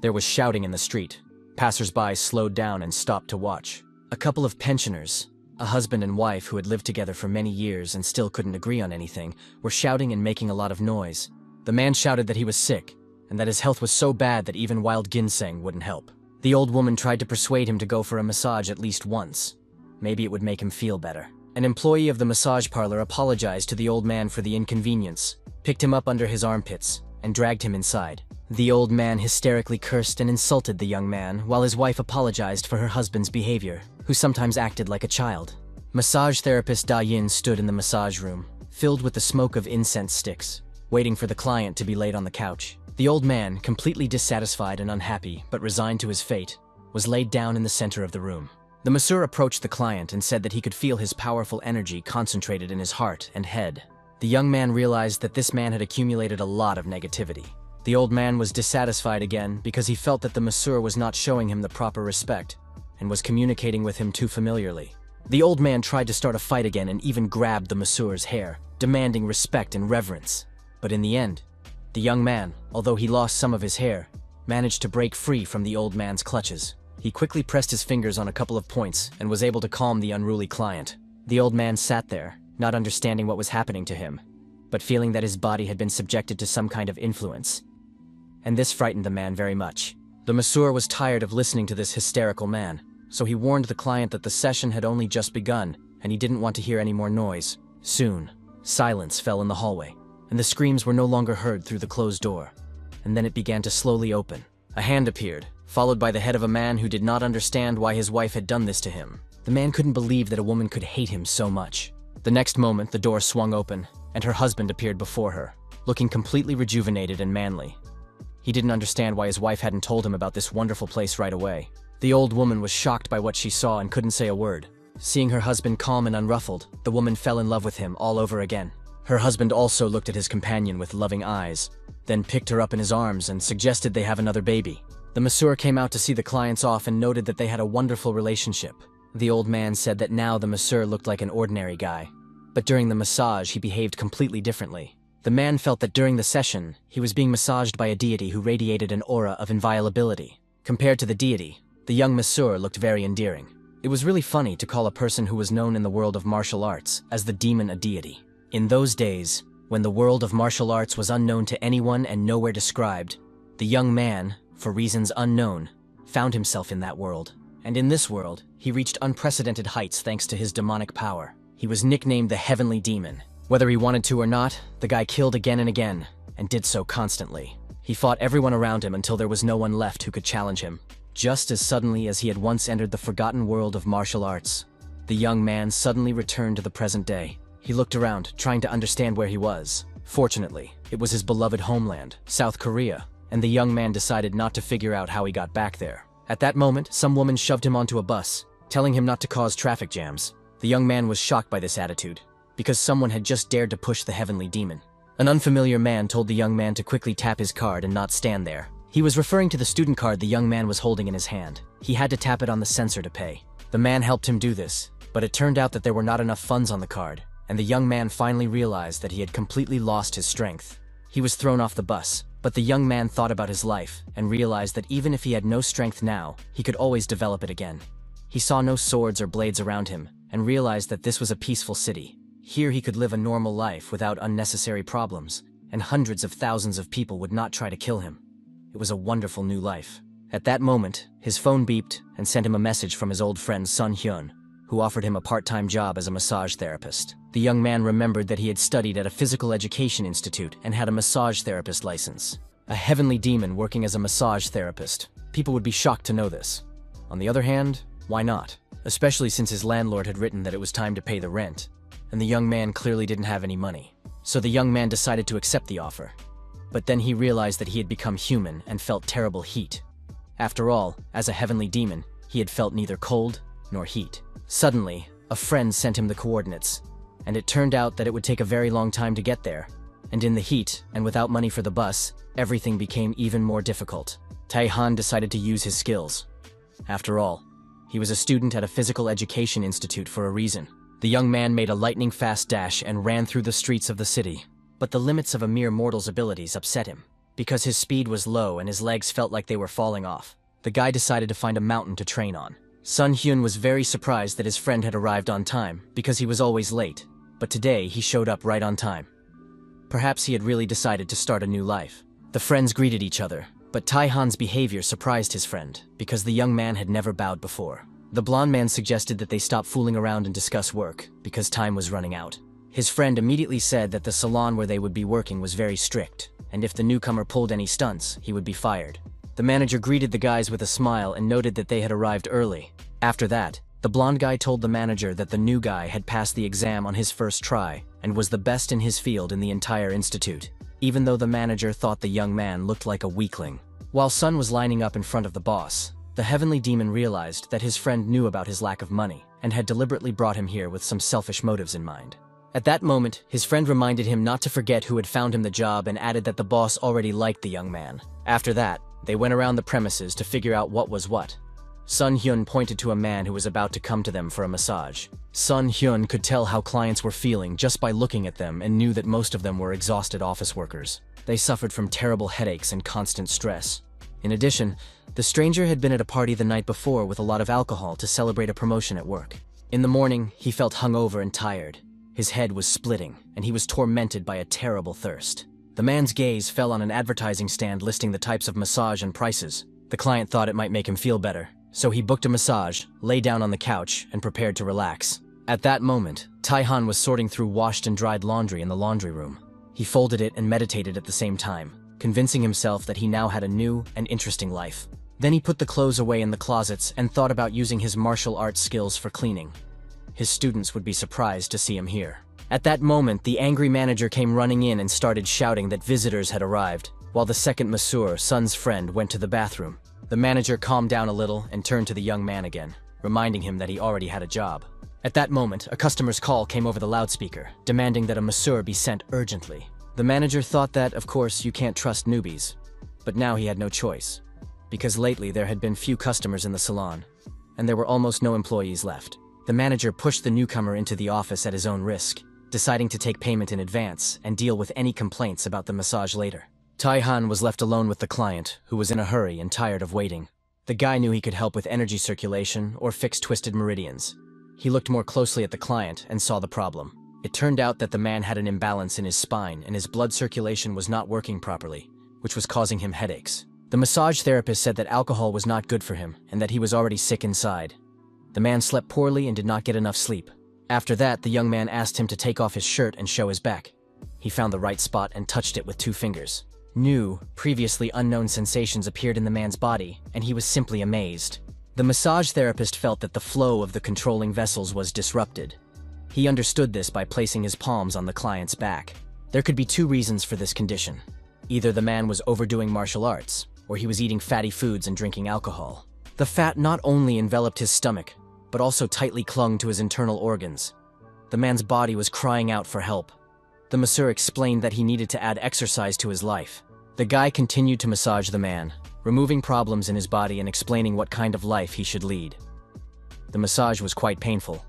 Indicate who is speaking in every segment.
Speaker 1: There was shouting in the street. Passers-by slowed down and stopped to watch. A couple of pensioners, a husband and wife who had lived together for many years and still couldn't agree on anything, were shouting and making a lot of noise. The man shouted that he was sick, and that his health was so bad that even wild ginseng wouldn't help. The old woman tried to persuade him to go for a massage at least once. Maybe it would make him feel better. An employee of the massage parlor apologized to the old man for the inconvenience, picked him up under his armpits, and dragged him inside. The old man hysterically cursed and insulted the young man, while his wife apologized for her husband's behavior, who sometimes acted like a child. Massage therapist Da Yin stood in the massage room, filled with the smoke of incense sticks, waiting for the client to be laid on the couch. The old man, completely dissatisfied and unhappy, but resigned to his fate, was laid down in the center of the room. The masseur approached the client and said that he could feel his powerful energy concentrated in his heart and head. The young man realized that this man had accumulated a lot of negativity. The old man was dissatisfied again because he felt that the masseur was not showing him the proper respect and was communicating with him too familiarly. The old man tried to start a fight again and even grabbed the masseur's hair, demanding respect and reverence. But in the end, the young man, although he lost some of his hair, managed to break free from the old man's clutches. He quickly pressed his fingers on a couple of points and was able to calm the unruly client. The old man sat there, not understanding what was happening to him, but feeling that his body had been subjected to some kind of influence. And this frightened the man very much. The masseur was tired of listening to this hysterical man, so he warned the client that the session had only just begun, and he didn't want to hear any more noise. Soon, silence fell in the hallway, and the screams were no longer heard through the closed door. And then it began to slowly open. A hand appeared, followed by the head of a man who did not understand why his wife had done this to him. The man couldn't believe that a woman could hate him so much. The next moment, the door swung open, and her husband appeared before her, looking completely rejuvenated and manly. He didn't understand why his wife hadn't told him about this wonderful place right away. The old woman was shocked by what she saw and couldn't say a word. Seeing her husband calm and unruffled, the woman fell in love with him all over again. Her husband also looked at his companion with loving eyes, then picked her up in his arms and suggested they have another baby. The masseur came out to see the clients off and noted that they had a wonderful relationship. The old man said that now the masseur looked like an ordinary guy, but during the massage he behaved completely differently. The man felt that during the session, he was being massaged by a deity who radiated an aura of inviolability. Compared to the deity, the young masseur looked very endearing. It was really funny to call a person who was known in the world of martial arts as the demon a deity. In those days, when the world of martial arts was unknown to anyone and nowhere described, the young man, for reasons unknown, found himself in that world. And in this world, he reached unprecedented heights thanks to his demonic power. He was nicknamed the Heavenly Demon. Whether he wanted to or not, the guy killed again and again, and did so constantly. He fought everyone around him until there was no one left who could challenge him. Just as suddenly as he had once entered the forgotten world of martial arts, the young man suddenly returned to the present day. He looked around, trying to understand where he was. Fortunately, it was his beloved homeland, South Korea, and the young man decided not to figure out how he got back there. At that moment, some woman shoved him onto a bus, telling him not to cause traffic jams. The young man was shocked by this attitude, because someone had just dared to push the Heavenly Demon. An unfamiliar man told the young man to quickly tap his card and not stand there. He was referring to the student card the young man was holding in his hand. He had to tap it on the sensor to pay. The man helped him do this, but it turned out that there were not enough funds on the card, and the young man finally realized that he had completely lost his strength. He was thrown off the bus, but the young man thought about his life and realized that even if he had no strength now, he could always develop it again. He saw no swords or blades around him and realized that this was a peaceful city. Here he could live a normal life without unnecessary problems, and hundreds of thousands of people would not try to kill him. It was a wonderful new life. At that moment, his phone beeped and sent him a message from his old friend Sun Hyun, who offered him a part-time job as a massage therapist. The young man remembered that he had studied at a physical education institute and had a massage therapist license. A heavenly demon working as a massage therapist. People would be shocked to know this. On the other hand, why not? Especially since his landlord had written that it was time to pay the rent, and the young man clearly didn't have any money. So the young man decided to accept the offer. But then he realized that he had become human and felt terrible heat. After all, as a heavenly demon, he had felt neither cold nor heat. Suddenly, a friend sent him the coordinates, and it turned out that it would take a very long time to get there. And in the heat, and without money for the bus, everything became even more difficult. Tae-han decided to use his skills. After all, he was a student at a physical education institute for a reason. The young man made a lightning-fast dash and ran through the streets of the city. But the limits of a mere mortal's abilities upset him. Because his speed was low and his legs felt like they were falling off, the guy decided to find a mountain to train on. Sun Hyun was very surprised that his friend had arrived on time, because he was always late. But today, he showed up right on time. Perhaps he had really decided to start a new life. The friends greeted each other, but Tae-han's behavior surprised his friend, because the young man had never bowed before. The blonde man suggested that they stop fooling around and discuss work, because time was running out. His friend immediately said that the salon where they would be working was very strict, and if the newcomer pulled any stunts, he would be fired. The manager greeted the guys with a smile and noted that they had arrived early. After that, the blonde guy told the manager that the new guy had passed the exam on his first try and was the best in his field in the entire institute, even though the manager thought the young man looked like a weakling. While Sun was lining up in front of the boss, the Heavenly Demon realized that his friend knew about his lack of money and had deliberately brought him here with some selfish motives in mind. At that moment, his friend reminded him not to forget who had found him the job and added that the boss already liked the young man. After that, they went around the premises to figure out what was what. Sun Hyun pointed to a man who was about to come to them for a massage. Sun Hyun could tell how clients were feeling just by looking at them and knew that most of them were exhausted office workers. They suffered from terrible headaches and constant stress. In addition, the stranger had been at a party the night before with a lot of alcohol to celebrate a promotion at work. In the morning, he felt hungover and tired. His head was splitting, and he was tormented by a terrible thirst. The man's gaze fell on an advertising stand listing the types of massage and prices. The client thought it might make him feel better, so he booked a massage, lay down on the couch, and prepared to relax. At that moment, Tae-han was sorting through washed and dried laundry in the laundry room. He folded it and meditated at the same time, convincing himself that he now had a new and interesting life. Then he put the clothes away in the closets and thought about using his martial arts skills for cleaning. His students would be surprised to see him here. At that moment, the angry manager came running in and started shouting that visitors had arrived, while the second masseur, Sun's friend, went to the bathroom. The manager calmed down a little and turned to the young man again, reminding him that he already had a job. At that moment, a customer's call came over the loudspeaker, demanding that a masseur be sent urgently. The manager thought that, of course, you can't trust newbies. But now he had no choice, because lately there had been few customers in the salon, and there were almost no employees left. The manager pushed the newcomer into the office at his own risk, deciding to take payment in advance and deal with any complaints about the massage later. Tae-han was left alone with the client, who was in a hurry and tired of waiting. The guy knew he could help with energy circulation or fix twisted meridians. He looked more closely at the client and saw the problem. It turned out that the man had an imbalance in his spine and his blood circulation was not working properly, which was causing him headaches. The massage therapist said that alcohol was not good for him and that he was already sick inside. The man slept poorly and did not get enough sleep. After that, the young man asked him to take off his shirt and show his back. He found the right spot and touched it with 2 fingers. New, previously unknown sensations appeared in the man's body, and he was simply amazed. The massage therapist felt that the flow of the controlling vessels was disrupted. He understood this by placing his palms on the client's back. There could be 2 reasons for this condition. Either the man was overdoing martial arts, or he was eating fatty foods and drinking alcohol. The fat not only enveloped his stomach, but also tightly clung to his internal organs. The man's body was crying out for help. The masseur explained that he needed to add exercise to his life. The guy continued to massage the man, removing problems in his body and explaining what kind of life he should lead. The massage was quite painful,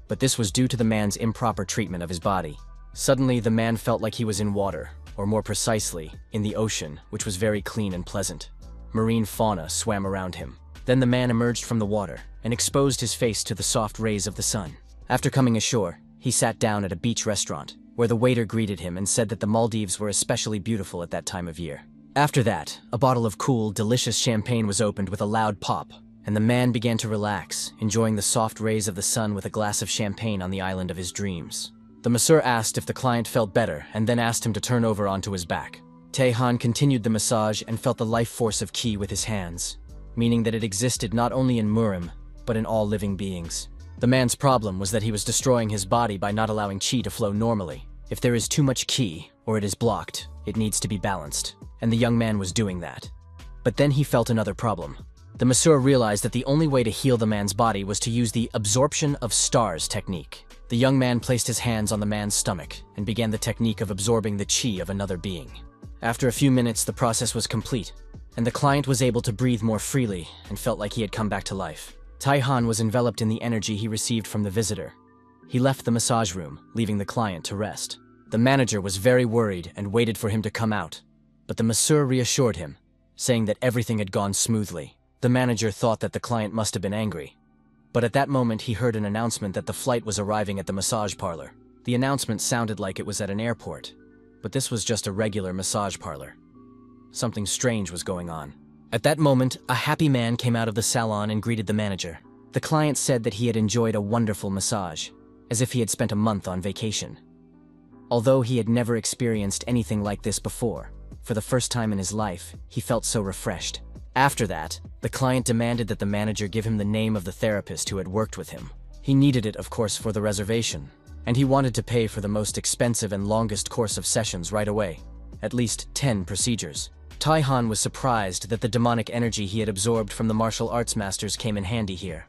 Speaker 1: but this was due to the man's improper treatment of his body. Suddenly, the man felt like he was in water, or more precisely, in the ocean, which was very clean and pleasant. Marine fauna swam around him. Then the man emerged from the water and exposed his face to the soft rays of the sun. After coming ashore, he sat down at a beach restaurant, where the waiter greeted him and said that the Maldives were especially beautiful at that time of year. After that, a bottle of cool, delicious champagne was opened with a loud pop, and the man began to relax, enjoying the soft rays of the sun with a glass of champagne on the island of his dreams. The masseur asked if the client felt better and then asked him to turn over onto his back. Tae-han continued the massage and felt the life force of Ki with his hands, meaning that it existed not only in Murim, but in all living beings. The man's problem was that he was destroying his body by not allowing Qi to flow normally. If there is too much Qi, or it is blocked, it needs to be balanced, and the young man was doing that. But then he felt another problem. The masseur realized that the only way to heal the man's body was to use the absorption of stars technique. The young man placed his hands on the man's stomach and began the technique of absorbing the Qi of another being. After a few minutes, the process was complete, and the client was able to breathe more freely and felt like he had come back to life. Tae-han was enveloped in the energy he received from the visitor. He left the massage room, leaving the client to rest. The manager was very worried and waited for him to come out. but the masseur reassured him, saying that everything had gone smoothly. The manager thought that the client must have been angry. But at that moment he heard an announcement that the flight was arriving at the massage parlor. The announcement sounded like it was at an airport, but this was just a regular massage parlor. Something strange was going on. At that moment, a happy man came out of the salon and greeted the manager. The client said that he had enjoyed a wonderful massage, as if he had spent a month on vacation. Although he had never experienced anything like this before, for the first time in his life, he felt so refreshed. After that, the client demanded that the manager give him the name of the therapist who had worked with him. He needed it, of course, for the reservation, and he wanted to pay for the most expensive and longest course of sessions right away, at least 10 procedures. Tae-han was surprised that the demonic energy he had absorbed from the martial arts masters came in handy here,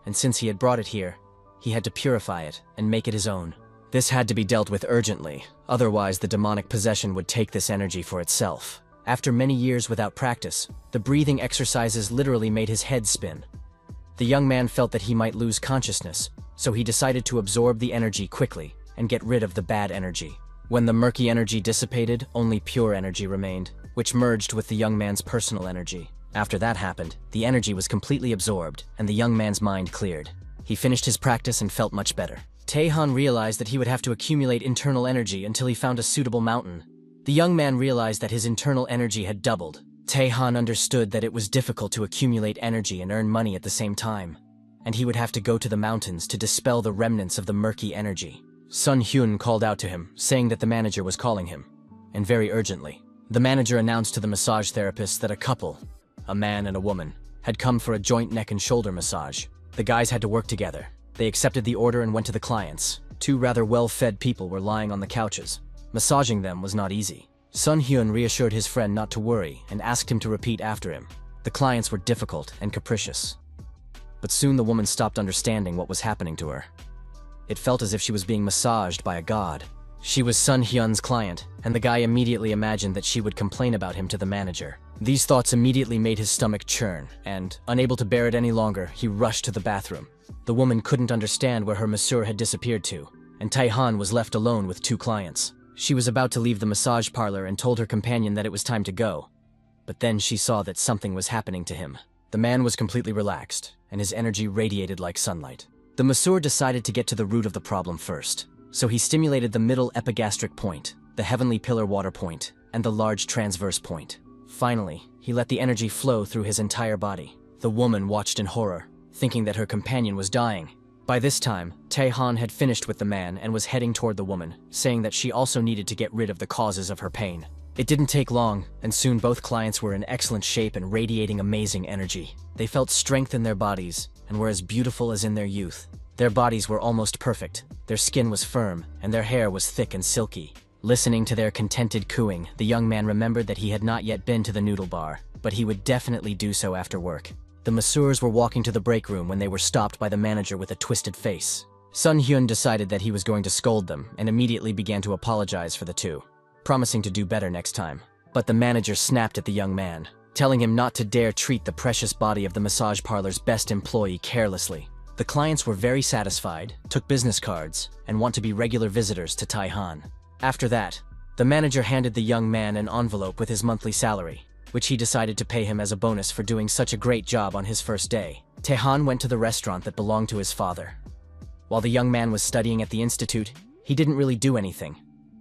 Speaker 1: and since he had brought it here, he had to purify it and make it his own. This had to be dealt with urgently, otherwise the demonic possession would take this energy for itself. After many years without practice, the breathing exercises literally made his head spin. The young man felt that he might lose consciousness, so he decided to absorb the energy quickly and get rid of the bad energy. When the murky energy dissipated, only pure energy remained, which merged with the young man's personal energy. After that happened, the energy was completely absorbed and the young man's mind cleared. He finished his practice and felt much better. Tae-han realized that he would have to accumulate internal energy until he found a suitable mountain. The young man realized that his internal energy had doubled. Tae-han understood that it was difficult to accumulate energy and earn money at the same time, and he would have to go to the mountains to dispel the remnants of the murky energy. Sun Hyun called out to him, saying that the manager was calling him, and very urgently. The manager announced to the massage therapist that a couple, a man and a woman, had come for a joint neck and shoulder massage. The guys had to work together. They accepted the order and went to the clients. Two rather well-fed people were lying on the couches. Massaging them was not easy. Sun Hyun reassured his friend not to worry and asked him to repeat after him. The clients were difficult and capricious. But soon the woman stopped understanding what was happening to her. It felt as if she was being massaged by a god. She was Sun Hyun's client, and the guy immediately imagined that she would complain about him to the manager. These thoughts immediately made his stomach churn, and, unable to bear it any longer, he rushed to the bathroom. The woman couldn't understand where her masseur had disappeared to, and Tae-han was left alone with two clients. She was about to leave the massage parlor and told her companion that it was time to go. But then she saw that something was happening to him. The man was completely relaxed, and his energy radiated like sunlight. The masseur decided to get to the root of the problem first. So he stimulated the middle epigastric point, the heavenly pillar water point, and the large transverse point. Finally, he let the energy flow through his entire body. The woman watched in horror, thinking that her companion was dying. By this time, Tae-han had finished with the man and was heading toward the woman, saying that she also needed to get rid of the causes of her pain. It didn't take long, and soon both clients were in excellent shape and radiating amazing energy. They felt strength in their bodies and were as beautiful as in their youth. Their bodies were almost perfect, their skin was firm, and their hair was thick and silky. Listening to their contented cooing, the young man remembered that he had not yet been to the noodle bar, but he would definitely do so after work. The masseurs were walking to the break room when they were stopped by the manager with a twisted face. Sun Hyun decided that he was going to scold them and immediately began to apologize for the two, promising to do better next time. But the manager snapped at the young man, telling him not to dare treat the precious body of the massage parlor's best employee carelessly. The clients were very satisfied, took business cards, and want to be regular visitors to Tae-han. After that, the manager handed the young man an envelope with his monthly salary, which he decided to pay him as a bonus for doing such a great job on his first day. Tae-han went to the restaurant that belonged to his father. While the young man was studying at the institute, he didn't really do anything.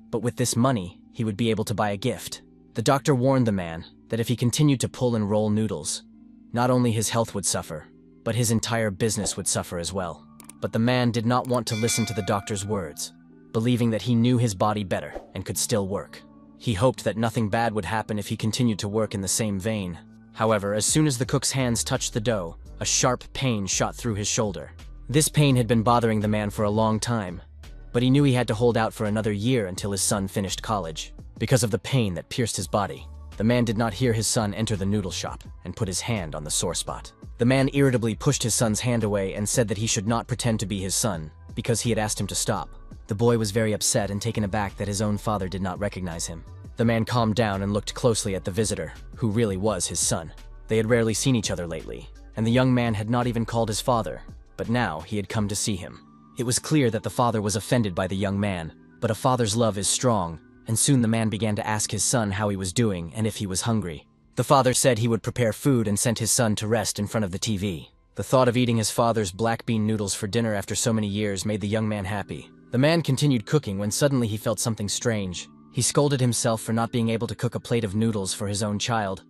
Speaker 1: But with this money, he would be able to buy a gift. The doctor warned the man that if he continued to pull and roll noodles, not only his health would suffer, but his entire business would suffer as well. But the man did not want to listen to the doctor's words, believing that he knew his body better and could still work. He hoped that nothing bad would happen if he continued to work in the same vein. However, as soon as the cook's hands touched the dough, a sharp pain shot through his shoulder. This pain had been bothering the man for a long time, but he knew he had to hold out for another year until his son finished college. Because of the pain that pierced his body, the man did not hear his son enter the noodle shop and put his hand on the sore spot. The man irritably pushed his son's hand away and said that he should not pretend to be his son, because he had asked him to stop. The boy was very upset and taken aback that his own father did not recognize him. The man calmed down and looked closely at the visitor, who really was his son. They had rarely seen each other lately, and the young man had not even called his father, but now he had come to see him. It was clear that the father was offended by the young man, but a father's love is strong, and soon the man began to ask his son how he was doing and if he was hungry. The father said he would prepare food and sent his son to rest in front of the TV. The thought of eating his father's black bean noodles for dinner after so many years made the young man happy. The man continued cooking when suddenly he felt something strange. He scolded himself for not being able to cook a plate of noodles for his own child,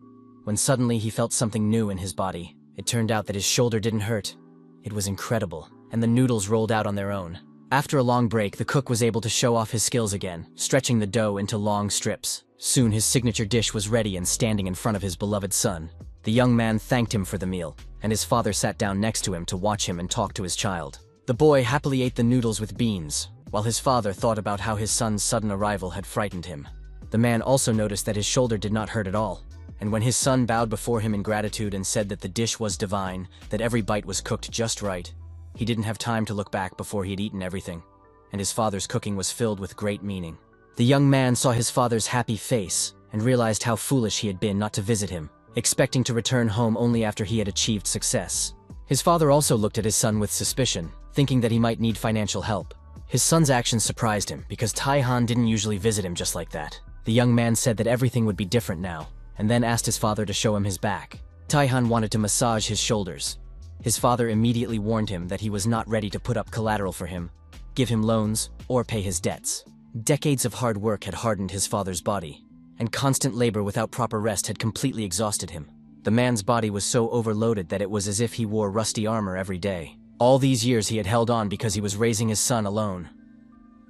Speaker 1: when suddenly he felt something new in his body. It turned out that his shoulder didn't hurt. It was incredible, and the noodles rolled out on their own. After a long break, the cook was able to show off his skills again, stretching the dough into long strips. Soon his signature dish was ready and standing in front of his beloved son. The young man thanked him for the meal, and his father sat down next to him to watch him and talk to his child. The boy happily ate the noodles with beans, while his father thought about how his son's sudden arrival had frightened him. The man also noticed that his shoulder did not hurt at all, and when his son bowed before him in gratitude and said that the dish was divine, that every bite was cooked just right, he didn't have time to look back before he had eaten everything, and his father's cooking was filled with great meaning. The young man saw his father's happy face and realized how foolish he had been not to visit him, expecting to return home only after he had achieved success. His father also looked at his son with suspicion, thinking that he might need financial help. His son's actions surprised him because Tae-han didn't usually visit him just like that. The young man said that everything would be different now, and then asked his father to show him his back. Tae-han wanted to massage his shoulders. His father immediately warned him that he was not ready to put up collateral for him, give him loans, or pay his debts. Decades of hard work had hardened his father's body, and constant labor without proper rest had completely exhausted him. The man's body was so overloaded that it was as if he wore rusty armor every day. All these years he had held on because he was raising his son alone.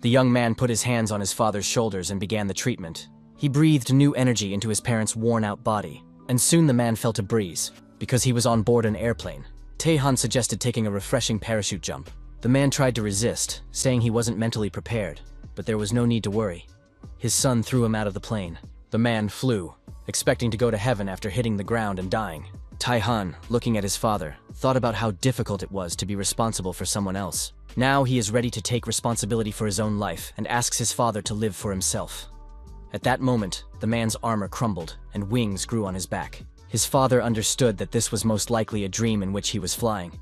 Speaker 1: The young man put his hands on his father's shoulders and began the treatment. He breathed new energy into his parents' worn-out body, and soon the man felt a breeze, because he was on board an airplane. Tae-han suggested taking a refreshing parachute jump. The man tried to resist, saying he wasn't mentally prepared, but there was no need to worry. His son threw him out of the plane. The man flew, expecting to go to heaven after hitting the ground and dying. Tae-han, looking at his father, thought about how difficult it was to be responsible for someone else. Now he is ready to take responsibility for his own life and asks his father to live for himself. At that moment, the man's armor crumbled and wings grew on his back. His father understood that this was most likely a dream in which he was flying,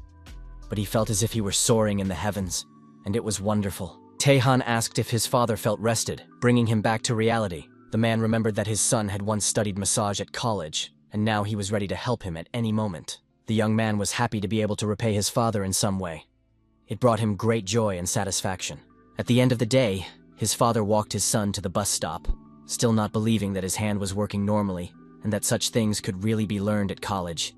Speaker 1: but he felt as if he were soaring in the heavens, and it was wonderful. Tae-han asked if his father felt rested, bringing him back to reality. The man remembered that his son had once studied massage at college, and now he was ready to help him at any moment. The young man was happy to be able to repay his father in some way. It brought him great joy and satisfaction. At the end of the day, his father walked his son to the bus stop, still not believing that his hand was working normally, and that such things could really be learned at college.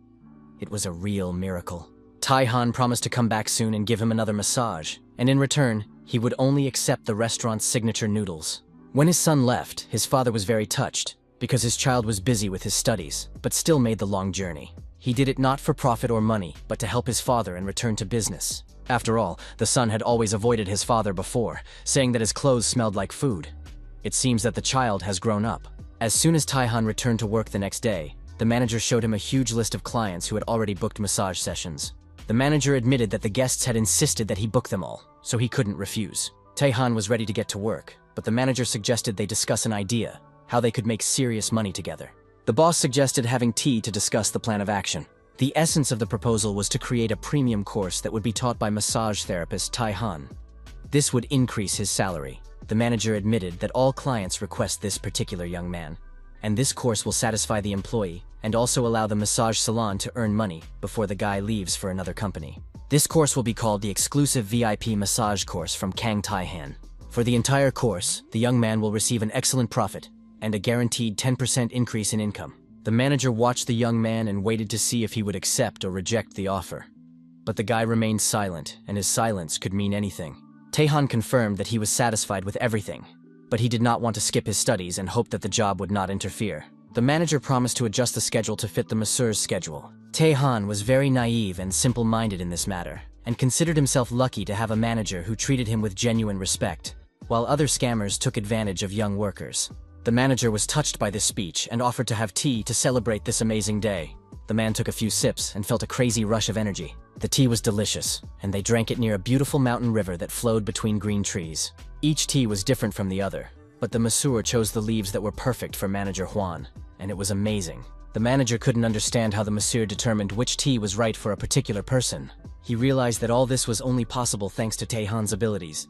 Speaker 1: It was a real miracle. Tae-han promised to come back soon and give him another massage, and in return, he would only accept the restaurant's signature noodles. When his son left, his father was very touched, because his child was busy with his studies, but still made the long journey. He did it not for profit or money, but to help his father and return to business. After all, the son had always avoided his father before, saying that his clothes smelled like food. It seems that the child has grown up. As soon as Tae-han returned to work the next day, the manager showed him a huge list of clients who had already booked massage sessions. The manager admitted that the guests had insisted that he book them all, so he couldn't refuse. Tae-han was ready to get to work, but the manager suggested they discuss an idea, how they could make serious money together. The boss suggested having tea to discuss the plan of action. The essence of the proposal was to create a premium course that would be taught by massage therapist Tae-han. This would increase his salary. The manager admitted that all clients request this particular young man, and this course will satisfy the employee and also allow the massage salon to earn money before the guy leaves for another company. This course will be called the exclusive VIP massage course from Kang Tae-han. For the entire course, the young man will receive an excellent profit and a guaranteed 10% increase in income. The manager watched the young man and waited to see if he would accept or reject the offer. But the guy remained silent, and his silence could mean anything. Tae-han confirmed that he was satisfied with everything, but he did not want to skip his studies and hoped that the job would not interfere. The manager promised to adjust the schedule to fit the masseur's schedule. Tae-han was very naive and simple-minded in this matter, and considered himself lucky to have a manager who treated him with genuine respect, while other scammers took advantage of young workers. The manager was touched by this speech and offered to have tea to celebrate this amazing day. The man took a few sips and felt a crazy rush of energy. The tea was delicious, and they drank it near a beautiful mountain river that flowed between green trees. Each tea was different from the other, but the masseur chose the leaves that were perfect for Manager Juan, and it was amazing. The manager couldn't understand how the masseur determined which tea was right for a particular person. He realized that all this was only possible thanks to Tae-han's abilities,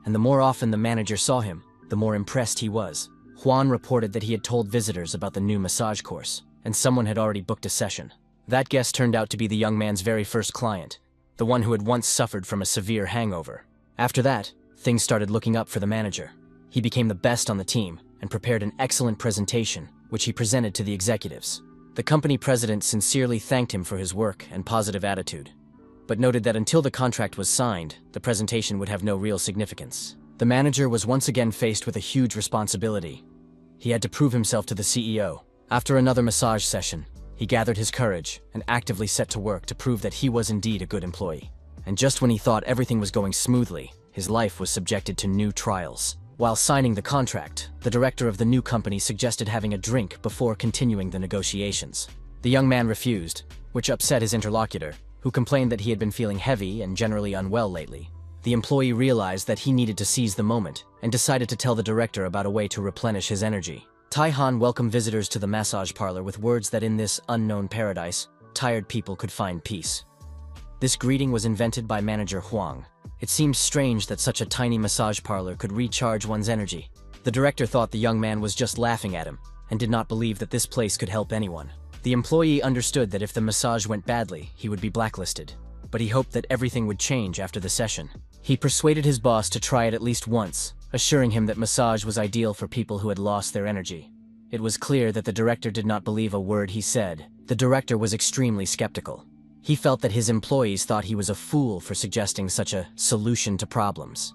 Speaker 1: and the more often the manager saw him, the more impressed he was. Juan reported that he had told visitors about the new massage course, and someone had already booked a session. That guest turned out to be the young man's very first client, the one who had once suffered from a severe hangover. After that, things started looking up for the manager. He became the best on the team and prepared an excellent presentation, which he presented to the executives. The company president sincerely thanked him for his work and positive attitude, but noted that until the contract was signed, the presentation would have no real significance. The manager was once again faced with a huge responsibility. He had to prove himself to the CEO. After another massage session, he gathered his courage and actively set to work to prove that he was indeed a good employee. And just when he thought everything was going smoothly, his life was subjected to new trials. While signing the contract, the director of the new company suggested having a drink before continuing the negotiations. The young man refused, which upset his interlocutor, who complained that he had been feeling heavy and generally unwell lately. The employee realized that he needed to seize the moment and decided to tell the director about a way to replenish his energy. Tae-han welcomed visitors to the massage parlor with words that in this unknown paradise, tired people could find peace. This greeting was invented by manager Huang. It seemed strange that such a tiny massage parlor could recharge one's energy. The director thought the young man was just laughing at him and did not believe that this place could help anyone. The employee understood that if the massage went badly, he would be blacklisted, but he hoped that everything would change after the session. He persuaded his boss to try it at least once, assuring him that massage was ideal for people who had lost their energy. It was clear that the director did not believe a word he said. The director was extremely skeptical. He felt that his employees thought he was a fool for suggesting such a solution to problems.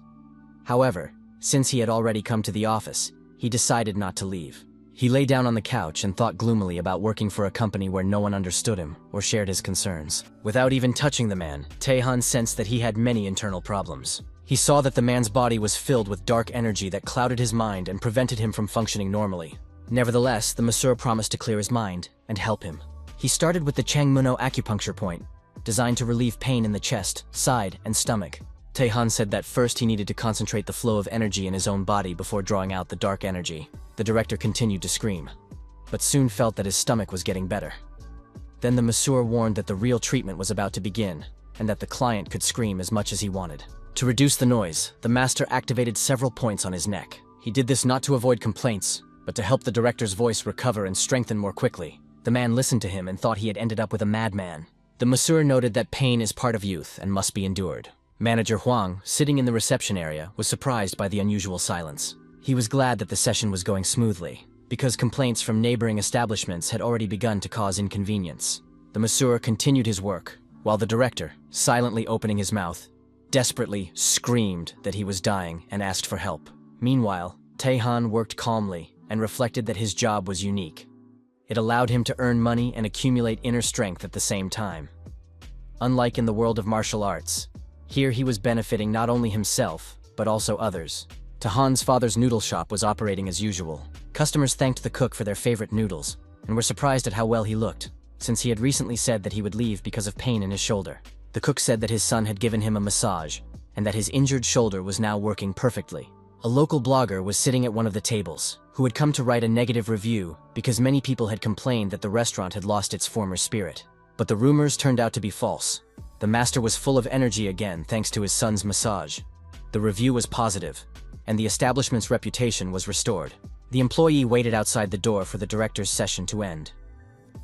Speaker 1: However, since he had already come to the office, he decided not to leave. He lay down on the couch and thought gloomily about working for a company where no one understood him or shared his concerns. Without even touching the man, Tae-han sensed that he had many internal problems. He saw that the man's body was filled with dark energy that clouded his mind and prevented him from functioning normally. Nevertheless, the masseur promised to clear his mind and help him. He started with the Changmuno acupuncture point, designed to relieve pain in the chest, side, and stomach. Tae-han said that first he needed to concentrate the flow of energy in his own body before drawing out the dark energy. The director continued to scream, but soon felt that his stomach was getting better. Then the masseur warned that the real treatment was about to begin, and that the client could scream as much as he wanted. To reduce the noise, the master activated several points on his neck. He did this not to avoid complaints, but to help the director's voice recover and strengthen more quickly. The man listened to him and thought he had ended up with a madman. The masseur noted that pain is part of youth and must be endured. Manager Huang, sitting in the reception area, was surprised by the unusual silence. He was glad that the session was going smoothly, because complaints from neighboring establishments had already begun to cause inconvenience. The masseur continued his work, while the director, silently opening his mouth, desperately screamed that he was dying and asked for help. Meanwhile, Tae-han worked calmly and reflected that his job was unique. It allowed him to earn money and accumulate inner strength at the same time. Unlike in the world of martial arts, here he was benefiting not only himself, but also others. Tae-han's father's noodle shop was operating as usual. Customers thanked the cook for their favorite noodles, and were surprised at how well he looked, since he had recently said that he would leave because of pain in his shoulder. The cook said that his son had given him a massage, and that his injured shoulder was now working perfectly. A local blogger was sitting at one of the tables, who had come to write a negative review because many people had complained that the restaurant had lost its former spirit. But the rumors turned out to be false. The master was full of energy again thanks to his son's massage. The review was positive, and the establishment's reputation was restored. The employee waited outside the door for the director's session to end.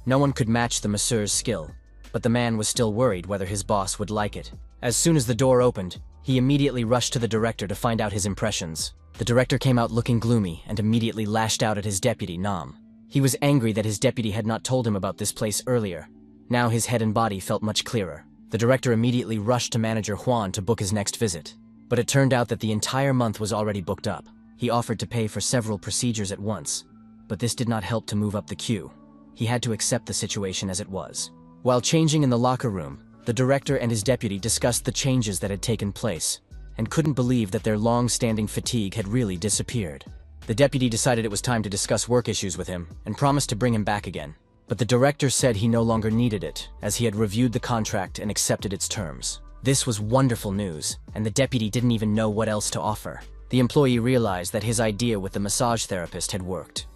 Speaker 1: No one could match the masseur's skill, but the man was still worried whether his boss would like it. As soon as the door opened, he immediately rushed to the director to find out his impressions. The director came out looking gloomy and immediately lashed out at his deputy, Nam. He was angry that his deputy had not told him about this place earlier. Now his head and body felt much clearer. The director immediately rushed to manager Juan to book his next visit. But it turned out that the entire month was already booked up. He offered to pay for several procedures at once, but this did not help to move up the queue. He had to accept the situation as it was. While changing in the locker room, the director and his deputy discussed the changes that had taken place, and couldn't believe that their long-standing fatigue had really disappeared. The deputy decided it was time to discuss work issues with him, and promised to bring him back again. But the director said he no longer needed it, as he had reviewed the contract and accepted its terms. This was wonderful news, and the deputy didn't even know what else to offer. The employee realized that his idea with the massage therapist had worked.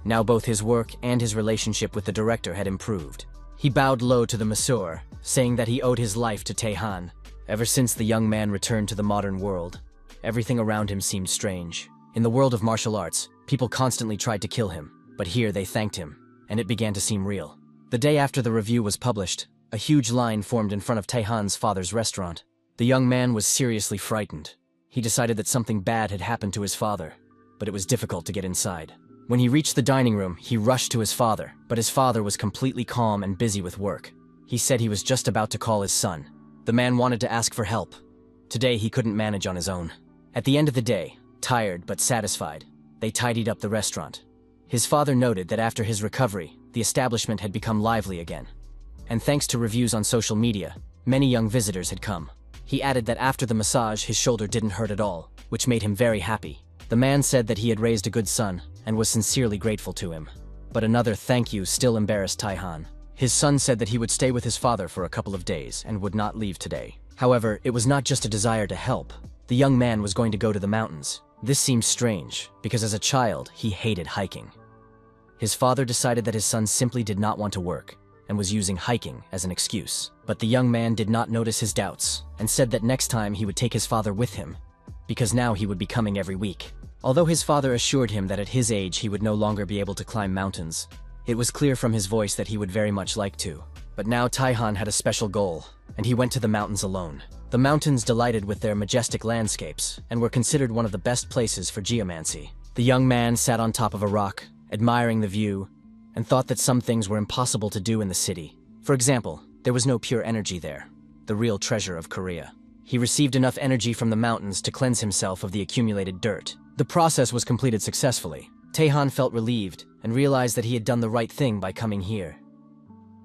Speaker 1: Now both his work and his relationship with the director had improved. He bowed low to the masseur, saying that he owed his life to Tae-han. Ever since the young man returned to the modern world, everything around him seemed strange. In the world of martial arts, people constantly tried to kill him, but here they thanked him, and it began to seem real. The day after the review was published, a huge line formed in front of Tae-han's father's restaurant. The young man was seriously frightened. He decided that something bad had happened to his father, but it was difficult to get inside. When he reached the dining room, he rushed to his father, but his father was completely calm and busy with work. He said he was just about to call his son. The man wanted to ask for help. Today he couldn't manage on his own. At the end of the day, tired but satisfied, they tidied up the restaurant. His father noted that after his recovery, the establishment had become lively again. And thanks to reviews on social media, many young visitors had come. He added that after the massage, his shoulder didn't hurt at all, which made him very happy. The man said that he had raised a good son and was sincerely grateful to him. But another thank you still embarrassed Tae-han. His son said that he would stay with his father for a couple of days and would not leave today. However, it was not just a desire to help. The young man was going to go to the mountains. This seemed strange, because as a child, he hated hiking. His father decided that his son simply did not want to work, and was using hiking as an excuse. But the young man did not notice his doubts, and said that next time he would take his father with him, because now he would be coming every week. Although his father assured him that at his age he would no longer be able to climb mountains, it was clear from his voice that he would very much like to. But now Tae-han had a special goal, and he went to the mountains alone. The mountains delighted with their majestic landscapes, and were considered one of the best places for geomancy. The young man sat on top of a rock, admiring the view, and thought that some things were impossible to do in the city. For example, there was no pure energy there, the real treasure of Korea. He received enough energy from the mountains to cleanse himself of the accumulated dirt. The process was completed successfully. Tae-han felt relieved and realized that he had done the right thing by coming here.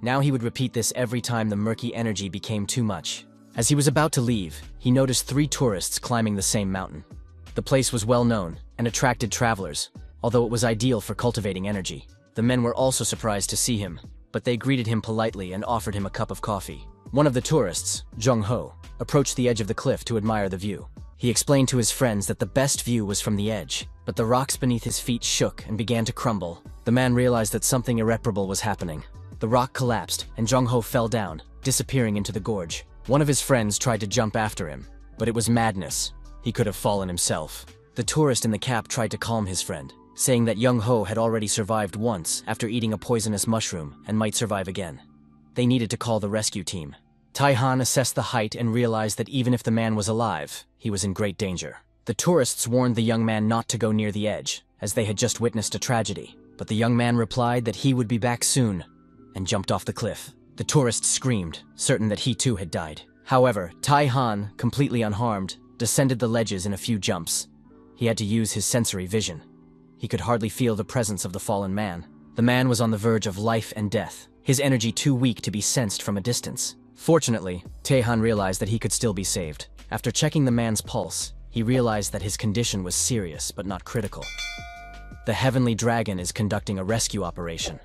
Speaker 1: Now he would repeat this every time the murky energy became too much. As he was about to leave, he noticed 3 tourists climbing the same mountain. The place was well known and attracted travelers, although it was ideal for cultivating energy. The men were also surprised to see him, but they greeted him politely and offered him a cup of coffee. One of the tourists, Jung-ho, approached the edge of the cliff to admire the view. He explained to his friends that the best view was from the edge, but the rocks beneath his feet shook and began to crumble. The man realized that something irreparable was happening. The rock collapsed, and Jung-ho fell down, disappearing into the gorge. One of his friends tried to jump after him, but it was madness. He could have fallen himself. The tourist in the cap tried to calm his friend, saying that Jung-ho had already survived once after eating a poisonous mushroom and might survive again. They needed to call the rescue team. Tae-han assessed the height and realized that even if the man was alive, he was in great danger. The tourists warned the young man not to go near the edge, as they had just witnessed a tragedy. But the young man replied that he would be back soon, and jumped off the cliff. The tourist screamed, certain that he too had died. However, Tae-han, completely unharmed, descended the ledges in a few jumps. He had to use his sensory vision. He could hardly feel the presence of the fallen man. The man was on the verge of life and death, his energy too weak to be sensed from a distance. Fortunately, Tae-han realized that he could still be saved. After checking the man's pulse, he realized that his condition was serious but not critical. The Heavenly Dragon is conducting a rescue operation.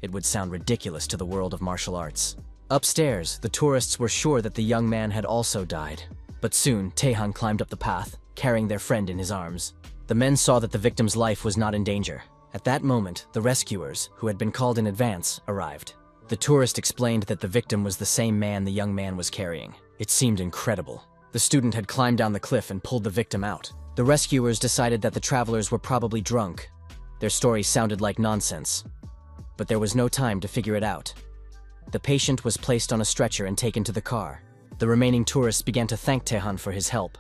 Speaker 1: It would sound ridiculous to the world of martial arts. Upstairs, the tourists were sure that the young man had also died. But soon, Tae-han climbed up the path, carrying their friend in his arms. The men saw that the victim's life was not in danger. At that moment, the rescuers, who had been called in advance, arrived. The tourist explained that the victim was the same man the young man was carrying. It seemed incredible. The student had climbed down the cliff and pulled the victim out. The rescuers decided that the travelers were probably drunk. Their story sounded like nonsense. But there was no time to figure it out. The patient was placed on a stretcher and taken to the car. The remaining tourists began to thank Tae-han for his help.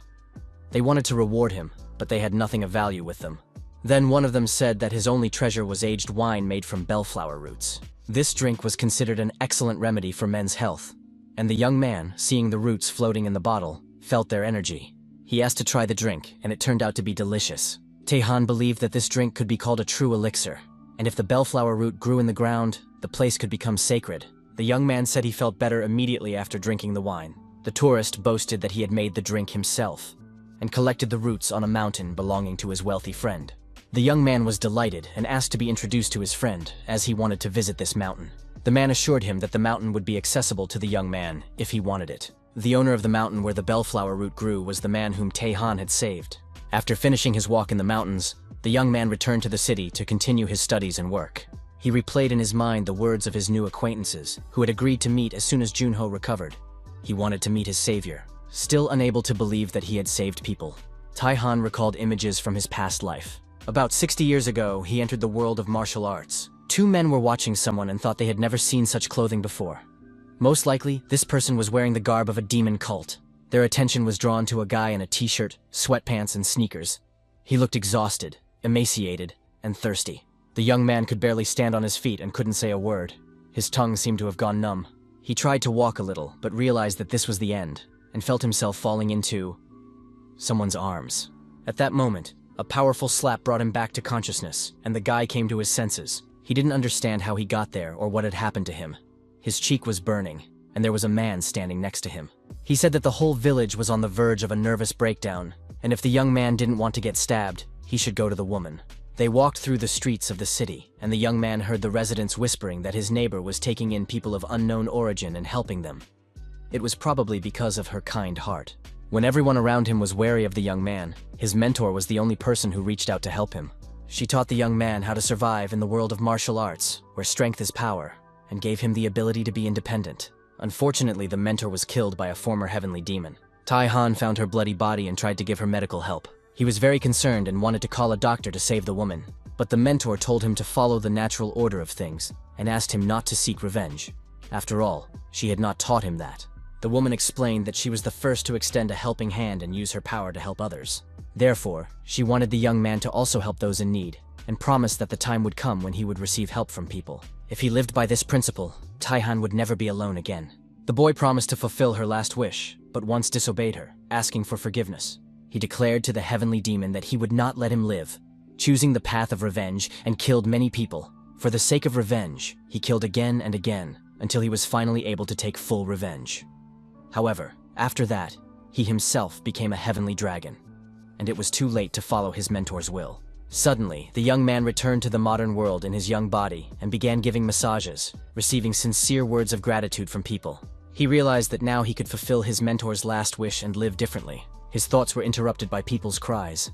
Speaker 1: They wanted to reward him, but they had nothing of value with them. Then one of them said that his only treasure was aged wine made from bellflower roots. This drink was considered an excellent remedy for men's health, and the young man, seeing the roots floating in the bottle, felt their energy. He asked to try the drink, and it turned out to be delicious. Tae-han believed that this drink could be called a true elixir, and if the bellflower root grew in the ground, the place could become sacred. The young man said he felt better immediately after drinking the wine. The tourist boasted that he had made the drink himself, and collected the roots on a mountain belonging to his wealthy friend. The young man was delighted and asked to be introduced to his friend, as he wanted to visit this mountain. The man assured him that the mountain would be accessible to the young man if he wanted it. The owner of the mountain where the bellflower root grew was the man whom Tae-han had saved. After finishing his walk in the mountains, the young man returned to the city to continue his studies and work. He replayed in his mind the words of his new acquaintances, who had agreed to meet as soon as Junho recovered. He wanted to meet his savior. Still unable to believe that he had saved people, Tae-han recalled images from his past life. About 60 years ago, he entered the world of martial arts. Two men were watching someone and thought they had never seen such clothing before. Most likely, this person was wearing the garb of a demon cult. Their attention was drawn to a guy in a t-shirt, sweatpants, and sneakers. He looked exhausted, emaciated, and thirsty. The young man could barely stand on his feet and couldn't say a word. His tongue seemed to have gone numb. He tried to walk a little, but realized that this was the end, and felt himself falling into someone's arms. At that moment, a powerful slap brought him back to consciousness, and the guy came to his senses. He didn't understand how he got there or what had happened to him. His cheek was burning, and there was a man standing next to him. He said that the whole village was on the verge of a nervous breakdown, and if the young man didn't want to get stabbed, he should go to the woman. They walked through the streets of the city, and the young man heard the residents whispering that his neighbor was taking in people of unknown origin and helping them. It was probably because of her kind heart. When everyone around him was wary of the young man, his mentor was the only person who reached out to help him. She taught the young man how to survive in the world of martial arts, where strength is power, and gave him the ability to be independent. Unfortunately, the mentor was killed by a former heavenly demon. Tae-han found her bloody body and tried to give her medical help. He was very concerned and wanted to call a doctor to save the woman, but the mentor told him to follow the natural order of things and asked him not to seek revenge. After all, she had not taught him that. The woman explained that she was the first to extend a helping hand and use her power to help others. Therefore, she wanted the young man to also help those in need, and promised that the time would come when he would receive help from people. If he lived by this principle, Tae-han would never be alone again. The boy promised to fulfill her last wish, but once disobeyed her, asking for forgiveness. He declared to the heavenly demon that he would not let him live, choosing the path of revenge, and killed many people. For the sake of revenge, he killed again and again, until he was finally able to take full revenge. However, after that, he himself became a heavenly dragon, and it was too late to follow his mentor's will. Suddenly, the young man returned to the modern world in his young body and began giving massages, receiving sincere words of gratitude from people. He realized that now he could fulfill his mentor's last wish and live differently. His thoughts were interrupted by people's cries.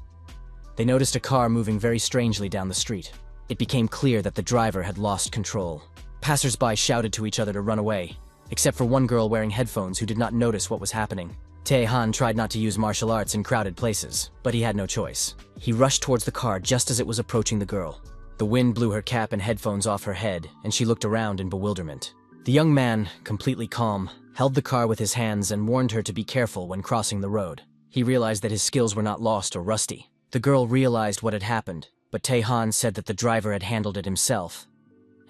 Speaker 1: They noticed a car moving very strangely down the street. It became clear that the driver had lost control. Passers-by shouted to each other to run away, except for one girl wearing headphones who did not notice what was happening. Tae-han tried not to use martial arts in crowded places, but he had no choice. He rushed towards the car just as it was approaching the girl. The wind blew her cap and headphones off her head, and she looked around in bewilderment. The young man, completely calm, held the car with his hands and warned her to be careful when crossing the road. He realized that his skills were not lost or rusty. The girl realized what had happened, but Tae-han said that the driver had handled it himself,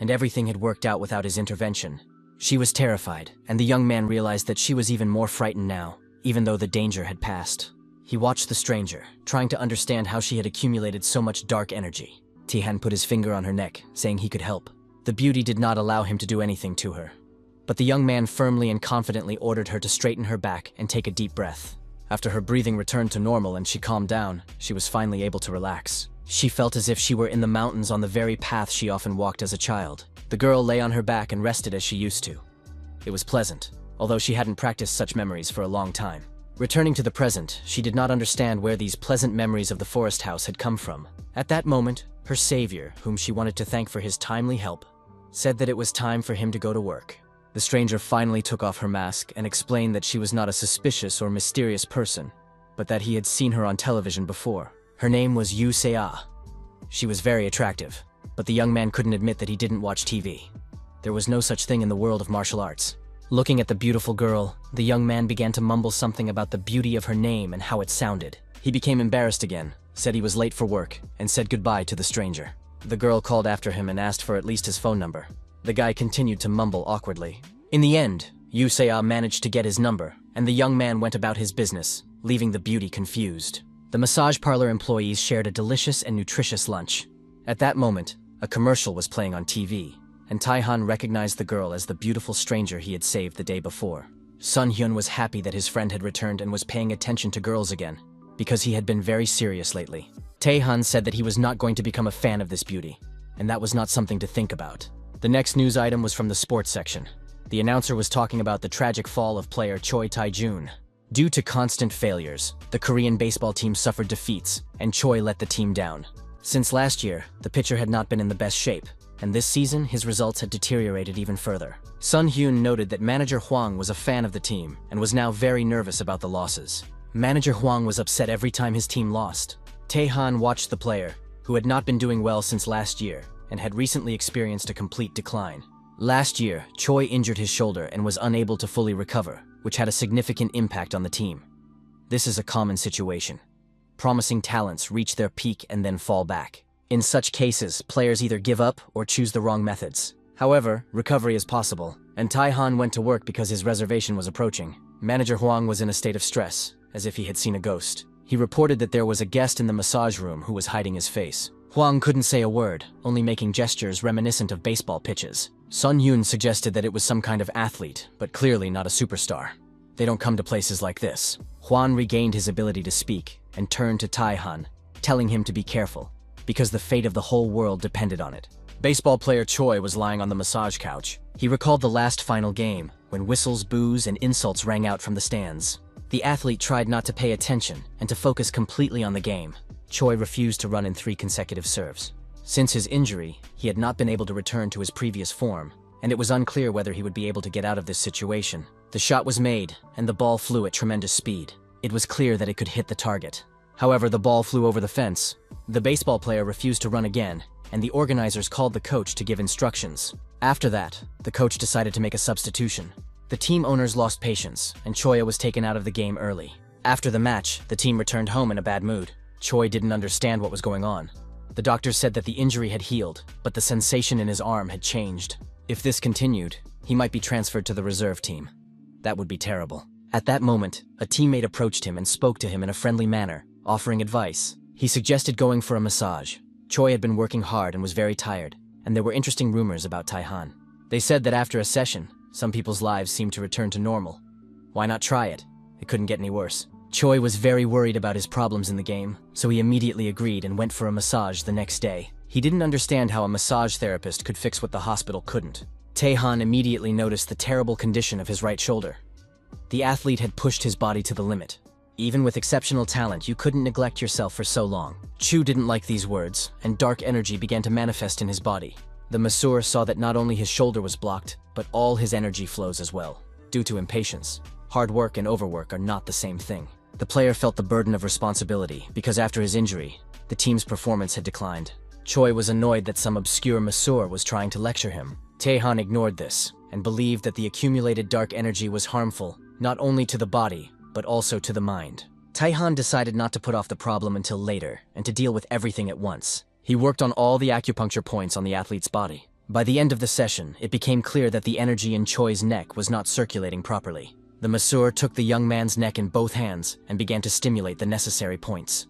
Speaker 1: and everything had worked out without his intervention. She was terrified, and the young man realized that she was even more frightened now, even though the danger had passed. He watched the stranger, trying to understand how she had accumulated so much dark energy. Tae-han put his finger on her neck, saying he could help. The beauty did not allow him to do anything to her, but the young man firmly and confidently ordered her to straighten her back and take a deep breath. After her breathing returned to normal and she calmed down, she was finally able to relax. She felt as if she were in the mountains on the very path she often walked as a child. The girl lay on her back and rested as she used to. It was pleasant, although she hadn't practiced such memories for a long time. Returning to the present, she did not understand where these pleasant memories of the forest house had come from. At that moment, her savior, whom she wanted to thank for his timely help, said that it was time for him to go to work. The stranger finally took off her mask and explained that she was not a suspicious or mysterious person, but that he had seen her on television before. Her name was Yu Se-ah. She was very attractive, but the young man couldn't admit that he didn't watch TV. There was no such thing in the world of martial arts. Looking at the beautiful girl, the young man began to mumble something about the beauty of her name and how it sounded. He became embarrassed again, said he was late for work, and said goodbye to the stranger. The girl called after him and asked for at least his phone number. The guy continued to mumble awkwardly. In the end, Yu Se-ah managed to get his number, and the young man went about his business, leaving the beauty confused. The massage parlor employees shared a delicious and nutritious lunch. At that moment, a commercial was playing on TV, and Tae-han recognized the girl as the beautiful stranger he had saved the day before. Sun-hyun was happy that his friend had returned and was paying attention to girls again, because he had been very serious lately. Tae-han said that he was not going to become a fan of this beauty, and that was not something to think about. The next news item was from the sports section. The announcer was talking about the tragic fall of player Choi Tae-jun. Due to constant failures, the Korean baseball team suffered defeats, and Choi let the team down. Since last year, the pitcher had not been in the best shape, and this season his results had deteriorated even further. Sun-hyun noted that manager Hwang was a fan of the team and was now very nervous about the losses. Manager Huang was upset every time his team lost. Tae-han watched the player, who had not been doing well since last year and had recently experienced a complete decline. Last year, Choi injured his shoulder and was unable to fully recover, which had a significant impact on the team. This is a common situation. Promising talents reach their peak and then fall back. In such cases, players either give up or choose the wrong methods. However, recovery is possible, and Tae-han went to work because his reservation was approaching. Manager Huang was in a state of stress, as if he had seen a ghost. He reported that there was a guest in the massage room who was hiding his face. Huang couldn't say a word, only making gestures reminiscent of baseball pitches. Sun Yoon suggested that it was some kind of athlete, but clearly not a superstar. They don't come to places like this. Huang regained his ability to speak and turned to Tae-han, telling him to be careful, because the fate of the whole world depended on it. Baseball player Choi was lying on the massage couch. He recalled the last final game, when whistles, boos, and insults rang out from the stands. The athlete tried not to pay attention and to focus completely on the game. Choi refused to run in 3 consecutive serves. Since his injury, he had not been able to return to his previous form, and it was unclear whether he would be able to get out of this situation. The shot was made, and the ball flew at tremendous speed. It was clear that it could hit the target. However, the ball flew over the fence. The baseball player refused to run again, and the organizers called the coach to give instructions. After that, the coach decided to make a substitution. The team owners lost patience, and Choi was taken out of the game early. After the match, the team returned home in a bad mood. Choi didn't understand what was going on. The doctors said that the injury had healed, but the sensation in his arm had changed. If this continued, he might be transferred to the reserve team. That would be terrible. At that moment, a teammate approached him and spoke to him in a friendly manner, offering advice. He suggested going for a massage. Choi had been working hard and was very tired, and there were interesting rumors about Tae-han. They said that after a session, some people's lives seemed to return to normal. Why not try it? It couldn't get any worse. Choi was very worried about his problems in the game, so he immediately agreed and went for a massage the next day. He didn't understand how a massage therapist could fix what the hospital couldn't. Tae-han immediately noticed the terrible condition of his right shoulder. The athlete had pushed his body to the limit. Even with exceptional talent, you couldn't neglect yourself for so long. Chu didn't like these words, and dark energy began to manifest in his body. The masseur saw that not only his shoulder was blocked, but all his energy flows as well. Due to impatience, hard work and overwork are not the same thing. The player felt the burden of responsibility because after his injury, the team's performance had declined. Choi was annoyed that some obscure masseur was trying to lecture him. Tae-han ignored this and believed that the accumulated dark energy was harmful not only to the body, but also to the mind. Tae-han decided not to put off the problem until later and to deal with everything at once. He worked on all the acupuncture points on the athlete's body. By the end of the session, it became clear that the energy in Choi's neck was not circulating properly. The masseur took the young man's neck in both hands and began to stimulate the necessary points.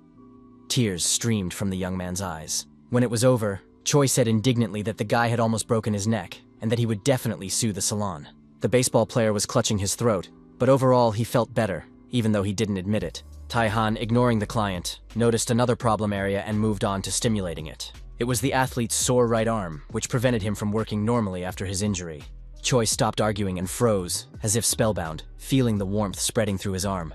Speaker 1: Tears streamed from the young man's eyes. When it was over, Choi said indignantly that the guy had almost broken his neck and that he would definitely sue the salon. The baseball player was clutching his throat, but overall he felt better, even though he didn't admit it. Tae-han, ignoring the client, noticed another problem area and moved on to stimulating it. It was the athlete's sore right arm, which prevented him from working normally after his injury. Choi stopped arguing and froze, as if spellbound, feeling the warmth spreading through his arm.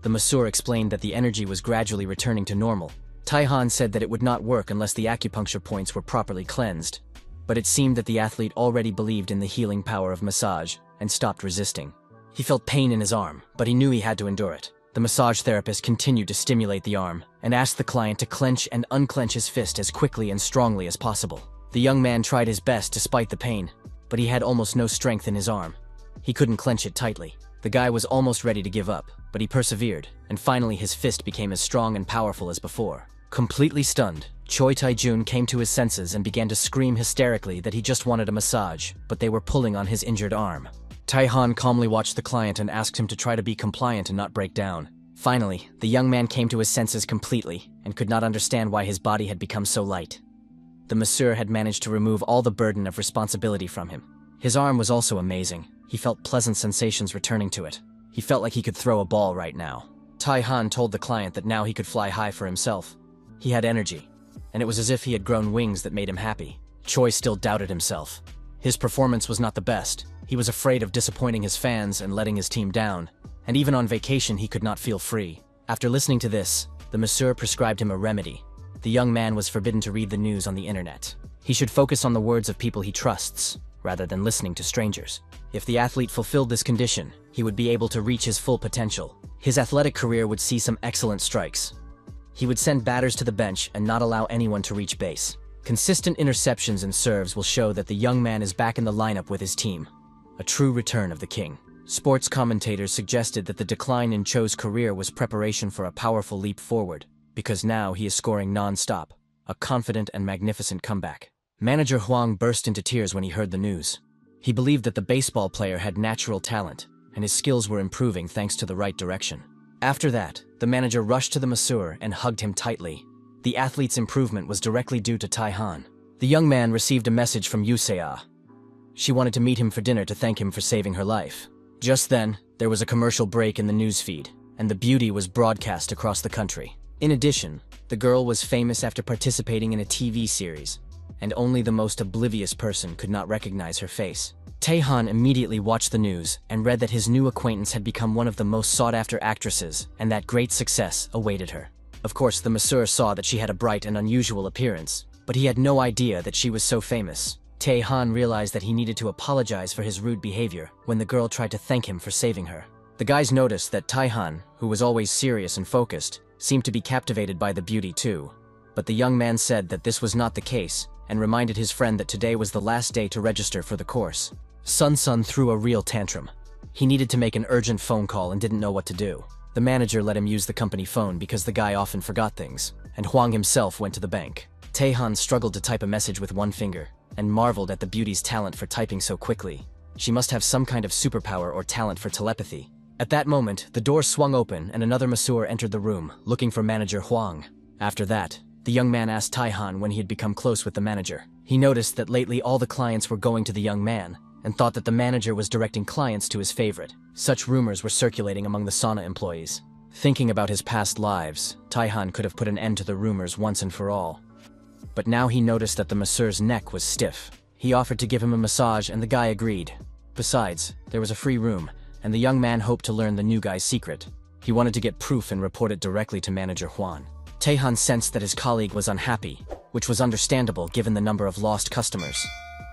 Speaker 1: The masseur explained that the energy was gradually returning to normal. Tae-han said that it would not work unless the acupuncture points were properly cleansed, but it seemed that the athlete already believed in the healing power of massage and stopped resisting. He felt pain in his arm, but he knew he had to endure it. The massage therapist continued to stimulate the arm and asked the client to clench and unclench his fist as quickly and strongly as possible. The young man tried his best despite the pain, but he had almost no strength in his arm. He couldn't clench it tightly. The guy was almost ready to give up, but he persevered, and finally his fist became as strong and powerful as before. Completely stunned, Choi Tae-jun came to his senses and began to scream hysterically that he just wanted a massage, but they were pulling on his injured arm. Tae-han calmly watched the client and asked him to try to be compliant and not break down. Finally, the young man came to his senses completely and could not understand why his body had become so light. The masseur had managed to remove all the burden of responsibility from him. His arm was also amazing. He felt pleasant sensations returning to it. He felt like he could throw a ball right now. Tae-han told the client that now he could fly high for himself. He had energy, and it was as if he had grown wings that made him happy. Choi still doubted himself. His performance was not the best. He was afraid of disappointing his fans and letting his team down, and even on vacation he could not feel free. After listening to this, the masseur prescribed him a remedy. The young man was forbidden to read the news on the internet. He should focus on the words of people he trusts, rather than listening to strangers. If the athlete fulfilled this condition, he would be able to reach his full potential. His athletic career would see some excellent strikes. He would send batters to the bench and not allow anyone to reach base. Consistent interceptions and serves will show that the young man is back in the lineup with his team. A true return of the king. Sports commentators suggested that the decline in Cho's career was preparation for a powerful leap forward, because now he is scoring non-stop. A confident and magnificent comeback. Manager Huang burst into tears when he heard the news. He believed that the baseball player had natural talent, and his skills were improving thanks to the right direction. After that, the manager rushed to the masseur and hugged him tightly. The athlete's improvement was directly due to Tae-han. The young man received a message from Yoo-se-ah. She wanted to meet him for dinner to thank him for saving her life. Just then, there was a commercial break in the newsfeed, and the beauty was broadcast across the country. In addition, the girl was famous after participating in a TV series, and only the most oblivious person could not recognize her face. Tae-han immediately watched the news and read that his new acquaintance had become one of the most sought-after actresses, and that great success awaited her. Of course, the masseur saw that she had a bright and unusual appearance, but he had no idea that she was so famous. Tae-han realized that he needed to apologize for his rude behavior when the girl tried to thank him for saving her. The guys noticed that Tae-han, who was always serious and focused, seemed to be captivated by the beauty too. But the young man said that this was not the case, and reminded his friend that today was the last day to register for the course. Sun threw a real tantrum. He needed to make an urgent phone call and didn't know what to do. The manager let him use the company phone because the guy often forgot things, and Huang himself went to the bank. Tae-han struggled to type a message with one finger, and marveled at the beauty's talent for typing so quickly. She must have some kind of superpower or talent for telepathy. At that moment, the door swung open and another masseur entered the room, looking for manager Huang. After that, the young man asked Tae-han when he had become close with the manager. He noticed that lately all the clients were going to the young man, and thought that the manager was directing clients to his favorite. Such rumors were circulating among the sauna employees. Thinking about his past lives, Tae-han could have put an end to the rumors once and for all. But now he noticed that the masseur's neck was stiff. He offered to give him a massage and the guy agreed. Besides, there was a free room, and the young man hoped to learn the new guy's secret. He wanted to get proof and report it directly to manager Huan. Tae-han sensed that his colleague was unhappy, which was understandable given the number of lost customers.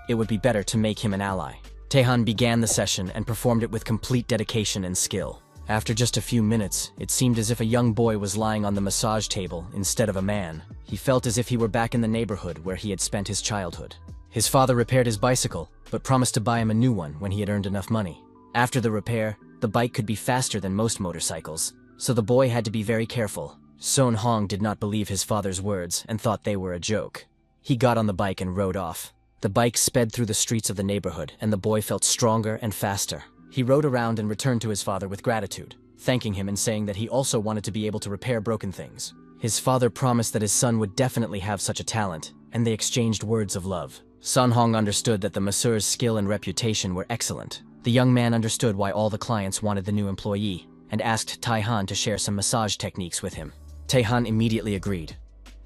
Speaker 1: It would be better to make him an ally. Tae-han began the session and performed it with complete dedication and skill. After just a few minutes, it seemed as if a young boy was lying on the massage table instead of a man. He felt as if he were back in the neighborhood where he had spent his childhood. His father repaired his bicycle, but promised to buy him a new one when he had earned enough money. After the repair, the bike could be faster than most motorcycles, so the boy had to be very careful. Son Hong did not believe his father's words and thought they were a joke. He got on the bike and rode off. The bike sped through the streets of the neighborhood, and the boy felt stronger and faster. He rode around and returned to his father with gratitude, thanking him and saying that he also wanted to be able to repair broken things. His father promised that his son would definitely have such a talent, and they exchanged words of love. Sun Hong understood that the masseur's skill and reputation were excellent. The young man understood why all the clients wanted the new employee, and asked Tae-han to share some massage techniques with him. Tae-han immediately agreed.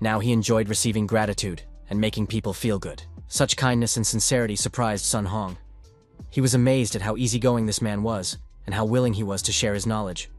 Speaker 1: Now he enjoyed receiving gratitude and making people feel good. Such kindness and sincerity surprised Sun Hong. He was amazed at how easygoing this man was, and how willing he was to share his knowledge.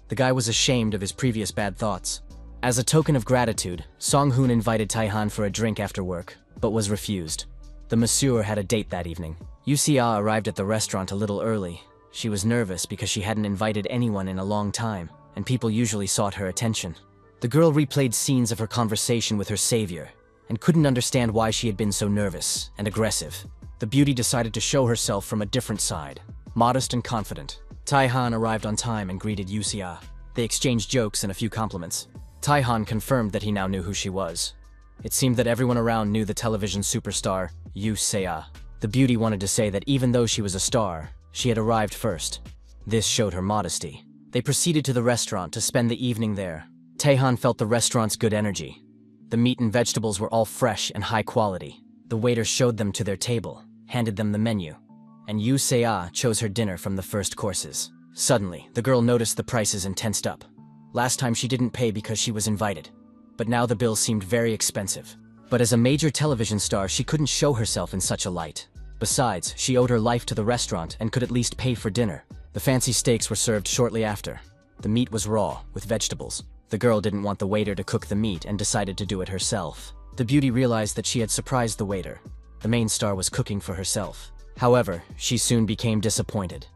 Speaker 1: The guy was ashamed of his previous bad thoughts. As a token of gratitude, Song-hoon invited Tae-han for a drink after work, but was refused. The masseur had a date that evening. Yoo-se-ah arrived at the restaurant a little early. She was nervous because she hadn't invited anyone in a long time, and people usually sought her attention. The girl replayed scenes of her conversation with her savior, and couldn't understand why she had been so nervous and aggressive. The beauty decided to show herself from a different side, modest and confident. Tae-han arrived on time and greeted Yoo-se-ah. They exchanged jokes and a few compliments. Tae-han confirmed that he now knew who she was. It seemed that everyone around knew the television superstar, Yoo-se-ah. The beauty wanted to say that even though she was a star, she had arrived first. This showed her modesty. They proceeded to the restaurant to spend the evening there. Tae-han felt the restaurant's good energy. The meat and vegetables were all fresh and high quality. The waiter showed them to their table, handed them the menu, and Yoo-se-ah chose her dinner from the first courses. Suddenly, the girl noticed the prices and tensed up. Last time she didn't pay because she was invited, but now the bill seemed very expensive. But as a major television star, she couldn't show herself in such a light. Besides, she owed her life to the restaurant and could at least pay for dinner. The fancy steaks were served shortly after. The meat was raw, with vegetables. The girl didn't want the waiter to cook the meat and decided to do it herself. The beauty realized that she had surprised the waiter. The main star was cooking for herself. However, she soon became disappointed.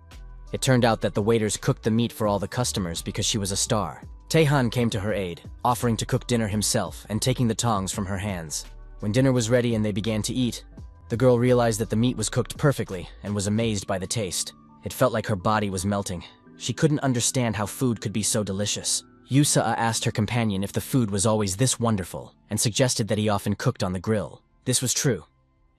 Speaker 1: It turned out that the waiters cooked the meat for all the customers because she was a star. Tae-han came to her aid, offering to cook dinner himself and taking the tongs from her hands. When dinner was ready and they began to eat, the girl realized that the meat was cooked perfectly and was amazed by the taste. It felt like her body was melting. She couldn't understand how food could be so delicious. Yusa asked her companion if the food was always this wonderful and suggested that he often cooked on the grill. This was true.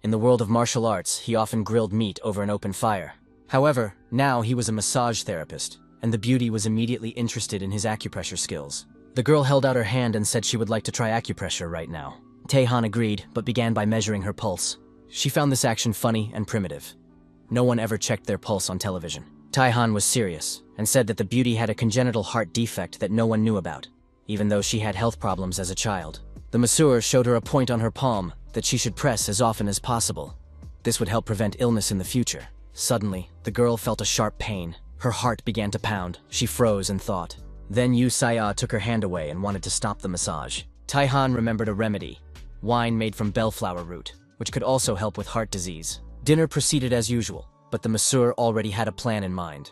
Speaker 1: In the world of martial arts, he often grilled meat over an open fire. However, now he was a massage therapist, and the beauty was immediately interested in his acupressure skills. The girl held out her hand and said she would like to try acupressure right now. Tae-han agreed, but began by measuring her pulse. She found this action funny and primitive. No one ever checked their pulse on television. Tae-han was serious, and said that the beauty had a congenital heart defect that no one knew about, even though she had health problems as a child. The masseur showed her a point on her palm that she should press as often as possible. This would help prevent illness in the future. Suddenly, the girl felt a sharp pain. Her heart began to pound. She froze and thought. Then Yu Saya took her hand away and wanted to stop the massage. Tae-han remembered a remedy, wine made from bellflower root, which could also help with heart disease. Dinner proceeded as usual, but the masseur already had a plan in mind.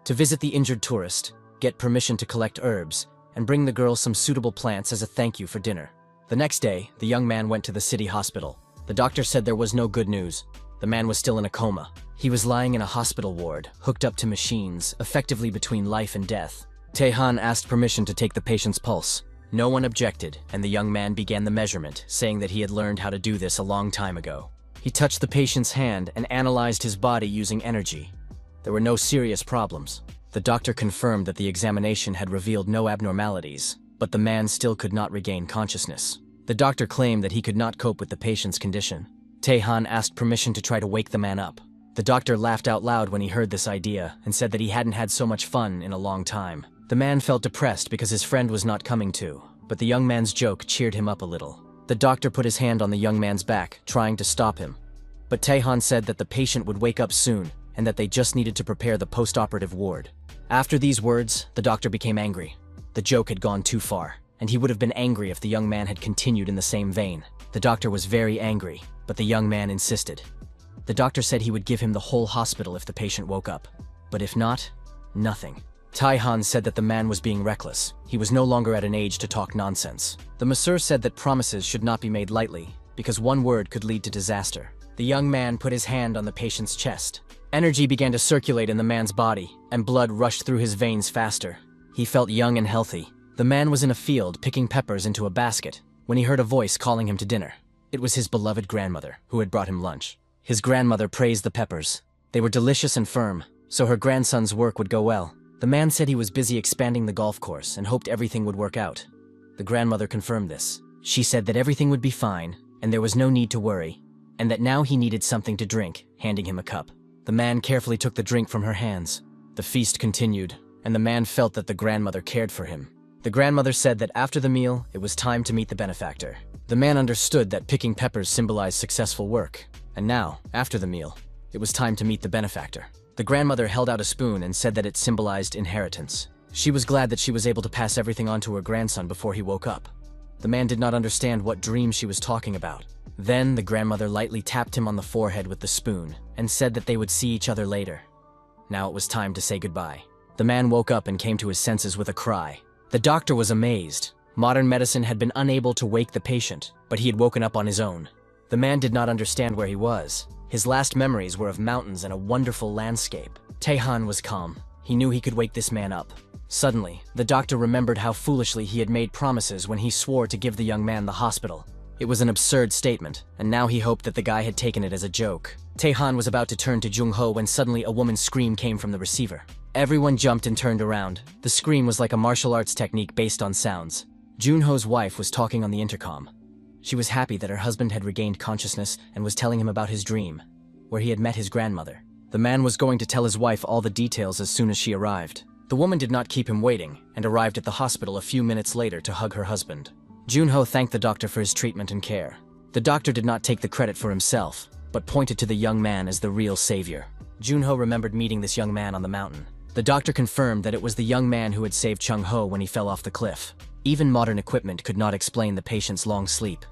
Speaker 1: To visit the injured tourist, get permission to collect herbs, and bring the girl some suitable plants as a thank you for dinner. The next day, the young man went to the city hospital. The doctor said there was no good news. The man was still in a coma. He was lying in a hospital ward, hooked up to machines, effectively between life and death. Tae-han asked permission to take the patient's pulse. No one objected, and the young man began the measurement, saying that he had learned how to do this a long time ago. He touched the patient's hand and analyzed his body using energy. There were no serious problems. The doctor confirmed that the examination had revealed no abnormalities, but the man still could not regain consciousness. The doctor claimed that he could not cope with the patient's condition. Tae-han asked permission to try to wake the man up. The doctor laughed out loud when he heard this idea and said that he hadn't had so much fun in a long time. The man felt depressed because his friend was not coming to, but the young man's joke cheered him up a little. The doctor put his hand on the young man's back, trying to stop him. But Tae-han said that the patient would wake up soon and that they just needed to prepare the post-operative ward. After these words, the doctor became angry. The joke had gone too far, and he would have been angry if the young man had continued in the same vein. The doctor was very angry, but the young man insisted. The doctor said he would give him the whole hospital if the patient woke up. But if not, nothing. Tae-han said that the man was being reckless. He was no longer at an age to talk nonsense. The masseur said that promises should not be made lightly, because one word could lead to disaster. The young man put his hand on the patient's chest. Energy began to circulate in the man's body, and blood rushed through his veins faster. He felt young and healthy. The man was in a field picking peppers into a basket when he heard a voice calling him to dinner. It was his beloved grandmother, who had brought him lunch. His grandmother praised the peppers. They were delicious and firm, so her grandson's work would go well. The man said he was busy expanding the golf course and hoped everything would work out. The grandmother confirmed this. She said that everything would be fine, and there was no need to worry, and that now he needed something to drink, handing him a cup. The man carefully took the drink from her hands. The feast continued, and the man felt that the grandmother cared for him. The grandmother said that after the meal, it was time to meet the benefactor. The man understood that picking peppers symbolized successful work, and now, after the meal, it was time to meet the benefactor. The grandmother held out a spoon and said that it symbolized inheritance. She was glad that she was able to pass everything on to her grandson before he woke up. The man did not understand what dream she was talking about. Then the grandmother lightly tapped him on the forehead with the spoon and said that they would see each other later. Now it was time to say goodbye. The man woke up and came to his senses with a cry. The doctor was amazed. Modern medicine had been unable to wake the patient, but he had woken up on his own. The man did not understand where he was. His last memories were of mountains and a wonderful landscape. Tae-han was calm. He knew he could wake this man up. Suddenly, the doctor remembered how foolishly he had made promises when he swore to give the young man the hospital. It was an absurd statement, and now he hoped that the guy had taken it as a joke. Tae-han was about to turn to Jung-ho when suddenly a woman's scream came from the receiver. Everyone jumped and turned around. The scream was like a martial arts technique based on sounds. Jun-ho's wife was talking on the intercom. She was happy that her husband had regained consciousness and was telling him about his dream, where he had met his grandmother. The man was going to tell his wife all the details as soon as she arrived. The woman did not keep him waiting and arrived at the hospital a few minutes later to hug her husband. Jun-ho thanked the doctor for his treatment and care. The doctor did not take the credit for himself, but pointed to the young man as the real savior. Jun-ho remembered meeting this young man on the mountain. The doctor confirmed that it was the young man who had saved Chung-ho when he fell off the cliff. Even modern equipment could not explain the patient's long sleep.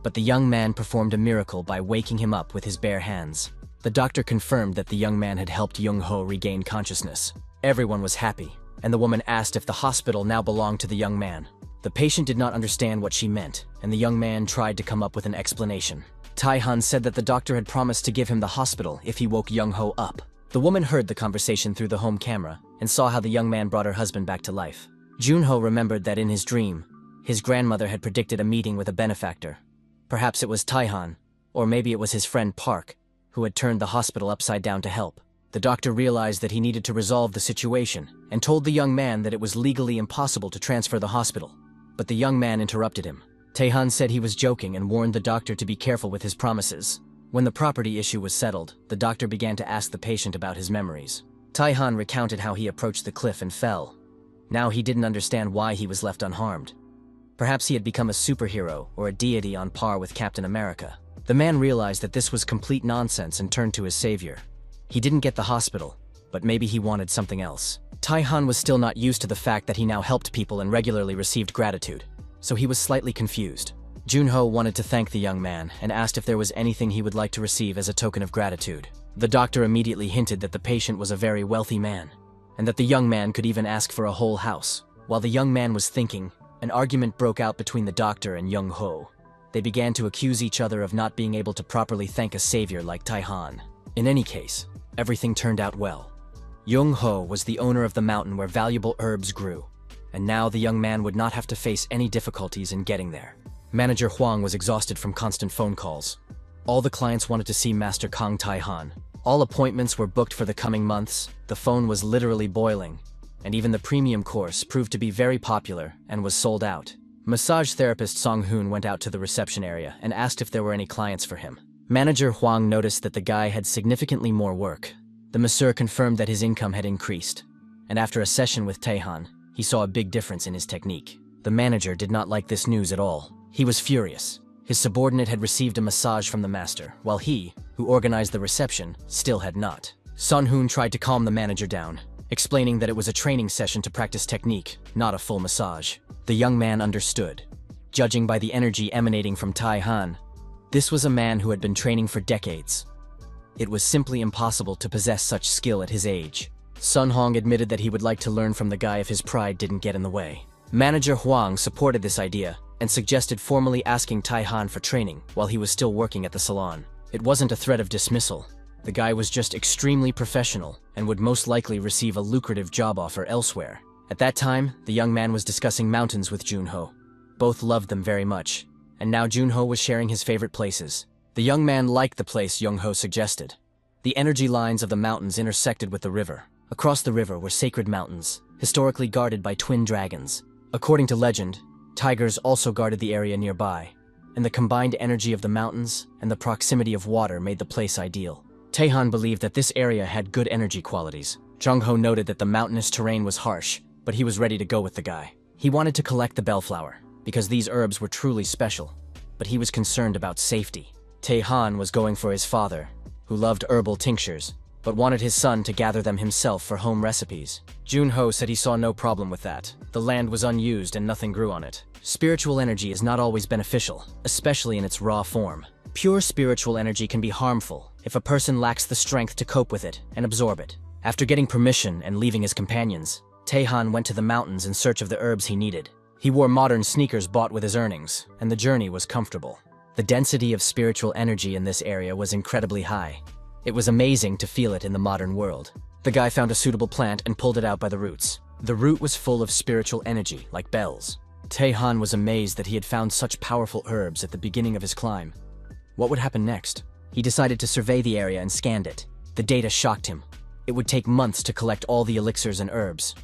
Speaker 1: But the young man performed a miracle by waking him up with his bare hands. The doctor confirmed that the young man had helped Young-ho regain consciousness. Everyone was happy, and the woman asked if the hospital now belonged to the young man. The patient did not understand what she meant, and the young man tried to come up with an explanation. Tae-han said that the doctor had promised to give him the hospital if he woke Young-ho up. The woman heard the conversation through the home camera and saw how the young man brought her husband back to life. Junho remembered that in his dream, his grandmother had predicted a meeting with a benefactor. Perhaps it was Tae-han, or maybe it was his friend Park, who had turned the hospital upside down to help. The doctor realized that he needed to resolve the situation and told the young man that it was legally impossible to transfer the hospital. But the young man interrupted him. Tae-han said he was joking and warned the doctor to be careful with his promises. When the property issue was settled, the doctor began to ask the patient about his memories. Tae-han recounted how he approached the cliff and fell. Now he didn't understand why he was left unharmed. Perhaps he had become a superhero or a deity on par with Captain America. The man realized that this was complete nonsense and turned to his savior. He didn't get the hospital, but maybe he wanted something else. Tae-han was still not used to the fact that he now helped people and regularly received gratitude, so he was slightly confused. Junho wanted to thank the young man and asked if there was anything he would like to receive as a token of gratitude. The doctor immediately hinted that the patient was a very wealthy man, and that the young man could even ask for a whole house. While the young man was thinking, an argument broke out between the doctor and Young-ho. They began to accuse each other of not being able to properly thank a savior like Tae-han. In any case, everything turned out well. Young-ho was the owner of the mountain where valuable herbs grew, and now the young man would not have to face any difficulties in getting there. Manager Huang was exhausted from constant phone calls. All the clients wanted to see Master Kang Tae-han. All appointments were booked for the coming months, the phone was literally boiling, and even the premium course proved to be very popular and was sold out. Massage therapist Song-hoon went out to the reception area and asked if there were any clients for him. Manager Huang noticed that the guy had significantly more work. The masseur confirmed that his income had increased, and after a session with Tae-han, he saw a big difference in his technique. The manager did not like this news at all. He was furious. His subordinate had received a massage from the master, while he, who organized the reception, still had not. Sun-hoon tried to calm the manager down, explaining that it was a training session to practice technique, not a full massage. The young man understood. Judging by the energy emanating from Tae-han, this was a man who had been training for decades. It was simply impossible to possess such skill at his age. Sun Hong admitted that he would like to learn from the guy if his pride didn't get in the way. Manager Huang supported this idea and suggested formally asking Tae-han for training while he was still working at the salon. It wasn't a threat of dismissal. The guy was just extremely professional and would most likely receive a lucrative job offer elsewhere. At that time, the young man was discussing mountains with Junho. Both loved them very much, and now Junho was sharing his favorite places. The young man liked the place Young-ho suggested. The energy lines of the mountains intersected with the river. Across the river were sacred mountains, historically guarded by twin dragons. According to legend, tigers also guarded the area nearby, and the combined energy of the mountains and the proximity of water made the place ideal. Tae-han believed that this area had good energy qualities. Jung-ho noted that the mountainous terrain was harsh, but he was ready to go with the guy. He wanted to collect the bellflower, because these herbs were truly special, but he was concerned about safety. Tae-han was going for his father, who loved herbal tinctures, but wanted his son to gather them himself for home recipes. Junho said he saw no problem with that. The land was unused and nothing grew on it. Spiritual energy is not always beneficial, especially in its raw form. Pure spiritual energy can be harmful if a person lacks the strength to cope with it and absorb it. After getting permission and leaving his companions, Tae-han went to the mountains in search of the herbs he needed. He wore modern sneakers bought with his earnings, and the journey was comfortable. The density of spiritual energy in this area was incredibly high. It was amazing to feel it in the modern world. The guy found a suitable plant and pulled it out by the roots. The root was full of spiritual energy, like bells. Tae-han was amazed that he had found such powerful herbs at the beginning of his climb. What would happen next? He decided to survey the area and scanned it. The data shocked him. It would take months to collect all the elixirs and herbs.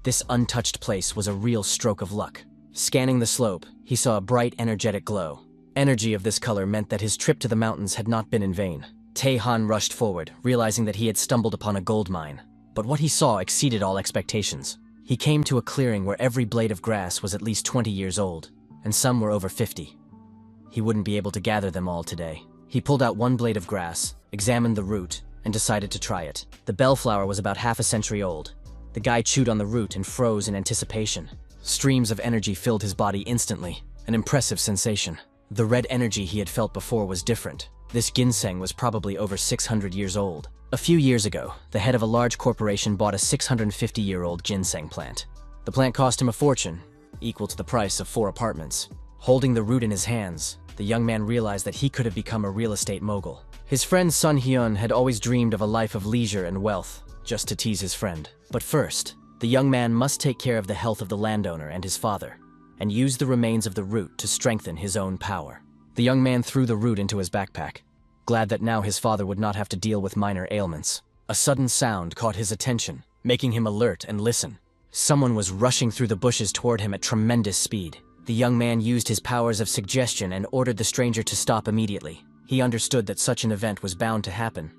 Speaker 1: This untouched place was a real stroke of luck. Scanning the slope, he saw a bright, energetic glow. Energy of this color meant that his trip to the mountains had not been in vain. Tae-han rushed forward, realizing that he had stumbled upon a gold mine. But what he saw exceeded all expectations. He came to a clearing where every blade of grass was at least 20 years old, and some were over 50. He wouldn't be able to gather them all today. He pulled out one blade of grass, examined the root, and decided to try it. The bellflower was about half a century old. The guy chewed on the root and froze in anticipation. Streams of energy filled his body instantly, an impressive sensation. The red energy he had felt before was different. This ginseng was probably over 600 years old. A few years ago, the head of a large corporation bought a 650-year-old ginseng plant. The plant cost him a fortune, equal to the price of 4 apartments. Holding the root in his hands, the young man realized that he could have become a real estate mogul. His friend Sun Hyun had always dreamed of a life of leisure and wealth, just to tease his friend. But first, the young man must take care of the health of the landowner and his father, and use the remains of the root to strengthen his own power. The young man threw the root into his backpack, glad that now his father would not have to deal with minor ailments. A sudden sound caught his attention, making him alert and listen. Someone was rushing through the bushes toward him at tremendous speed. The young man used his powers of suggestion and ordered the stranger to stop immediately. He understood that such an event was bound to happen,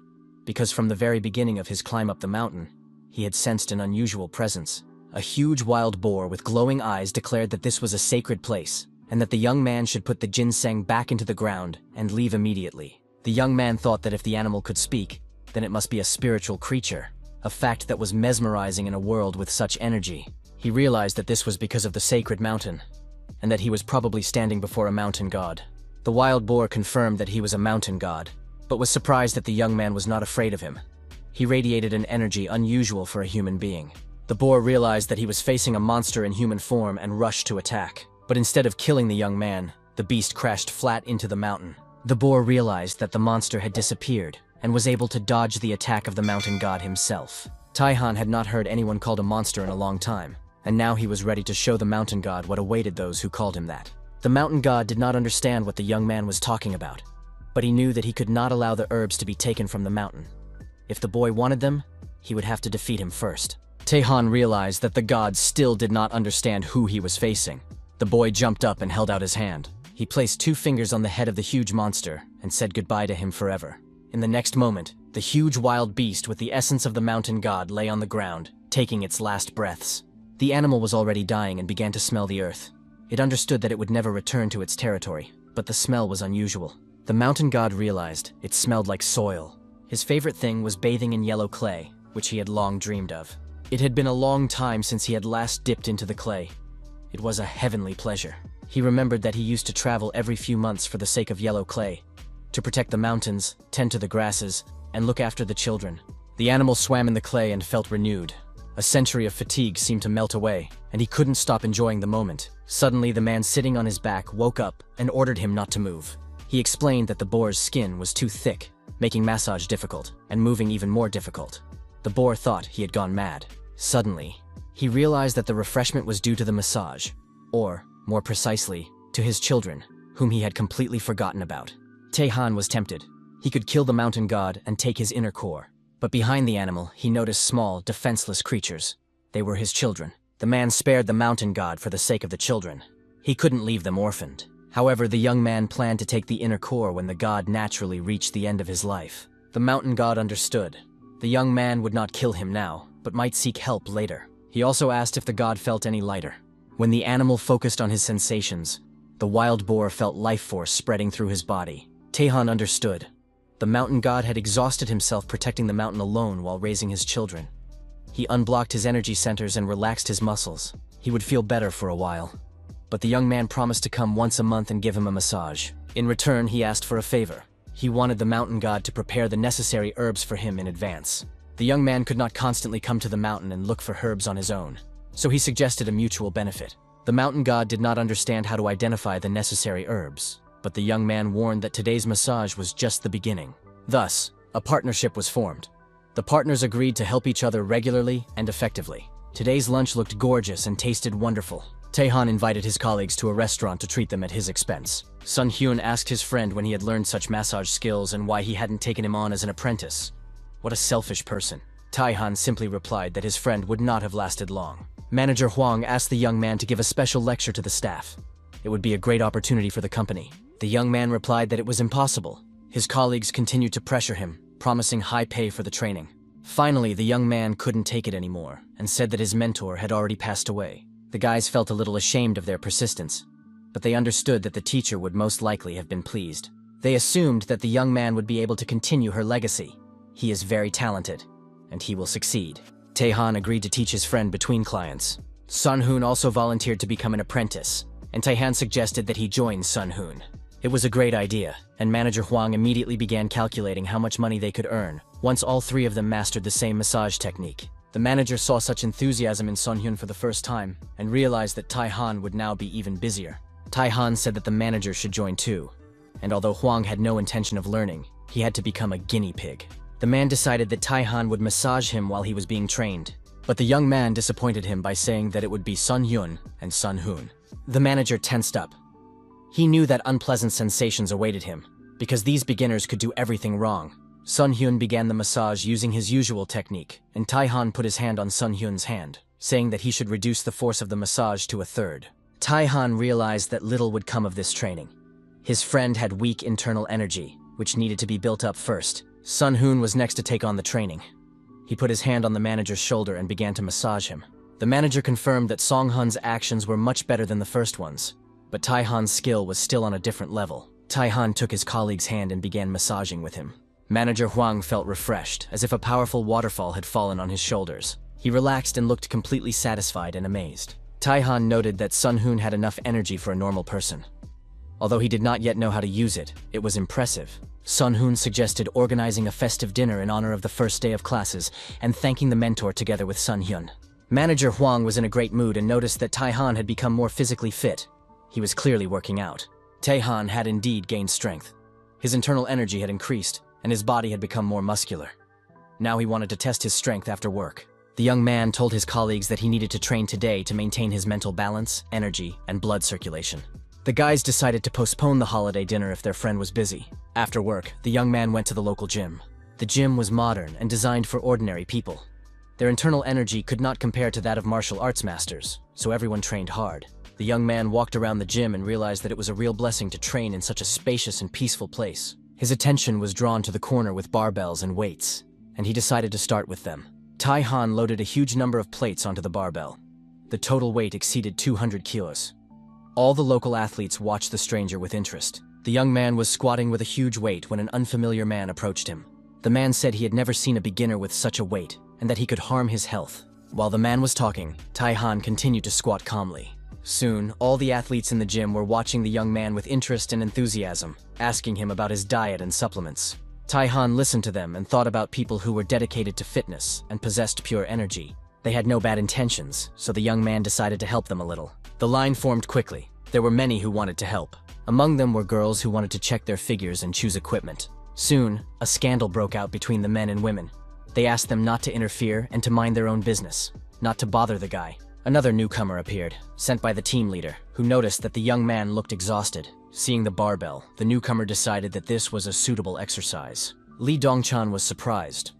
Speaker 1: because from the very beginning of his climb up the mountain, he had sensed an unusual presence. A huge wild boar with glowing eyes declared that this was a sacred place, and that the young man should put the ginseng back into the ground and leave immediately. The young man thought that if the animal could speak, then it must be a spiritual creature, a fact that was mesmerizing in a world with such energy. He realized that this was because of the sacred mountain, and that he was probably standing before a mountain god. The wild boar confirmed that he was a mountain god, but was surprised that the young man was not afraid of him. He radiated an energy unusual for a human being. The boar realized that he was facing a monster in human form and rushed to attack. But instead of killing the young man, the beast crashed flat into the mountain. The boar realized that the monster had disappeared and was able to dodge the attack of the mountain god himself. Tae-han had not heard anyone called a monster in a long time, and now he was ready to show the mountain god what awaited those who called him that. The mountain god did not understand what the young man was talking about, but he knew that he could not allow the herbs to be taken from the mountain. If the boy wanted them, he would have to defeat him first. Tae-han realized that the god still did not understand who he was facing. The boy jumped up and held out his hand. He placed 2 fingers on the head of the huge monster and said goodbye to him forever. In the next moment, the huge wild beast with the essence of the mountain god lay on the ground, taking its last breaths. The animal was already dying and began to smell the earth. It understood that it would never return to its territory, but the smell was unusual. The mountain god realized it smelled like soil. His favorite thing was bathing in yellow clay, which he had long dreamed of. It had been a long time since he had last dipped into the clay. It was a heavenly pleasure. He remembered that he used to travel every few months for the sake of yellow clay, to protect the mountains, tend to the grasses, and look after the children. The animal swam in the clay and felt renewed. A century of fatigue seemed to melt away, and he couldn't stop enjoying the moment. Suddenly, the man sitting on his back woke up and ordered him not to move. He explained that the boar's skin was too thick, making massage difficult, and moving even more difficult. The boar thought he had gone mad. Suddenly, he realized that the refreshment was due to the massage, or, more precisely, to his children, whom he had completely forgotten about. Tae-han was tempted. He could kill the mountain god and take his inner core. But behind the animal, he noticed small, defenseless creatures. They were his children. The man spared the mountain god for the sake of the children. He couldn't leave them orphaned. However, the young man planned to take the inner core when the god naturally reached the end of his life. The mountain god understood. The young man would not kill him now, but might seek help later. He also asked if the god felt any lighter. When the animal focused on his sensations, the wild boar felt life force spreading through his body. Tae-han understood. The mountain god had exhausted himself protecting the mountain alone while raising his children. He unblocked his energy centers and relaxed his muscles. He would feel better for a while. But the young man promised to come once a month and give him a massage. In return, he asked for a favor. He wanted the mountain god to prepare the necessary herbs for him in advance. The young man could not constantly come to the mountain and look for herbs on his own, so he suggested a mutual benefit. The mountain god did not understand how to identify the necessary herbs, but the young man warned that today's massage was just the beginning. Thus, a partnership was formed. The partners agreed to help each other regularly and effectively. Today's lunch looked gorgeous and tasted wonderful. Tae-han invited his colleagues to a restaurant to treat them at his expense. Sun Hyun asked his friend when he had learned such massage skills and why he hadn't taken him on as an apprentice. What a selfish person. Tae-han simply replied that his friend would not have lasted long. Manager Huang asked the young man to give a special lecture to the staff. It would be a great opportunity for the company. The young man replied that it was impossible. His colleagues continued to pressure him, promising high pay for the training. Finally, the young man couldn't take it anymore and said that his mentor had already passed away. The guys felt a little ashamed of their persistence, but they understood that the teacher would most likely have been pleased. They assumed that the young man would be able to continue her legacy. He is very talented, and he will succeed. Tae-han agreed to teach his friend between clients. Sun Hoon also volunteered to become an apprentice, and Tae-han suggested that he join Sun Hoon. It was a great idea, and manager Huang immediately began calculating how much money they could earn once all three of them mastered the same massage technique. The manager saw such enthusiasm in Sun Hyun for the first time and realized that Tae-han would now be even busier. Tae-han said that the manager should join too, and although Huang had no intention of learning, he had to become a guinea pig. The man decided that Tae-han would massage him while he was being trained, but the young man disappointed him by saying that it would be Sun Hyun and Sun Hoon. The manager tensed up. He knew that unpleasant sensations awaited him, because these beginners could do everything wrong. Sun Hyun began the massage using his usual technique, and Tae-han put his hand on Sun Hyun's hand, saying that he should reduce the force of the massage to a third. Tae-han realized that little would come of this training. His friend had weak internal energy, which needed to be built up first. Sun Hoon was next to take on the training. He put his hand on the manager's shoulder and began to massage him. The manager confirmed that Song Hun's actions were much better than the first ones, but Tae-han's skill was still on a different level. Tae-han took his colleague's hand and began massaging with him. Manager Huang felt refreshed, as if a powerful waterfall had fallen on his shoulders. He relaxed and looked completely satisfied and amazed. Tae-han noted that Sun Hoon had enough energy for a normal person. Although he did not yet know how to use it, it was impressive. Sun Hoon suggested organizing a festive dinner in honor of the first day of classes and thanking the mentor together with Sun Hyun. Manager Huang was in a great mood and noticed that Tae-han had become more physically fit. He was clearly working out. Tae-han had indeed gained strength. His internal energy had increased, and his body had become more muscular. Now he wanted to test his strength after work. The young man told his colleagues that he needed to train today to maintain his mental balance, energy, and blood circulation. The guys decided to postpone the holiday dinner if their friend was busy. After work, the young man went to the local gym. The gym was modern and designed for ordinary people. Their internal energy could not compare to that of martial arts masters, so everyone trained hard. The young man walked around the gym and realized that it was a real blessing to train in such a spacious and peaceful place. His attention was drawn to the corner with barbells and weights, and he decided to start with them. Tae-han loaded a huge number of plates onto the barbell. The total weight exceeded 200 kilos. All the local athletes watched the stranger with interest. The young man was squatting with a huge weight when an unfamiliar man approached him. The man said he had never seen a beginner with such a weight, and that he could harm his health. While the man was talking, Tae-han continued to squat calmly. Soon, all the athletes in the gym were watching the young man with interest and enthusiasm, asking him about his diet and supplements. Tae-han listened to them and thought about people who were dedicated to fitness and possessed pure energy. They had no bad intentions, so the young man decided to help them a little. The line formed quickly. There were many who wanted to help. Among them were girls who wanted to check their figures and choose equipment. Soon, a scandal broke out between the men and women. They asked them not to interfere and to mind their own business, not to bother the guy. Another newcomer appeared, sent by the team leader, who noticed that the young man looked exhausted. Seeing the barbell, the newcomer decided that this was a suitable exercise. Lee Dongchan was surprised.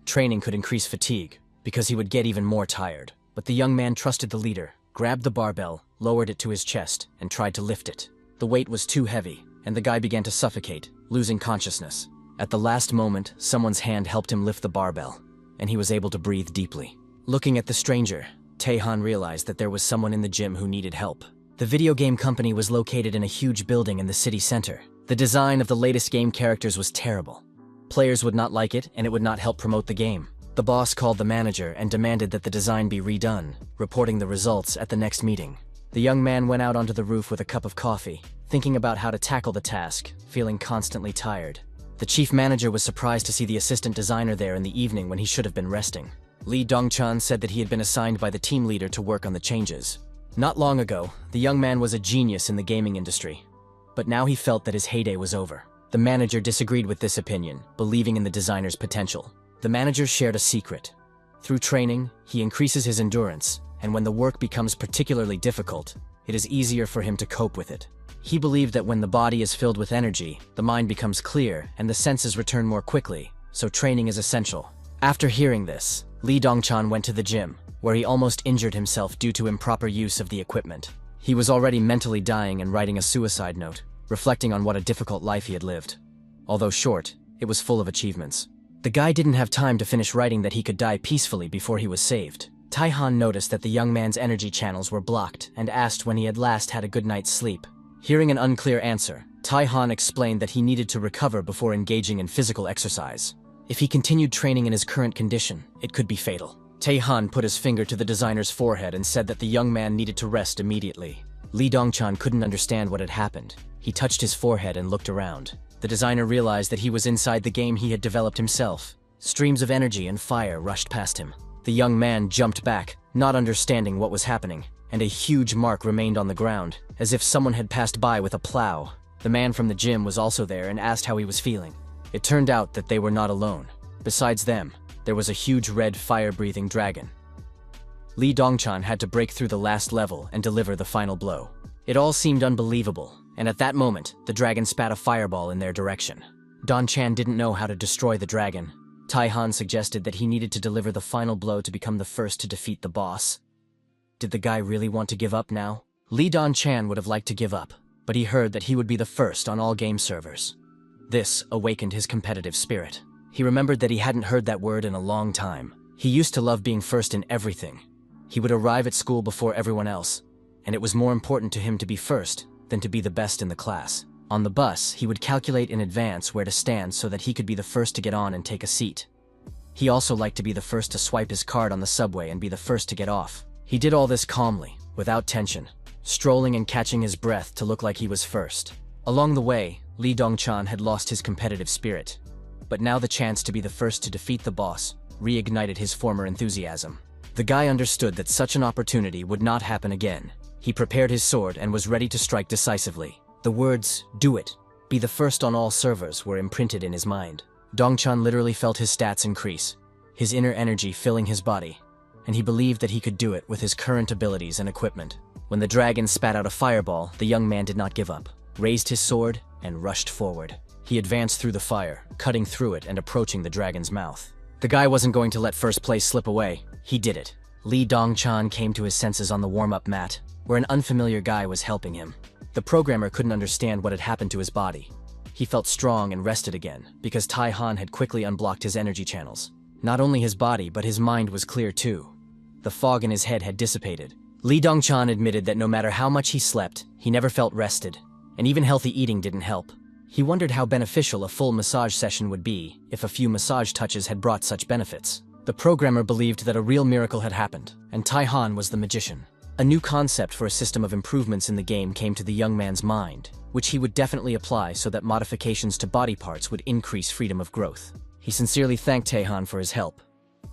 Speaker 1: Training could increase fatigue, because he would get even more tired. But the young man trusted the leader, grabbed the barbell, lowered it to his chest, and tried to lift it. The weight was too heavy, and the guy began to suffocate, losing consciousness. At the last moment, someone's hand helped him lift the barbell, and he was able to breathe deeply. Looking at the stranger, Tae-han realized that there was someone in the gym who needed help. The video game company was located in a huge building in the city center. The design of the latest game characters was terrible. Players would not like it, and it would not help promote the game. The boss called the manager and demanded that the design be redone, reporting the results at the next meeting. The young man went out onto the roof with a cup of coffee, thinking about how to tackle the task, feeling constantly tired. The chief manager was surprised to see the assistant designer there in the evening when he should have been resting. Lee Dongchan said that he had been assigned by the team leader to work on the changes. Not long ago, the young man was a genius in the gaming industry, but now he felt that his heyday was over. The manager disagreed with this opinion, believing in the designer's potential. The manager shared a secret. Through training, he increases his endurance, and when the work becomes particularly difficult, it is easier for him to cope with it. He believed that when the body is filled with energy, the mind becomes clear and the senses return more quickly, so training is essential. After hearing this, Lee Dongchan went to the gym, where he almost injured himself due to improper use of the equipment. He was already mentally dying and writing a suicide note, reflecting on what a difficult life he had lived. Although short, it was full of achievements. The guy didn't have time to finish writing that he could die peacefully before he was saved. Tae-han noticed that the young man's energy channels were blocked and asked when he had last had a good night's sleep. Hearing an unclear answer, Tae-han explained that he needed to recover before engaging in physical exercise. If he continued training in his current condition, it could be fatal. Tae-han put his finger to the designer's forehead and said that the young man needed to rest immediately. Lee Dongchan couldn't understand what had happened. He touched his forehead and looked around. The designer realized that he was inside the game he had developed himself. Streams of energy and fire rushed past him. The young man jumped back, not understanding what was happening, and a huge mark remained on the ground, as if someone had passed by with a plow. The man from the gym was also there and asked how he was feeling. It turned out that they were not alone. Besides them, there was a huge red fire-breathing dragon. Lee Dongchan had to break through the last level and deliver the final blow. It all seemed unbelievable, and at that moment, the dragon spat a fireball in their direction. Dongchan didn't know how to destroy the dragon. Tae-han suggested that he needed to deliver the final blow to become the first to defeat the boss. Did the guy really want to give up now? Lee Dongchan would have liked to give up, but he heard that he would be the first on all game servers. This awakened his competitive spirit. He remembered that he hadn't heard that word in a long time. He used to love being first in everything. He would arrive at school before everyone else, and it was more important to him to be first than to be the best in the class. On the bus, he would calculate in advance where to stand so that he could be the first to get on and take a seat. He also liked to be the first to swipe his card on the subway and be the first to get off. He did all this calmly, without tension, strolling and catching his breath to look like he was first. Along the way, Lee Dongchan had lost his competitive spirit, but now the chance to be the first to defeat the boss reignited his former enthusiasm. The guy understood that such an opportunity would not happen again. He prepared his sword and was ready to strike decisively. The words, "Do it, be the first on all servers," were imprinted in his mind. Dongchan literally felt his stats increase, his inner energy filling his body, and he believed that he could do it with his current abilities and equipment. When the dragon spat out a fireball, the young man did not give up, raised his sword, and rushed forward. He advanced through the fire, cutting through it and approaching the dragon's mouth. The guy wasn't going to let first place slip away. He did it. Lee Dongchan came to his senses on the warm-up mat, where an unfamiliar guy was helping him. The programmer couldn't understand what had happened to his body. He felt strong and rested again, because Tae-han had quickly unblocked his energy channels. Not only his body, but his mind was clear too. The fog in his head had dissipated. Lee Dongchan admitted that no matter how much he slept, he never felt rested, and even healthy eating didn't help. He wondered how beneficial a full massage session would be if a few massage touches had brought such benefits. The programmer believed that a real miracle had happened, and Tae-han was the magician. A new concept for a system of improvements in the game came to the young man's mind, which he would definitely apply so that modifications to body parts would increase freedom of growth. He sincerely thanked Tae-han for his help.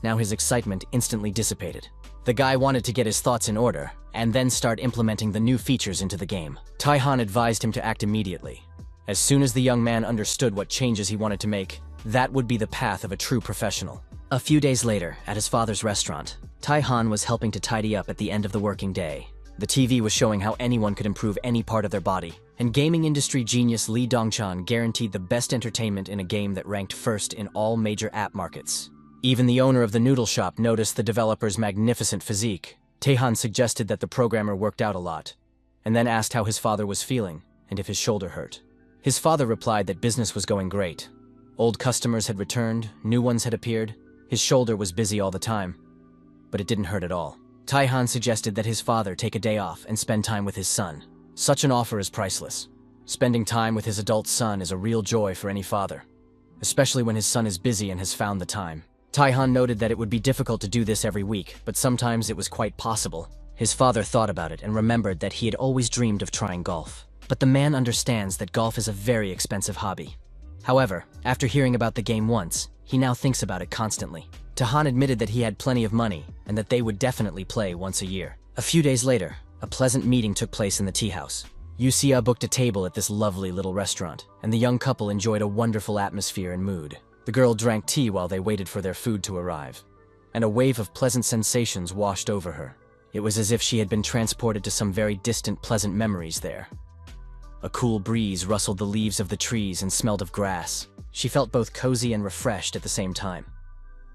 Speaker 1: Now his excitement instantly dissipated. The guy wanted to get his thoughts in order, and then start implementing the new features into the game. Tae-han advised him to act immediately. As soon as the young man understood what changes he wanted to make, that would be the path of a true professional. A few days later, at his father's restaurant, Tae-han was helping to tidy up at the end of the working day. The TV was showing how anyone could improve any part of their body, and gaming industry genius Lee Dongchan guaranteed the best entertainment in a game that ranked first in all major app markets. Even the owner of the noodle shop noticed the developer's magnificent physique. Tae-han suggested that the programmer worked out a lot, and then asked how his father was feeling and if his shoulder hurt. His father replied that business was going great. Old customers had returned, new ones had appeared. His shoulder was busy all the time, but it didn't hurt at all. Tae-han suggested that his father take a day off and spend time with his son. Such an offer is priceless. Spending time with his adult son is a real joy for any father, especially when his son is busy and has found the time. Tae-han noted that it would be difficult to do this every week, but sometimes it was quite possible. His father thought about it and remembered that he had always dreamed of trying golf. But the man understands that golf is a very expensive hobby. However, after hearing about the game once, he now thinks about it constantly. Tae-han admitted that he had plenty of money and that they would definitely play once a year. A few days later, a pleasant meeting took place in the tea house. Yusia booked a table at this lovely little restaurant, and the young couple enjoyed a wonderful atmosphere and mood. The girl drank tea while they waited for their food to arrive, and a wave of pleasant sensations washed over her. It was as if she had been transported to some very distant pleasant memories there. A cool breeze rustled the leaves of the trees and smelled of grass. She felt both cozy and refreshed at the same time.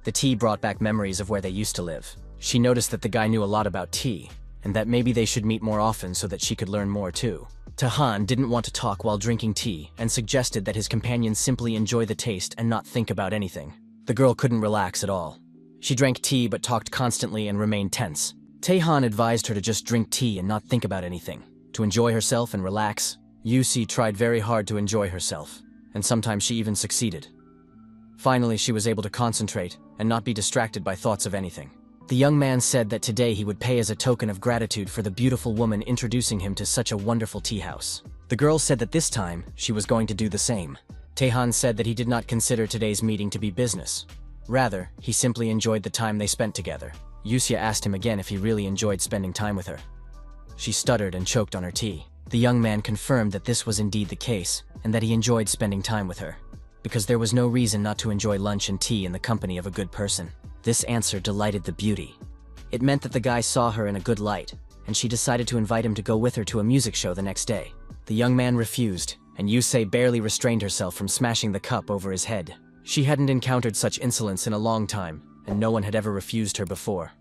Speaker 1: The tea brought back memories of where they used to live. She noticed that the guy knew a lot about tea, and that maybe they should meet more often so that she could learn more too. Tae-han didn't want to talk while drinking tea and suggested that his companion simply enjoy the taste and not think about anything. The girl couldn't relax at all. She drank tea but talked constantly and remained tense. Tae-han advised her to just drink tea and not think about anything, to enjoy herself and relax. Yusi tried very hard to enjoy herself, and sometimes she even succeeded. Finally, she was able to concentrate and not be distracted by thoughts of anything. The young man said that today he would pay as a token of gratitude for the beautiful woman introducing him to such a wonderful tea house. The girl said that this time, she was going to do the same. Tae-han said that he did not consider today's meeting to be business. Rather, he simply enjoyed the time they spent together. Yusya asked him again if he really enjoyed spending time with her. She stuttered and choked on her tea. The young man confirmed that this was indeed the case, and that he enjoyed spending time with her, because there was no reason not to enjoy lunch and tea in the company of a good person. This answer delighted the beauty. It meant that the guy saw her in a good light, and she decided to invite him to go with her to a music show the next day. The young man refused, and Yusei barely restrained herself from smashing the cup over his head. She hadn't encountered such insolence in a long time, and no one had ever refused her before.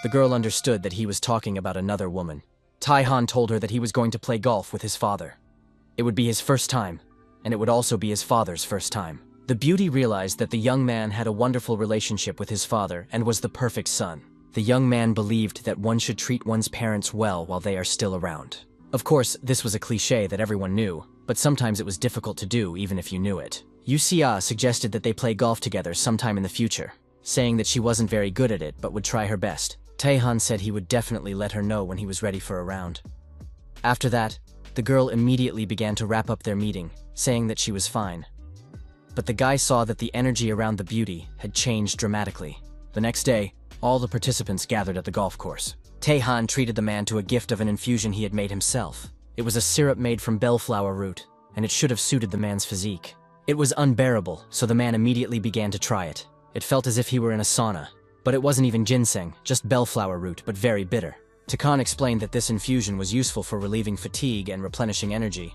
Speaker 1: The girl understood that he was talking about another woman. Tae-han told her that he was going to play golf with his father. It would be his first time, and it would also be his father's first time. The beauty realized that the young man had a wonderful relationship with his father and was the perfect son. The young man believed that one should treat one's parents well while they are still around. Of course, this was a cliché that everyone knew, but sometimes it was difficult to do even if you knew it. Yusya suggested that they play golf together sometime in the future, saying that she wasn't very good at it but would try her best. Tae-han said he would definitely let her know when he was ready for a round. After that, the girl immediately began to wrap up their meeting, saying that she was fine. But the guy saw that the energy around the beauty had changed dramatically. The next day, all the participants gathered at the golf course. Tae-han treated the man to a gift of an infusion he had made himself. It was a syrup made from bellflower root, and it should have suited the man's physique. It was unbearable, so the man immediately began to try it. It felt as if he were in a sauna, but it wasn't even ginseng, just bellflower root, but very bitter. Khan explained that this infusion was useful for relieving fatigue and replenishing energy,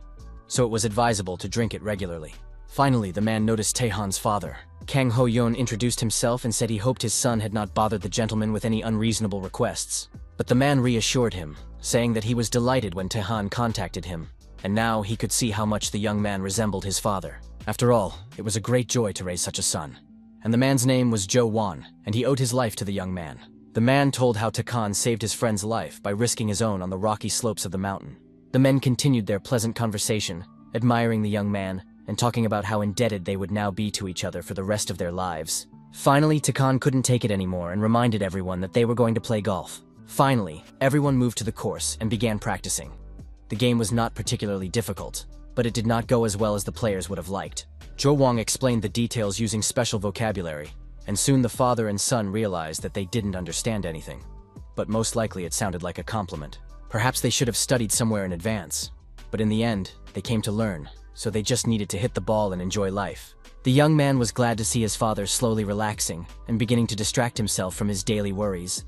Speaker 1: so it was advisable to drink it regularly. Finally, the man noticed Tae-han's father. Kang Ho-yeon introduced himself and said he hoped his son had not bothered the gentleman with any unreasonable requests. But the man reassured him, saying that he was delighted when Tae-han contacted him, and now he could see how much the young man resembled his father. After all, it was a great joy to raise such a son. And the man's name was Jo Won, and he owed his life to the young man. The man told how Khan saved his friend's life by risking his own on the rocky slopes of the mountain. The men continued their pleasant conversation, admiring the young man, and talking about how indebted they would now be to each other for the rest of their lives. Finally, Khan couldn't take it anymore and reminded everyone that they were going to play golf. Finally, everyone moved to the course and began practicing. The game was not particularly difficult, but it did not go as well as the players would have liked. Jo Wong explained the details using special vocabulary, and soon the father and son realized that they didn't understand anything. But most likely it sounded like a compliment. Perhaps they should have studied somewhere in advance. But in the end, they came to learn, so they just needed to hit the ball and enjoy life. The young man was glad to see his father slowly relaxing and beginning to distract himself from his daily worries.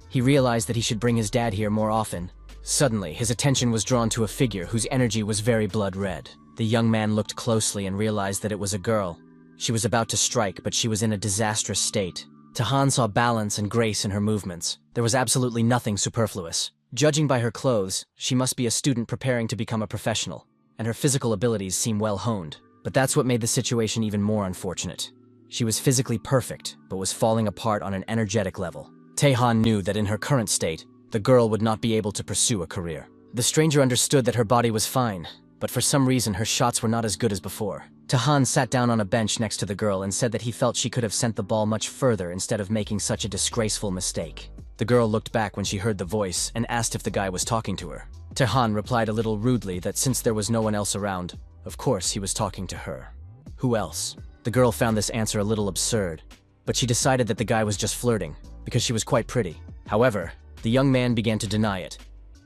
Speaker 1: He realized that he should bring his dad here more often. Suddenly, his attention was drawn to a figure whose energy was very blood red. The young man looked closely and realized that it was a girl. She was about to strike, but she was in a disastrous state. Tae-han saw balance and grace in her movements. There was absolutely nothing superfluous. Judging by her clothes, she must be a student preparing to become a professional, and her physical abilities seem well honed. But that's what made the situation even more unfortunate. She was physically perfect, but was falling apart on an energetic level. Tae-han knew that in her current state, the girl would not be able to pursue a career. The stranger understood that her body was fine, but for some reason her shots were not as good as before. Tae-han sat down on a bench next to the girl and said that he felt she could have sent the ball much further instead of making such a disgraceful mistake. The girl looked back when she heard the voice and asked if the guy was talking to her. Tae-han replied a little rudely that since there was no one else around, of course he was talking to her. Who else? The girl found this answer a little absurd, but she decided that the guy was just flirting, because she was quite pretty. However, the young man began to deny it,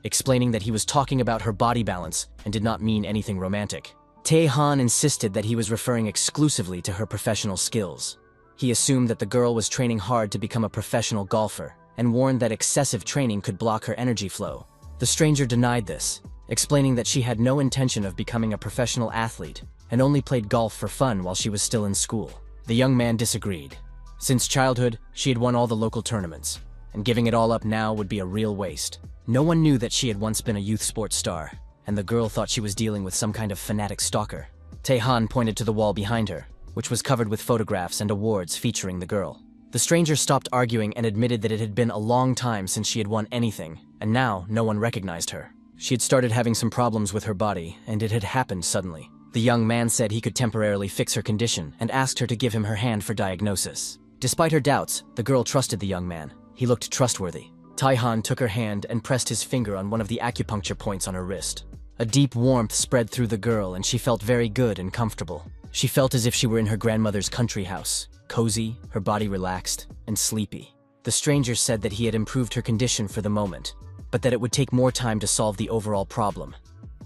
Speaker 1: explaining that he was talking about her body balance and did not mean anything romantic. Tae-han insisted that he was referring exclusively to her professional skills. He assumed that the girl was training hard to become a professional golfer, and warned that excessive training could block her energy flow. The stranger denied this, explaining that she had no intention of becoming a professional athlete and only played golf for fun while she was still in school. The young man disagreed. Since childhood, she had won all the local tournaments, and giving it all up now would be a real waste. No one knew that she had once been a youth sports star, and the girl thought she was dealing with some kind of fanatic stalker. Tae-han pointed to the wall behind her, which was covered with photographs and awards featuring the girl. The stranger stopped arguing and admitted that it had been a long time since she had won anything, and now no one recognized her. She had started having some problems with her body, and it had happened suddenly. The young man said he could temporarily fix her condition and asked her to give him her hand for diagnosis. Despite her doubts, the girl trusted the young man. He looked trustworthy. Tae-han took her hand and pressed his finger on one of the acupuncture points on her wrist. A deep warmth spread through the girl, and she felt very good and comfortable. She felt as if she were in her grandmother's country house, cozy, her body relaxed, and sleepy. The stranger said that he had improved her condition for the moment, but that it would take more time to solve the overall problem.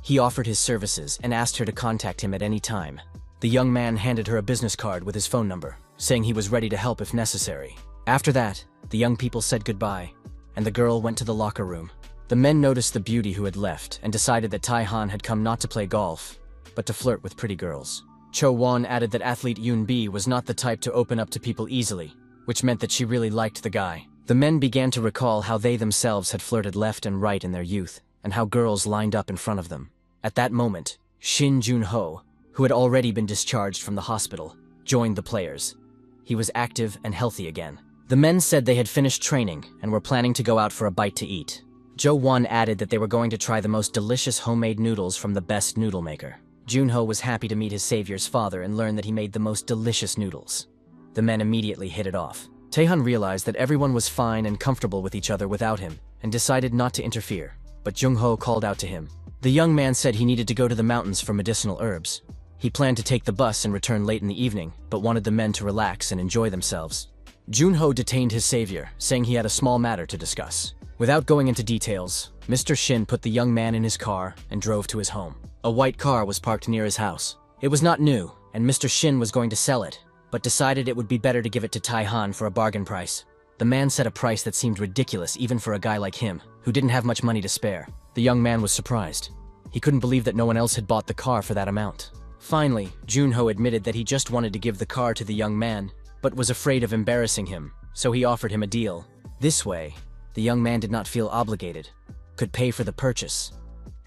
Speaker 1: He offered his services and asked her to contact him at any time. The young man handed her a business card with his phone number, saying he was ready to help if necessary. After that, the young people said goodbye, and the girl went to the locker room. The men noticed the beauty who had left and decided that Tae-han had come not to play golf, but to flirt with pretty girls. Cho Won added that athlete Yoon Bi was not the type to open up to people easily, which meant that she really liked the guy. The men began to recall how they themselves had flirted left and right in their youth, and how girls lined up in front of them. At that moment, Shin Jun-ho, who had already been discharged from the hospital, joined the players. He was active and healthy again. The men said they had finished training and were planning to go out for a bite to eat. Jo Won added that they were going to try the most delicious homemade noodles from the best noodle maker. Junho was happy to meet his savior's father and learn that he made the most delicious noodles. The men immediately hit it off. Tae-han realized that everyone was fine and comfortable with each other without him, and decided not to interfere. But Jung-ho called out to him. The young man said he needed to go to the mountains for medicinal herbs. He planned to take the bus and return late in the evening, but wanted the men to relax and enjoy themselves. Junho detained his savior, saying he had a small matter to discuss. Without going into details, Mr. Shin put the young man in his car and drove to his home. A white car was parked near his house. It was not new, and Mr. Shin was going to sell it, but decided it would be better to give it to Tae-han for a bargain price. The man set a price that seemed ridiculous even for a guy like him, who didn't have much money to spare. The young man was surprised. He couldn't believe that no one else had bought the car for that amount. Finally, Junho admitted that he just wanted to give the car to the young man, but was afraid of embarrassing him, so he offered him a deal. This way, the young man did not feel obligated, could pay for the purchase,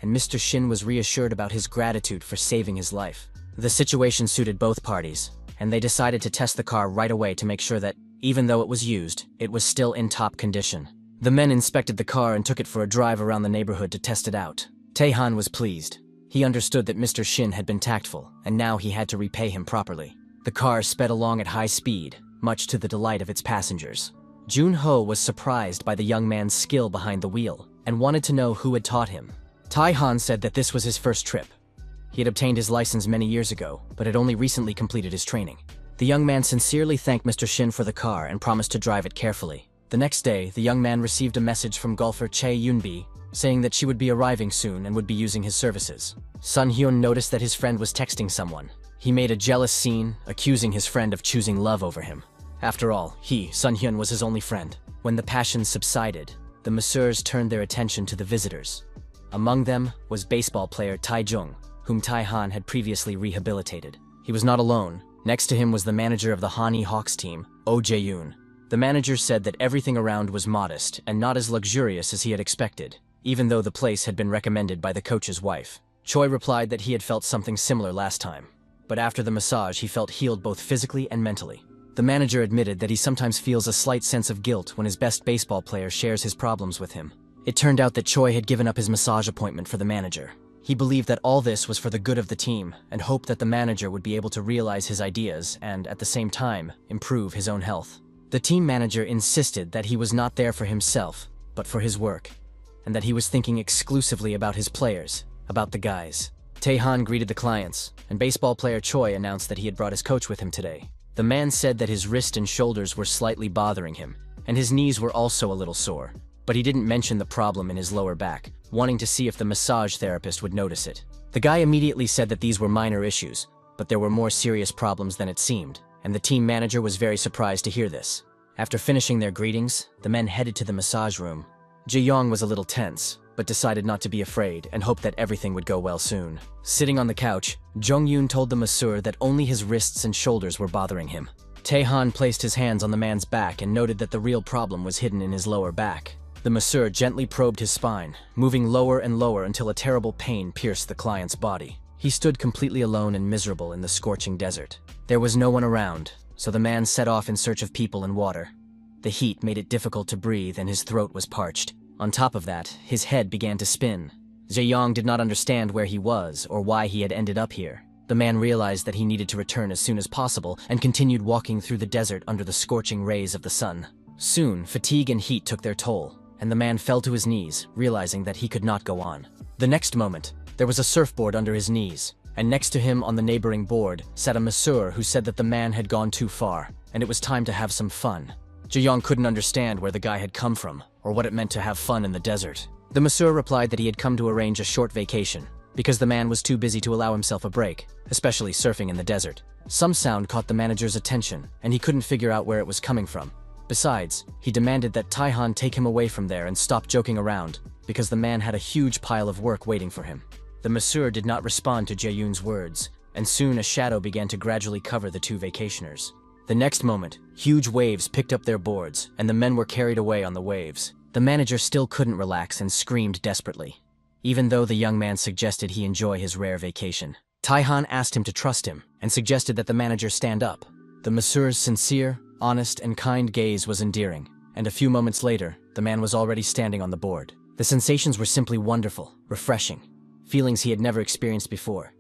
Speaker 1: and Mr. Shin was reassured about his gratitude for saving his life. The situation suited both parties, and they decided to test the car right away to make sure that, even though it was used, it was still in top condition. The men inspected the car and took it for a drive around the neighborhood to test it out. Tae-han was pleased. He understood that Mr. Shin had been tactful, and now he had to repay him properly. The car sped along at high speed, much to the delight of its passengers. Jun-ho was surprised by the young man's skill behind the wheel, and wanted to know who had taught him. Tae-han said that this was his first trip. He had obtained his license many years ago, but had only recently completed his training. The young man sincerely thanked Mr. Shin for the car and promised to drive it carefully. The next day, the young man received a message from golfer Chae Yoon-bi, saying that she would be arriving soon and would be using his services. Sun Hyun noticed that his friend was texting someone. He made a jealous scene, accusing his friend of choosing love over him. After all, he, Sun Hyun, was his only friend. When the passion subsided, the masseurs turned their attention to the visitors. Among them was baseball player Tai Jung, whom Tae-han had previously rehabilitated. He was not alone. Next to him was the manager of the Hany Hawks team, Oh Jae-yoon. The manager said that everything around was modest and not as luxurious as he had expected, even though the place had been recommended by the coach's wife. Choi replied that he had felt something similar last time, but after the massage he felt healed both physically and mentally. The manager admitted that he sometimes feels a slight sense of guilt when his best baseball player shares his problems with him. It turned out that Choi had given up his massage appointment for the manager. He believed that all this was for the good of the team and hoped that the manager would be able to realize his ideas and, at the same time, improve his own health. The team manager insisted that he was not there for himself, but for his work, and that he was thinking exclusively about his players, about the guys. Tae-han greeted the clients, and baseball player Choi announced that he had brought his coach with him today. The man said that his wrist and shoulders were slightly bothering him, and his knees were also a little sore, but he didn't mention the problem in his lower back, wanting to see if the massage therapist would notice it. The guy immediately said that these were minor issues, but there were more serious problems than it seemed, and the team manager was very surprised to hear this. After finishing their greetings, the men headed to the massage room. Ji-young was a little tense, but decided not to be afraid and hoped that everything would go well soon. Sitting on the couch, Jung-yoon told the masseur that only his wrists and shoulders were bothering him. Tae-han placed his hands on the man's back and noted that the real problem was hidden in his lower back. The masseur gently probed his spine, moving lower and lower until a terrible pain pierced the client's body. He stood completely alone and miserable in the scorching desert. There was no one around, so the man set off in search of people and water. The heat made it difficult to breathe and his throat was parched. On top of that, his head began to spin. Jae-young did not understand where he was or why he had ended up here. The man realized that he needed to return as soon as possible and continued walking through the desert under the scorching rays of the sun. Soon, fatigue and heat took their toll, and the man fell to his knees, realizing that he could not go on. The next moment, there was a surfboard under his knees, and next to him on the neighboring board sat a masseur who said that the man had gone too far, and it was time to have some fun. Ji-young couldn't understand where the guy had come from, or what it meant to have fun in the desert. The masseur replied that he had come to arrange a short vacation, because the man was too busy to allow himself a break, especially surfing in the desert. Some sound caught the manager's attention, and he couldn't figure out where it was coming from. Besides, he demanded that Tae-han take him away from there and stop joking around, because the man had a huge pile of work waiting for him. The masseur did not respond to Jae-yoon's words, and soon a shadow began to gradually cover the two vacationers. The next moment, huge waves picked up their boards, and the men were carried away on the waves. The manager still couldn't relax and screamed desperately, even though the young man suggested he enjoy his rare vacation. Tae-han asked him to trust him, and suggested that the manager stand up. The masseur's sincere, honest, and kind gaze was endearing, and a few moments later, the man was already standing on the board. The sensations were simply wonderful, refreshing, feelings he had never experienced before.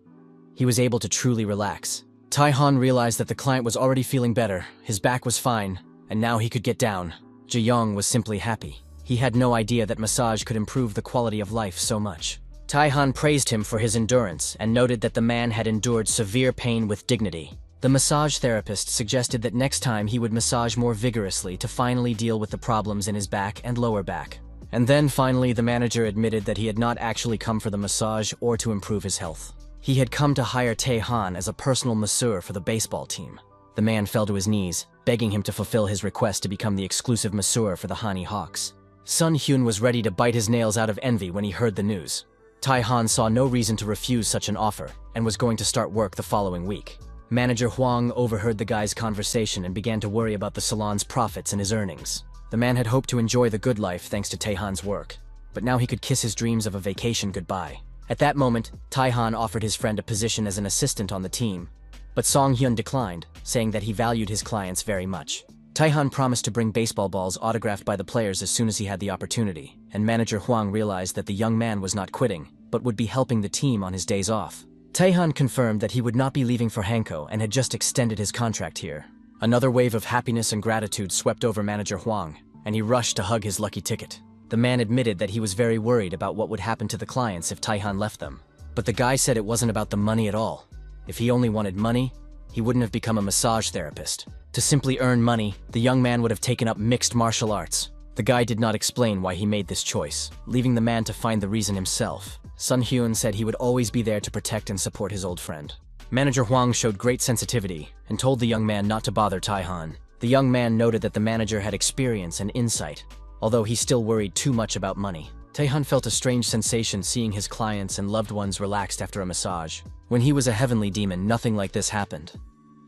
Speaker 1: He was able to truly relax. Tae-han realized that the client was already feeling better, his back was fine, and now he could get down. Ji-young was simply happy. He had no idea that massage could improve the quality of life so much. Tae-han praised him for his endurance and noted that the man had endured severe pain with dignity. The massage therapist suggested that next time he would massage more vigorously to finally deal with the problems in his back and lower back. And then finally the manager admitted that he had not actually come for the massage or to improve his health. He had come to hire Tae-han as a personal masseur for the baseball team. The man fell to his knees, begging him to fulfill his request to become the exclusive masseur for the Hany Hawks. Sun Hyun was ready to bite his nails out of envy when he heard the news. Tae-han saw no reason to refuse such an offer and was going to start work the following week. Manager Hwang overheard the guy's conversation and began to worry about the salon's profits and his earnings. The man had hoped to enjoy the good life thanks to Tae-han's work, but now he could kiss his dreams of a vacation goodbye. At that moment, Tae-han offered his friend a position as an assistant on the team, but Song Hyun declined, saying that he valued his clients very much. Tae-han promised to bring baseball balls autographed by the players as soon as he had the opportunity, and manager Hwang realized that the young man was not quitting, but would be helping the team on his days off. Tae-han confirmed that he would not be leaving for Hanko and had just extended his contract here. Another wave of happiness and gratitude swept over manager Hwang, and he rushed to hug his lucky ticket. The man admitted that he was very worried about what would happen to the clients if Tae-han left them. But the guy said it wasn't about the money at all. If he only wanted money, he wouldn't have become a massage therapist. To simply earn money, the young man would have taken up mixed martial arts. The guy did not explain why he made this choice, leaving the man to find the reason himself. Sun Hyun said he would always be there to protect and support his old friend. Manager Hwang showed great sensitivity and told the young man not to bother Tae-han. The young man noted that the manager had experience and insight, although he still worried too much about money. Tae-han felt a strange sensation seeing his clients and loved ones relaxed after a massage. When he was a heavenly demon, nothing like this happened.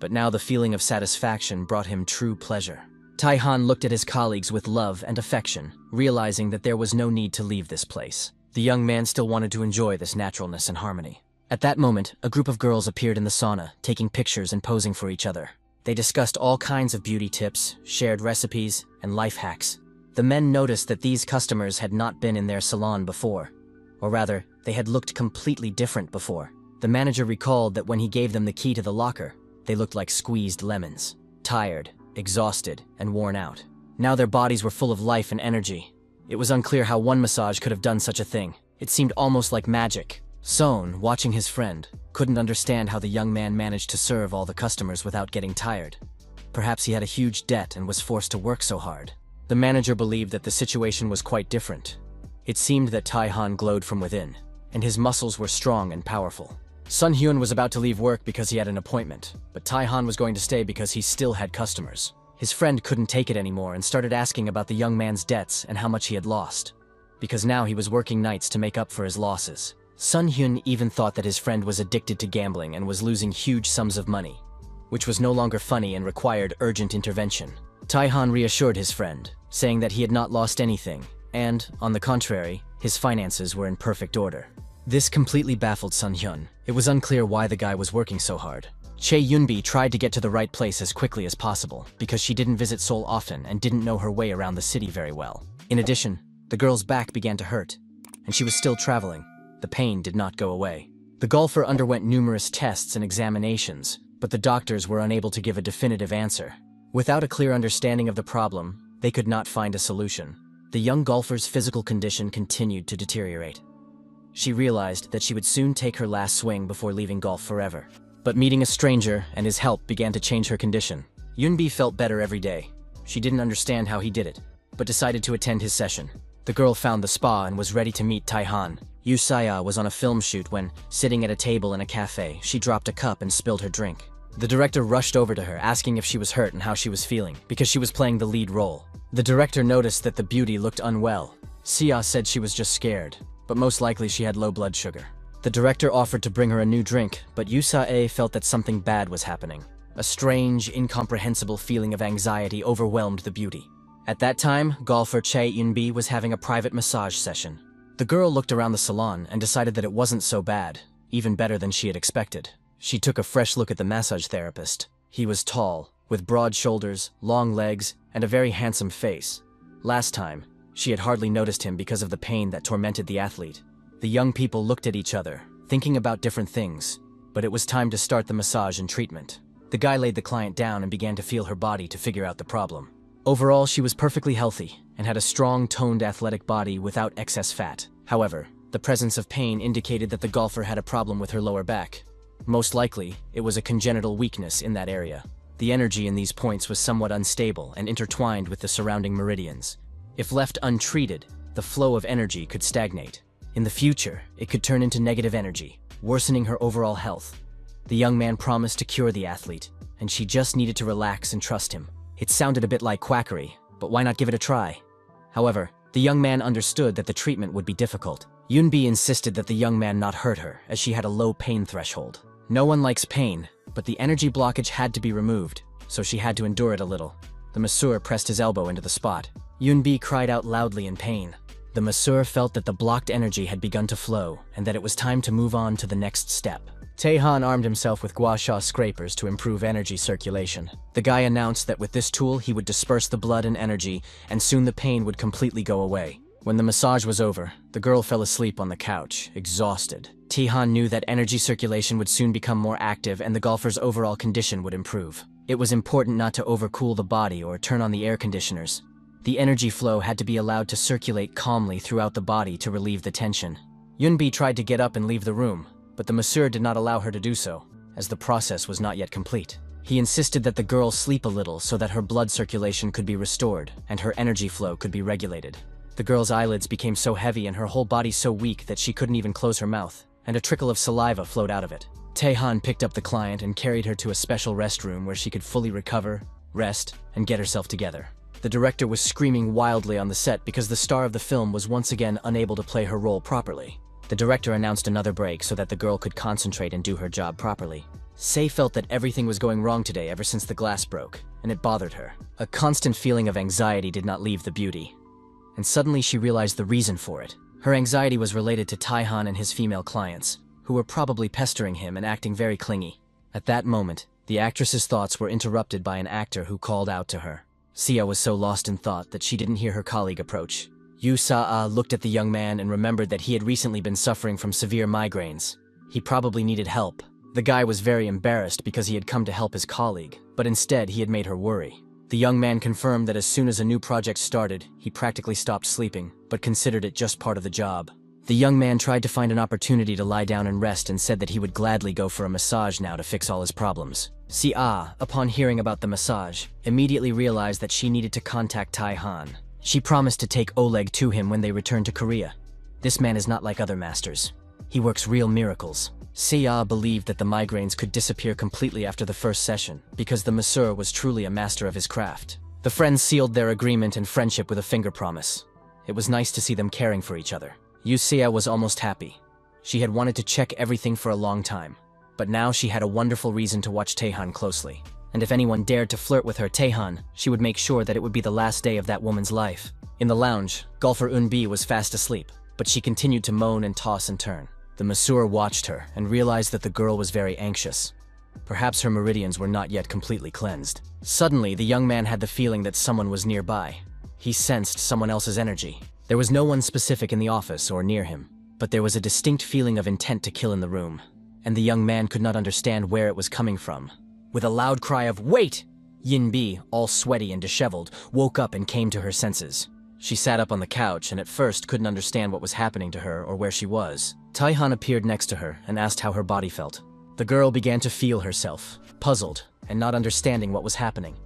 Speaker 1: But now the feeling of satisfaction brought him true pleasure. Tae-han looked at his colleagues with love and affection, realizing that there was no need to leave this place. The young man still wanted to enjoy this naturalness and harmony. At that moment, a group of girls appeared in the sauna, taking pictures and posing for each other. They discussed all kinds of beauty tips, shared recipes, and life hacks. The men noticed that these customers had not been in their salon before. Or rather, they had looked completely different before. The manager recalled that when he gave them the key to the locker, they looked like squeezed lemons, tired, exhausted, and worn out. Now their bodies were full of life and energy. It was unclear how one massage could have done such a thing. It seemed almost like magic. Sohn, watching his friend, couldn't understand how the young man managed to serve all the customers without getting tired. Perhaps he had a huge debt and was forced to work so hard. The manager believed that the situation was quite different. It seemed that Tae-han glowed from within, and his muscles were strong and powerful. Sun Hyun was about to leave work because he had an appointment, but Tae-han was going to stay because he still had customers. His friend couldn't take it anymore and started asking about the young man's debts and how much he had lost, because now he was working nights to make up for his losses. Sun Hyun even thought that his friend was addicted to gambling and was losing huge sums of money, which was no longer funny and required urgent intervention. Tae-han reassured his friend, saying that he had not lost anything, and, on the contrary, his finances were in perfect order. This completely baffled Sun Hyun. It was unclear why the guy was working so hard. Chae Yunbi tried to get to the right place as quickly as possible because she didn't visit Seoul often and didn't know her way around the city very well. In addition, the girl's back began to hurt, and she was still traveling. The pain did not go away. The golfer underwent numerous tests and examinations, but the doctors were unable to give a definitive answer. Without a clear understanding of the problem, they could not find a solution. The young golfer's physical condition continued to deteriorate. She realized that she would soon take her last swing before leaving golf forever. But meeting a stranger and his help began to change her condition. Yunbi felt better every day. She didn't understand how he did it, but decided to attend his session. The girl found the spa and was ready to meet Tae-han. Yu Saya was on a film shoot when, sitting at a table in a cafe, she dropped a cup and spilled her drink. The director rushed over to her, asking if she was hurt and how she was feeling, because she was playing the lead role. The director noticed that the beauty looked unwell. Sia said she was just scared, but most likely she had low blood sugar. The director offered to bring her a new drink, but Yu Sae felt that something bad was happening. A strange, incomprehensible feeling of anxiety overwhelmed the beauty. At that time, golfer Chae Eunbi was having a private massage session. The girl looked around the salon and decided that it wasn't so bad, even better than she had expected. She took a fresh look at the massage therapist. He was tall, with broad shoulders, long legs, and a very handsome face. Last time, she had hardly noticed him because of the pain that tormented the athlete. The young people looked at each other, thinking about different things, but it was time to start the massage and treatment. The guy laid the client down and began to feel her body to figure out the problem. Overall, she was perfectly healthy and had a strong, toned athletic body without excess fat. However, the presence of pain indicated that the golfer had a problem with her lower back. Most likely, it was a congenital weakness in that area. The energy in these points was somewhat unstable and intertwined with the surrounding meridians. If left untreated, the flow of energy could stagnate. In the future, it could turn into negative energy, worsening her overall health. The young man promised to cure the athlete, and she just needed to relax and trust him. It sounded a bit like quackery, but why not give it a try? However, the young man understood that the treatment would be difficult. Yunbi insisted that the young man not hurt her, as she had a low pain threshold. No one likes pain, but the energy blockage had to be removed, so she had to endure it a little. The masseur pressed his elbow into the spot. Yunbi cried out loudly in pain. The masseur felt that the blocked energy had begun to flow, and that it was time to move on to the next step. Tae-han armed himself with gua sha scrapers to improve energy circulation. The guy announced that with this tool he would disperse the blood and energy, and soon the pain would completely go away. When the massage was over, the girl fell asleep on the couch, exhausted. Tae-han knew that energy circulation would soon become more active and the golfer's overall condition would improve. It was important not to overcool the body or turn on the air conditioners. The energy flow had to be allowed to circulate calmly throughout the body to relieve the tension. Yunbi tried to get up and leave the room, but the masseur did not allow her to do so, as the process was not yet complete. He insisted that the girl sleep a little so that her blood circulation could be restored and her energy flow could be regulated. The girl's eyelids became so heavy and her whole body so weak that she couldn't even close her mouth, and a trickle of saliva flowed out of it. Tae-han picked up the client and carried her to a special restroom where she could fully recover, rest, and get herself together. The director was screaming wildly on the set because the star of the film was once again unable to play her role properly. The director announced another break so that the girl could concentrate and do her job properly. Sei felt that everything was going wrong today ever since the glass broke, and it bothered her. A constant feeling of anxiety did not leave the beauty. And suddenly she realized the reason for it. Her anxiety was related to Tae-han and his female clients, who were probably pestering him and acting very clingy. At that moment, the actress's thoughts were interrupted by an actor who called out to her. Sia was so lost in thought that she didn't hear her colleague approach. Yu Sa looked at the young man and remembered that he had recently been suffering from severe migraines. He probably needed help. The guy was very embarrassed because he had come to help his colleague, but instead he had made her worry. The young man confirmed that as soon as a new project started, he practically stopped sleeping, but considered it just part of the job. The young man tried to find an opportunity to lie down and rest and said that he would gladly go for a massage now to fix all his problems. Sia, upon hearing about the massage, immediately realized that she needed to contact Tae-han. She promised to take Oleg to him when they returned to Korea. This man is not like other masters. He works real miracles. Sia believed that the migraines could disappear completely after the first session, because the masseur was truly a master of his craft. The friends sealed their agreement and friendship with a finger promise. It was nice to see them caring for each other. Sia was almost happy. She had wanted to check everything for a long time, but now she had a wonderful reason to watch Tae-han closely. And if anyone dared to flirt with her Tae-han, she would make sure that it would be the last day of that woman's life. In the lounge, golfer Eunbi was fast asleep, but she continued to moan and toss and turn. The masseur watched her and realized that the girl was very anxious. Perhaps her meridians were not yet completely cleansed. Suddenly, the young man had the feeling that someone was nearby. He sensed someone else's energy. There was no one specific in the office or near him, but there was a distinct feeling of intent to kill in the room. and the young man could not understand where it was coming from. With a loud cry of "Wait!" Yinbi, all sweaty and disheveled, woke up and came to her senses. She sat up on the couch and at first couldn't understand what was happening to her or where she was. Tae-han appeared next to her and asked how her body felt. The girl began to feel herself, puzzled and not understanding what was happening.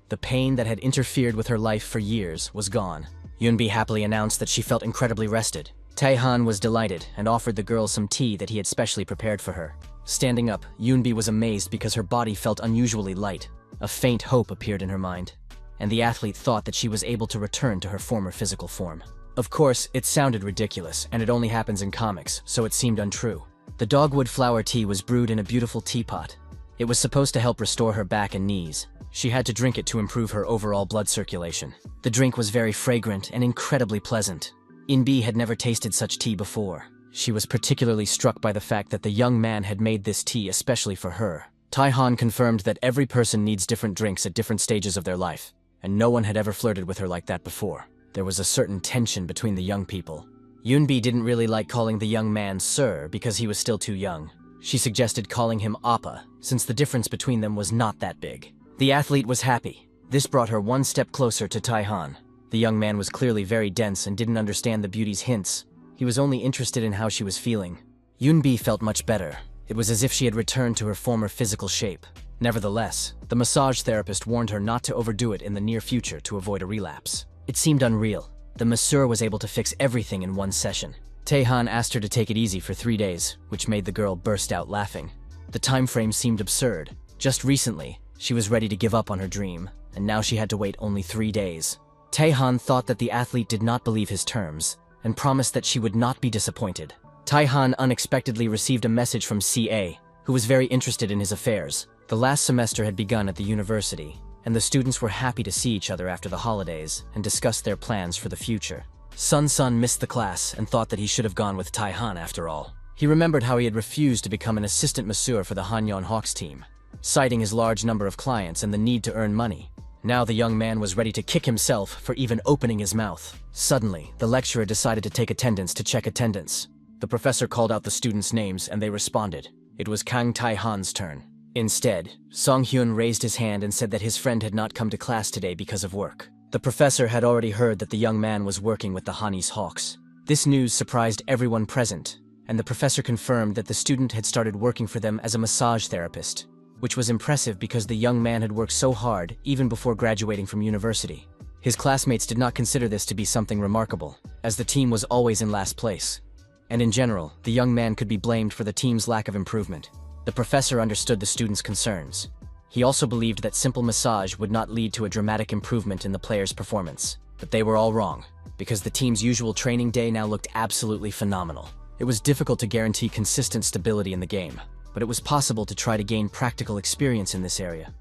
Speaker 1: The pain that had interfered with her life for years was gone. Yunbi happily announced that she felt incredibly rested. Tae-han was delighted and offered the girl some tea that he had specially prepared for her. Standing up, Yunbi was amazed because her body felt unusually light. A faint hope appeared in her mind, and the athlete thought that she was able to return to her former physical form. Of course, it sounded ridiculous, and it only happens in comics, so it seemed untrue. The dogwood flower tea was brewed in a beautiful teapot. It was supposed to help restore her back and knees. She had to drink it to improve her overall blood circulation. The drink was very fragrant and incredibly pleasant. Inbi had never tasted such tea before. She was particularly struck by the fact that the young man had made this tea especially for her. Tae-han confirmed that every person needs different drinks at different stages of their life, and no one had ever flirted with her like that before. There was a certain tension between the young people. Yunbi didn't really like calling the young man Sir because he was still too young. She suggested calling him Appa, since the difference between them was not that big. The athlete was happy. This brought her one step closer to Tae-han. The young man was clearly very dense and didn't understand the beauty's hints. He was only interested in how she was feeling. Yunbi felt much better. It was as if she had returned to her former physical shape. Nevertheless, the massage therapist warned her not to overdo it in the near future to avoid a relapse. It seemed unreal. The masseur was able to fix everything in one session. Tae-han asked her to take it easy for 3 days, which made the girl burst out laughing. The time frame seemed absurd. Just recently, she was ready to give up on her dream, and now she had to wait only 3 days. Tae-han thought that the athlete did not believe his terms, and promised that she would not be disappointed. Tae-han unexpectedly received a message from CA, who was very interested in his affairs. The last semester had begun at the university, and the students were happy to see each other after the holidays and discuss their plans for the future. Sun missed the class and thought that he should have gone with Tae-han after all. He remembered how he had refused to become an assistant masseur for the Hanyeon Hawks team, citing his large number of clients and the need to earn money. Now the young man was ready to kick himself for even opening his mouth. Suddenly, the lecturer decided to take attendance to check attendance. The professor called out the students' names and they responded. It was Kang Tae-han's turn. Instead, Song-hyun raised his hand and said that his friend had not come to class today because of work. The professor had already heard that the young man was working with the Hanese Hawks. This news surprised everyone present, and the professor confirmed that the student had started working for them as a massage therapist, which was impressive because the young man had worked so hard even before graduating from university. His classmates did not consider this to be something remarkable, as the team was always in last place. And in general, the young man could be blamed for the team's lack of improvement. The professor understood the students' concerns. He also believed that simple massage would not lead to a dramatic improvement in the players' performance. But they were all wrong, because the team's usual training day now looked absolutely phenomenal. It was difficult to guarantee consistent stability in the game, but it was possible to try to gain practical experience in this area.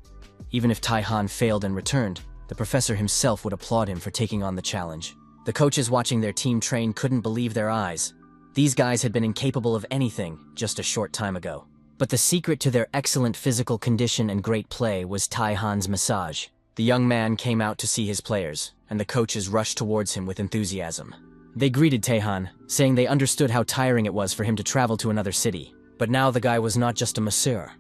Speaker 1: Even if Tae-han failed and returned, the professor himself would applaud him for taking on the challenge. The coaches watching their team train couldn't believe their eyes. These guys had been incapable of anything just a short time ago. But the secret to their excellent physical condition and great play was Tae-han's massage. The young man came out to see his players, and the coaches rushed towards him with enthusiasm. They greeted Tae-han, saying they understood how tiring it was for him to travel to another city. But now the guy was not just a masseur.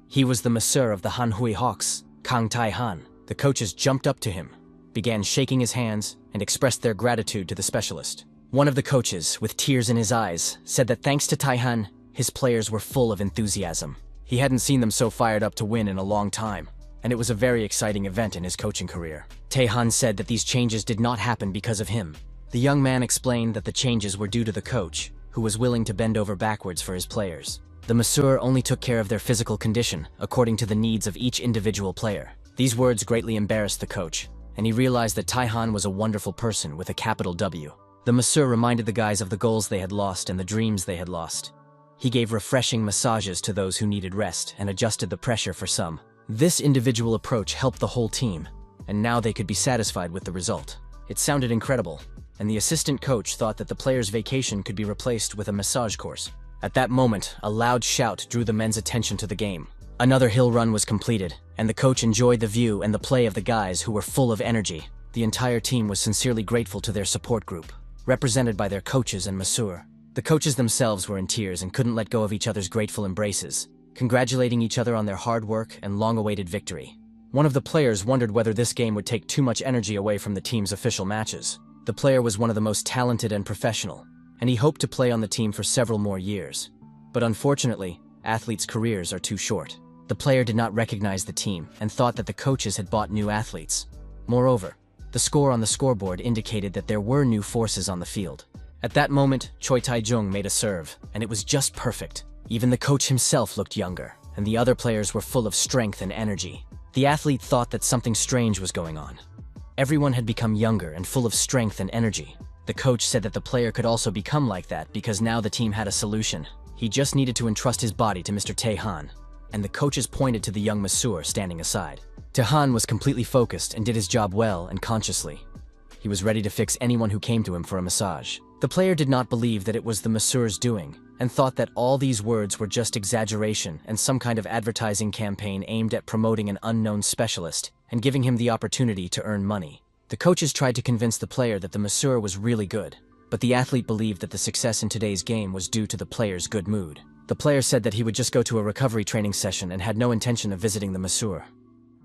Speaker 1: He was the masseur of the Hanhui Hawks, Kang Tae-han. The coaches jumped up to him, began shaking his hands, and expressed their gratitude to the specialist. One of the coaches, with tears in his eyes, said that thanks to Tae-han, his players were full of enthusiasm. He hadn't seen them so fired up to win in a long time, and it was a very exciting event in his coaching career. Tae-han said that these changes did not happen because of him. The young man explained that the changes were due to the coach, who was willing to bend over backwards for his players. The masseur only took care of their physical condition, according to the needs of each individual player. These words greatly embarrassed the coach, and he realized that Tae-han was a wonderful person with a capital W. The masseur reminded the guys of the goals they had lost and the dreams they had lost. He gave refreshing massages to those who needed rest and adjusted the pressure for some. This individual approach helped the whole team, and now they could be satisfied with the result. It sounded incredible, and the assistant coach thought that the player's vacation could be replaced with a massage course. At that moment, a loud shout drew the men's attention to the game. Another hill run was completed, and the coach enjoyed the view and the play of the guys who were full of energy. The entire team was sincerely grateful to their support group, represented by their coaches and masseur. The coaches themselves were in tears and couldn't let go of each other's grateful embraces, congratulating each other on their hard work and long-awaited victory. One of the players wondered whether this game would take too much energy away from the team's official matches. The player was one of the most talented and professional, and he hoped to play on the team for several more years. But unfortunately, athletes' careers are too short. The player did not recognize the team and thought that the coaches had bought new athletes. Moreover, the score on the scoreboard indicated that there were new forces on the field. At that moment, Choi Tae-jung made a serve, and it was just perfect. Even the coach himself looked younger, and the other players were full of strength and energy. The athlete thought that something strange was going on. Everyone had become younger and full of strength and energy. The coach said that the player could also become like that because now the team had a solution. He just needed to entrust his body to Mr. Tae-han, and the coaches pointed to the young masseur standing aside. Tae-han was completely focused and did his job well and consciously. He was ready to fix anyone who came to him for a massage. The player did not believe that it was the masseur's doing, and thought that all these words were just exaggeration and some kind of advertising campaign aimed at promoting an unknown specialist and giving him the opportunity to earn money. The coaches tried to convince the player that the masseur was really good, but the athlete believed that the success in today's game was due to the player's good mood. The player said that he would just go to a recovery training session and had no intention of visiting the masseur.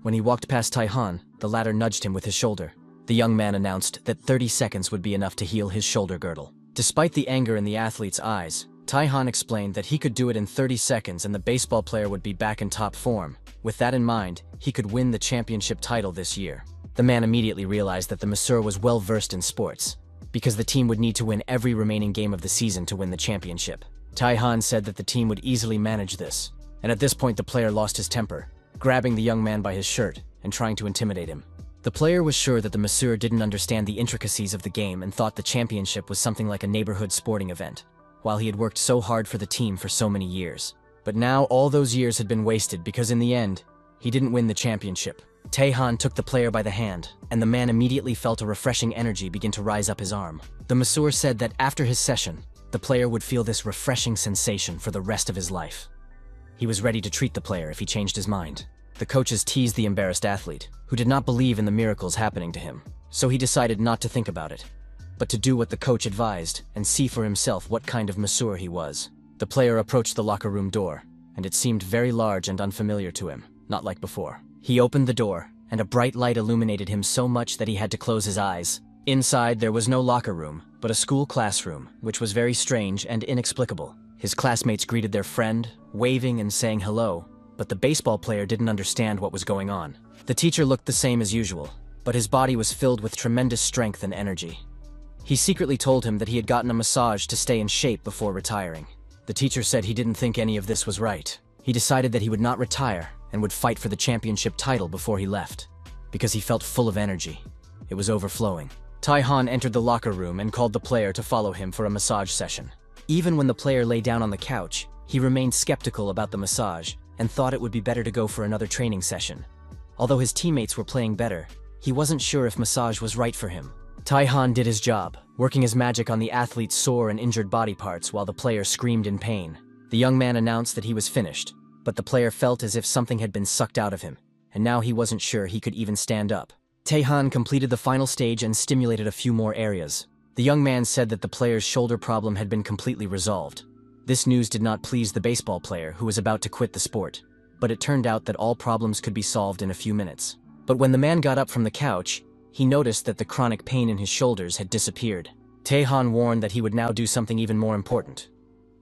Speaker 1: When he walked past Tae-han, the latter nudged him with his shoulder. The young man announced that 30 seconds would be enough to heal his shoulder girdle. Despite the anger in the athlete's eyes, Tae-han explained that he could do it in 30 seconds and the baseball player would be back in top form. With that in mind, he could win the championship title this year. The man immediately realized that the masseur was well versed in sports, because the team would need to win every remaining game of the season to win the championship. Tae-han said that the team would easily manage this, and at this point the player lost his temper, grabbing the young man by his shirt and trying to intimidate him. The player was sure that the masseur didn't understand the intricacies of the game and thought the championship was something like a neighborhood sporting event, while he had worked so hard for the team for so many years. But now all those years had been wasted because in the end, he didn't win the championship. Tae-han took the player by the hand, and the man immediately felt a refreshing energy begin to rise up his arm. The masseur said that after his session, the player would feel this refreshing sensation for the rest of his life. He was ready to treat the player if he changed his mind. The coaches teased the embarrassed athlete, who did not believe in the miracles happening to him, so he decided not to think about it, but to do what the coach advised and see for himself what kind of masseur he was. The player approached the locker room door, and it seemed very large and unfamiliar to him, not like before. He opened the door, and a bright light illuminated him so much that he had to close his eyes. Inside, there was no locker room, but a school classroom, which was very strange and inexplicable. His classmates greeted their friend, waving and saying hello, but the baseball player didn't understand what was going on. The teacher looked the same as usual, but his body was filled with tremendous strength and energy. He secretly told him that he had gotten a massage to stay in shape before retiring. The teacher said he didn't think any of this was right. He decided that he would not retire and would fight for the championship title before he left, because he felt full of energy. It was overflowing. Tae-han entered the locker room and called the player to follow him for a massage session. Even when the player lay down on the couch, he remained skeptical about the massage and thought it would be better to go for another training session. Although his teammates were playing better, he wasn't sure if massage was right for him. Tae-han did his job, working his magic on the athlete's sore and injured body parts while the player screamed in pain. The young man announced that he was finished, but the player felt as if something had been sucked out of him, and now he wasn't sure he could even stand up. Tae-han completed the final stage and stimulated a few more areas. The young man said that the player's shoulder problem had been completely resolved. This news did not please the baseball player who was about to quit the sport, but it turned out that all problems could be solved in a few minutes. But when the man got up from the couch, he noticed that the chronic pain in his shoulders had disappeared. Tae-han warned that he would now do something even more important.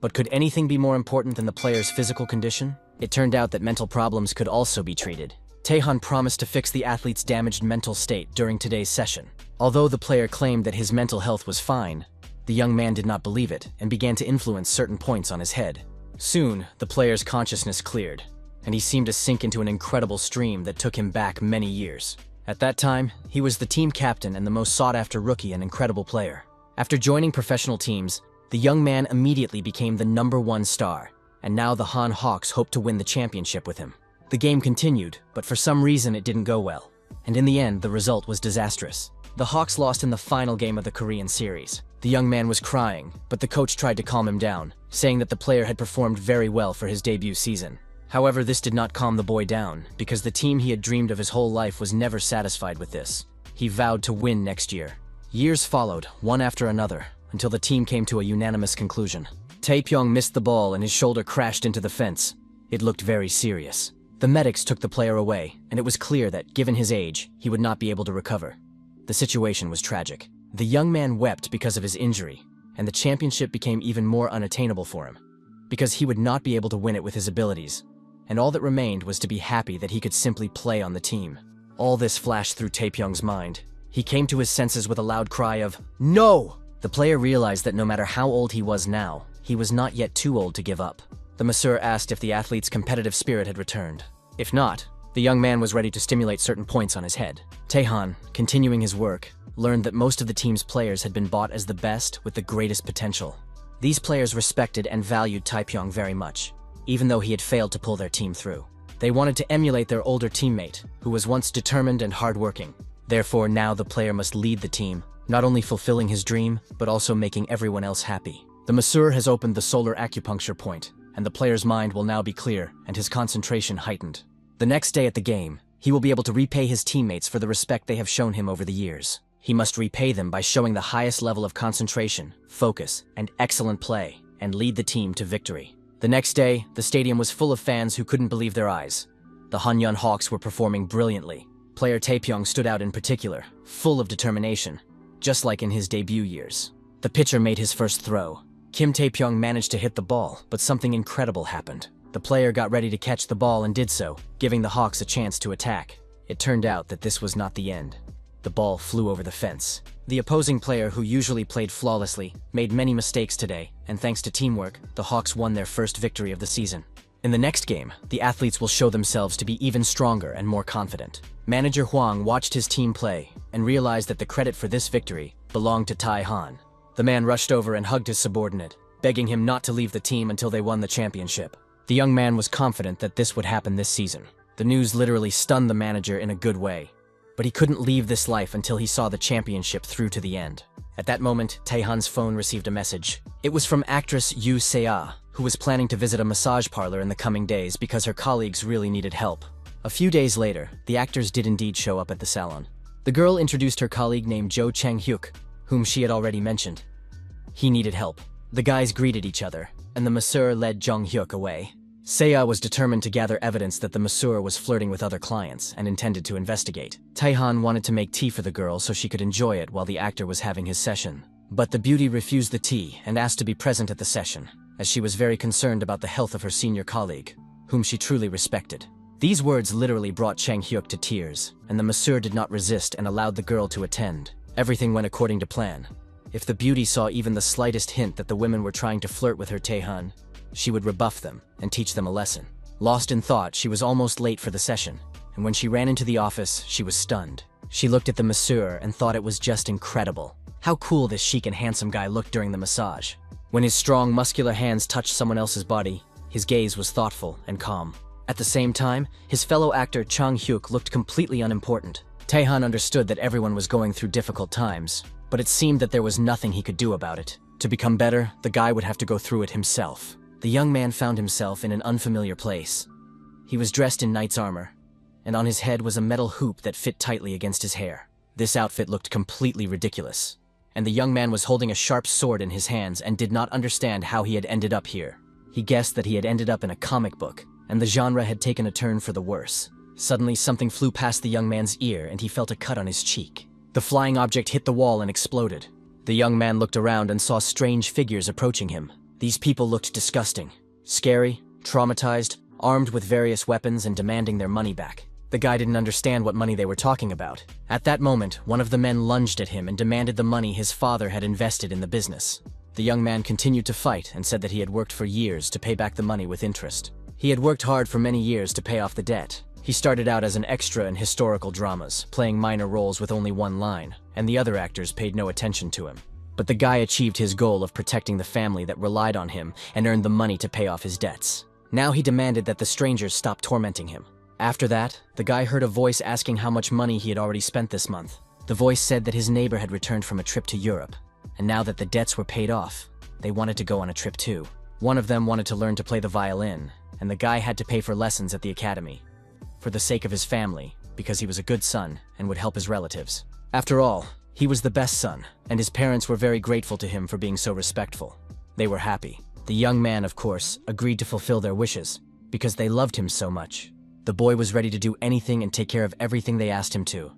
Speaker 1: But could anything be more important than the player's physical condition? It turned out that mental problems could also be treated. Tae-han promised to fix the athlete's damaged mental state during today's session. Although the player claimed that his mental health was fine, the young man did not believe it and began to influence certain points on his head. Soon, the player's consciousness cleared, and he seemed to sink into an incredible stream that took him back many years. At that time, he was the team captain and the most sought-after rookie and incredible player. After joining professional teams, the young man immediately became the #1 star, and now the Han Hawks hoped to win the championship with him. The game continued, but for some reason it didn't go well, and in the end the result was disastrous. The Hawks lost in the final game of the Korean series. The young man was crying, but the coach tried to calm him down, saying that the player had performed very well for his debut season. However, this did not calm the boy down, because the team he had dreamed of his whole life was never satisfied with this. He vowed to win next year. Years followed, one after another, until the team came to a unanimous conclusion. Tae-pyong missed the ball and his shoulder crashed into the fence. It looked very serious. The medics took the player away, and it was clear that, given his age, he would not be able to recover. The situation was tragic. The young man wept because of his injury, and the championship became even more unattainable for him, because he would not be able to win it with his abilities, and all that remained was to be happy that he could simply play on the team. All this flashed through Tae-pyong's mind. He came to his senses with a loud cry of, "No!" The player realized that no matter how old he was now, he was not yet too old to give up. The masseur asked if the athlete's competitive spirit had returned. If not, the young man was ready to stimulate certain points on his head. Tae-han, continuing his work, learned that most of the team's players had been bought as the best with the greatest potential. These players respected and valued Tae-pyong very much, even though he had failed to pull their team through. They wanted to emulate their older teammate, who was once determined and hardworking. Therefore, now the player must lead the team, not only fulfilling his dream, but also making everyone else happy. The masseur has opened the solar acupuncture point, and the player's mind will now be clear and his concentration heightened. The next day at the game, he will be able to repay his teammates for the respect they have shown him over the years. He must repay them by showing the highest level of concentration, focus, and excellent play, and lead the team to victory. The next day, the stadium was full of fans who couldn't believe their eyes. The Hanyun Hawks were performing brilliantly. Player Tae-pyong stood out in particular, full of determination, just like in his debut years. The pitcher made his first throw. Kim Tae-pyong managed to hit the ball, but something incredible happened. The player got ready to catch the ball and did so, giving the Hawks a chance to attack. It turned out that this was not the end. The ball flew over the fence. The opposing player, who usually played flawlessly, made many mistakes today, and thanks to teamwork, the Hawks won their first victory of the season. In the next game, the athletes will show themselves to be even stronger and more confident. Manager Hwang watched his team play and realized that the credit for this victory belonged to Tae-han. The man rushed over and hugged his subordinate, begging him not to leave the team until they won the championship. The young man was confident that this would happen this season. The news literally stunned the manager in a good way. But he couldn't leave this life until he saw the championship through to the end. At that moment, Tae-han's phone received a message. It was from actress Yoo Se-ah, who was planning to visit a massage parlor in the coming days because her colleagues really needed help. A few days later, the actors did indeed show up at the salon. The girl introduced her colleague named Jo Chang-hyuk, whom she had already mentioned. He needed help. The guys greeted each other, and the masseur led Jong-hyuk away. Se-ah was determined to gather evidence that the masseur was flirting with other clients and intended to investigate. Tae-han wanted to make tea for the girl so she could enjoy it while the actor was having his session. But the beauty refused the tea and asked to be present at the session, as she was very concerned about the health of her senior colleague, whom she truly respected. These words literally brought Chang-hyuk to tears, and the masseur did not resist and allowed the girl to attend. Everything went according to plan. If the beauty saw even the slightest hint that the women were trying to flirt with her Tae-han, she would rebuff them and teach them a lesson. Lost in thought, she was almost late for the session, and when she ran into the office, she was stunned. She looked at the masseur and thought it was just incredible. How cool this chic and handsome guy looked during the massage. When his strong, muscular hands touched someone else's body, his gaze was thoughtful and calm. At the same time, his fellow actor Chang-hyuk looked completely unimportant. Tae-han understood that everyone was going through difficult times, but it seemed that there was nothing he could do about it. To become better, the guy would have to go through it himself. The young man found himself in an unfamiliar place. He was dressed in knight's armor, and on his head was a metal hoop that fit tightly against his hair. This outfit looked completely ridiculous, and the young man was holding a sharp sword in his hands and did not understand how he had ended up here. He guessed that he had ended up in a comic book, and the genre had taken a turn for the worse. Suddenly, something flew past the young man's ear and he felt a cut on his cheek. The flying object hit the wall and exploded. The young man looked around and saw strange figures approaching him. These people looked disgusting, scary, traumatized, armed with various weapons and demanding their money back. The guy didn't understand what money they were talking about. At that moment, one of the men lunged at him and demanded the money his father had invested in the business. The young man continued to fight and said that he had worked for years to pay back the money with interest. He had worked hard for many years to pay off the debt. He started out as an extra in historical dramas, playing minor roles with only one line, and the other actors paid no attention to him. But the guy achieved his goal of protecting the family that relied on him and earned the money to pay off his debts. Now he demanded that the strangers stop tormenting him. After that, the guy heard a voice asking how much money he had already spent this month. The voice said that his neighbor had returned from a trip to Europe, and now that the debts were paid off, they wanted to go on a trip too. One of them wanted to learn to play the violin, and the guy had to pay for lessons at the academy, for the sake of his family, because he was a good son and would help his relatives. After all, He was the best son, and his parents were very grateful to him for being so respectful. They were happy. The young man, of course, agreed to fulfill their wishes, because they loved him so much. The boy was ready to do anything and take care of everything they asked him to.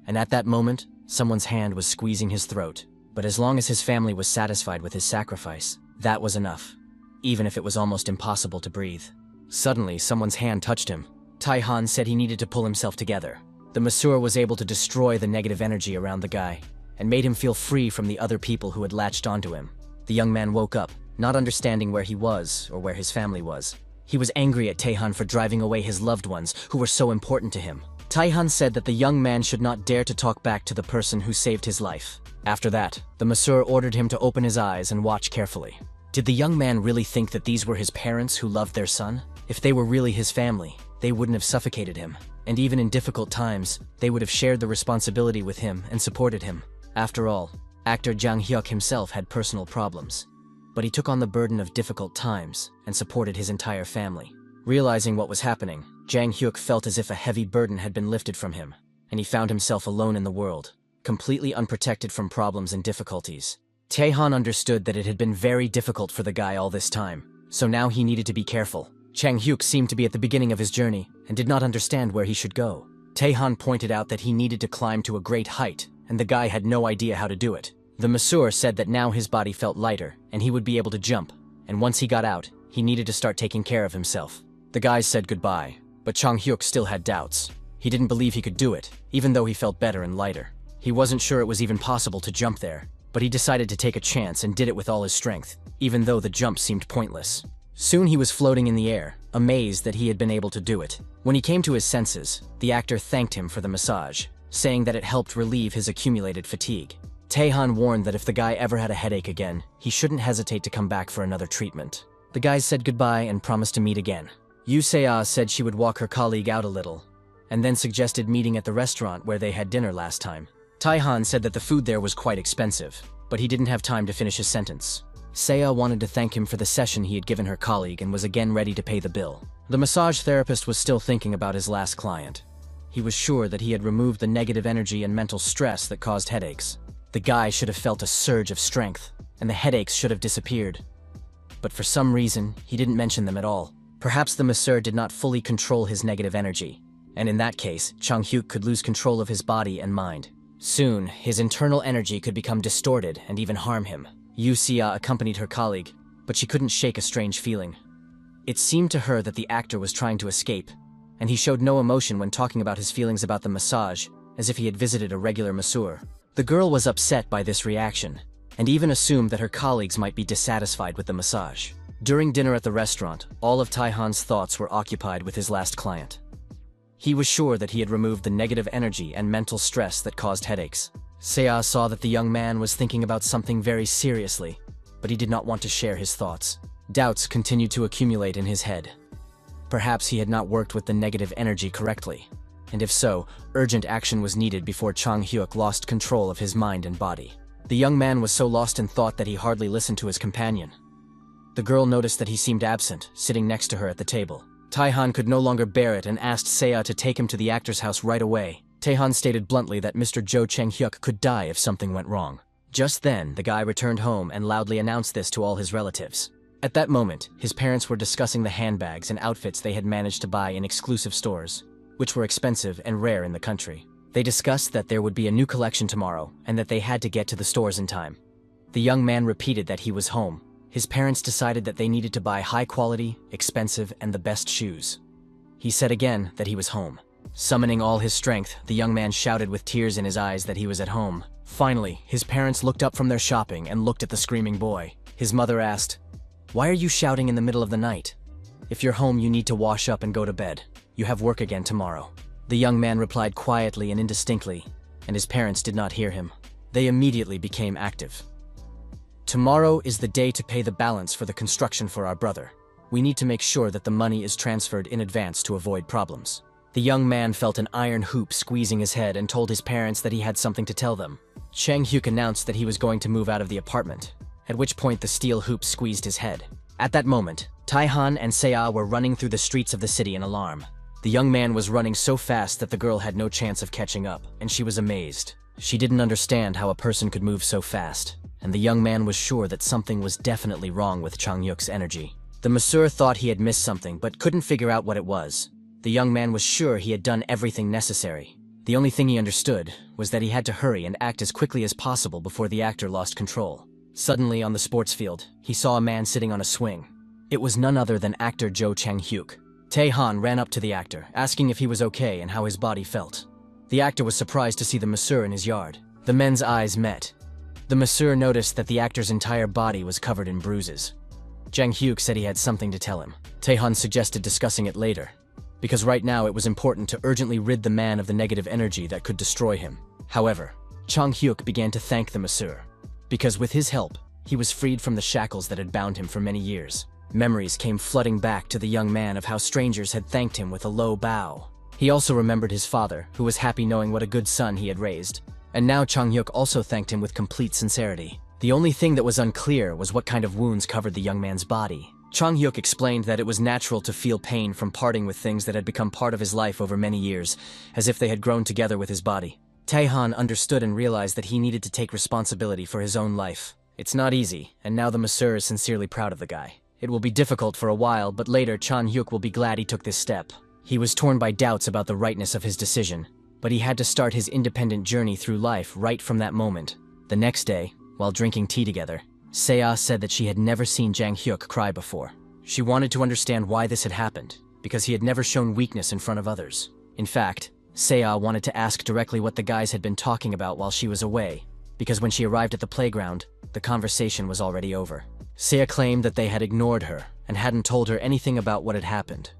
Speaker 1: And at that moment, someone's hand was squeezing his throat. But as long as his family was satisfied with his sacrifice, that was enough, even if it was almost impossible to breathe. Suddenly, someone's hand touched him. Tae-han said he needed to pull himself together. The masseur was able to destroy the negative energy around the guy, and made him feel free from the other people who had latched onto him. The young man woke up, not understanding where he was or where his family was. He was angry at Tae-han for driving away his loved ones, who were so important to him. Tae-han said that the young man should not dare to talk back to the person who saved his life. After that, the masseur ordered him to open his eyes and watch carefully. Did the young man really think that these were his parents who loved their son? If they were really his family, they wouldn't have suffocated him. And even in difficult times, they would have shared the responsibility with him and supported him. After all, actor Jang Hyuk himself had personal problems. But he took on the burden of difficult times and supported his entire family. Realizing what was happening, Jang Hyuk felt as if a heavy burden had been lifted from him, and he found himself alone in the world, completely unprotected from problems and difficulties. Tae-han understood that it had been very difficult for the guy all this time, so now he needed to be careful. Jang Hyuk seemed to be at the beginning of his journey and did not understand where he should go. Tae-han pointed out that he needed to climb to a great height, and the guy had no idea how to do it. The masseur said that now his body felt lighter, and he would be able to jump, and once he got out, he needed to start taking care of himself. The guys said goodbye, but Jang Hyuk still had doubts. He didn't believe he could do it, even though he felt better and lighter. He wasn't sure it was even possible to jump there, but he decided to take a chance and did it with all his strength, even though the jump seemed pointless. Soon he was floating in the air, amazed that he had been able to do it. When he came to his senses, the actor thanked him for the massage, saying that it helped relieve his accumulated fatigue. Tae-han warned that if the guy ever had a headache again, he shouldn't hesitate to come back for another treatment. The guys said goodbye and promised to meet again. Yoo Se-ah said she would walk her colleague out a little, and then suggested meeting at the restaurant where they had dinner last time. Tae-han said that the food there was quite expensive, but he didn't have time to finish his sentence. Se-ah wanted to thank him for the session he had given her colleague and was again ready to pay the bill. The massage therapist was still thinking about his last client. He was sure that he had removed the negative energy and mental stress that caused headaches. The guy should have felt a surge of strength, and the headaches should have disappeared. But for some reason, he didn't mention them at all. Perhaps the masseur did not fully control his negative energy, and in that case, Jang Hyuk could lose control of his body and mind. Soon, his internal energy could become distorted and even harm him. Yoo Se-ah accompanied her colleague, but she couldn't shake a strange feeling. It seemed to her that the actor was trying to escape, and he showed no emotion when talking about his feelings about the massage, as if he had visited a regular masseur. The girl was upset by this reaction, and even assumed that her colleagues might be dissatisfied with the massage. During dinner at the restaurant, all of Tae-han's thoughts were occupied with his last client. He was sure that he had removed the negative energy and mental stress that caused headaches. Se-ah saw that the young man was thinking about something very seriously, but he did not want to share his thoughts. Doubts continued to accumulate in his head. Perhaps he had not worked with the negative energy correctly, and if so, urgent action was needed before Jang Hyuk lost control of his mind and body. The young man was so lost in thought that he hardly listened to his companion. The girl noticed that he seemed absent, sitting next to her at the table. Tae-han could no longer bear it and asked Se-ah to take him to the actor's house right away. Tae-han stated bluntly that Mr. Jo Chang-hyuk could die if something went wrong. Just then, the guy returned home and loudly announced this to all his relatives. At that moment, his parents were discussing the handbags and outfits they had managed to buy in exclusive stores, which were expensive and rare in the country. They discussed that there would be a new collection tomorrow and that they had to get to the stores in time. The young man repeated that he was home. His parents decided that they needed to buy high quality, expensive, and the best shoes. He said again that he was home. Summoning all his strength, the young man shouted with tears in his eyes that he was at home. Finally, his parents looked up from their shopping and looked at the screaming boy. His mother asked, "Why are you shouting in the middle of the night? If you're home, you need to wash up and go to bed. You have work again tomorrow." The young man replied quietly and indistinctly, and his parents did not hear him. They immediately became active. "Tomorrow is the day to pay the balance for the construction for our brother. We need to make sure that the money is transferred in advance to avoid problems." The young man felt an iron hoop squeezing his head and told his parents that he had something to tell them. Chang Hyuk announced that he was going to move out of the apartment, at which point the steel hoop squeezed his head. At that moment, Tae-han and Se-ah were running through the streets of the city in alarm. The young man was running so fast that the girl had no chance of catching up, and she was amazed. She didn't understand how a person could move so fast, and the young man was sure that something was definitely wrong with Chang-hyuk's energy. The masseur thought he had missed something but couldn't figure out what it was. The young man was sure he had done everything necessary. The only thing he understood was that he had to hurry and act as quickly as possible before the actor lost control. Suddenly, on the sports field, he saw a man sitting on a swing. It was none other than actor Jo Chang-hyuk. Tae-han ran up to the actor, asking if he was okay and how his body felt. The actor was surprised to see the masseur in his yard. The men's eyes met. The masseur noticed that the actor's entire body was covered in bruises. Chang-hyuk said he had something to tell him. Tae-han suggested discussing it later, because right now it was important to urgently rid the man of the negative energy that could destroy him. However, Chang-hyuk began to thank the masseur, because with his help, he was freed from the shackles that had bound him for many years. Memories came flooding back to the young man of how strangers had thanked him with a low bow. He also remembered his father, who was happy knowing what a good son he had raised. And now Chang-hyuk also thanked him with complete sincerity. The only thing that was unclear was what kind of wounds covered the young man's body. Chang-hyuk explained that it was natural to feel pain from parting with things that had become part of his life over many years, as if they had grown together with his body. Tae-han understood and realized that he needed to take responsibility for his own life. It's not easy, and now the masseur is sincerely proud of the guy. It will be difficult for a while, but later Chang-hyuk will be glad he took this step. He was torn by doubts about the rightness of his decision, but he had to start his independent journey through life right from that moment. The next day, while drinking tea together, Seo said that she had never seen Chang-hyuk cry before. She wanted to understand why this had happened, because he had never shown weakness in front of others. In fact, Seo wanted to ask directly what the guys had been talking about while she was away, because when she arrived at the playground, the conversation was already over. Seo claimed that they had ignored her and hadn't told her anything about what had happened.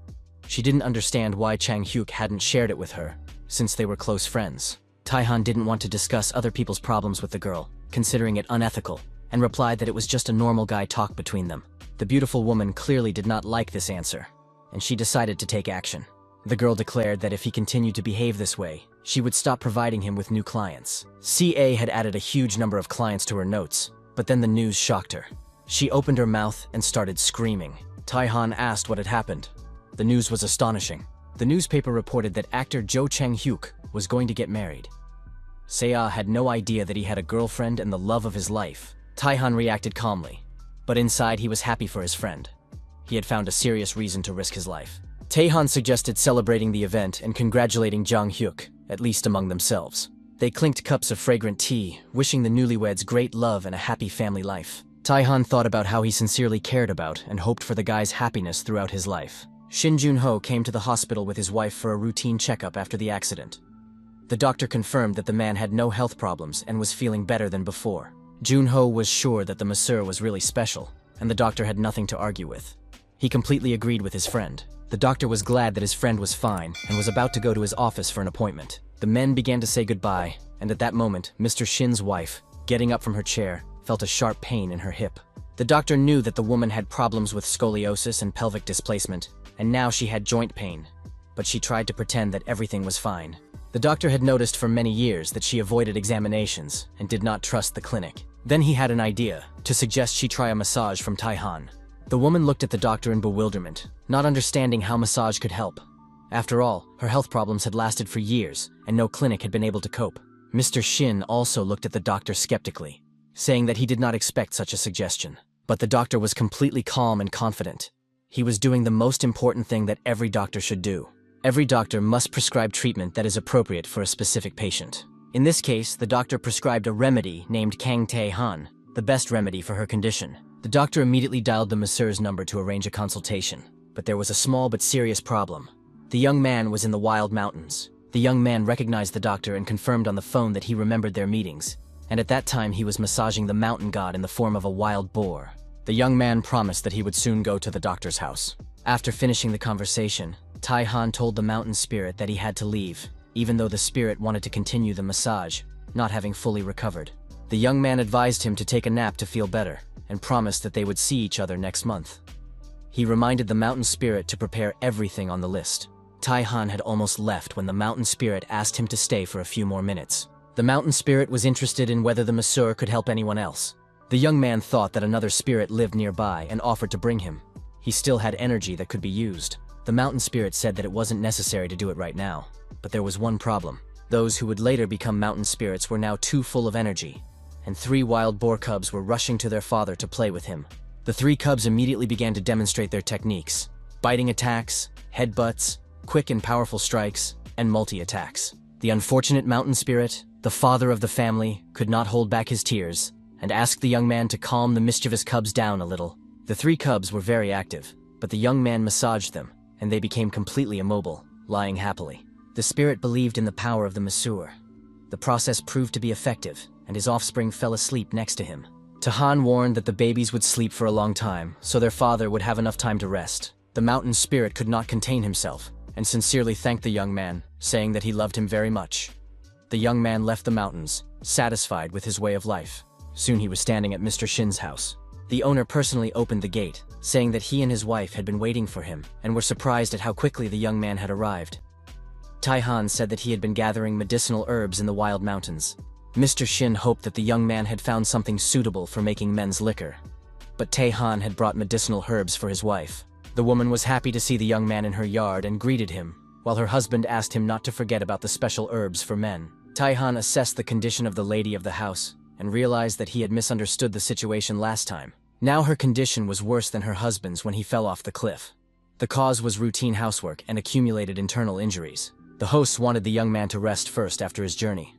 Speaker 1: She didn't understand why Chang-hyuk hadn't shared it with her, since they were close friends. Tae-han didn't want to discuss other people's problems with the girl, considering it unethical, and replied that it was just a normal guy talk between them. The beautiful woman clearly did not like this answer, and she decided to take action. The girl declared that if he continued to behave this way, she would stop providing him with new clients. CA had added a huge number of clients to her notes, but then the news shocked her. She opened her mouth and started screaming. Tae-han asked what had happened. The news was astonishing. The newspaper reported that actor Jo Chang-hyuk was going to get married. Seo had no idea that he had a girlfriend and the love of his life. Tae-han reacted calmly, but inside he was happy for his friend. He had found a serious reason to risk his life. Tae-han suggested celebrating the event and congratulating Chang-hyuk, at least among themselves. They clinked cups of fragrant tea, wishing the newlyweds great love and a happy family life. Tae-han thought about how he sincerely cared about and hoped for the guy's happiness throughout his life. Shin Jun-ho came to the hospital with his wife for a routine checkup after the accident. The doctor confirmed that the man had no health problems and was feeling better than before. Jun-ho was sure that the masseur was really special, and the doctor had nothing to argue with. He completely agreed with his friend. The doctor was glad that his friend was fine and was about to go to his office for an appointment. The men began to say goodbye, and at that moment, Mr. Shin's wife, getting up from her chair, felt a sharp pain in her hip. The doctor knew that the woman had problems with scoliosis and pelvic displacement, and now she had joint pain, but she tried to pretend that everything was fine. The doctor had noticed for many years that she avoided examinations and did not trust the clinic. Then he had an idea, to suggest she try a massage from Tae-han. The woman looked at the doctor in bewilderment, not understanding how massage could help. After all, her health problems had lasted for years, and no clinic had been able to cope. Mr. Shin also looked at the doctor skeptically, saying that he did not expect such a suggestion. But the doctor was completely calm and confident. He was doing the most important thing that every doctor should do. Every doctor must prescribe treatment that is appropriate for a specific patient. In this case, the doctor prescribed a remedy named Kang Tae-han, the best remedy for her condition. The doctor immediately dialed the masseur's number to arrange a consultation, but there was a small but serious problem. The young man was in the wild mountains. The young man recognized the doctor and confirmed on the phone that he remembered their meetings, and at that time he was massaging the mountain god in the form of a wild boar. The young man promised that he would soon go to the doctor's house. After finishing the conversation, Tae-han told the mountain spirit that he had to leave, even though the spirit wanted to continue the massage, not having fully recovered. The young man advised him to take a nap to feel better, and promised that they would see each other next month. He reminded the mountain spirit to prepare everything on the list. Tae-han had almost left when the mountain spirit asked him to stay for a few more minutes. The mountain spirit was interested in whether the masseur could help anyone else. The young man thought that another spirit lived nearby and offered to bring him. He still had energy that could be used. The mountain spirit said that it wasn't necessary to do it right now, but there was one problem. Those who would later become mountain spirits were now too full of energy, and 3 wild boar cubs were rushing to their father to play with him. The 3 cubs immediately began to demonstrate their techniques: biting attacks, headbutts, quick and powerful strikes, and multi-attacks. The unfortunate mountain spirit, the father of the family, could not hold back his tears and asked the young man to calm the mischievous cubs down a little. The 3 cubs were very active, but the young man massaged them, and they became completely immobile, lying happily. The spirit believed in the power of the masseur. The process proved to be effective, and his offspring fell asleep next to him. Tae-han warned that the babies would sleep for a long time, so their father would have enough time to rest. The mountain spirit could not contain himself, and sincerely thanked the young man, saying that he loved him very much. The young man left the mountains, satisfied with his way of life. Soon he was standing at Mr. Shin's house. The owner personally opened the gate, saying that he and his wife had been waiting for him, and were surprised at how quickly the young man had arrived. Tae-han said that he had been gathering medicinal herbs in the wild mountains. Mr. Shin hoped that the young man had found something suitable for making men's liquor. But Tae-han had brought medicinal herbs for his wife. The woman was happy to see the young man in her yard and greeted him, while her husband asked him not to forget about the special herbs for men. Tae-han assessed the condition of the lady of the house and realized that he had misunderstood the situation last time. Now her condition was worse than her husband's when he fell off the cliff. The cause was routine housework and accumulated internal injuries. The hosts wanted the young man to rest first after his journey,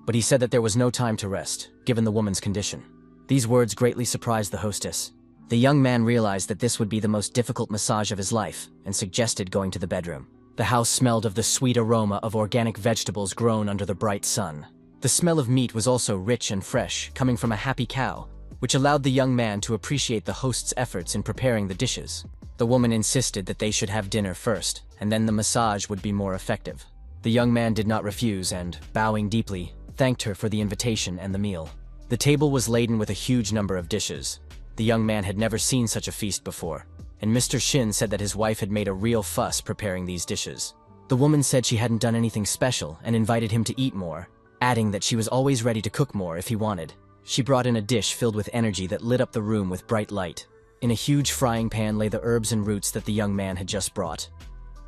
Speaker 1: but he said that there was no time to rest, given the woman's condition. These words greatly surprised the hostess. The young man realized that this would be the most difficult massage of his life and suggested going to the bedroom. The house smelled of the sweet aroma of organic vegetables grown under the bright sun. The smell of meat was also rich and fresh, coming from a happy cow, which allowed the young man to appreciate the host's efforts in preparing the dishes. The woman insisted that they should have dinner first, and then the massage would be more effective. The young man did not refuse and, bowing deeply, thanked her for the invitation and the meal. The table was laden with a huge number of dishes. The young man had never seen such a feast before, and Mr. Shin said that his wife had made a real fuss preparing these dishes. The woman said she hadn't done anything special and invited him to eat more, adding that she was always ready to cook more if he wanted. She brought in a dish filled with energy that lit up the room with bright light. In a huge frying pan lay the herbs and roots that the young man had just brought.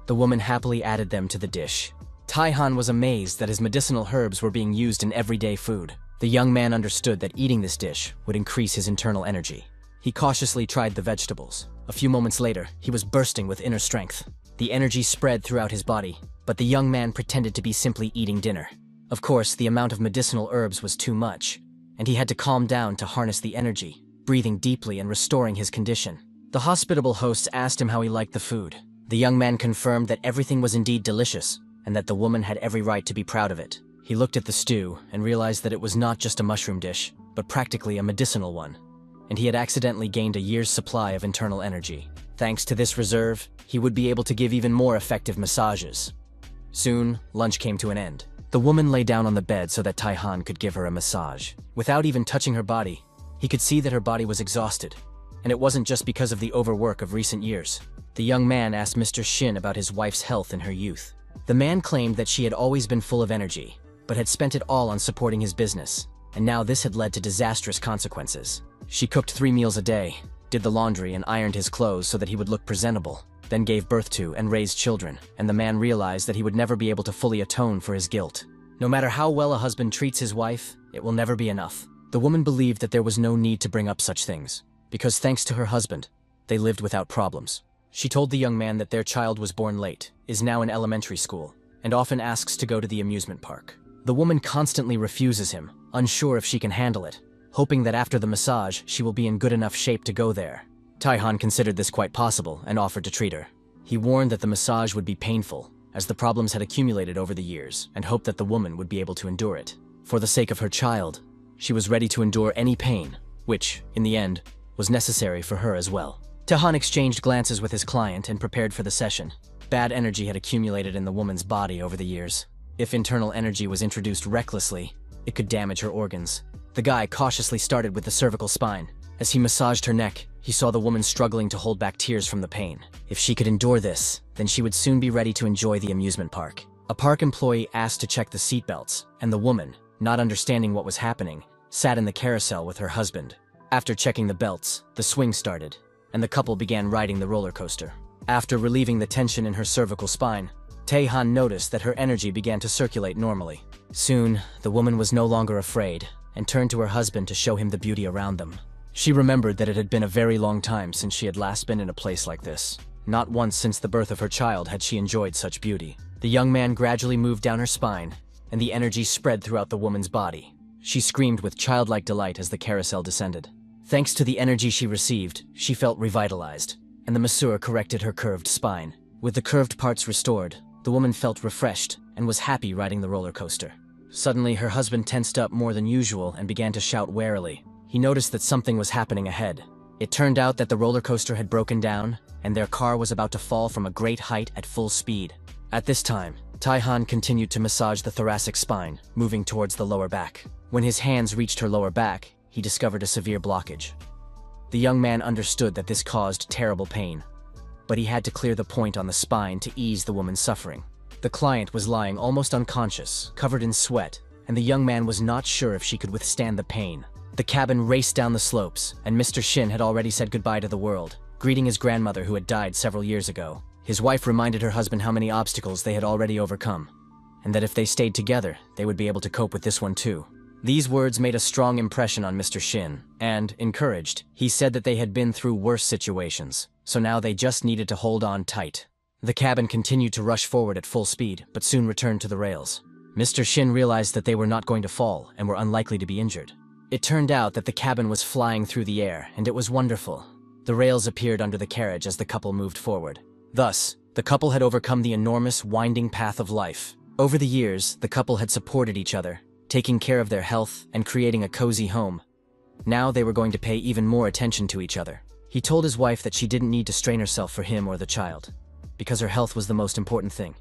Speaker 1: The woman happily added them to the dish. Tae-han was amazed that his medicinal herbs were being used in everyday food. The young man understood that eating this dish would increase his internal energy. He cautiously tried the vegetables. A few moments later, he was bursting with inner strength. The energy spread throughout his body, but the young man pretended to be simply eating dinner. Of course, the amount of medicinal herbs was too much, and he had to calm down to harness the energy, breathing deeply and restoring his condition. The hospitable hosts asked him how he liked the food. The young man confirmed that everything was indeed delicious, and that the woman had every right to be proud of it. He looked at the stew and realized that it was not just a mushroom dish, but practically a medicinal one, and he had accidentally gained a year's supply of internal energy. Thanks to this reserve, he would be able to give even more effective massages. Soon, lunch came to an end. The woman lay down on the bed so that Tae-han could give her a massage. Without even touching her body, he could see that her body was exhausted, and it wasn't just because of the overwork of recent years. The young man asked Mr. Shin about his wife's health in her youth. The man claimed that she had always been full of energy, but had spent it all on supporting his business, and now this had led to disastrous consequences. She cooked 3 meals a day, did the laundry and ironed his clothes so that he would look presentable, then gave birth to and raised children, and the man realized that he would never be able to fully atone for his guilt. No matter how well a husband treats his wife, it will never be enough. The woman believed that there was no need to bring up such things, because thanks to her husband, they lived without problems. She told the young man that their child was born late, is now in elementary school, and often asks to go to the amusement park. The woman constantly refuses him, unsure if she can handle it, hoping that after the massage, she will be in good enough shape to go there. Tae-han considered this quite possible and offered to treat her. He warned that the massage would be painful, as the problems had accumulated over the years, and hoped that the woman would be able to endure it. For the sake of her child, she was ready to endure any pain, which, in the end, was necessary for her as well. Tae-han exchanged glances with his client and prepared for the session. Bad energy had accumulated in the woman's body over the years. If internal energy was introduced recklessly, it could damage her organs. The guy cautiously started with the cervical spine. As he massaged her neck, he saw the woman struggling to hold back tears from the pain. If she could endure this, then she would soon be ready to enjoy the amusement park. A park employee asked to check the seatbelts, and the woman, not understanding what was happening, sat in the carousel with her husband. After checking the belts, the swing started, and the couple began riding the roller coaster. After relieving the tension in her cervical spine, Tae-han noticed that her energy began to circulate normally. Soon, the woman was no longer afraid and turned to her husband to show him the beauty around them. She remembered that it had been a very long time since she had last been in a place like this. Not once since the birth of her child had she enjoyed such beauty. The young man gradually moved down her spine, and the energy spread throughout the woman's body. She screamed with childlike delight as the carousel descended. Thanks to the energy she received, she felt revitalized, and the masseur corrected her curved spine. With the curved parts restored, the woman felt refreshed and was happy riding the roller coaster. Suddenly, her husband tensed up more than usual and began to shout warily. He noticed that something was happening ahead. It turned out that the roller coaster had broken down, and their car was about to fall from a great height at full speed. At this time, Tae-han continued to massage the thoracic spine, moving towards the lower back. When his hands reached her lower back, he discovered a severe blockage. The young man understood that this caused terrible pain, but he had to clear the point on the spine to ease the woman's suffering. The client was lying almost unconscious, covered in sweat, and the young man was not sure if she could withstand the pain. The cabin raced down the slopes, and Mr. Shin had already said goodbye to the world, greeting his grandmother who had died several years ago. His wife reminded her husband how many obstacles they had already overcome, and that if they stayed together, they would be able to cope with this one too. These words made a strong impression on Mr. Shin, and, encouraged, he said that they had been through worse situations, so now they just needed to hold on tight. The cabin continued to rush forward at full speed, but soon returned to the rails. Mr. Shin realized that they were not going to fall and were unlikely to be injured. It turned out that the cabin was flying through the air, and it was wonderful. The rails appeared under the carriage as the couple moved forward. Thus, the couple had overcome the enormous, winding path of life. Over the years, the couple had supported each other, taking care of their health and creating a cozy home. Now they were going to pay even more attention to each other. He told his wife that she didn't need to strain herself for him or the child, because her health was the most important thing,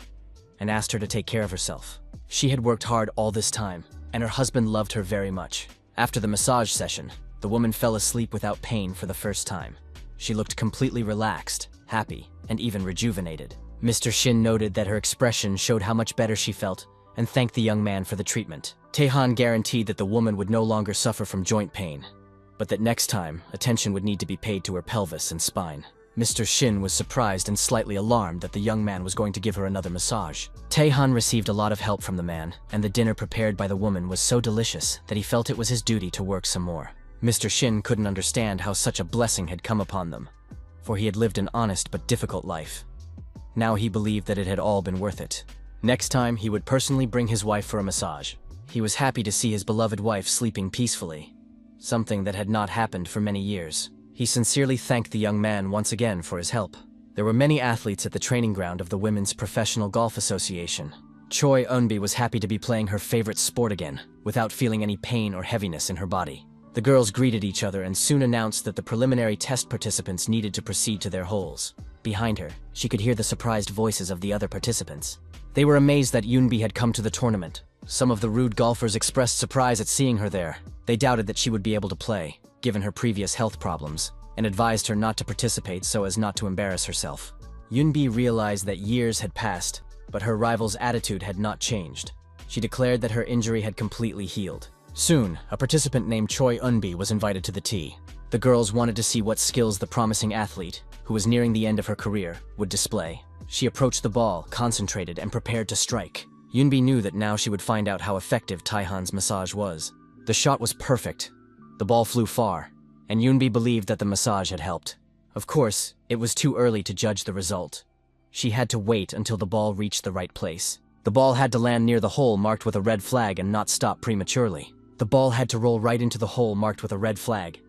Speaker 1: and asked her to take care of herself. She had worked hard all this time, and her husband loved her very much. After the massage session, the woman fell asleep without pain for the first time. She looked completely relaxed, happy, and even rejuvenated. Mr. Shin noted that her expression showed how much better she felt, and thanked the young man for the treatment. Tae-han guaranteed that the woman would no longer suffer from joint pain, but that next time, attention would need to be paid to her pelvis and spine. Mr. Shin was surprised and slightly alarmed that the young man was going to give her another massage. Tae-han received a lot of help from the man, and the dinner prepared by the woman was so delicious that he felt it was his duty to work some more. Mr. Shin couldn't understand how such a blessing had come upon them, for he had lived an honest but difficult life. Now he believed that it had all been worth it. Next time, he would personally bring his wife for a massage. He was happy to see his beloved wife sleeping peacefully, something that had not happened for many years. He sincerely thanked the young man once again for his help. There were many athletes at the training ground of the Women's Professional Golf Association. Choi Eunbi was happy to be playing her favorite sport again, without feeling any pain or heaviness in her body. The girls greeted each other and soon announced that the preliminary test participants needed to proceed to their holes. Behind her, she could hear the surprised voices of the other participants. They were amazed that Eunbi had come to the tournament. Some of the rude golfers expressed surprise at seeing her there. They doubted that she would be able to play, given her previous health problems, and advised her not to participate so as not to embarrass herself. Eunbi realized that years had passed, but her rival's attitude had not changed. She declared that her injury had completely healed. Soon, a participant named Choi Eunbi was invited to the tee. The girls wanted to see what skills the promising athlete, who was nearing the end of her career, would display. She approached the ball, concentrated, and prepared to strike. Eunbi knew that now she would find out how effective Tae-han's massage was. The shot was perfect. The ball flew far, and Eunbi believed that the massage had helped. Of course, it was too early to judge the result. She had to wait until the ball reached the right place. The ball had to land near the hole marked with a red flag and not stop prematurely. The ball had to roll right into the hole marked with a red flag,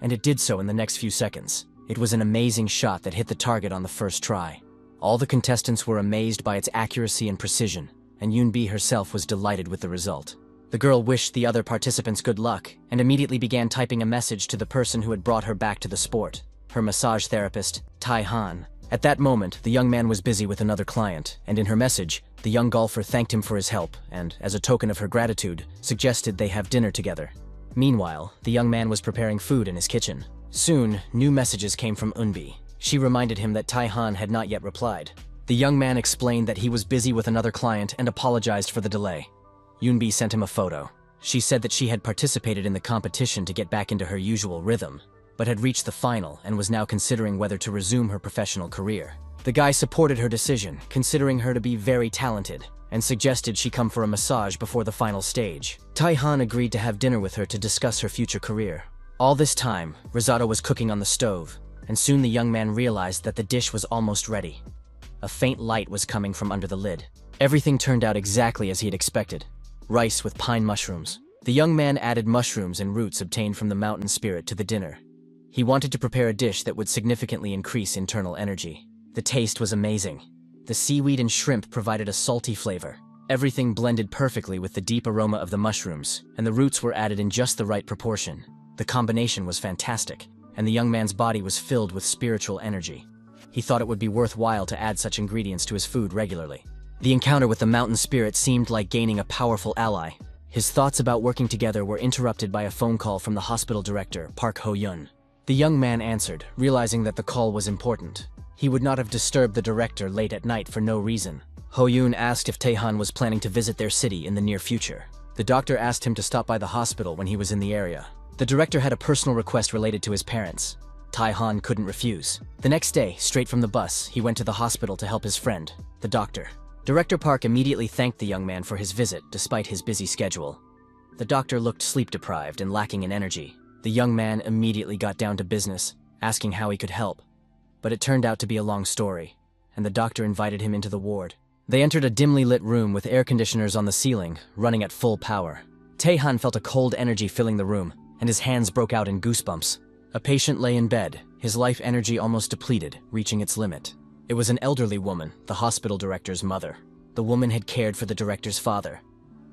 Speaker 1: and it did so in the next few seconds. It was an amazing shot that hit the target on the first try. All the contestants were amazed by its accuracy and precision, and Eunbi herself was delighted with the result. The girl wished the other participants good luck and immediately began typing a message to the person who had brought her back to the sport, her massage therapist, Tae-han. At that moment, the young man was busy with another client, and in her message, the young golfer thanked him for his help and, as a token of her gratitude, suggested they have dinner together. Meanwhile, the young man was preparing food in his kitchen. Soon, new messages came from Eunbi. She reminded him that Tae-han had not yet replied. The young man explained that he was busy with another client and apologized for the delay. Eunbi sent him a photo. She said that she had participated in the competition to get back into her usual rhythm, but had reached the final and was now considering whether to resume her professional career. The guy supported her decision, considering her to be very talented, and suggested she come for a massage before the final stage. Tae-han agreed to have dinner with her to discuss her future career. All this time, risotto was cooking on the stove, and soon the young man realized that the dish was almost ready. A faint light was coming from under the lid. Everything turned out exactly as he had expected. Rice with pine mushrooms. The young man added mushrooms and roots obtained from the mountain spirit to the dinner. He wanted to prepare a dish that would significantly increase internal energy. The taste was amazing. The seaweed and shrimp provided a salty flavor. Everything blended perfectly with the deep aroma of the mushrooms, and the roots were added in just the right proportion. The combination was fantastic, and the young man's body was filled with spiritual energy. He thought it would be worthwhile to add such ingredients to his food regularly. The encounter with the mountain spirit seemed like gaining a powerful ally. His thoughts about working together were interrupted by a phone call from the hospital director, Park Ho-yun. The young man answered, realizing that the call was important. He would not have disturbed the director late at night for no reason. Ho-yun asked if Tae-han was planning to visit their city in the near future. The doctor asked him to stop by the hospital when he was in the area. The director had a personal request related to his parents. Tae-han couldn't refuse. The next day, straight from the bus, he went to the hospital to help his friend, the doctor. Director Park immediately thanked the young man for his visit, despite his busy schedule. The doctor looked sleep-deprived and lacking in energy. The young man immediately got down to business, asking how he could help. But it turned out to be a long story, and the doctor invited him into the ward. They entered a dimly lit room with air conditioners on the ceiling, running at full power. Tae-han felt a cold energy filling the room, and his hands broke out in goosebumps. A patient lay in bed, his life energy almost depleted, reaching its limit. It was an elderly woman, the hospital director's mother. The woman had cared for the director's father,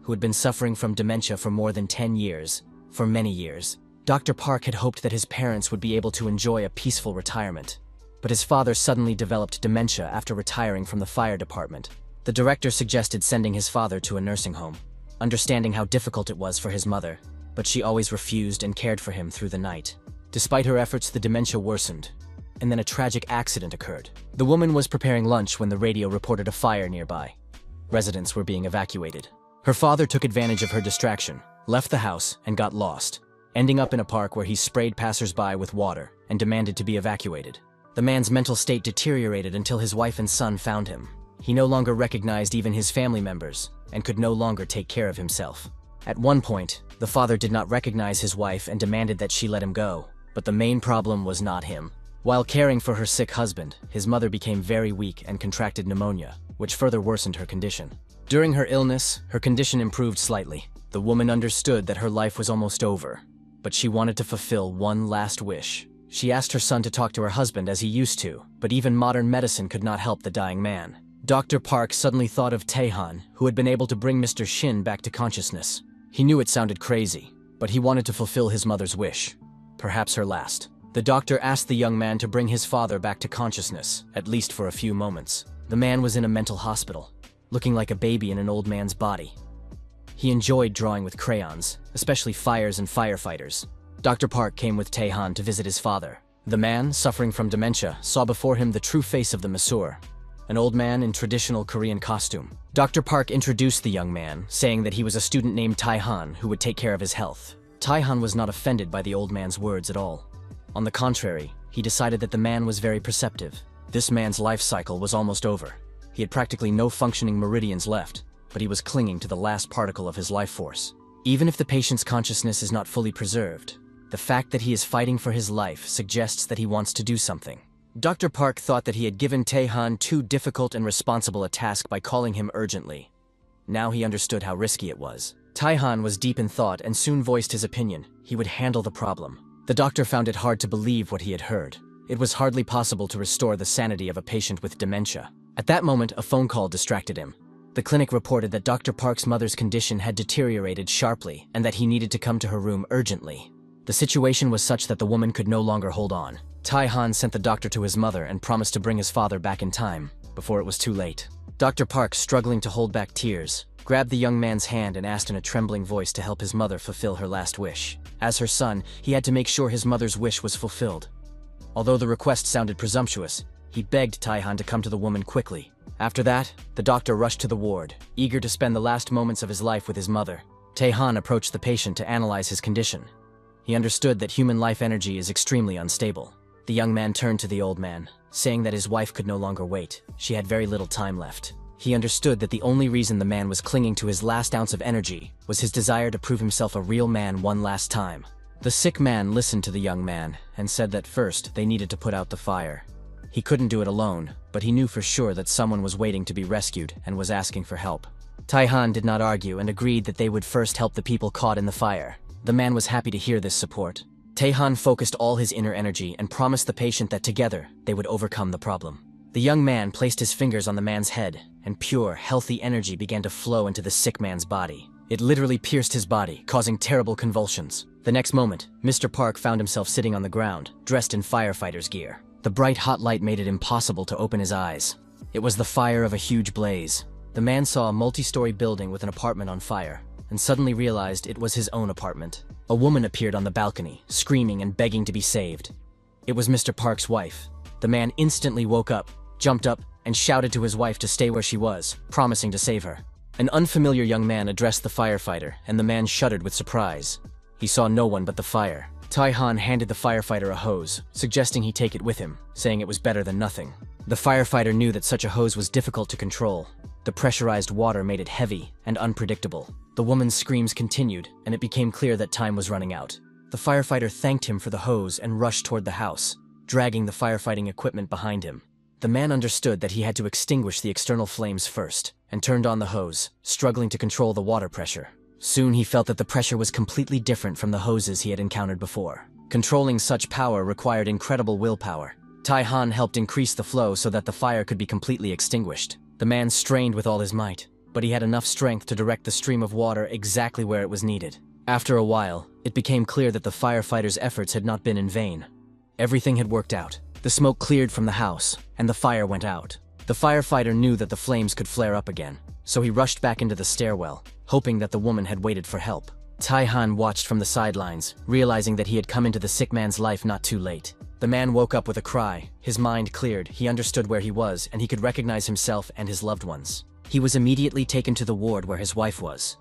Speaker 1: who had been suffering from dementia for more than 10 years. For many years, Dr. Park had hoped that his parents would be able to enjoy a peaceful retirement. But his father suddenly developed dementia after retiring from the fire department. The director suggested sending his father to a nursing home, understanding how difficult it was for his mother, but she always refused and cared for him through the night. Despite her efforts, the dementia worsened, and then a tragic accident occurred. The woman was preparing lunch when the radio reported a fire nearby. Residents were being evacuated. Her father took advantage of her distraction, left the house, and got lost, ending up in a park where he sprayed passers-by with water and demanded to be evacuated. The man's mental state deteriorated until his wife and son found him. He no longer recognized even his family members and could no longer take care of himself. At one point, the father did not recognize his wife and demanded that she let him go. But the main problem was not him. While caring for her sick husband, his mother became very weak and contracted pneumonia, which further worsened her condition. During her illness, her condition improved slightly. The woman understood that her life was almost over, but she wanted to fulfill one last wish. She asked her son to talk to her husband as he used to, but even modern medicine could not help the dying man. Dr. Park suddenly thought of Tae-han, who had been able to bring Mr. Shin back to consciousness. He knew it sounded crazy, but he wanted to fulfill his mother's wish. Perhaps her last. The doctor asked the young man to bring his father back to consciousness, at least for a few moments. The man was in a mental hospital, looking like a baby in an old man's body. He enjoyed drawing with crayons, especially fires and firefighters. Dr. Park came with Tae-han to visit his father. The man, suffering from dementia, saw before him the true face of the masseur, an old man in traditional Korean costume. Dr. Park introduced the young man, saying that he was a student named Tae-han who would take care of his health. Tae-han was not offended by the old man's words at all. On the contrary, he decided that the man was very perceptive. This man's life cycle was almost over. He had practically no functioning meridians left, but he was clinging to the last particle of his life force. Even if the patient's consciousness is not fully preserved, the fact that he is fighting for his life suggests that he wants to do something. Dr. Park thought that he had given Tae-han too difficult and responsible a task by calling him urgently. Now he understood how risky it was. Tae-han was deep in thought and soon voiced his opinion. He would handle the problem. The doctor found it hard to believe what he had heard. It was hardly possible to restore the sanity of a patient with dementia. At that moment, a phone call distracted him. The clinic reported that Dr. Park's mother's condition had deteriorated sharply and that he needed to come to her room urgently. The situation was such that the woman could no longer hold on. Tae-han sent the doctor to his mother and promised to bring his father back in time, before it was too late. Dr. Park, struggling to hold back tears, grabbed the young man's hand and asked in a trembling voice to help his mother fulfill her last wish. As her son, he had to make sure his mother's wish was fulfilled. Although the request sounded presumptuous, he begged Tae-han to come to the woman quickly. After that, the doctor rushed to the ward, eager to spend the last moments of his life with his mother. Tae-han approached the patient to analyze his condition. He understood that human life energy is extremely unstable. The young man turned to the old man. saying that his wife could no longer wait. She had very little time left. He understood that the only reason the man was clinging to his last ounce of energy was his desire to prove himself a real man one last time. The sick man listened to the young man and said that first they needed to put out the fire. He couldn't do it alone, but he knew for sure that someone was waiting to be rescued and was asking for help. Tae-han did not argue and agreed that they would first help the people caught in the fire. The man was happy to hear this support. Tae-han focused all his inner energy and promised the patient that together they would overcome the problem. The young man placed his fingers on the man's head, and pure, healthy energy began to flow into the sick man's body. It literally pierced his body, causing terrible convulsions. The next moment, Mr. Park found himself sitting on the ground, dressed in firefighter's gear. The bright hot light made it impossible to open his eyes. It was the fire of a huge blaze. The man saw a multi-story building with an apartment on fire, and suddenly realized it was his own apartment. A woman appeared on the balcony, screaming and begging to be saved. It was Mr. Park's wife. The man instantly woke up, jumped up, and shouted to his wife to stay where she was, promising to save her. An unfamiliar young man addressed the firefighter, and the man shuddered with surprise. He saw no one but the fire. Tae-han handed the firefighter a hose, suggesting he take it with him, saying it was better than nothing. The firefighter knew that such a hose was difficult to control. The pressurized water made it heavy and unpredictable. The woman's screams continued, and it became clear that time was running out. The firefighter thanked him for the hose and rushed toward the house, dragging the firefighting equipment behind him. The man understood that he had to extinguish the external flames first, and turned on the hose, struggling to control the water pressure. Soon he felt that the pressure was completely different from the hoses he had encountered before. Controlling such power required incredible willpower. Tae-han helped increase the flow so that the fire could be completely extinguished. The man strained with all his might, but he had enough strength to direct the stream of water exactly where it was needed. After a while, it became clear that the firefighters' efforts had not been in vain. Everything had worked out. The smoke cleared from the house, and the fire went out. The firefighter knew that the flames could flare up again, so he rushed back into the stairwell, hoping that the woman had waited for help. Tae-han watched from the sidelines, realizing that he had come into the sick man's life not too late. The man woke up with a cry. His mind cleared, he understood where he was, and he could recognize himself and his loved ones. He was immediately taken to the ward where his wife was.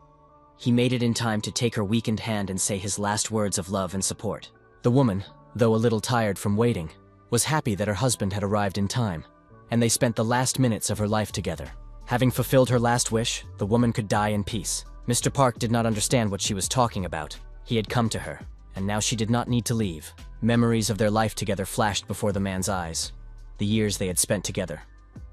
Speaker 1: He made it in time to take her weakened hand and say his last words of love and support. The woman, though a little tired from waiting, was happy that her husband had arrived in time, and they spent the last minutes of her life together. Having fulfilled her last wish, the woman could die in peace. Mr. Park did not understand what she was talking about. He had come to her, and now she did not need to leave. Memories of their life together flashed before the man's eyes. The years they had spent together.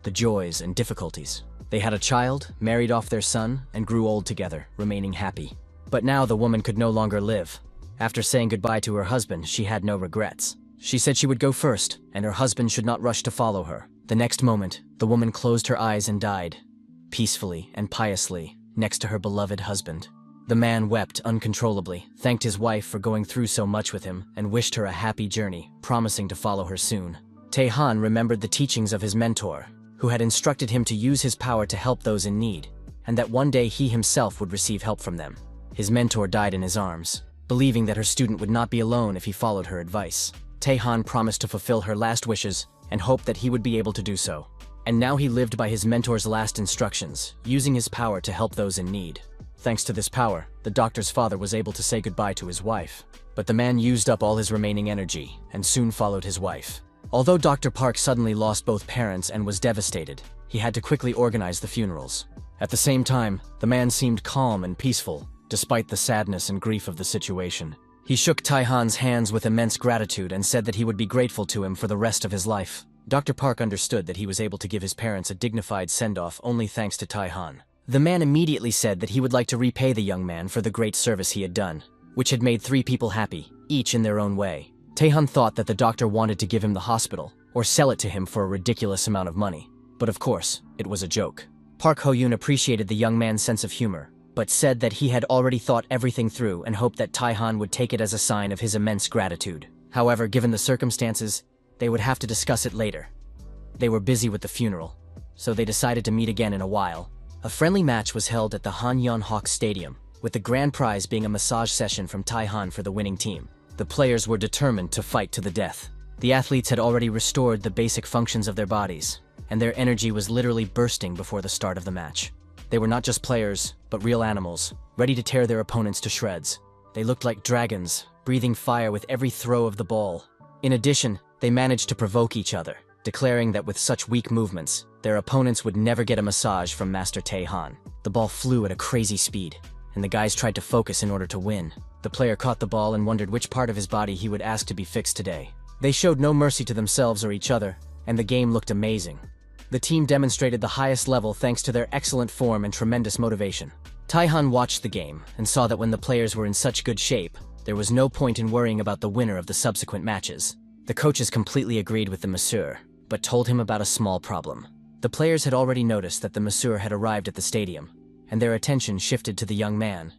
Speaker 1: The joys and difficulties. They had a child, married off their son, and grew old together, remaining happy. But now the woman could no longer live. After saying goodbye to her husband, she had no regrets. She said she would go first, and her husband should not rush to follow her. The next moment, the woman closed her eyes and died, peacefully and piously, next to her beloved husband. The man wept uncontrollably, thanked his wife for going through so much with him, and wished her a happy journey, promising to follow her soon. Tae-han remembered the teachings of his mentor, who had instructed him to use his power to help those in need, and that one day he himself would receive help from them. His mentor died in his arms, believing that her student would not be alone if he followed her advice. Tae-han promised to fulfill her last wishes and hoped that he would be able to do so. And now he lived by his mentor's last instructions, using his power to help those in need. Thanks to this power, the doctor's father was able to say goodbye to his wife. But the man used up all his remaining energy and soon followed his wife. Although Dr. Park suddenly lost both parents and was devastated, he had to quickly organize the funerals. At the same time, the man seemed calm and peaceful, despite the sadness and grief of the situation. He shook Tae-han's hands with immense gratitude and said that he would be grateful to him for the rest of his life. Dr. Park understood that he was able to give his parents a dignified send-off only thanks to Tae-han. The man immediately said that he would like to repay the young man for the great service he had done, which had made 3 people happy, each in their own way. Tae-han thought that the doctor wanted to give him the hospital, or sell it to him for a ridiculous amount of money. But of course, it was a joke. Park Ho-yoon appreciated the young man's sense of humor, but said that he had already thought everything through and hoped that Tae-han would take it as a sign of his immense gratitude. However, given the circumstances, they would have to discuss it later. They were busy with the funeral, so they decided to meet again in a while. A friendly match was held at the Hanyeon Hawk Stadium, with the grand prize being a massage session from Tae-han for the winning team. The players were determined to fight to the death. The athletes had already restored the basic functions of their bodies, and their energy was literally bursting before the start of the match. They were not just players, but real animals, ready to tear their opponents to shreds. They looked like dragons, breathing fire with every throw of the ball. In addition, they managed to provoke each other, declaring that with such weak movements, their opponents would never get a massage from Master Tae-han. The ball flew at a crazy speed, and the guys tried to focus in order to win. The player caught the ball and wondered which part of his body he would ask to be fixed today. They showed no mercy to themselves or each other, and the game looked amazing. The team demonstrated the highest level thanks to their excellent form and tremendous motivation. Tae-han watched the game and saw that when the players were in such good shape, there was no point in worrying about the winner of the subsequent matches. The coaches completely agreed with the masseur, but told him about a small problem. The players had already noticed that the masseur had arrived at the stadium, and their attention shifted to the young man.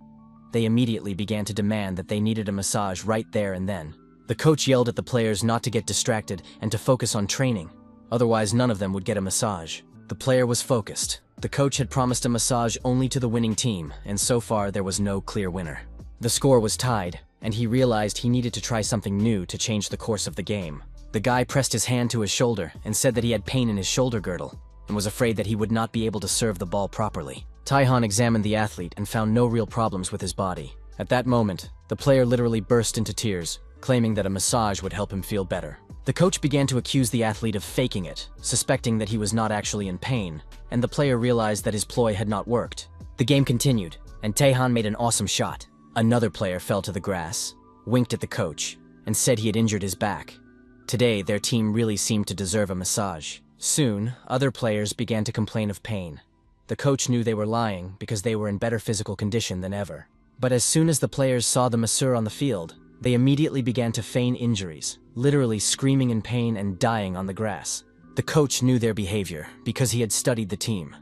Speaker 1: They immediately began to demand that they needed a massage right there and then. The coach yelled at the players not to get distracted and to focus on training, otherwise none of them would get a massage. The player was focused. The coach had promised a massage only to the winning team, and so far there was no clear winner. The score was tied, and he realized he needed to try something new to change the course of the game. The guy pressed his hand to his shoulder and said that he had pain in his shoulder girdle and was afraid that he would not be able to serve the ball properly. Tae-han examined the athlete and found no real problems with his body. At that moment, the player literally burst into tears, claiming that a massage would help him feel better. The coach began to accuse the athlete of faking it, suspecting that he was not actually in pain, and the player realized that his ploy had not worked. The game continued, and Tae-han made an awesome shot. Another player fell to the grass, winked at the coach, and said he had injured his back. Today, their team really seemed to deserve a massage. Soon, other players began to complain of pain. The coach knew they were lying because they were in better physical condition than ever. But as soon as the players saw the masseur on the field, they immediately began to feign injuries, literally screaming in pain and dying on the grass. The coach knew their behavior because he had studied the team.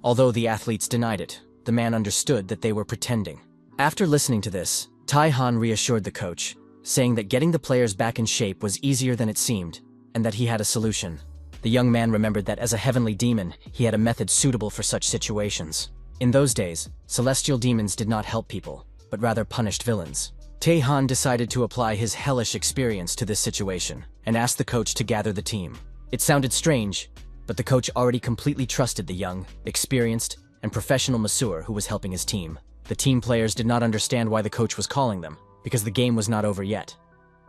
Speaker 1: Although the athletes denied it, the man understood that they were pretending. After listening to this, Tae-han reassured the coach, saying that getting the players back in shape was easier than it seemed, and that he had a solution. The young man remembered that as a heavenly demon, he had a method suitable for such situations. In those days, celestial demons did not help people, but rather punished villains. Tae-han decided to apply his hellish experience to this situation, and asked the coach to gather the team. It sounded strange, but the coach already completely trusted the young, experienced, and professional masseur who was helping his team. The team players did not understand why the coach was calling them, because the game was not over yet.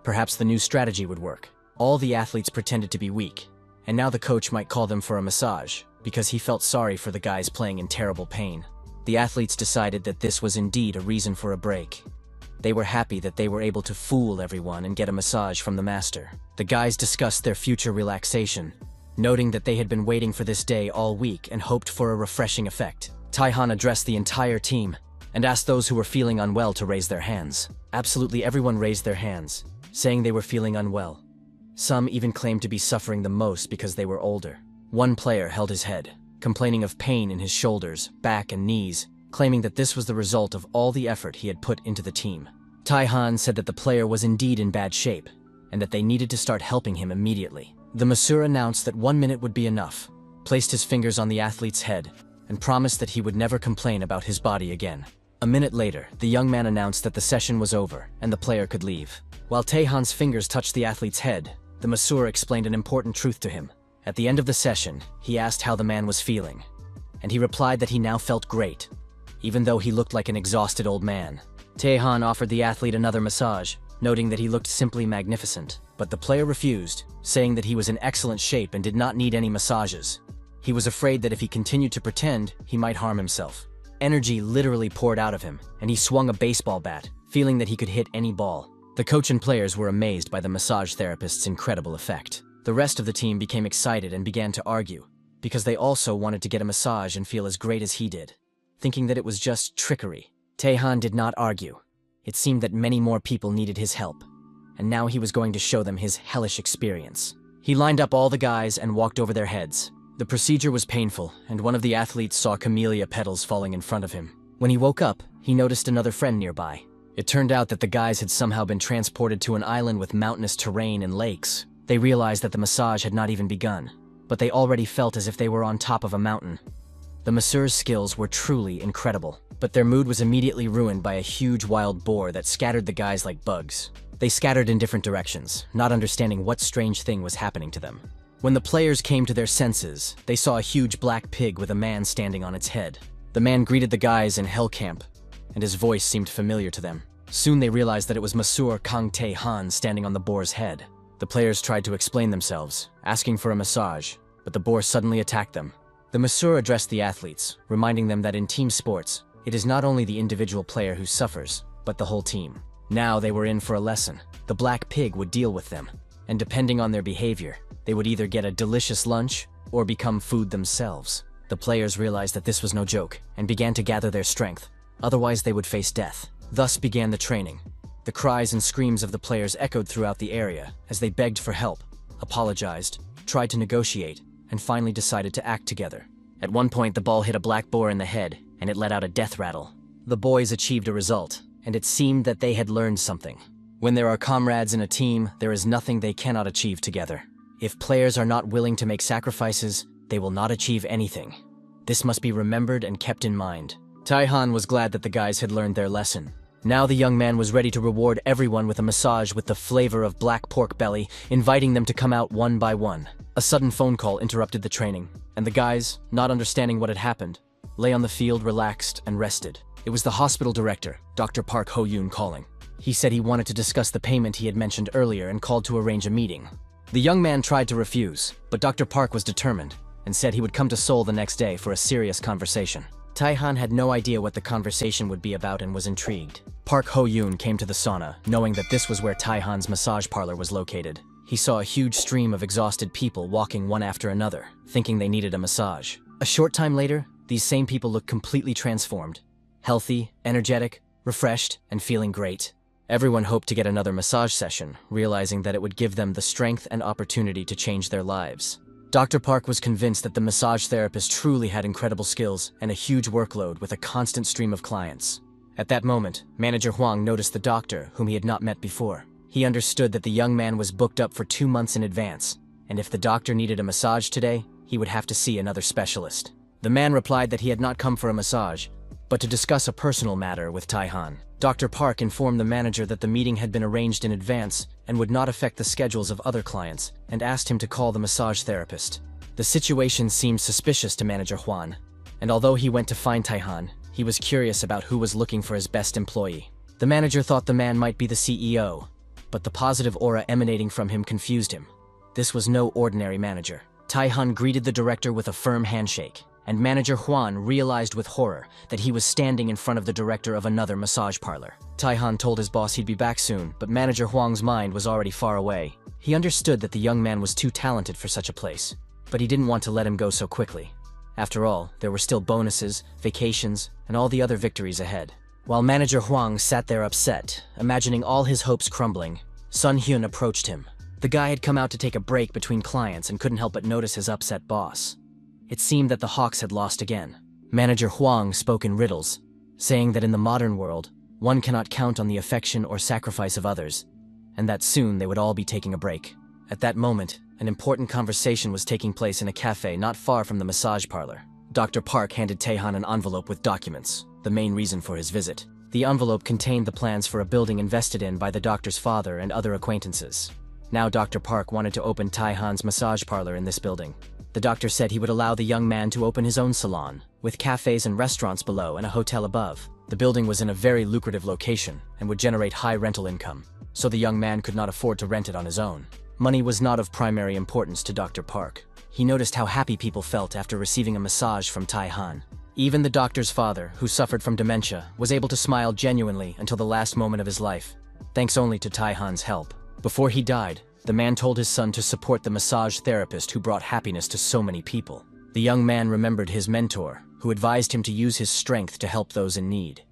Speaker 1: Perhaps the new strategy would work. All the athletes pretended to be weak, and now the coach might call them for a massage, because he felt sorry for the guys playing in terrible pain. The athletes decided that this was indeed a reason for a break. They were happy that they were able to fool everyone and get a massage from the master. The guys discussed their future relaxation, noting that they had been waiting for this day all week and hoped for a refreshing effect. Tae-han addressed the entire team and asked those who were feeling unwell to raise their hands. Absolutely everyone raised their hands, saying they were feeling unwell. Some even claimed to be suffering the most because they were older. One player held his head, complaining of pain in his shoulders, back, and knees, claiming that this was the result of all the effort he had put into the team. Tae-han said that the player was indeed in bad shape, and that they needed to start helping him immediately. The masseur announced that 1 minute would be enough, placed his fingers on the athlete's head, and promised that he would never complain about his body again. A minute later, the young man announced that the session was over and the player could leave. While Tae-han's fingers touched the athlete's head, the masseur explained an important truth to him. At the end of the session, he asked how the man was feeling, and he replied that he now felt great, even though he looked like an exhausted old man. Tae-han offered the athlete another massage, noting that he looked simply magnificent, but the player refused, saying that he was in excellent shape and did not need any massages. He was afraid that if he continued to pretend, he might harm himself. Energy literally poured out of him, and he swung a baseball bat, feeling that he could hit any ball. The coach and players were amazed by the massage therapist's incredible effect. The rest of the team became excited and began to argue, because they also wanted to get a massage and feel as great as he did, thinking that it was just trickery. Tae-han did not argue. It seemed that many more people needed his help, and now he was going to show them his hellish experience. He lined up all the guys and walked over their heads. The procedure was painful, and one of the athletes saw camellia petals falling in front of him. When he woke up, he noticed another friend nearby. It turned out that the guys had somehow been transported to an island with mountainous terrain and lakes. They realized that the massage had not even begun, but they already felt as if they were on top of a mountain. The masseur's skills were truly incredible, but their mood was immediately ruined by a huge wild boar that scattered the guys like bugs. They scattered in different directions, not understanding what strange thing was happening to them. When the players came to their senses, they saw a huge black pig with a man standing on its head. The man greeted the guys in Hell Camp, and his voice seemed familiar to them. Soon they realized that it was Masseur Kang Tae-han standing on the boar's head. The players tried to explain themselves, asking for a massage, but the boar suddenly attacked them. The masseur addressed the athletes, reminding them that in team sports, it is not only the individual player who suffers, but the whole team. Now they were in for a lesson. The black pig would deal with them, and depending on their behavior, they would either get a delicious lunch or become food themselves. The players realized that this was no joke and began to gather their strength, otherwise they would face death. Thus began the training. The cries and screams of the players echoed throughout the area as they begged for help, apologized, tried to negotiate, and finally decided to act together. At one point, the ball hit a black boar in the head, and it let out a death rattle. The boys achieved a result, and it seemed that they had learned something. When there are comrades in a team, there is nothing they cannot achieve together. If players are not willing to make sacrifices, they will not achieve anything. This must be remembered and kept in mind. Tae-han was glad that the guys had learned their lesson. Now the young man was ready to reward everyone with a massage with the flavor of black pork belly, inviting them to come out one by one. A sudden phone call interrupted the training, and the guys, not understanding what had happened, lay on the field relaxed and rested. It was the hospital director, Dr. Park Ho-yoon, calling. He said he wanted to discuss the payment he had mentioned earlier and called to arrange a meeting. The young man tried to refuse, but Dr. Park was determined and said he would come to Seoul the next day for a serious conversation. Tae-han had no idea what the conversation would be about and was intrigued. Park Ho-yoon came to the sauna, knowing that this was where Tae-han's massage parlor was located. He saw a huge stream of exhausted people walking one after another, thinking they needed a massage. A short time later, these same people looked completely transformed. Healthy, energetic, refreshed, and feeling great. Everyone hoped to get another massage session, realizing that it would give them the strength and opportunity to change their lives. Dr. Park was convinced that the massage therapist truly had incredible skills and a huge workload with a constant stream of clients. At that moment, Manager Hwang noticed the doctor, whom he had not met before. He understood that the young man was booked up for 2 months in advance, and if the doctor needed a massage today, he would have to see another specialist. The man replied that he had not come for a massage, but to discuss a personal matter with Tae-han. Dr. Park informed the manager that the meeting had been arranged in advance and would not affect the schedules of other clients, and asked him to call the massage therapist. The situation seemed suspicious to Manager Hwan, and although he went to find Tae-han, he was curious about who was looking for his best employee. The manager thought the man might be the CEO, but the positive aura emanating from him confused him. This was no ordinary manager. Tae-han greeted the director with a firm handshake, and Manager Hwan realized with horror that he was standing in front of the director of another massage parlor. Tae-han told his boss he'd be back soon, but Manager Hwang's mind was already far away. He understood that the young man was too talented for such a place, but he didn't want to let him go so quickly. After all, there were still bonuses, vacations, and all the other victories ahead. While Manager Hwang sat there upset, imagining all his hopes crumbling, Sun Hyun approached him. The guy had come out to take a break between clients and couldn't help but notice his upset boss. It seemed that the Hawks had lost again. Manager Hwang spoke in riddles, saying that in the modern world, one cannot count on the affection or sacrifice of others, and that soon they would all be taking a break. At that moment, an important conversation was taking place in a cafe not far from the massage parlor. Dr. Park handed Tae-han an envelope with documents, the main reason for his visit. The envelope contained the plans for a building invested in by the doctor's father and other acquaintances. Now Dr. Park wanted to open Tae-han's massage parlor in this building. The doctor said he would allow the young man to open his own salon, with cafes and restaurants below and a hotel above. The building was in a very lucrative location and would generate high rental income, so the young man could not afford to rent it on his own. Money was not of primary importance to Dr. Park. He noticed how happy people felt after receiving a massage from Tae-han. Even the doctor's father, who suffered from dementia, was able to smile genuinely until the last moment of his life, thanks only to Tae-han's help. Before he died, the man told his son to support the massage therapist who brought happiness to so many people. The young man remembered his mentor, who advised him to use his strength to help those in need.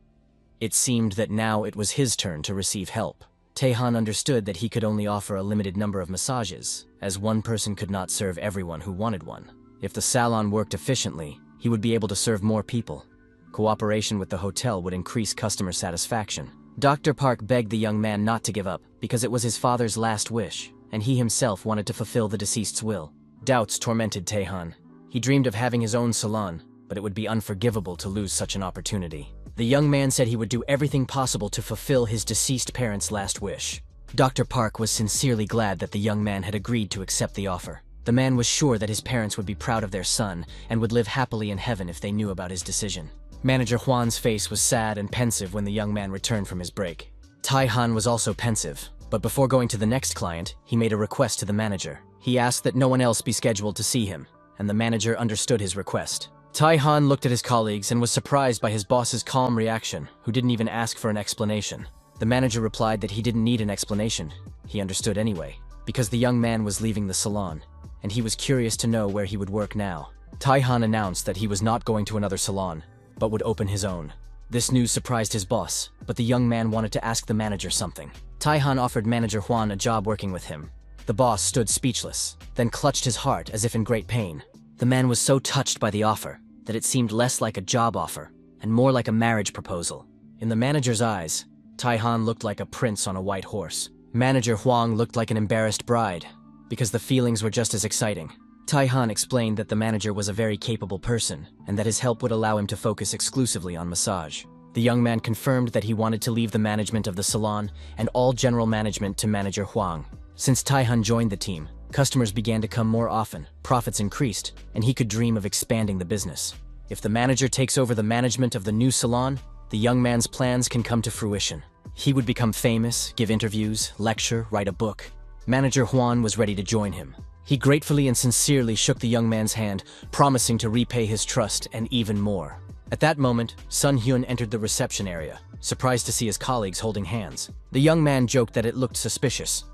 Speaker 1: It seemed that now it was his turn to receive help. Tae-han understood that he could only offer a limited number of massages, as one person could not serve everyone who wanted one. If the salon worked efficiently, he would be able to serve more people. Cooperation with the hotel would increase customer satisfaction. Dr. Park begged the young man not to give up, because it was his father's last wish, and he himself wanted to fulfill the deceased's will. Doubts tormented Tae-han. He dreamed of having his own salon, but it would be unforgivable to lose such an opportunity. The young man said he would do everything possible to fulfill his deceased parents' last wish. Dr. Park was sincerely glad that the young man had agreed to accept the offer. The man was sure that his parents would be proud of their son and would live happily in heaven if they knew about his decision. Manager Hwan's face was sad and pensive when the young man returned from his break. Tae-han was also pensive, But before going to the next client, he made a request to the manager. He asked that no one else be scheduled to see him, and the manager understood his request. Tae-han looked at his colleagues and was surprised by his boss's calm reaction, who didn't even ask for an explanation. The manager replied that he didn't need an explanation. He understood anyway, because the young man was leaving the salon, and he was curious to know where he would work now. Tae-han announced that he was not going to another salon, but would open his own. This news surprised his boss, but the young man wanted to ask the manager something. Tae-han offered manager Hwan a job working with him. The boss stood speechless, then clutched his heart as if in great pain. The man was so touched by the offer that it seemed less like a job offer and more like a marriage proposal. In the manager's eyes, Tae-han looked like a prince on a white horse. Manager Hwang looked like an embarrassed bride, because the feelings were just as exciting. Tae-han explained that the manager was a very capable person and that his help would allow him to focus exclusively on massage. The young man confirmed that he wanted to leave the management of the salon and all general management to manager Hwang. Since Tae-han joined the team, customers began to come more often, profits increased, and he could dream of expanding the business. If the manager takes over the management of the new salon, the young man's plans can come to fruition. He would become famous, give interviews, lecture, write a book. Manager Hwan was ready to join him. He gratefully and sincerely shook the young man's hand, promising to repay his trust and even more. At that moment, Sun Hyun entered the reception area, surprised to see his colleagues holding hands. The young man joked that it looked suspicious.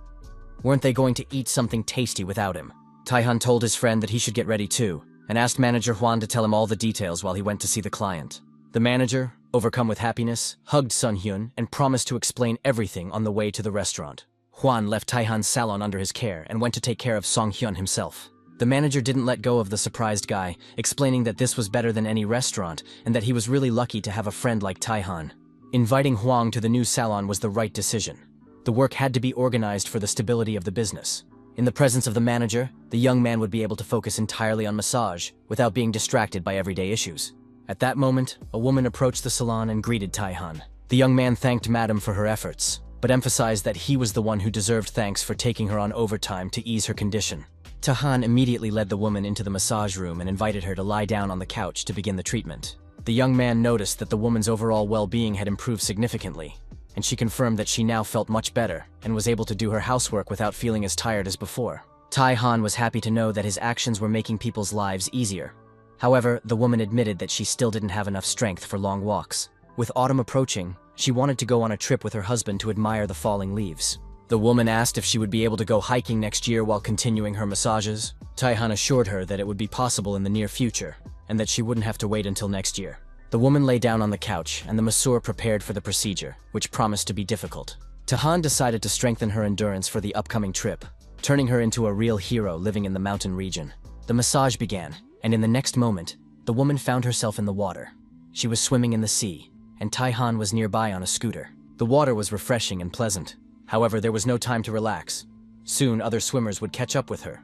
Speaker 1: Weren't they going to eat something tasty without him? Tae-han told his friend that he should get ready too, and asked manager Hwan to tell him all the details while he went to see the client. The manager, overcome with happiness, hugged Sun Hyun and promised to explain everything on the way to the restaurant. Hwan left Tae-han's salon under his care and went to take care of Song Hyun himself. The manager didn't let go of the surprised guy, explaining that this was better than any restaurant and that he was really lucky to have a friend like Tae-han. Inviting Hwang to the new salon was the right decision. The work had to be organized for the stability of the business. In the presence of the manager, the young man would be able to focus entirely on massage without being distracted by everyday issues. At that moment, a woman approached the salon and greeted Tae-han. The young man thanked Madam for her efforts, but emphasized that he was the one who deserved thanks for taking her on overtime to ease her condition. Tae-han immediately led the woman into the massage room and invited her to lie down on the couch to begin the treatment. The young man noticed that the woman's overall well-being had improved significantly, and she confirmed that she now felt much better and was able to do her housework without feeling as tired as before. Tae-han was happy to know that his actions were making people's lives easier. However, the woman admitted that she still didn't have enough strength for long walks. With autumn approaching, she wanted to go on a trip with her husband to admire the falling leaves. The woman asked if she would be able to go hiking next year while continuing her massages. Tae-han assured her that it would be possible in the near future, and that she wouldn't have to wait until next year. The woman lay down on the couch, and the masseur prepared for the procedure, which promised to be difficult. Tae-han decided to strengthen her endurance for the upcoming trip, turning her into a real hero living in the mountain region. The massage began, and in the next moment, the woman found herself in the water. She was swimming in the sea, and Tae-han was nearby on a scooter. The water was refreshing and pleasant. However, there was no time to relax. Soon, other swimmers would catch up with her,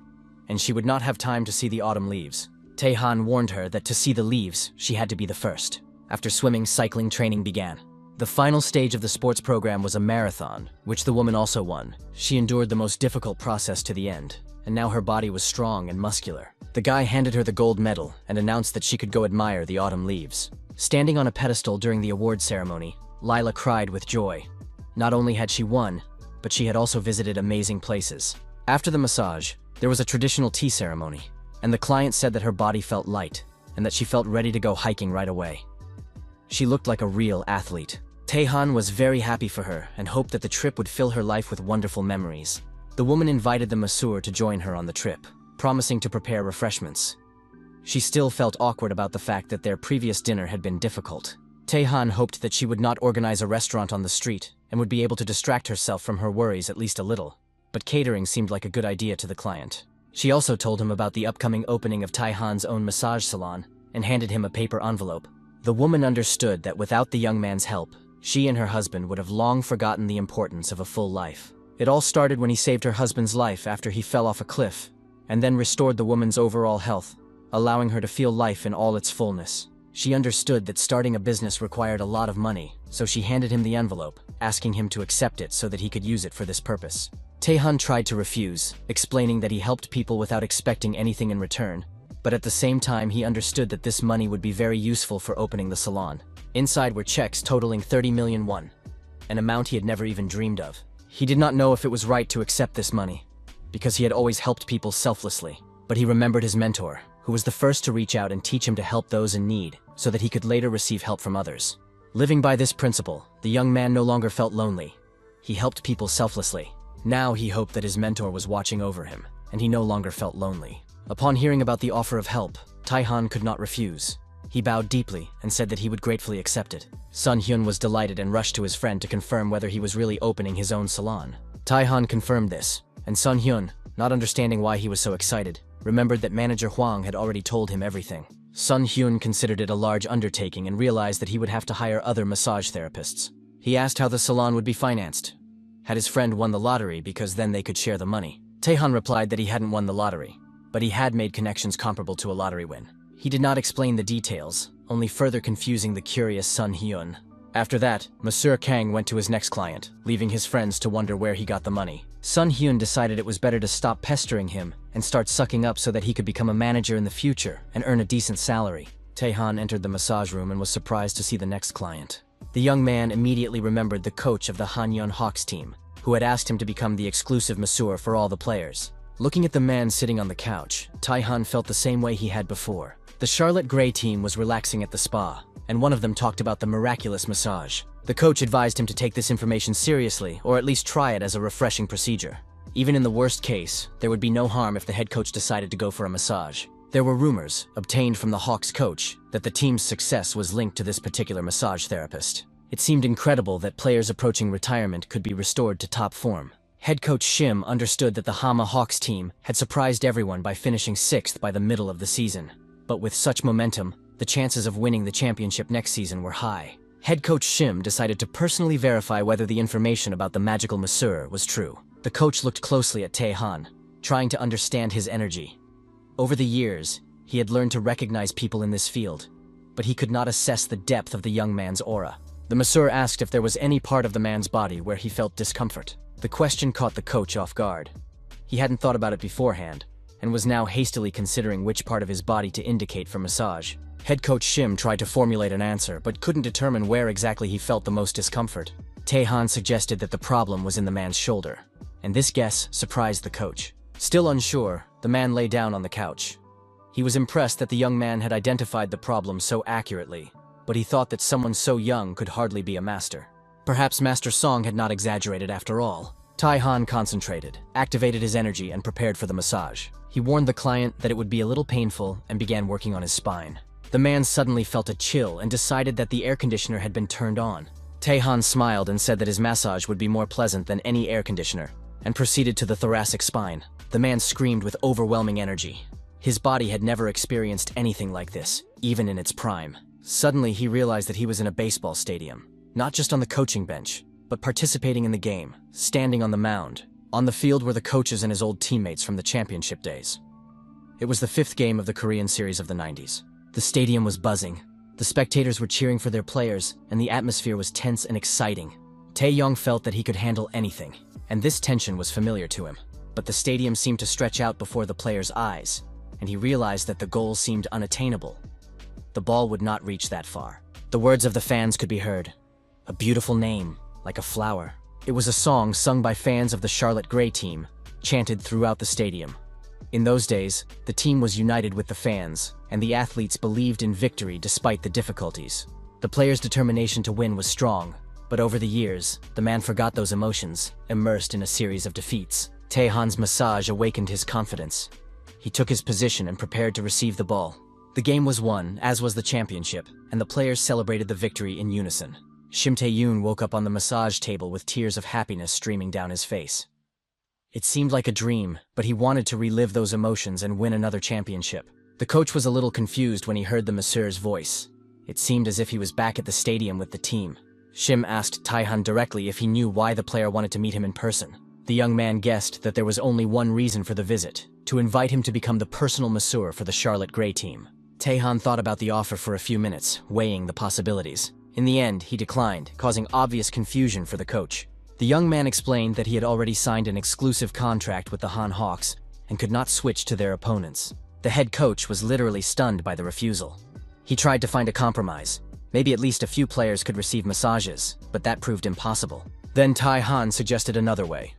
Speaker 1: and she would not have time to see the autumn leaves. Tae-han warned her that to see the leaves, she had to be the first. After swimming, cycling training began. The final stage of the sports program was a marathon, which the woman also won. She endured the most difficult process to the end, and now her body was strong and muscular. The guy handed her the gold medal and announced that she could go admire the autumn leaves. Standing on a pedestal during the award ceremony, Lila cried with joy. Not only had she won, but she had also visited amazing places. After the massage, there was a traditional tea ceremony, and the client said that her body felt light and that she felt ready to go hiking right away. She looked like a real athlete. Tae-han was very happy for her and hoped that the trip would fill her life with wonderful memories. The woman invited the masseur to join her on the trip, promising to prepare refreshments. She still felt awkward about the fact that their previous dinner had been difficult. Tae-han hoped that she would not organize a restaurant on the street and would be able to distract herself from her worries at least a little. But catering seemed like a good idea to the client. She also told him about the upcoming opening of Tae-han's own massage salon and handed him a paper envelope. The woman understood that without the young man's help, she and her husband would have long forgotten the importance of a full life. It all started when he saved her husband's life after he fell off a cliff, and then restored the woman's overall health, allowing her to feel life in all its fullness. She understood that starting a business required a lot of money, so she handed him the envelope, asking him to accept it so that he could use it for this purpose. Tae-han tried to refuse, explaining that he helped people without expecting anything in return, but at the same time he understood that this money would be very useful for opening the salon. Inside were checks totaling 30 million won, an amount he had never even dreamed of. He did not know if it was right to accept this money, because he had always helped people selflessly. But he remembered his mentor, who was the first to reach out and teach him to help those in need, so that he could later receive help from others. Living by this principle, the young man no longer felt lonely. He helped people selflessly. Now he hoped that his mentor was watching over him, and he no longer felt lonely. Upon hearing about the offer of help, Tae-han could not refuse. He bowed deeply and said that he would gratefully accept it. Sun Hyun was delighted and rushed to his friend to confirm whether he was really opening his own salon. Tae-han confirmed this, and Sun Hyun, not understanding why he was so excited, remembered that manager Hwang had already told him everything. Sun Hyun considered it a large undertaking and realized that he would have to hire other massage therapists. He asked how the salon would be financed. Had his friend won the lottery, because then they could share the money? Tae-han replied that he hadn't won the lottery, but he had made connections comparable to a lottery win. He did not explain the details, only further confusing the curious Sun Hyun. After that, Monsieur Kang went to his next client, leaving his friends to wonder where he got the money. Sun Hyun decided it was better to stop pestering him and start sucking up so that he could become a manager in the future and earn a decent salary. Tae-han entered the massage room and was surprised to see the next client. The young man immediately remembered the coach of the Hanyun Hawks team, who had asked him to become the exclusive masseur for all the players. Looking at the man sitting on the couch, Tae-han felt the same way he had before. The Charlotte Gray team was relaxing at the spa, and one of them talked about the miraculous massage. The coach advised him to take this information seriously, or at least try it as a refreshing procedure. Even in the worst case, there would be no harm if the head coach decided to go for a massage. There were rumors, obtained from the Hawks coach, that the team's success was linked to this particular massage therapist. It seemed incredible that players approaching retirement could be restored to top form. Head coach Shim understood that the Hama Hawks team had surprised everyone by finishing 6th by the middle of the season. But with such momentum, the chances of winning the championship next season were high. Head coach Shim decided to personally verify whether the information about the magical masseur was true. The coach looked closely at Tae-han, trying to understand his energy. Over the years, he had learned to recognize people in this field, but he could not assess the depth of the young man's aura. The masseur asked if there was any part of the man's body where he felt discomfort. The question caught the coach off guard. He hadn't thought about it beforehand, and was now hastily considering which part of his body to indicate for massage. Head coach Shim tried to formulate an answer, but couldn't determine where exactly he felt the most discomfort. Tae-han suggested that the problem was in the man's shoulder, and this guess surprised the coach. Still unsure, the man lay down on the couch. He was impressed that the young man had identified the problem so accurately, but he thought that someone so young could hardly be a master. Perhaps Master Song had not exaggerated after all. Tae-han concentrated, activated his energy, and prepared for the massage. He warned the client that it would be a little painful and began working on his spine. The man suddenly felt a chill and decided that the air conditioner had been turned on. Tae-han smiled and said that his massage would be more pleasant than any air conditioner, and proceeded to the thoracic spine. The man screamed with overwhelming energy. His body had never experienced anything like this, even in its prime. Suddenly, he realized that he was in a baseball stadium, not just on the coaching bench, but participating in the game, standing on the mound. On the field were the coaches and his old teammates from the championship days. It was the 5th game of the Korean series of the 90s. The stadium was buzzing. The spectators were cheering for their players, and the atmosphere was tense and exciting. Tae-yong felt that he could handle anything, and this tension was familiar to him. But the stadium seemed to stretch out before the players' eyes, and he realized that the goal seemed unattainable. The ball would not reach that far. The words of the fans could be heard. A beautiful name, like a flower. It was a song sung by fans of the Charlotte Gray team, chanted throughout the stadium. In those days, the team was united with the fans, and the athletes believed in victory despite the difficulties. The players' determination to win was strong, but over the years, the man forgot those emotions, immersed in a series of defeats. Tae-han's massage awakened his confidence. He took his position and prepared to receive the ball. The game was won, as was the championship, and the players celebrated the victory in unison. Shim Tae-yoon woke up on the massage table with tears of happiness streaming down his face. It seemed like a dream, but he wanted to relive those emotions and win another championship. The coach was a little confused when he heard the masseur's voice. It seemed as if he was back at the stadium with the team. Shim asked Tae-han directly if he knew why the player wanted to meet him in person. The young man guessed that there was only one reason for the visit: to invite him to become the personal masseur for the Charlotte Gray team. Tae-han thought about the offer for a few minutes, weighing the possibilities. In the end, he declined, causing obvious confusion for the coach. The young man explained that he had already signed an exclusive contract with the Han Hawks and could not switch to their opponents. The head coach was literally stunned by the refusal. He tried to find a compromise. Maybe at least a few players could receive massages, but that proved impossible. Then Tae-han suggested another way.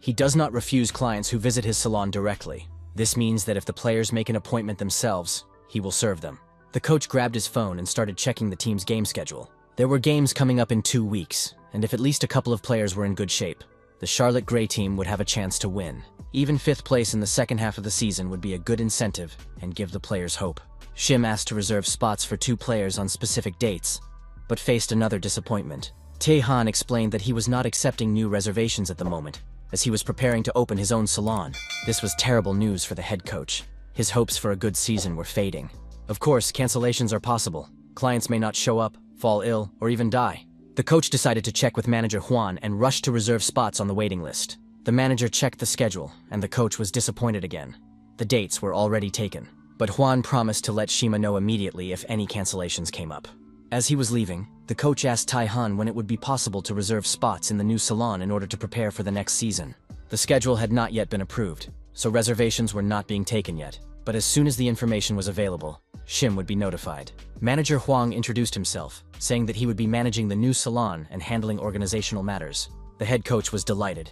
Speaker 1: He does not refuse clients who visit his salon directly. This means that if the players make an appointment themselves, he will serve them. The coach grabbed his phone and started checking the team's game schedule. There were games coming up in 2 weeks, and if at least a couple of players were in good shape, the Charlotte Gray team would have a chance to win. Even 5th place in the second half of the season would be a good incentive and give the players hope. Shim asked to reserve spots for 2 players on specific dates, but faced another disappointment. Tae-han explained that he was not accepting new reservations at the moment, as he was preparing to open his own salon. This was terrible news for the head coach. His hopes for a good season were fading. Of course, cancellations are possible. Clients may not show up, fall ill, or even die. The coach decided to check with manager Juan and rushed to reserve spots on the waiting list. The manager checked the schedule, and the coach was disappointed again. The dates were already taken, but Juan promised to let Shima know immediately if any cancellations came up. As he was leaving, the coach asked Tae-han when it would be possible to reserve spots in the new salon in order to prepare for the next season. The schedule had not yet been approved, so reservations were not being taken yet, but as soon as the information was available, Shim would be notified. Manager Huang introduced himself, saying that he would be managing the new salon and handling organizational matters. The head coach was delighted.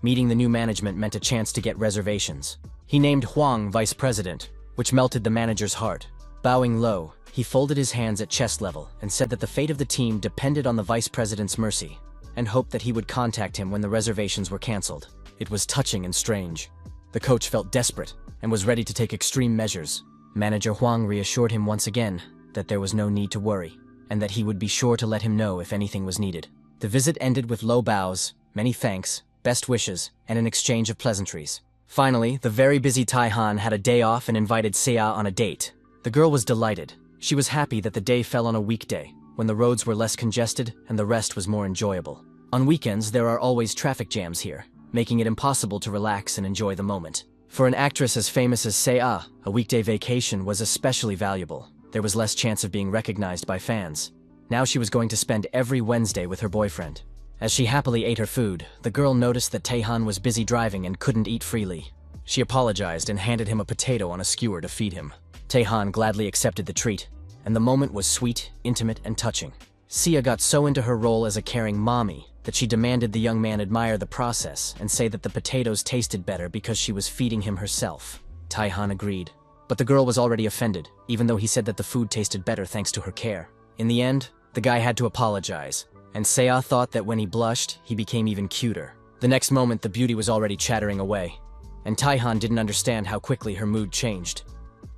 Speaker 1: Meeting the new management meant a chance to get reservations. He named Huang vice president, which melted the manager's heart. Bowing low, he folded his hands at chest level and said that the fate of the team depended on the vice president's mercy, and hoped that he would contact him when the reservations were canceled. It was touching and strange. The coach felt desperate and was ready to take extreme measures. Manager Huang reassured him once again that there was no need to worry, and that he would be sure to let him know if anything was needed. The visit ended with low bows, many thanks, best wishes, and an exchange of pleasantries. Finally, the very busy Tae-han had a day off and invited Seiya on a date. The girl was delighted. She was happy that the day fell on a weekday, when the roads were less congested and the rest was more enjoyable. On weekends, there are always traffic jams here, making it impossible to relax and enjoy the moment. For an actress as famous as Seiya, a weekday vacation was especially valuable. There was less chance of being recognized by fans. Now she was going to spend every Wednesday with her boyfriend. As she happily ate her food, the girl noticed that Tae-han was busy driving and couldn't eat freely. She apologized and handed him a potato on a skewer to feed him. Tae-han gladly accepted the treat, and the moment was sweet, intimate, and touching. Seiya got so into her role as a caring mommy that she demanded the young man admire the process and say that the potatoes tasted better because she was feeding him herself. Tae-han agreed, but the girl was already offended, even though he said that the food tasted better thanks to her care. In the end, the guy had to apologize, and Seiya thought that when he blushed, he became even cuter. The next moment, the beauty was already chattering away, and Tae-han didn't understand how quickly her mood changed.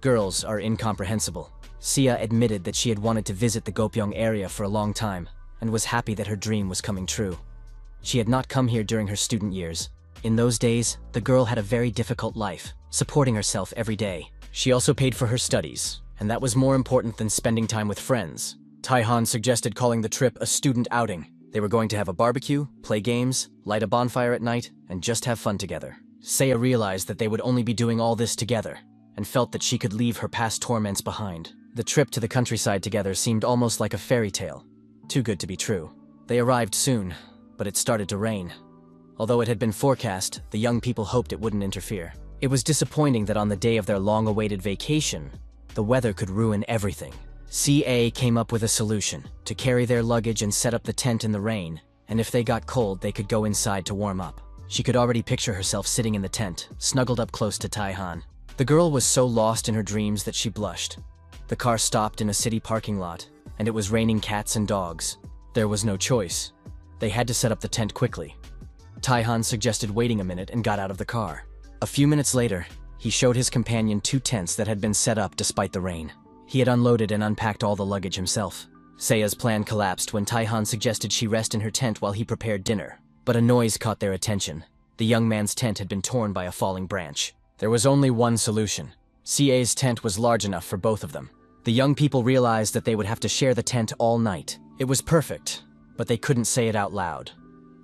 Speaker 1: Girls are incomprehensible. Seiya admitted that she had wanted to visit the Gopyeong area for a long time, and was happy that her dream was coming true. She had not come here during her student years. In those days, the girl had a very difficult life, supporting herself every day. She also paid for her studies, and that was more important than spending time with friends. Tae-han suggested calling the trip a student outing. They were going to have a barbecue, play games, light a bonfire at night, and just have fun together. Seiya realized that they would only be doing all this together, and felt that she could leave her past torments behind. The trip to the countryside together seemed almost like a fairy tale. Too good to be true. They arrived soon, but it started to rain. Although it had been forecast, the young people hoped it wouldn't interfere. It was disappointing that on the day of their long-awaited vacation, the weather could ruin everything. CA came up with a solution: to carry their luggage and set up the tent in the rain, and if they got cold, they could go inside to warm up. She could already picture herself sitting in the tent, snuggled up close to Tae-han. The girl was so lost in her dreams that she blushed. The car stopped in a city parking lot, and it was raining cats and dogs. There was no choice. They had to set up the tent quickly. Tae-han suggested waiting a minute and got out of the car. A few minutes later, he showed his companion 2 tents that had been set up despite the rain. He had unloaded and unpacked all the luggage himself. Seiya's plan collapsed when Tae-han suggested she rest in her tent while he prepared dinner. But a noise caught their attention. The young man's tent had been torn by a falling branch. There was only one solution. CA's tent was large enough for both of them. The young people realized that they would have to share the tent all night. It was perfect, but they couldn't say it out loud.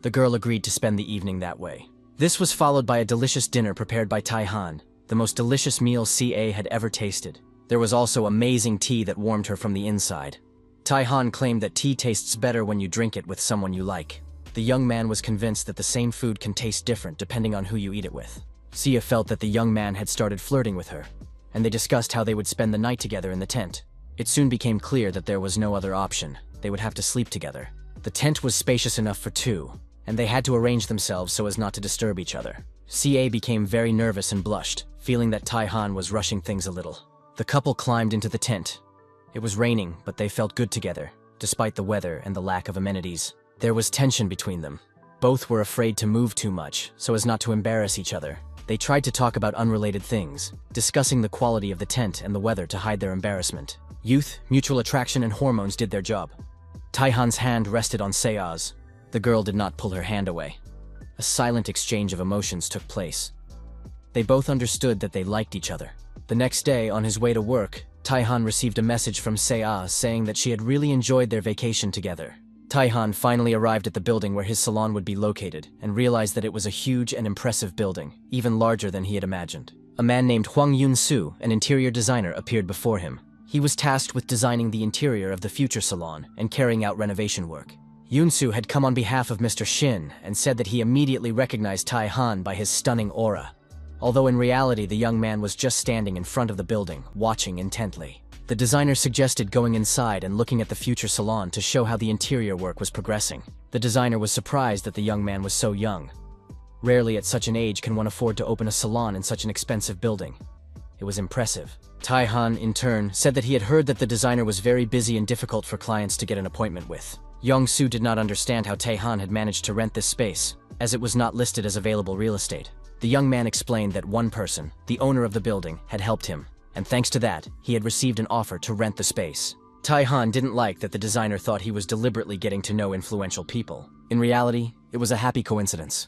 Speaker 1: The girl agreed to spend the evening that way. This was followed by a delicious dinner prepared by Tae-han, the most delicious meal CA had ever tasted. There was also amazing tea that warmed her from the inside. Tae-han claimed that tea tastes better when you drink it with someone you like. The young man was convinced that the same food can taste different depending on who you eat it with. Seiya felt that the young man had started flirting with her, and they discussed how they would spend the night together in the tent. It soon became clear that there was no other option. They would have to sleep together. The tent was spacious enough for 2, and they had to arrange themselves so as not to disturb each other. CA became very nervous and blushed, feeling that Tae-han was rushing things a little. The couple climbed into the tent. It was raining, but they felt good together, despite the weather and the lack of amenities. There was tension between them. Both were afraid to move too much, so as not to embarrass each other. They tried to talk about unrelated things, discussing the quality of the tent and the weather to hide their embarrassment. Youth, mutual attraction, and hormones did their job. Tae-han's hand rested on Sea's. The girl did not pull her hand away. A silent exchange of emotions took place. They both understood that they liked each other. The next day, on his way to work, Tae-han received a message from Sea saying that she had really enjoyed their vacation together. Tae-han finally arrived at the building where his salon would be located and realized that it was a huge and impressive building, even larger than he had imagined. A man named Hwang Yun-soo, an interior designer, appeared before him. He was tasked with designing the interior of the future salon and carrying out renovation work. Yun-soo had come on behalf of Mr. Shin and said that he immediately recognized Tae-han by his stunning aura. Although in reality the young man was just standing in front of the building, watching intently. The designer suggested going inside and looking at the future salon to show how the interior work was progressing. The designer was surprised that the young man was so young. Rarely at such an age can one afford to open a salon in such an expensive building. It was impressive. Tae-han, in turn, said that he had heard that the designer was very busy and difficult for clients to get an appointment with. Young-soo did not understand how Tae-han had managed to rent this space, as it was not listed as available real estate. The young man explained that one person, the owner of the building, had helped him, and thanks to that, he had received an offer to rent the space. Tae-han didn't like that the designer thought he was deliberately getting to know influential people. In reality, it was a happy coincidence.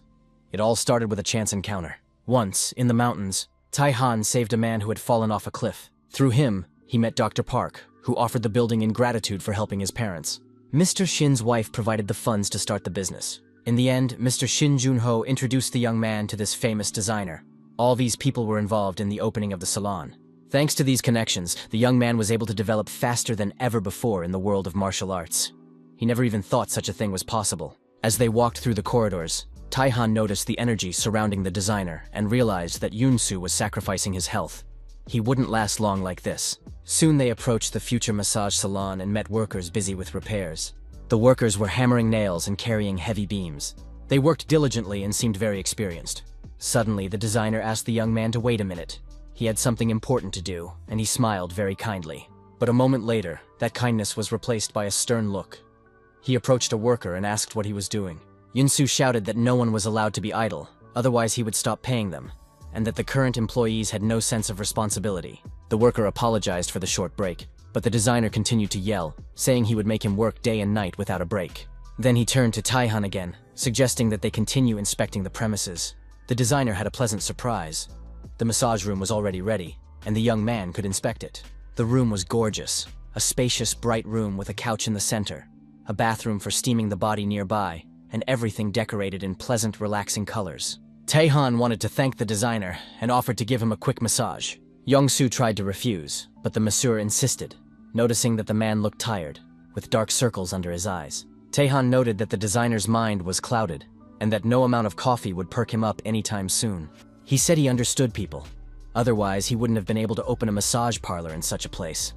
Speaker 1: It all started with a chance encounter. Once, in the mountains, Tae-han saved a man who had fallen off a cliff. Through him, he met Dr. Park, who offered the building in gratitude for helping his parents. Mr. Shin's wife provided the funds to start the business. In the end, Mr. Shin Jun-ho introduced the young man to this famous designer. All these people were involved in the opening of the salon. Thanks to these connections, the young man was able to develop faster than ever before in the world of martial arts. He never even thought such a thing was possible. As they walked through the corridors, Tae-han noticed the energy surrounding the designer and realized that Yun-soo was sacrificing his health. He wouldn't last long like this. Soon they approached the future massage salon and met workers busy with repairs. The workers were hammering nails and carrying heavy beams. They worked diligently and seemed very experienced. Suddenly, the designer asked the young man to wait a minute. He had something important to do, and he smiled very kindly. But a moment later, that kindness was replaced by a stern look. He approached a worker and asked what he was doing. Yun-soo shouted that no one was allowed to be idle, otherwise he would stop paying them, and that the current employees had no sense of responsibility. The worker apologized for the short break, but the designer continued to yell, saying he would make him work day and night without a break. Then he turned to Tae-han again, suggesting that they continue inspecting the premises. The designer had a pleasant surprise. The massage room was already ready, and the young man could inspect it. The room was gorgeous, a spacious, bright room with a couch in the center, a bathroom for steaming the body nearby, and everything decorated in pleasant, relaxing colors. Tae-han wanted to thank the designer and offered to give him a quick massage. Young-soo tried to refuse, but the masseur insisted, noticing that the man looked tired, with dark circles under his eyes. Tae-han noted that the designer's mind was clouded, and that no amount of coffee would perk him up anytime soon. He said he understood people. Otherwise, he wouldn't have been able to open a massage parlor in such a place.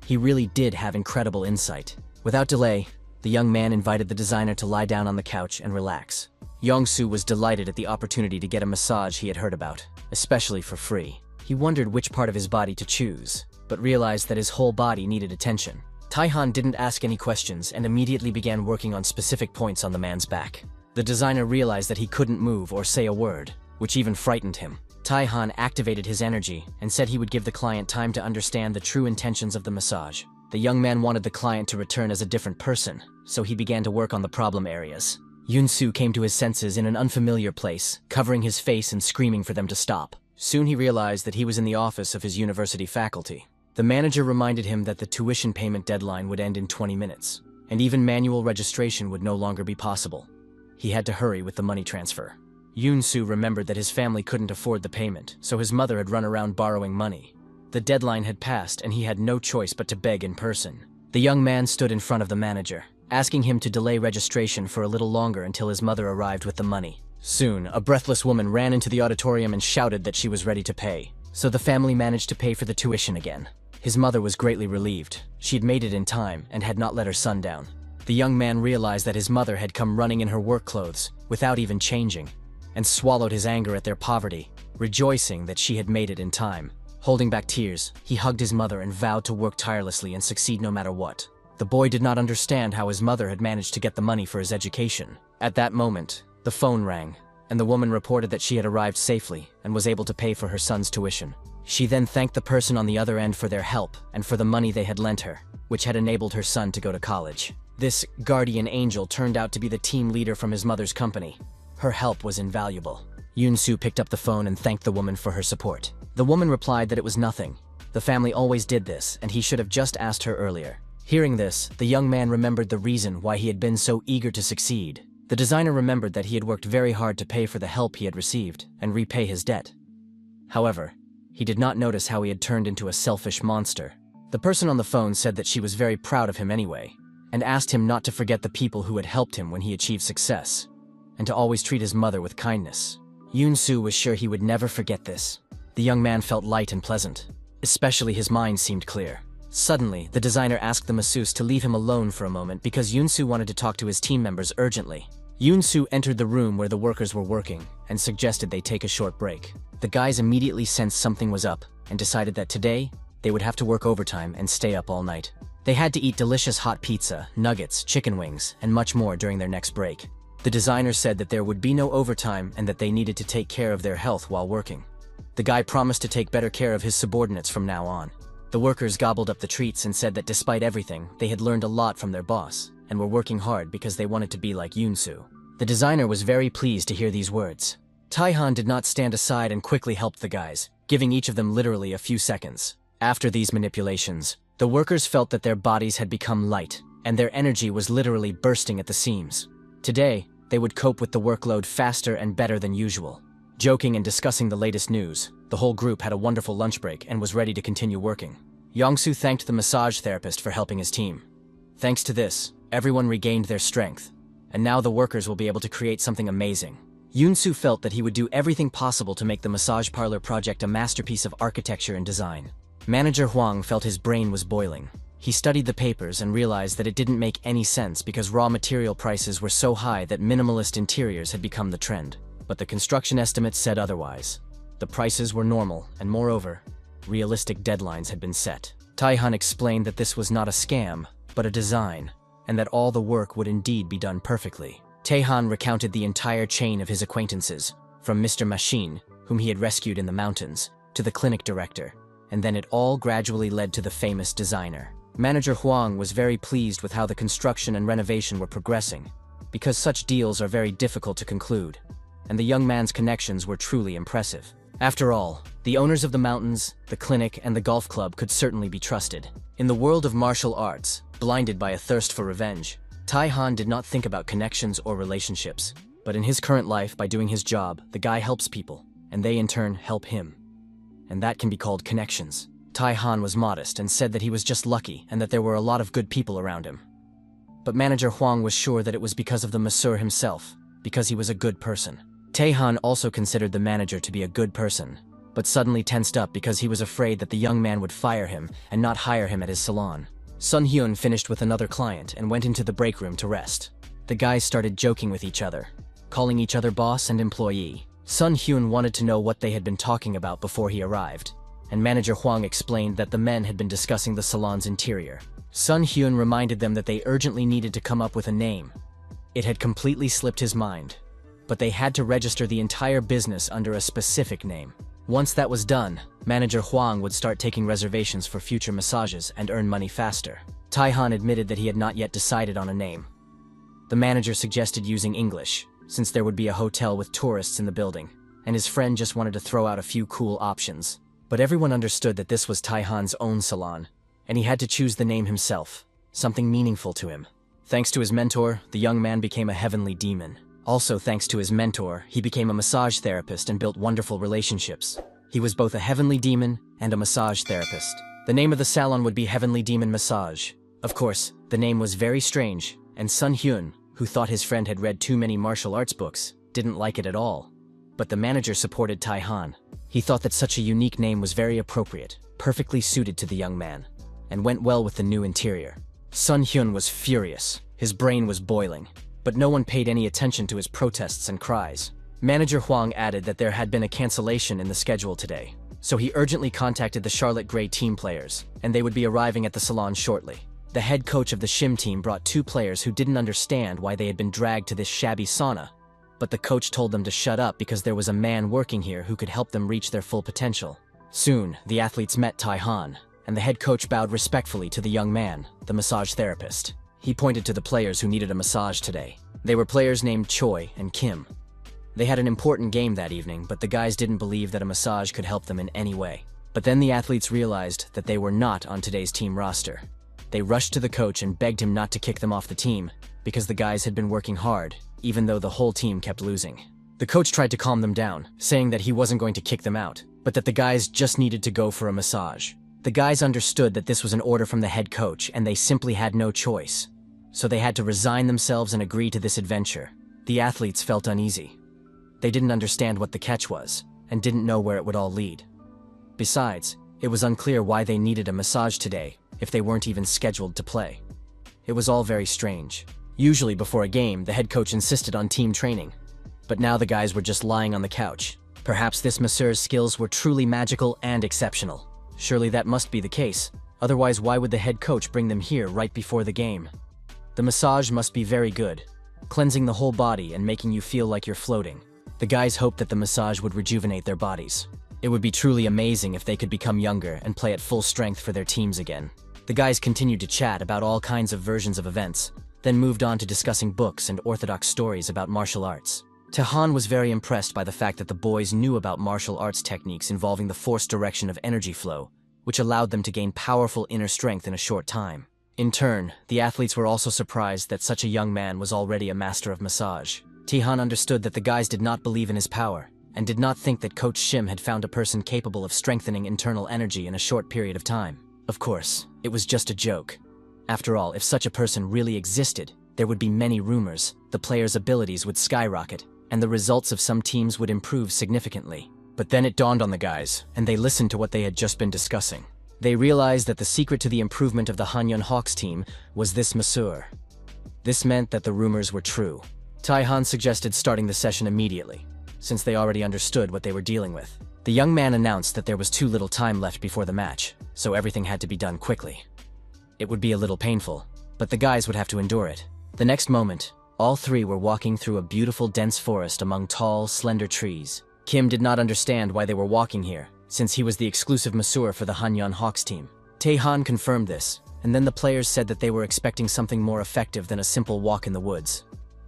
Speaker 1: He really did have incredible insight. Without delay, the young man invited the designer to lie down on the couch and relax. Young-soo was delighted at the opportunity to get a massage he had heard about, especially for free. He wondered which part of his body to choose, but realized that his whole body needed attention. Tae-han didn't ask any questions and immediately began working on specific points on the man's back. The designer realized that he couldn't move or say a word, which even frightened him. Tae-han activated his energy and said he would give the client time to understand the true intentions of the massage. The young man wanted the client to return as a different person, so he began to work on the problem areas. Yun-soo came to his senses in an unfamiliar place, covering his face and screaming for them to stop. Soon he realized that he was in the office of his university faculty. The manager reminded him that the tuition payment deadline would end in 20 minutes, and even manual registration would no longer be possible. He had to hurry with the money transfer. Yun-soo remembered that his family couldn't afford the payment, so his mother had run around borrowing money. The deadline had passed and he had no choice but to beg in person. The young man stood in front of the manager, asking him to delay registration for a little longer until his mother arrived with the money. Soon, a breathless woman ran into the auditorium and shouted that she was ready to pay, so the family managed to pay for the tuition again. His mother was greatly relieved. She had made it in time and had not let her son down. The young man realized that his mother had come running in her work clothes, without even changing, and swallowed his anger at their poverty, rejoicing that she had made it in time. Holding back tears, he hugged his mother and vowed to work tirelessly and succeed no matter what. The boy did not understand how his mother had managed to get the money for his education. At that moment, the phone rang, and the woman reported that she had arrived safely and was able to pay for her son's tuition. She then thanked the person on the other end for their help and for the money they had lent her, which had enabled her son to go to college. This guardian angel turned out to be the team leader from his mother's company. Her help was invaluable. Yoon-soo picked up the phone and thanked the woman for her support. The woman replied that it was nothing. The family always did this, and he should have just asked her earlier. Hearing this, the young man remembered the reason why he had been so eager to succeed. The designer remembered that he had worked very hard to pay for the help he had received and repay his debt. However, he did not notice how he had turned into a selfish monster. The person on the phone said that she was very proud of him anyway, and asked him not to forget the people who had helped him when he achieved success, and to always treat his mother with kindness. Yoon-soo was sure he would never forget this. The young man felt light and pleasant. Especially his mind seemed clear. Suddenly, the designer asked the masseuse to leave him alone for a moment because Yoon-soo wanted to talk to his team members urgently. Yoon-soo entered the room where the workers were working and suggested they take a short break. The guys immediately sensed something was up and decided that today, they would have to work overtime and stay up all night. They had to eat delicious hot pizza, nuggets, chicken wings, and much more during their next break. The designer said that there would be no overtime and that they needed to take care of their health while working. The guy promised to take better care of his subordinates from now on. The workers gobbled up the treats and said that despite everything, they had learned a lot from their boss and were working hard because they wanted to be like Yoon-soo. The designer was very pleased to hear these words. Tae-han did not stand aside and quickly helped the guys, giving each of them literally a few seconds. After these manipulations, the workers felt that their bodies had become light, and their energy was literally bursting at the seams. Today, they would cope with the workload faster and better than usual. Joking and discussing the latest news, the whole group had a wonderful lunch break and was ready to continue working. Young-soo thanked the massage therapist for helping his team. Thanks to this, everyone regained their strength, and now the workers will be able to create something amazing. Yoon-soo felt that he would do everything possible to make the massage parlor project a masterpiece of architecture and design. Manager Hwang felt his brain was boiling. He studied the papers and realized that it didn't make any sense because raw material prices were so high that minimalist interiors had become the trend. But the construction estimates said otherwise. The prices were normal, and moreover, realistic deadlines had been set. Tae-han explained that this was not a scam, but a design, and that all the work would indeed be done perfectly. Tae-han recounted the entire chain of his acquaintances, from Mr. Machine, whom he had rescued in the mountains, to the clinic director, and then it all gradually led to the famous designer. Manager Hwang was very pleased with how the construction and renovation were progressing, because such deals are very difficult to conclude, and the young man's connections were truly impressive. After all, the owners of the mountains, the clinic, and the golf club could certainly be trusted. In the world of martial arts, blinded by a thirst for revenge, Tae-han did not think about connections or relationships. But in his current life, by doing his job, the guy helps people, and they in turn help him. And that can be called connections. Tae-han was modest and said that he was just lucky and that there were a lot of good people around him. But Manager Hwang was sure that it was because of the masseur himself, because he was a good person. Tae-han also considered the manager to be a good person, but suddenly tensed up because he was afraid that the young man would fire him and not hire him at his salon. Sun-hyun finished with another client and went into the break room to rest. The guys started joking with each other, calling each other boss and employee. Sun-hyun wanted to know what they had been talking about before he arrived, and Manager Hwang explained that the men had been discussing the salon's interior. Sun-hyun reminded them that they urgently needed to come up with a name. It had completely slipped his mind, but they had to register the entire business under a specific name. Once that was done, Manager Hwang would start taking reservations for future massages and earn money faster. Tae-han admitted that he had not yet decided on a name. The manager suggested using English, since there would be a hotel with tourists in the building, and his friend just wanted to throw out a few cool options. But everyone understood that this was Tae-han's own salon, and he had to choose the name himself, something meaningful to him. Thanks to his mentor, the young man became a heavenly demon. Also, thanks to his mentor, he became a massage therapist and built wonderful relationships. He was both a heavenly demon and a massage therapist. The name of the salon would be Heavenly Demon Massage. Of course, the name was very strange, and Sun-hyun, who thought his friend had read too many martial arts books, didn't like it at all. But the manager supported Tae-han. He thought that such a unique name was very appropriate, perfectly suited to the young man, and went well with the new interior. Sun-hyun was furious. His brain was boiling, but no one paid any attention to his protests and cries. Manager Huang added that there had been a cancellation in the schedule today, so he urgently contacted the Charlotte Gray team players, and they would be arriving at the salon shortly. The head coach of the Shim team brought 2 players who didn't understand why they had been dragged to this shabby sauna, but the coach told them to shut up because there was a man working here who could help them reach their full potential. Soon, the athletes met Tai-han, and the head coach bowed respectfully to the young man, the massage therapist. He pointed to the players who needed a massage today. They were players named Choi and Kim. They had an important game that evening, but the guys didn't believe that a massage could help them in any way. But then the athletes realized that they were not on today's team roster. They rushed to the coach and begged him not to kick them off the team, because the guys had been working hard, even though the whole team kept losing. The coach tried to calm them down, saying that he wasn't going to kick them out, but that the guys just needed to go for a massage. The guys understood that this was an order from the head coach, and they simply had no choice. So they had to resign themselves and agree to this adventure. The athletes felt uneasy. They didn't understand what the catch was, and didn't know where it would all lead. Besides, it was unclear why they needed a massage today, if they weren't even scheduled to play. It was all very strange. Usually before a game, the head coach insisted on team training. But now the guys were just lying on the couch. Perhaps this masseur's skills were truly magical and exceptional. Surely that must be the case. Otherwise, why would the head coach bring them here right before the game? The massage must be very good, cleansing the whole body and making you feel like you're floating. The guys hoped that the massage would rejuvenate their bodies. It would be truly amazing if they could become younger and play at full strength for their teams again. The guys continued to chat about all kinds of versions of events, then moved on to discussing books and orthodox stories about martial arts. Tae-han was very impressed by the fact that the boys knew about martial arts techniques involving the forced direction of energy flow, which allowed them to gain powerful inner strength in a short time. In turn, the athletes were also surprised that such a young man was already a master of massage. Tae-han understood that the guys did not believe in his power, and did not think that Coach Shim had found a person capable of strengthening internal energy in a short period of time. Of course, it was just a joke. After all, if such a person really existed, there would be many rumors, the players' abilities would skyrocket, and the results of some teams would improve significantly. But then it dawned on the guys, and they listened to what they had just been discussing. They realized that the secret to the improvement of the Hanyun Hawks team was this masseur. This meant that the rumors were true. Tai-han suggested starting the session immediately, since they already understood what they were dealing with. The young man announced that there was too little time left before the match, so everything had to be done quickly. It would be a little painful, but the guys would have to endure it. The next moment, all 3 were walking through a beautiful dense forest among tall, slender trees. Kim did not understand why they were walking here, since he was the exclusive masseur for the Hanyun Hawks team. Tae-han confirmed this, and then the players said that they were expecting something more effective than a simple walk in the woods.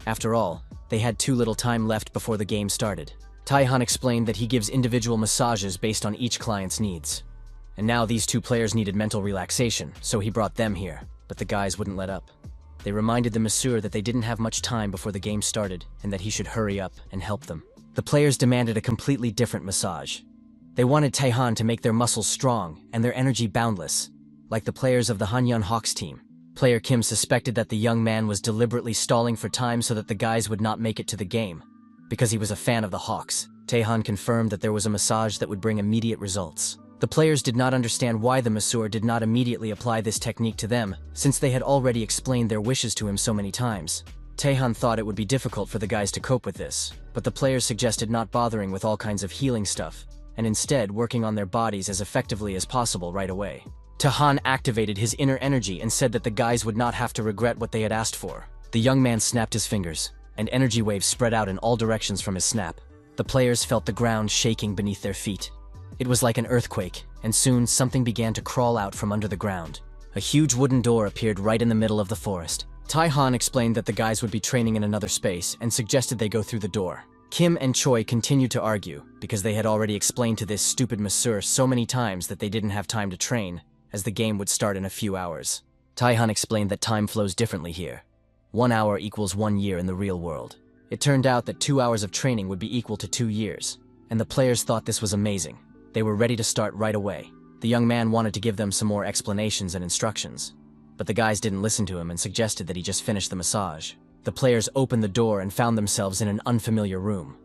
Speaker 1: After all, they had too little time left before the game started. Tae-han explained that he gives individual massages based on each client's needs. And now these 2 players needed mental relaxation, so he brought them here, but the guys wouldn't let up. They reminded the masseur that they didn't have much time before the game started, and that he should hurry up and help them. The players demanded a completely different massage. They wanted Tae-han to make their muscles strong and their energy boundless, like the players of the Hanyun Hawks team. Player Kim suspected that the young man was deliberately stalling for time so that the guys would not make it to the game, because he was a fan of the Hawks. Tae-han confirmed that there was a massage that would bring immediate results. The players did not understand why the masseur did not immediately apply this technique to them, since they had already explained their wishes to him so many times. Tae-han thought it would be difficult for the guys to cope with this, but the players suggested not bothering with all kinds of healing stuff, and instead working on their bodies as effectively as possible right away. Tae-han activated his inner energy and said that the guys would not have to regret what they had asked for. The young man snapped his fingers, and energy waves spread out in all directions from his snap. The players felt the ground shaking beneath their feet. It was like an earthquake, and soon something began to crawl out from under the ground. A huge wooden door appeared right in the middle of the forest. Tae-han explained that the guys would be training in another space and suggested they go through the door. Kim and Choi continued to argue, because they had already explained to this stupid masseur so many times that they didn't have time to train, as the game would start in a few hours. Tae-han explained that time flows differently here. 1 hour equals 1 year in the real world. It turned out that 2 hours of training would be equal to 2 years, and the players thought this was amazing. They were ready to start right away. The young man wanted to give them some more explanations and instructions, but the guys didn't listen to him and suggested that he just finish the massage. The players opened the door and found themselves in an unfamiliar room.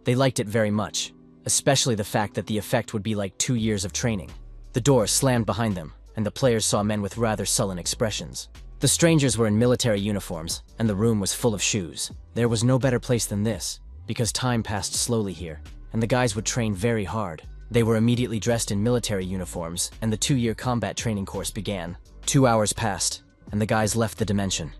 Speaker 1: They liked it very much, especially the fact that the effect would be like 2 years of training. The door slammed behind them, and the players saw men with rather sullen expressions. The strangers were in military uniforms, and the room was full of shoes. There was no better place than this, because time passed slowly here, and the guys would train very hard. They were immediately dressed in military uniforms, and the 2-year combat training course began. 2 hours passed, and the guys left the dimension.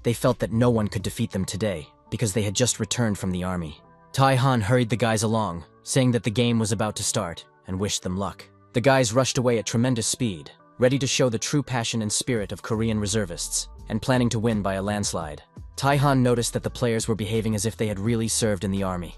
Speaker 1: They felt that no one could defeat them today, because they had just returned from the army. Tae-han hurried the guys along, saying that the game was about to start, and wished them luck. The guys rushed away at tremendous speed, ready to show the true passion and spirit of Korean reservists, and planning to win by a landslide. Tae-han noticed that the players were behaving as if they had really served in the army.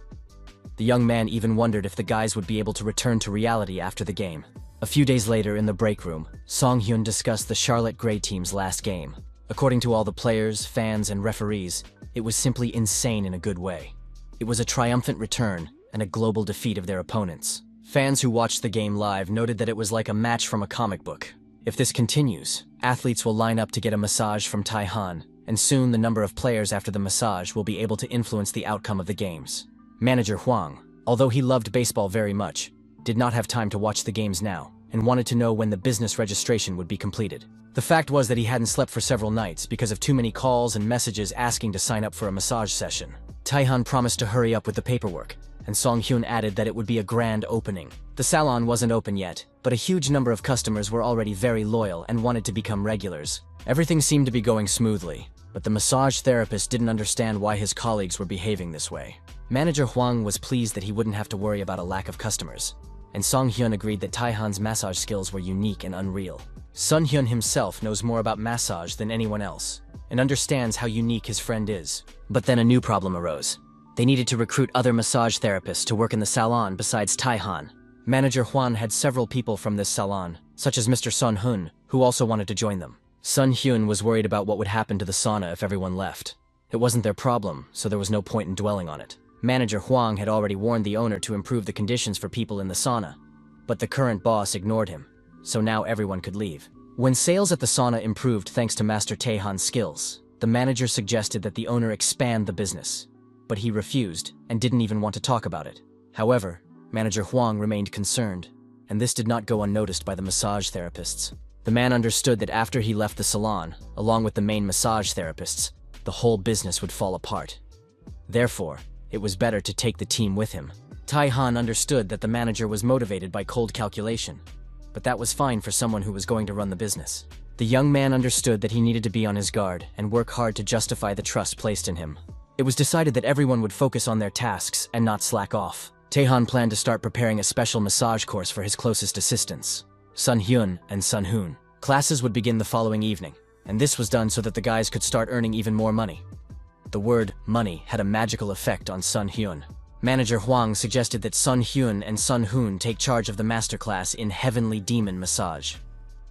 Speaker 1: The young man even wondered if the guys would be able to return to reality after the game. A few days later, in the break room, Song-hyun discussed the Charlotte Gray team's last game. According to all the players, fans, and referees, it was simply insane in a good way. It was a triumphant return and a global defeat of their opponents. Fans who watched the game live noted that it was like a match from a comic book. If this continues, athletes will line up to get a massage from Tae-han, and soon the number of players after the massage will be able to influence the outcome of the games. Manager Hwang, although he loved baseball very much, did not have time to watch the games now, and wanted to know when the business registration would be completed. The fact was that he hadn't slept for several nights because of too many calls and messages asking to sign up for a massage session. Tae-han promised to hurry up with the paperwork, and Song-hyun added that it would be a grand opening. The salon wasn't open yet, but a huge number of customers were already very loyal and wanted to become regulars. Everything seemed to be going smoothly, but the massage therapist didn't understand why his colleagues were behaving this way. Manager Hwang was pleased that he wouldn't have to worry about a lack of customers, and Song-hyun agreed that Tae-han's massage skills were unique and unreal. Sun-hyun himself knows more about massage than anyone else, and understands how unique his friend is. But then a new problem arose. They needed to recruit other massage therapists to work in the salon besides Tae-han. Manager Hwan had several people from this salon, such as Mr. Sun-hun, who also wanted to join them. Sun-hyun was worried about what would happen to the sauna if everyone left. It wasn't their problem, so there was no point in dwelling on it. Manager Hwang had already warned the owner to improve the conditions for people in the sauna, but the current boss ignored him, so now everyone could leave. When sales at the sauna improved thanks to Master Tae-han's skills, the manager suggested that the owner expand the business, but he refused and didn't even want to talk about it. However, Manager Hwang remained concerned, and this did not go unnoticed by the massage therapists. The man understood that after he left the salon, along with the main massage therapists, the whole business would fall apart. Therefore, it was better to take the team with him. Tae-han understood that the manager was motivated by cold calculation, but that was fine for someone who was going to run the business. The young man understood that he needed to be on his guard and work hard to justify the trust placed in him. It was decided that everyone would focus on their tasks and not slack off. Tae-han planned to start preparing a special massage course for his closest assistants, Sun-hyun and Sun-hoon. Classes would begin the following evening, and this was done so that the guys could start earning even more money. The word money had a magical effect on Sun-hyun. Manager Hwang suggested that Sun-hyun and Sun-hoon take charge of the masterclass in Heavenly Demon Massage.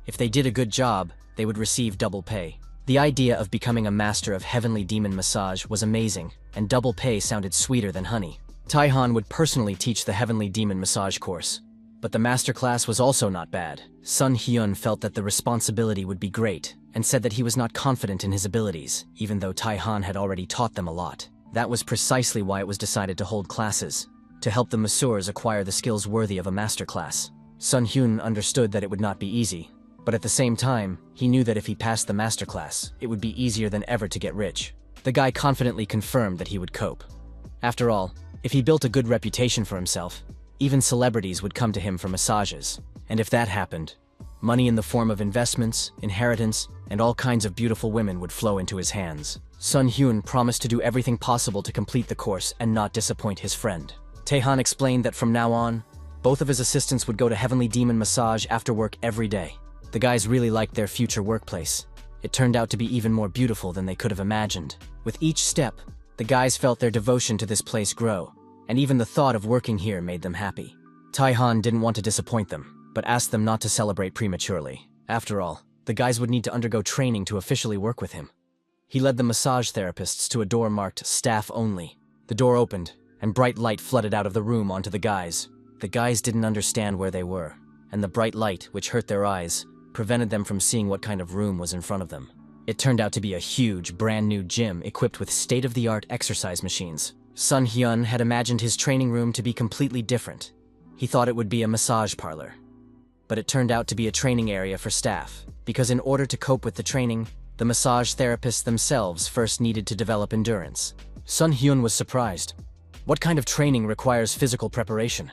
Speaker 1: If they did a good job, they would receive double pay. The idea of becoming a master of Heavenly Demon Massage was amazing, and double pay sounded sweeter than honey. Tae-han would personally teach the Heavenly Demon Massage course, but the masterclass was also not bad. Sun-hyun felt that the responsibility would be great, and said that he was not confident in his abilities, even though Tae-han had already taught them a lot. That was precisely why it was decided to hold classes, to help the masseurs acquire the skills worthy of a masterclass. Sun-hyun understood that it would not be easy, but at the same time, he knew that if he passed the masterclass, it would be easier than ever to get rich. The guy confidently confirmed that he would cope. After all, if he built a good reputation for himself, even celebrities would come to him for massages. And if that happened, money in the form of investments, inheritance, and all kinds of beautiful women would flow into his hands. Sun-hyun promised to do everything possible to complete the course and not disappoint his friend. Tae-han explained that from now on, both of his assistants would go to Heavenly Demon Massage after work every day. The guys really liked their future workplace. It turned out to be even more beautiful than they could have imagined. With each step, the guys felt their devotion to this place grow, and even the thought of working here made them happy. Tae-han didn't want to disappoint them, but asked them not to celebrate prematurely. After all, the guys would need to undergo training to officially work with him. He led the massage therapists to a door marked Staff Only. The door opened, and bright light flooded out of the room onto the guys. The guys didn't understand where they were, and the bright light, which hurt their eyes, prevented them from seeing what kind of room was in front of them. It turned out to be a huge, brand-new gym equipped with state-of-the-art exercise machines. Sun-hyun had imagined his training room to be completely different. He thought it would be a massage parlor. But it turned out to be a training area for staff, because in order to cope with the training, The massage therapists themselves first needed to develop endurance. Sun Hyun was surprised. What kind of training requires physical preparation?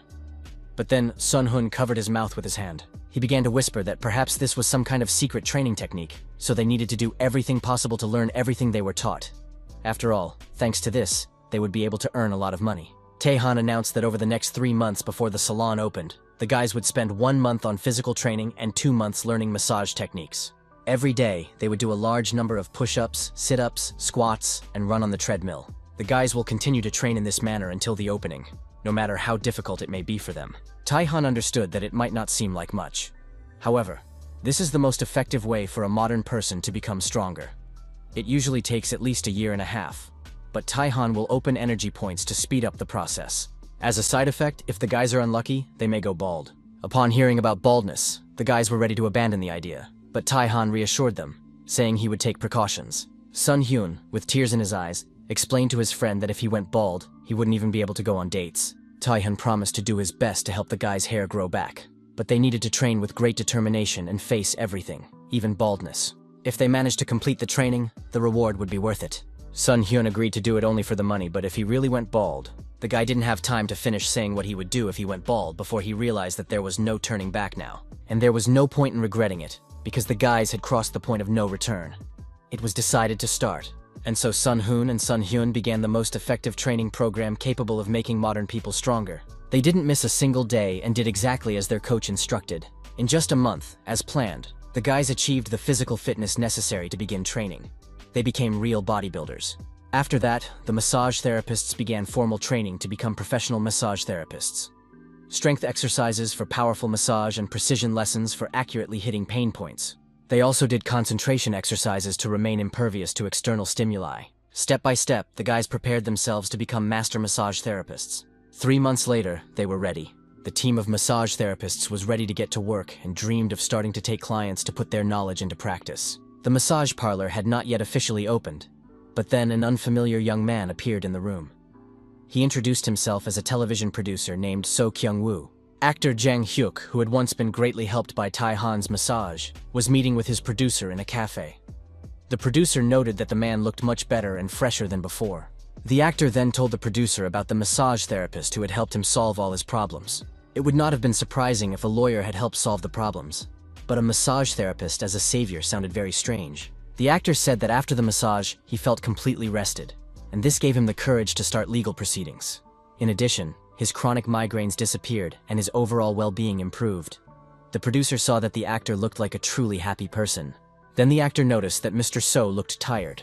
Speaker 1: But then Sun Hyun covered his mouth with his hand. He began to whisper that perhaps this was some kind of secret training technique, so they needed to do everything possible to learn everything they were taught. After all, thanks to this, they would be able to earn a lot of money. Tae-han announced that over the next 3 months before the salon opened, the guys would spend 1 month on physical training and 2 months learning massage techniques. Every day, they would do a large number of push-ups, sit-ups, squats, and run on the treadmill. The guys will continue to train in this manner until the opening, no matter how difficult it may be for them. Tae-han understood that it might not seem like much. However, this is the most effective way for a modern person to become stronger. It usually takes at least 1.5 years, but Tae-han will open energy points to speed up the process. As a side effect, if the guys are unlucky, they may go bald. Upon hearing about baldness, the guys were ready to abandon the idea, but Tae-han reassured them, saying he would take precautions. Sun Hyun, with tears in his eyes, explained to his friend that if he went bald, he wouldn't even be able to go on dates. Tae-han promised to do his best to help the guys' hair grow back, but they needed to train with great determination and face everything, even baldness. If they managed to complete the training, the reward would be worth it. Sun Hyun agreed to do it only for the money, but if he really went bald, the guy didn't have time to finish saying what he would do if he went bald before he realized that there was no turning back now. And there was no point in regretting it, because the guys had crossed the point of no return. It was decided to start, and so Sun Hoon and Sun Hyun began the most effective training program capable of making modern people stronger. They didn't miss a single day and did exactly as their coach instructed. In just a month, as planned, the guys achieved the physical fitness necessary to begin training. They became real bodybuilders. After that, the massage therapists began formal training to become professional massage therapists. Strength exercises for powerful massage and precision lessons for accurately hitting pain points. They also did concentration exercises to remain impervious to external stimuli. Step by step, the guys prepared themselves to become master massage therapists. 3 months later, they were ready. The team of massage therapists was ready to get to work and dreamed of starting to take clients to put their knowledge into practice. The massage parlor had not yet officially opened, but then an unfamiliar young man appeared in the room. He introduced himself as a television producer named So Kyung-woo. Actor Jang Hyuk, who had once been greatly helped by Tae-han's massage, was meeting with his producer in a cafe. The producer noted that the man looked much better and fresher than before. The actor then told the producer about the massage therapist who had helped him solve all his problems. It would not have been surprising if a lawyer had helped solve the problems, but a massage therapist as a savior sounded very strange. The actor said that after the massage, he felt completely rested, and this gave him the courage to start legal proceedings. In addition, his chronic migraines disappeared and his overall well-being improved. The producer saw that the actor looked like a truly happy person. Then the actor noticed that Mr. So looked tired.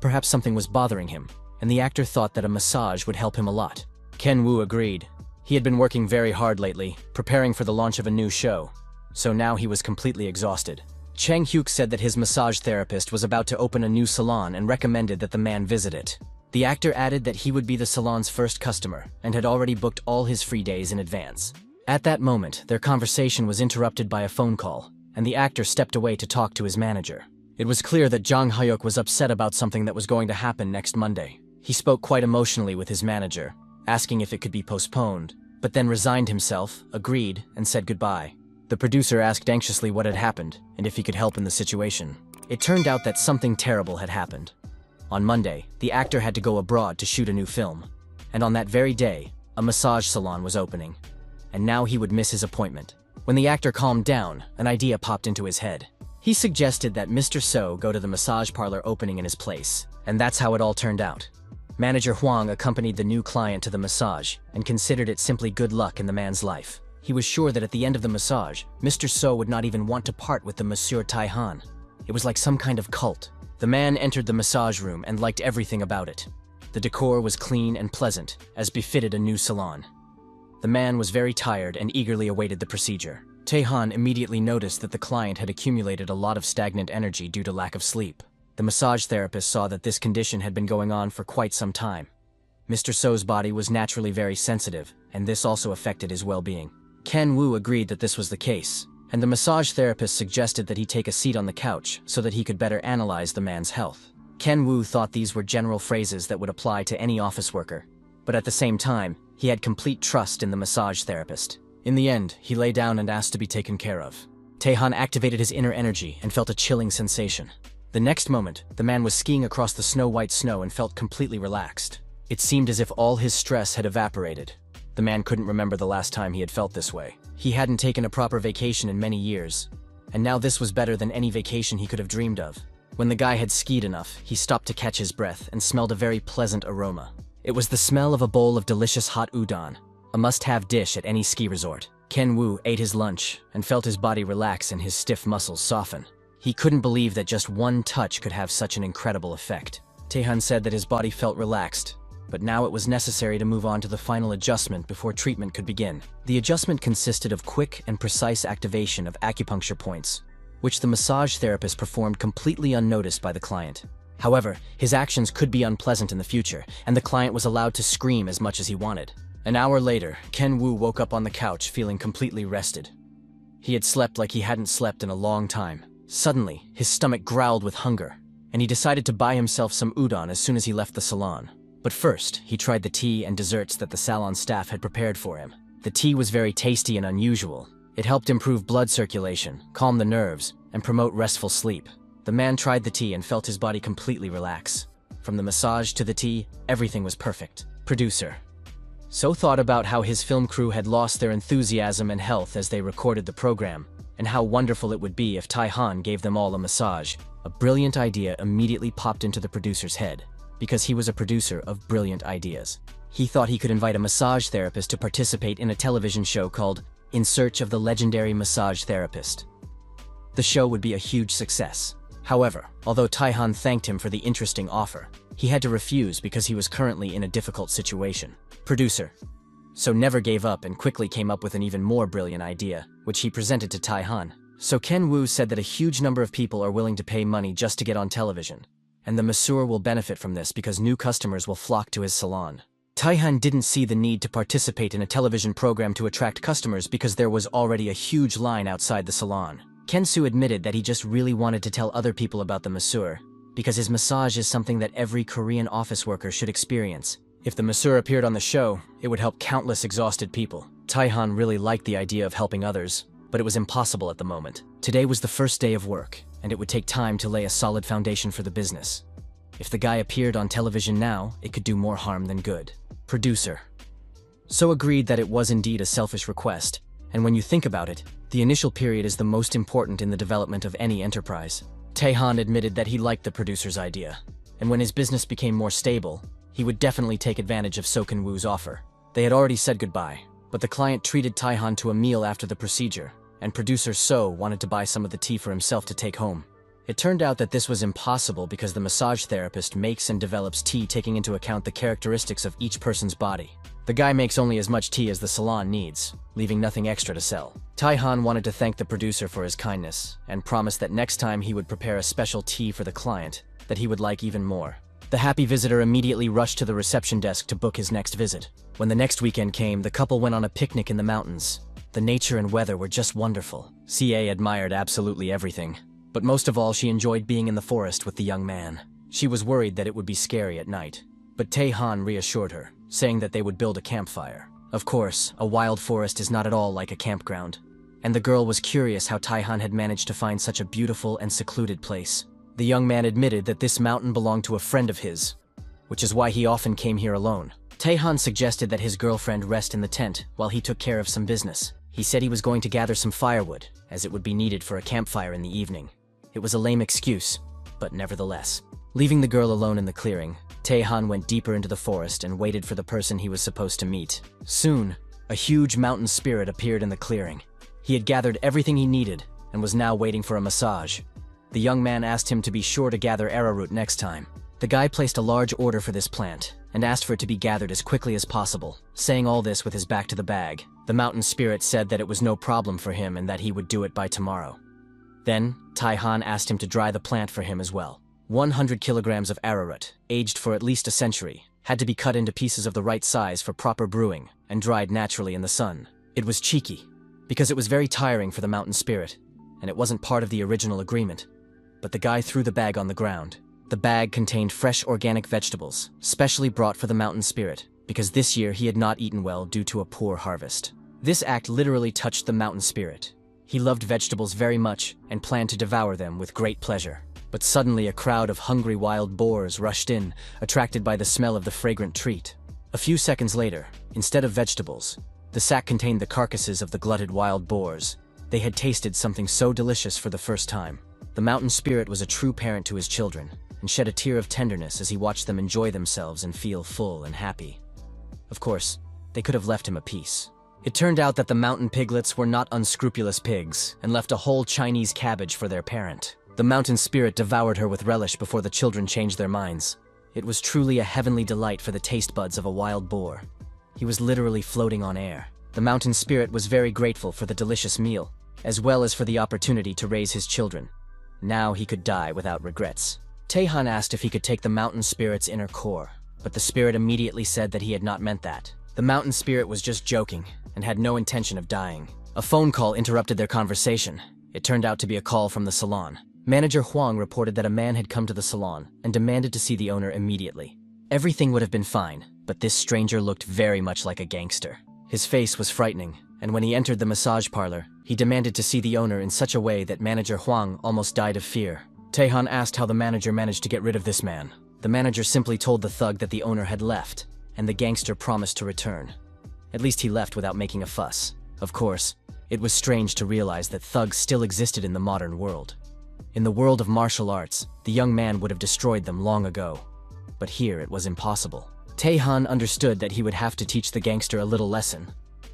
Speaker 1: Perhaps something was bothering him, and the actor thought that a massage would help him a lot. Ken Woo agreed. He had been working very hard lately, preparing for the launch of a new show, so now he was completely exhausted. Chang Hyuk said that his massage therapist was about to open a new salon and recommended that the man visit it. The actor added that he would be the salon's first customer and had already booked all his free days in advance. At that moment, their conversation was interrupted by a phone call, and the actor stepped away to talk to his manager. It was clear that Jang Hyuk was upset about something that was going to happen next Monday. He spoke quite emotionally with his manager, asking if it could be postponed, but then resigned himself, agreed, and said goodbye. The producer asked anxiously what had happened and if he could help in the situation. It turned out that something terrible had happened. On Monday, the actor had to go abroad to shoot a new film, and on that very day, a massage salon was opening, and now he would miss his appointment. When the actor calmed down, an idea popped into his head. He suggested that Mr. So go to the massage parlor opening in his place, and that's how it all turned out. Manager Huang accompanied the new client to the massage and considered it simply good luck in the man's life. He was sure that at the end of the massage, Mr. So would not even want to part with the Monsieur Tae-han. It was like some kind of cult. The man entered the massage room and liked everything about it. The decor was clean and pleasant, as befitted a new salon. The man was very tired and eagerly awaited the procedure. Tae-han immediately noticed that the client had accumulated a lot of stagnant energy due to lack of sleep. The massage therapist saw that this condition had been going on for quite some time. Mr. So's body was naturally very sensitive, and this also affected his well-being. Ken Woo agreed that this was the case, and the massage therapist suggested that he take a seat on the couch so that he could better analyze the man's health. Ken Woo thought these were general phrases that would apply to any office worker, but at the same time, he had complete trust in the massage therapist. In the end, he lay down and asked to be taken care of. Tae-han activated his inner energy and felt a chilling sensation. The next moment, the man was skiing across the snow-white snow and felt completely relaxed. It seemed as if all his stress had evaporated. The man couldn't remember the last time he had felt this way. He hadn't taken a proper vacation in many years, and now this was better than any vacation he could have dreamed of. When the guy had skied enough, he stopped to catch his breath and smelled a very pleasant aroma. It was the smell of a bowl of delicious hot udon, a must-have dish at any ski resort. Ken-woo ate his lunch and felt his body relax and his stiff muscles soften. He couldn't believe that just one touch could have such an incredible effect. Tae-han said that his body felt relaxed, but now it was necessary to move on to the final adjustment before treatment could begin. The adjustment consisted of quick and precise activation of acupuncture points, which the massage therapist performed completely unnoticed by the client. However, his actions could be unpleasant in the future, and the client was allowed to scream as much as he wanted. An hour later, Ken-woo woke up on the couch feeling completely rested. He had slept like he hadn't slept in a long time. Suddenly, his stomach growled with hunger, and he decided to buy himself some udon as soon as he left the salon. But first, he tried the tea and desserts that the salon staff had prepared for him. The tea was very tasty and unusual. It helped improve blood circulation, calm the nerves, and promote restful sleep. The man tried the tea and felt his body completely relax. From the massage to the tea, everything was perfect. Producer So thought about how his film crew had lost their enthusiasm and health as they recorded the program, and how wonderful it would be if Tae-han gave them all a massage. A brilliant idea immediately popped into the producer's head, because he was a producer of brilliant ideas. He thought he could invite a massage therapist to participate in a television show called In Search of the Legendary Massage Therapist. The show would be a huge success. However, although Tae-han thanked him for the interesting offer, he had to refuse because he was currently in a difficult situation. Producer So never gave up and quickly came up with an even more brilliant idea, which he presented to Tae-han. So Ken-woo said that a huge number of people are willing to pay money just to get on television, and the masseur will benefit from this because new customers will flock to his salon. Tae-han didn't see the need to participate in a television program to attract customers because there was already a huge line outside the salon. Ken-soo admitted that he just really wanted to tell other people about the masseur, because his massage is something that every Korean office worker should experience. If the masseur appeared on the show, it would help countless exhausted people. Tae-han really liked the idea of helping others, but it was impossible at the moment. Today was the first day of work, and it would take time to lay a solid foundation for the business. If the guy appeared on television now, it could do more harm than good. Producer So agreed that it was indeed a selfish request, and when you think about it, the initial period is the most important in the development of any enterprise. Tae-han admitted that he liked the producer's idea, and when his business became more stable, he would definitely take advantage of So Ken-woo's offer. They had already said goodbye, but the client treated Tae-han to a meal after the procedure, and producer So wanted to buy some of the tea for himself to take home. It turned out that this was impossible because the massage therapist makes and develops tea taking into account the characteristics of each person's body. The guy makes only as much tea as the salon needs, leaving nothing extra to sell. Tae-han wanted to thank the producer for his kindness, and promised that next time he would prepare a special tea for the client that he would like even more. The happy visitor immediately rushed to the reception desk to book his next visit. When the next weekend came, the couple went on a picnic in the mountains. The nature and weather were just wonderful. CA admired absolutely everything, but most of all she enjoyed being in the forest with the young man. She was worried that it would be scary at night, but Tae-han reassured her, saying that they would build a campfire. Of course, a wild forest is not at all like a campground, and the girl was curious how Tae-han had managed to find such a beautiful and secluded place. The young man admitted that this mountain belonged to a friend of his, which is why he often came here alone. Tae-han suggested that his girlfriend rest in the tent while he took care of some business. He said he was going to gather some firewood, as it would be needed for a campfire in the evening. It was a lame excuse, but nevertheless. Leaving the girl alone in the clearing, Tae-han went deeper into the forest and waited for the person he was supposed to meet. Soon, a huge mountain spirit appeared in the clearing. He had gathered everything he needed and was now waiting for a massage. The young man asked him to be sure to gather arrowroot next time. The guy placed a large order for this plant and asked for it to be gathered as quickly as possible, saying all this with his back to the bag. The mountain spirit said that it was no problem for him and that he would do it by tomorrow. Then, Tae-han asked him to dry the plant for him as well. 100 kilograms of arrowroot, aged for at least a century, had to be cut into pieces of the right size for proper brewing and dried naturally in the sun. It was cheeky, because it was very tiring for the mountain spirit, and it wasn't part of the original agreement. But the guy threw the bag on the ground. The bag contained fresh organic vegetables, specially brought for the mountain spirit, because this year he had not eaten well due to a poor harvest. This act literally touched the mountain spirit. He loved vegetables very much and planned to devour them with great pleasure. But suddenly a crowd of hungry wild boars rushed in, attracted by the smell of the fragrant treat. A few seconds later, instead of vegetables, the sack contained the carcasses of the glutted wild boars. They had tasted something so delicious for the first time. The mountain spirit was a true parent to his children, and shed a tear of tenderness as he watched them enjoy themselves and feel full and happy. Of course, they could have left him a piece. It turned out that the mountain piglets were not unscrupulous pigs, and left a whole Chinese cabbage for their parent. The mountain spirit devoured her with relish before the children changed their minds. It was truly a heavenly delight for the taste buds of a wild boar. He was literally floating on air. The mountain spirit was very grateful for the delicious meal, as well as for the opportunity to raise his children. Now he could die without regrets. Tae-han asked if he could take the mountain spirit's inner core, but the spirit immediately said that he had not meant that. The mountain spirit was just joking, and had no intention of dying. A phone call interrupted their conversation. It turned out to be a call from the salon. Manager Huang reported that a man had come to the salon and demanded to see the owner immediately. Everything would have been fine, but this stranger looked very much like a gangster. His face was frightening, and when he entered the massage parlor, he demanded to see the owner in such a way that Manager Huang almost died of fear. Tae-han asked how the manager managed to get rid of this man. The manager simply told the thug that the owner had left, and the gangster promised to return. At least he left without making a fuss. Of course, it was strange to realize that thugs still existed in the modern world. In the world of martial arts, the young man would have destroyed them long ago. But here it was impossible. Tae-han understood that he would have to teach the gangster a little lesson.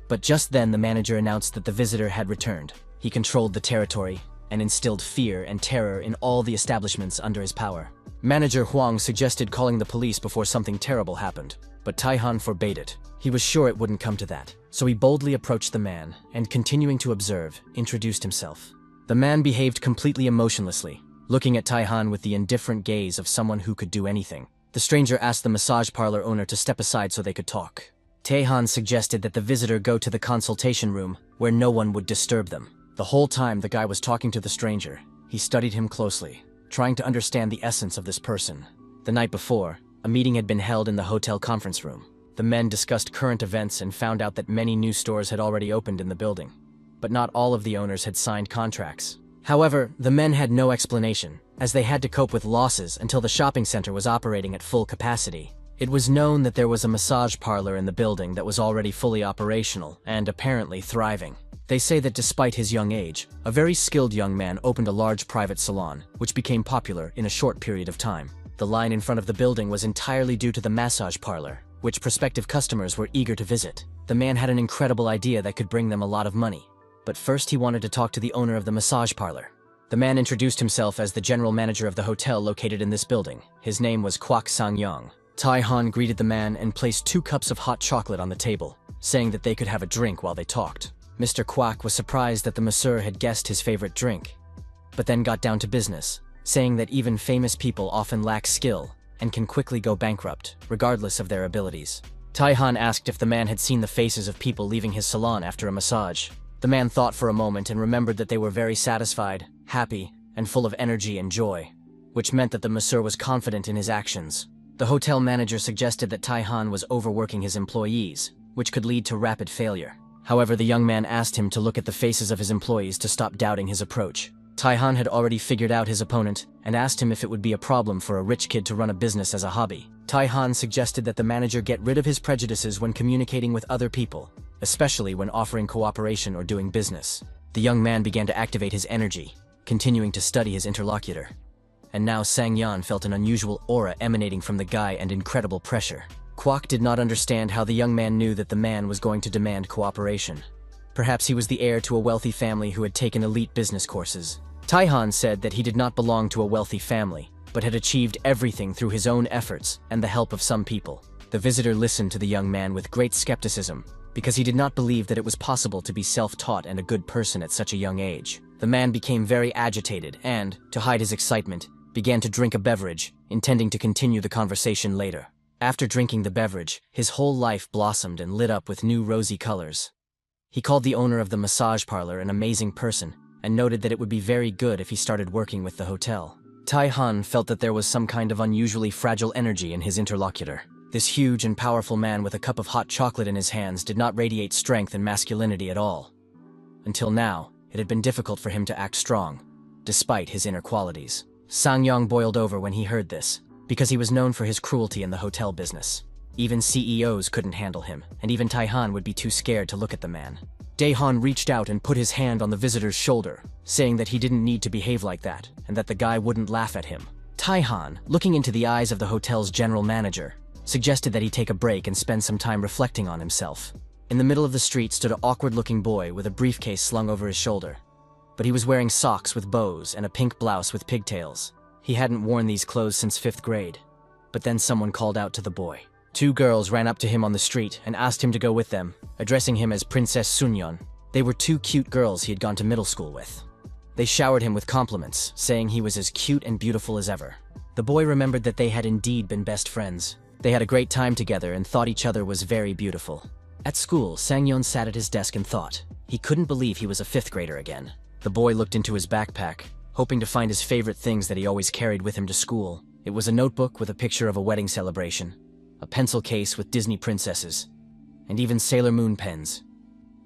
Speaker 1: But just then the manager announced that the visitor had returned. He controlled the territory and instilled fear and terror in all the establishments under his power. Manager Huang suggested calling the police before something terrible happened, but Tae-han forbade it. He was sure it wouldn't come to that. So he boldly approached the man and, continuing to observe, introduced himself. The man behaved completely emotionlessly, looking at Tae-han with the indifferent gaze of someone who could do anything. The stranger asked the massage parlor owner to step aside so they could talk. Tae-han suggested that the visitor go to the consultation room where no one would disturb them. The whole time the guy was talking to the stranger, he studied him closely, trying to understand the essence of this person. The night before, a meeting had been held in the hotel conference room. The men discussed current events and found out that many new stores had already opened in the building. But not all of the owners had signed contracts. However, the men had no explanation, as they had to cope with losses until the shopping center was operating at full capacity. It was known that there was a massage parlor in the building that was already fully operational and apparently thriving. They say that despite his young age, a very skilled young man opened a large private salon, which became popular in a short period of time. The line in front of the building was entirely due to the massage parlor, which prospective customers were eager to visit. The man had an incredible idea that could bring them a lot of money. But first he wanted to talk to the owner of the massage parlor. The man introduced himself as the general manager of the hotel located in this building. His name was Kwak Sang-young. Tae-han greeted the man and placed 2 cups of hot chocolate on the table, saying that they could have a drink while they talked. Mr. Kwak was surprised that the masseur had guessed his favorite drink, but then got down to business, saying that even famous people often lack skill and can quickly go bankrupt, regardless of their abilities. Tae-han asked if the man had seen the faces of people leaving his salon after a massage. The man thought for a moment and remembered that they were very satisfied, happy, and full of energy and joy, which meant that the masseur was confident in his actions. The hotel manager suggested that Tae-han was overworking his employees, which could lead to rapid failure. However, the young man asked him to look at the faces of his employees to stop doubting his approach. Tae-han had already figured out his opponent and asked him if it would be a problem for a rich kid to run a business as a hobby. Tae-han suggested that the manager get rid of his prejudices when communicating with other people, especially when offering cooperation or doing business. The young man began to activate his energy, continuing to study his interlocutor. And now Sang-yan felt an unusual aura emanating from the guy and incredible pressure. Kwak did not understand how the young man knew that the man was going to demand cooperation. Perhaps he was the heir to a wealthy family who had taken elite business courses. Tae-han said that he did not belong to a wealthy family, but had achieved everything through his own efforts and the help of some people. The visitor listened to the young man with great skepticism, because he did not believe that it was possible to be self-taught and a good person at such a young age. The man became very agitated and, to hide his excitement, began to drink a beverage, intending to continue the conversation later. After drinking the beverage, his whole life blossomed and lit up with new rosy colors. He called the owner of the massage parlor an amazing person and noted that it would be very good if he started working with the hotel. Tae-han felt that there was some kind of unusually fragile energy in his interlocutor. This huge and powerful man with a cup of hot chocolate in his hands did not radiate strength and masculinity at all. Until now, it had been difficult for him to act strong, despite his inner qualities. Sang-yong boiled over when he heard this, because he was known for his cruelty in the hotel business. Even CEOs couldn't handle him, and even Tae-han would be too scared to look at the man. Dae-han reached out and put his hand on the visitor's shoulder, saying that he didn't need to behave like that, and that the guy wouldn't laugh at him. Tae-han, looking into the eyes of the hotel's general manager, suggested that he take a break and spend some time reflecting on himself. In the middle of the street stood an awkward-looking boy with a briefcase slung over his shoulder. But he was wearing socks with bows and a pink blouse with pigtails. He hadn't worn these clothes since 5th grade. But then someone called out to the boy. 2 girls ran up to him on the street and asked him to go with them, addressing him as Princess Sunyeon. They were 2 cute girls he had gone to middle school with. They showered him with compliments, saying he was as cute and beautiful as ever. The boy remembered that they had indeed been best friends. They had a great time together and thought each other was very beautiful. At school, Sang-yeon sat at his desk and thought. He couldn't believe he was a 5th grader again. The boy looked into his backpack, hoping to find his favorite things that he always carried with him to school. It was a notebook with a picture of a wedding celebration, a pencil case with Disney princesses, and even Sailor Moon pens.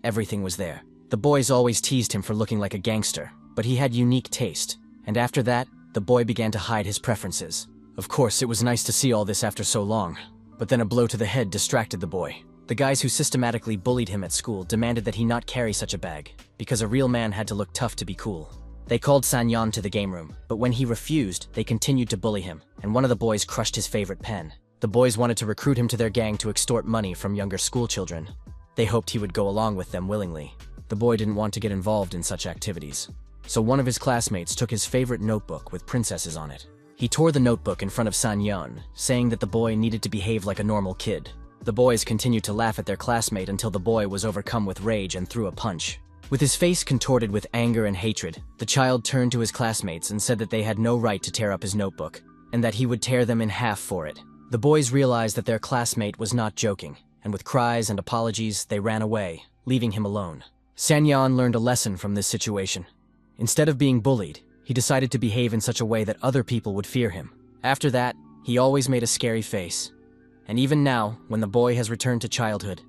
Speaker 1: Everything was there. The boys always teased him for looking like a gangster, but he had unique taste, and after that, the boy began to hide his preferences. Of course, it was nice to see all this after so long, but then a blow to the head distracted the boy. The guys who systematically bullied him at school demanded that he not carry such a bag, because a real man had to look tough to be cool. They called Sang-yeon to the game room, but when he refused, they continued to bully him, and one of the boys crushed his favorite pen. The boys wanted to recruit him to their gang to extort money from younger school children. They hoped he would go along with them willingly. The boy didn't want to get involved in such activities. So one of his classmates took his favorite notebook with princesses on it. He tore the notebook in front of Sang-yeon, saying that the boy needed to behave like a normal kid. The boys continued to laugh at their classmate until the boy was overcome with rage and threw a punch. With his face contorted with anger and hatred, the child turned to his classmates and said that they had no right to tear up his notebook, and that he would tear them in half for it. The boys realized that their classmate was not joking, and with cries and apologies, they ran away, leaving him alone. Sang-yeon learned a lesson from this situation. Instead of being bullied, he decided to behave in such a way that other people would fear him. After that, he always made a scary face. And even now, when the boy has returned to childhood,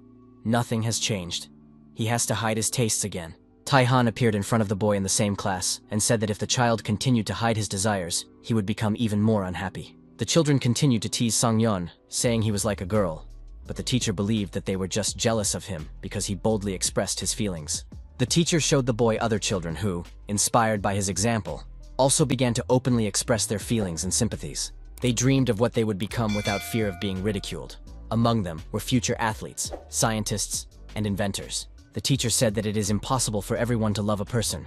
Speaker 1: nothing has changed. He has to hide his tastes again. Tae-han appeared in front of the boy in the same class and said that if the child continued to hide his desires, he would become even more unhappy. The children continued to tease Sang-yeon, saying he was like a girl, but the teacher believed that they were just jealous of him because he boldly expressed his feelings. The teacher showed the boy other children who, inspired by his example, also began to openly express their feelings and sympathies. They dreamed of what they would become without fear of being ridiculed. Among them were future athletes, scientists, and inventors. The teacher said that it is impossible for everyone to love a person.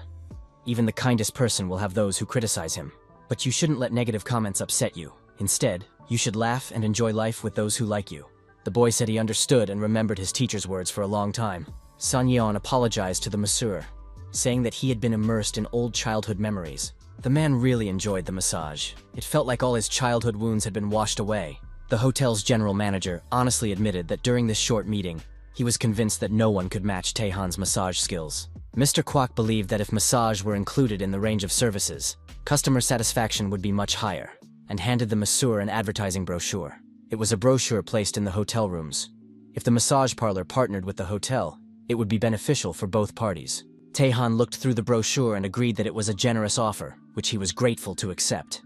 Speaker 1: Even the kindest person will have those who criticize him. But you shouldn't let negative comments upset you. Instead, you should laugh and enjoy life with those who like you. The boy said he understood and remembered his teacher's words for a long time. Sang-yeon apologized to the masseur, saying that he had been immersed in old childhood memories. The man really enjoyed the massage. It felt like all his childhood wounds had been washed away. The hotel's general manager honestly admitted that during this short meeting, he was convinced that no one could match Tae-han's massage skills. Mr. Kwok believed that if massage were included in the range of services, customer satisfaction would be much higher, and handed the masseur an advertising brochure. It was a brochure placed in the hotel rooms. If the massage parlor partnered with the hotel, it would be beneficial for both parties. Tae-han looked through the brochure and agreed that it was a generous offer, which he was grateful to accept.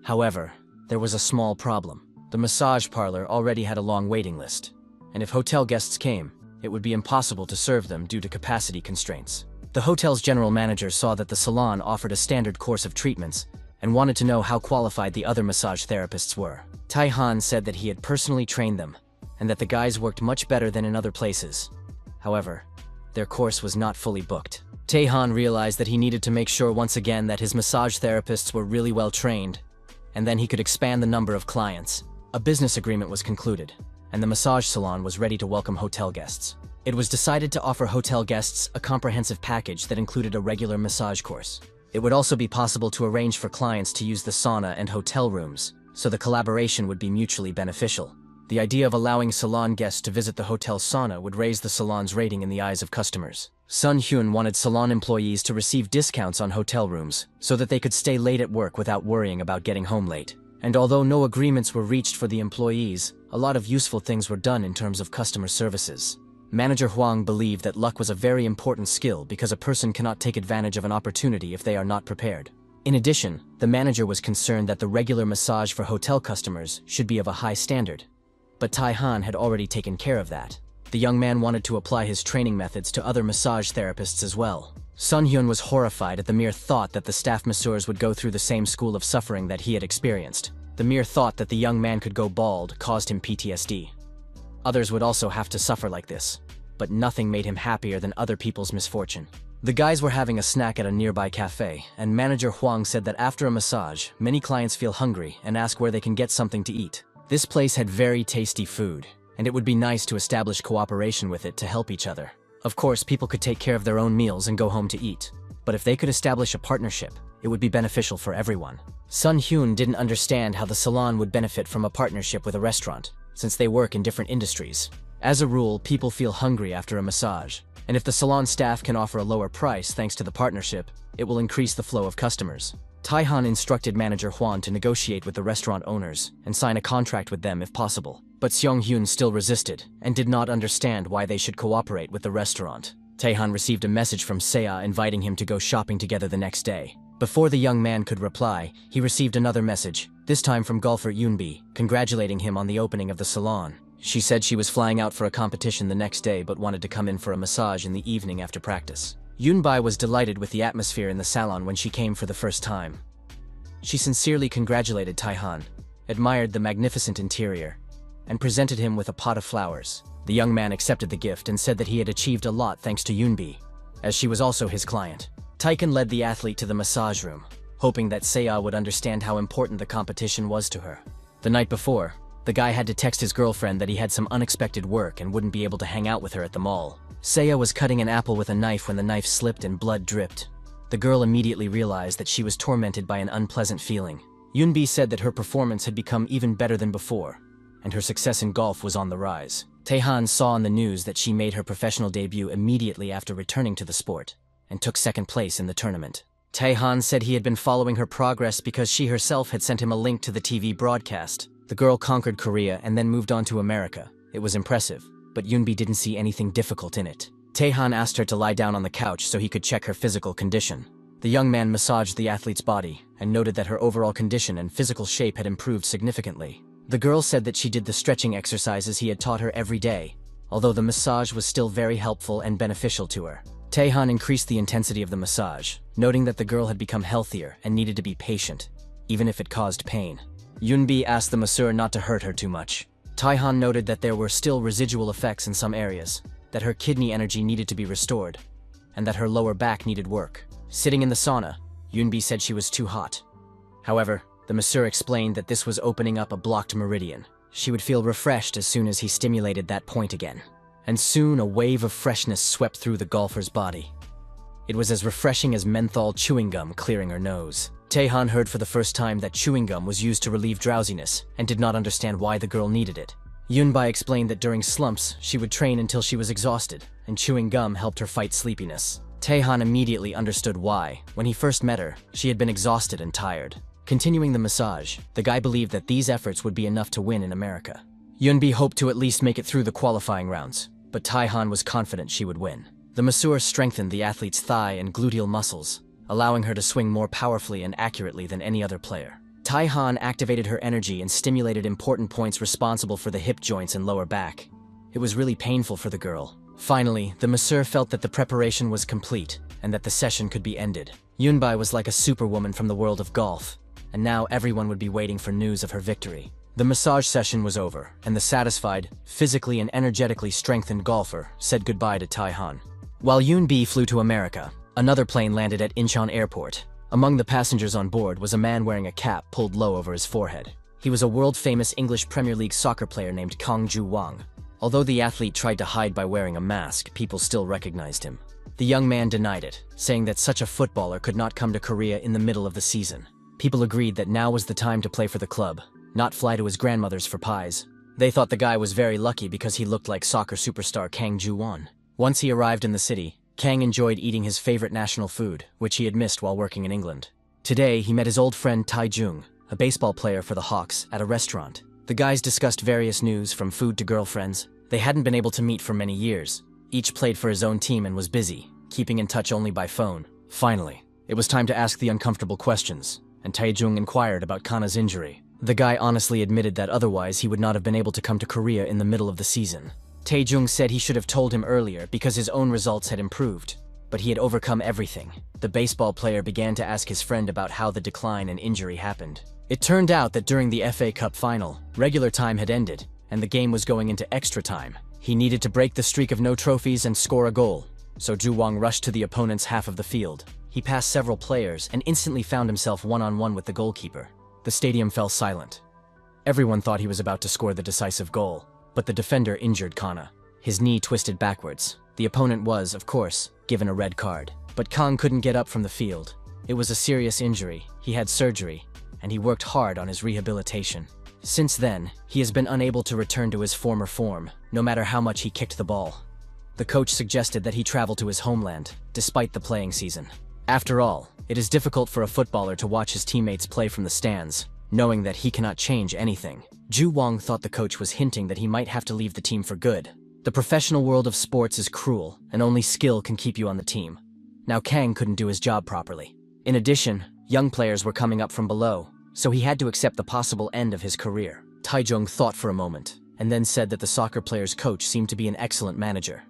Speaker 1: However, there was a small problem. The massage parlor already had a long waiting list, and if hotel guests came, it would be impossible to serve them due to capacity constraints. The hotel's general manager saw that the salon offered a standard course of treatments and wanted to know how qualified the other massage therapists were. Tae-han said that he had personally trained them, and that the guys worked much better than in other places. However, their course was not fully booked. Tae-han realized that he needed to make sure once again that his massage therapists were really well trained, and then he could expand the number of clients. A business agreement was concluded, and the massage salon was ready to welcome hotel guests. It was decided to offer hotel guests a comprehensive package that included a regular massage course. It would also be possible to arrange for clients to use the sauna and hotel rooms, so the collaboration would be mutually beneficial. The idea of allowing salon guests to visit the hotel sauna would raise the salon's rating in the eyes of customers. Sun Hyun wanted salon employees to receive discounts on hotel rooms so that they could stay late at work without worrying about getting home late. And although no agreements were reached for the employees, a lot of useful things were done in terms of customer services. Manager Huang believed that luck was a very important skill because a person cannot take advantage of an opportunity if they are not prepared. In addition, the manager was concerned that the regular massage for hotel customers should be of a high standard. But Tae-han had already taken care of that. The young man wanted to apply his training methods to other massage therapists as well. Sun-hyun was horrified at the mere thought that the staff masseurs would go through the same school of suffering that he had experienced. The mere thought that the young man could go bald caused him PTSD. Others would also have to suffer like this, but nothing made him happier than other people's misfortune. The guys were having a snack at a nearby cafe, and manager Huang said that after a massage, many clients feel hungry and ask where they can get something to eat. This place had very tasty food, and it would be nice to establish cooperation with it to help each other. Of course, people could take care of their own meals and go home to eat, but if they could establish a partnership, it would be beneficial for everyone. Sun-hyun didn't understand how the salon would benefit from a partnership with a restaurant, since they work in different industries. As a rule, people feel hungry after a massage, and if the salon staff can offer a lower price thanks to the partnership, it will increase the flow of customers. Tae-han instructed manager Hwan to negotiate with the restaurant owners and sign a contract with them if possible. But Seong-hyun still resisted and did not understand why they should cooperate with the restaurant. Tae-han received a message from Seo inviting him to go shopping together the next day. Before the young man could reply, he received another message, this time from golfer Yoonbi, congratulating him on the opening of the salon. She said she was flying out for a competition the next day but wanted to come in for a massage in the evening after practice. Yoonbi was delighted with the atmosphere in the salon when she came for the first time. She sincerely congratulated Tae-han, admired the magnificent interior, and presented him with a pot of flowers. The young man accepted the gift and said that he had achieved a lot thanks to Yoonbi, as she was also his client. Tae-han led the athlete to the massage room, hoping that Seo would understand how important the competition was to her. The night before, the guy had to text his girlfriend that he had some unexpected work and wouldn't be able to hang out with her at the mall. Seo was cutting an apple with a knife when the knife slipped and blood dripped. The girl immediately realized that she was tormented by an unpleasant feeling. Yoonbi said that her performance had become even better than before, and her success in golf was on the rise. Tae-han saw on the news that she made her professional debut immediately after returning to the sport, and took second place in the tournament. Tae-han said he had been following her progress because she herself had sent him a link to the TV broadcast. The girl conquered Korea and then moved on to America. It was impressive, but Yoonbi didn't see anything difficult in it. Tae-han asked her to lie down on the couch so he could check her physical condition. The young man massaged the athlete's body and noted that her overall condition and physical shape had improved significantly. The girl said that she did the stretching exercises he had taught her every day, although the massage was still very helpful and beneficial to her. Tae-han increased the intensity of the massage, noting that the girl had become healthier and needed to be patient, even if it caused pain. Yoonbi asked the masseur not to hurt her too much. Tae-han noted that there were still residual effects in some areas, that her kidney energy needed to be restored, and that her lower back needed work. Sitting in the sauna, Yoonbi said she was too hot. However, the masseur explained that this was opening up a blocked meridian. She would feel refreshed as soon as he stimulated that point again. And soon a wave of freshness swept through the golfer's body. It was as refreshing as menthol chewing gum clearing her nose. Tae-han heard for the first time that chewing gum was used to relieve drowsiness and did not understand why the girl needed it. Yoonbi explained that during slumps, she would train until she was exhausted, and chewing gum helped her fight sleepiness. Tae-han immediately understood why. When he first met her, she had been exhausted and tired. Continuing the massage, the guy believed that these efforts would be enough to win in America. Yoonbi hoped to at least make it through the qualifying rounds, but Tae-han was confident she would win. The masseur strengthened the athlete's thigh and gluteal muscles, allowing her to swing more powerfully and accurately than any other player. Tae-han activated her energy and stimulated important points responsible for the hip joints and lower back. It was really painful for the girl. Finally, the masseur felt that the preparation was complete and that the session could be ended. Yoonbi was like a superwoman from the world of golf, and now everyone would be waiting for news of her victory. The massage session was over, and the satisfied, physically and energetically strengthened golfer said goodbye to Tae-han. While Yoonbi flew to America, another plane landed at Incheon Airport. Among the passengers on board was a man wearing a cap pulled low over his forehead. He was a world-famous English Premier League soccer player named Kang Ju-wang. Although the athlete tried to hide by wearing a mask, people still recognized him. The young man denied it, saying that such a footballer could not come to Korea in the middle of the season. People agreed that now was the time to play for the club, not fly to his grandmother's for pies. They thought the guy was very lucky because he looked like soccer superstar Kang Ju-won. Once he arrived in the city, Kang enjoyed eating his favorite national food, which he had missed while working in England. Today, he met his old friend Tai Jung, a baseball player for the Hawks, at a restaurant. The guys discussed various news, from food to girlfriends. They hadn't been able to meet for many years. Each played for his own team and was busy, keeping in touch only by phone. Finally, It was time to ask the uncomfortable questions, and Tae-jung inquired about Kana's injury. The guy honestly admitted that otherwise he would not have been able to come to Korea in the middle of the season. Tae-jung said he should have told him earlier because his own results had improved, but he had overcome everything. The baseball player began to ask his friend about how the decline and injury happened. It turned out that during the FA Cup final, regular time had ended, and the game was going into extra time. He needed to break the streak of no trophies and score a goal, so Ju Wong rushed to the opponent's half of the field. He passed several players and instantly found himself one-on-one with the goalkeeper. The stadium fell silent. Everyone thought he was about to score the decisive goal, but the defender injured Kana. His knee twisted backwards. The opponent was, of course, given a red card. But Kang couldn't get up from the field. It was a serious injury, he had surgery, and he worked hard on his rehabilitation. Since then, he has been unable to return to his former form, no matter how much he kicked the ball. The coach suggested that he travel to his homeland, despite the playing season. After all, it is difficult for a footballer to watch his teammates play from the stands, knowing that he cannot change anything. Ju Wong thought the coach was hinting that he might have to leave the team for good. The professional world of sports is cruel, and only skill can keep you on the team. Now Kang couldn't do his job properly. In addition, young players were coming up from below, so he had to accept the possible end of his career. Tae-jung thought for a moment, and then said that the soccer player's coach seemed to be an excellent manager.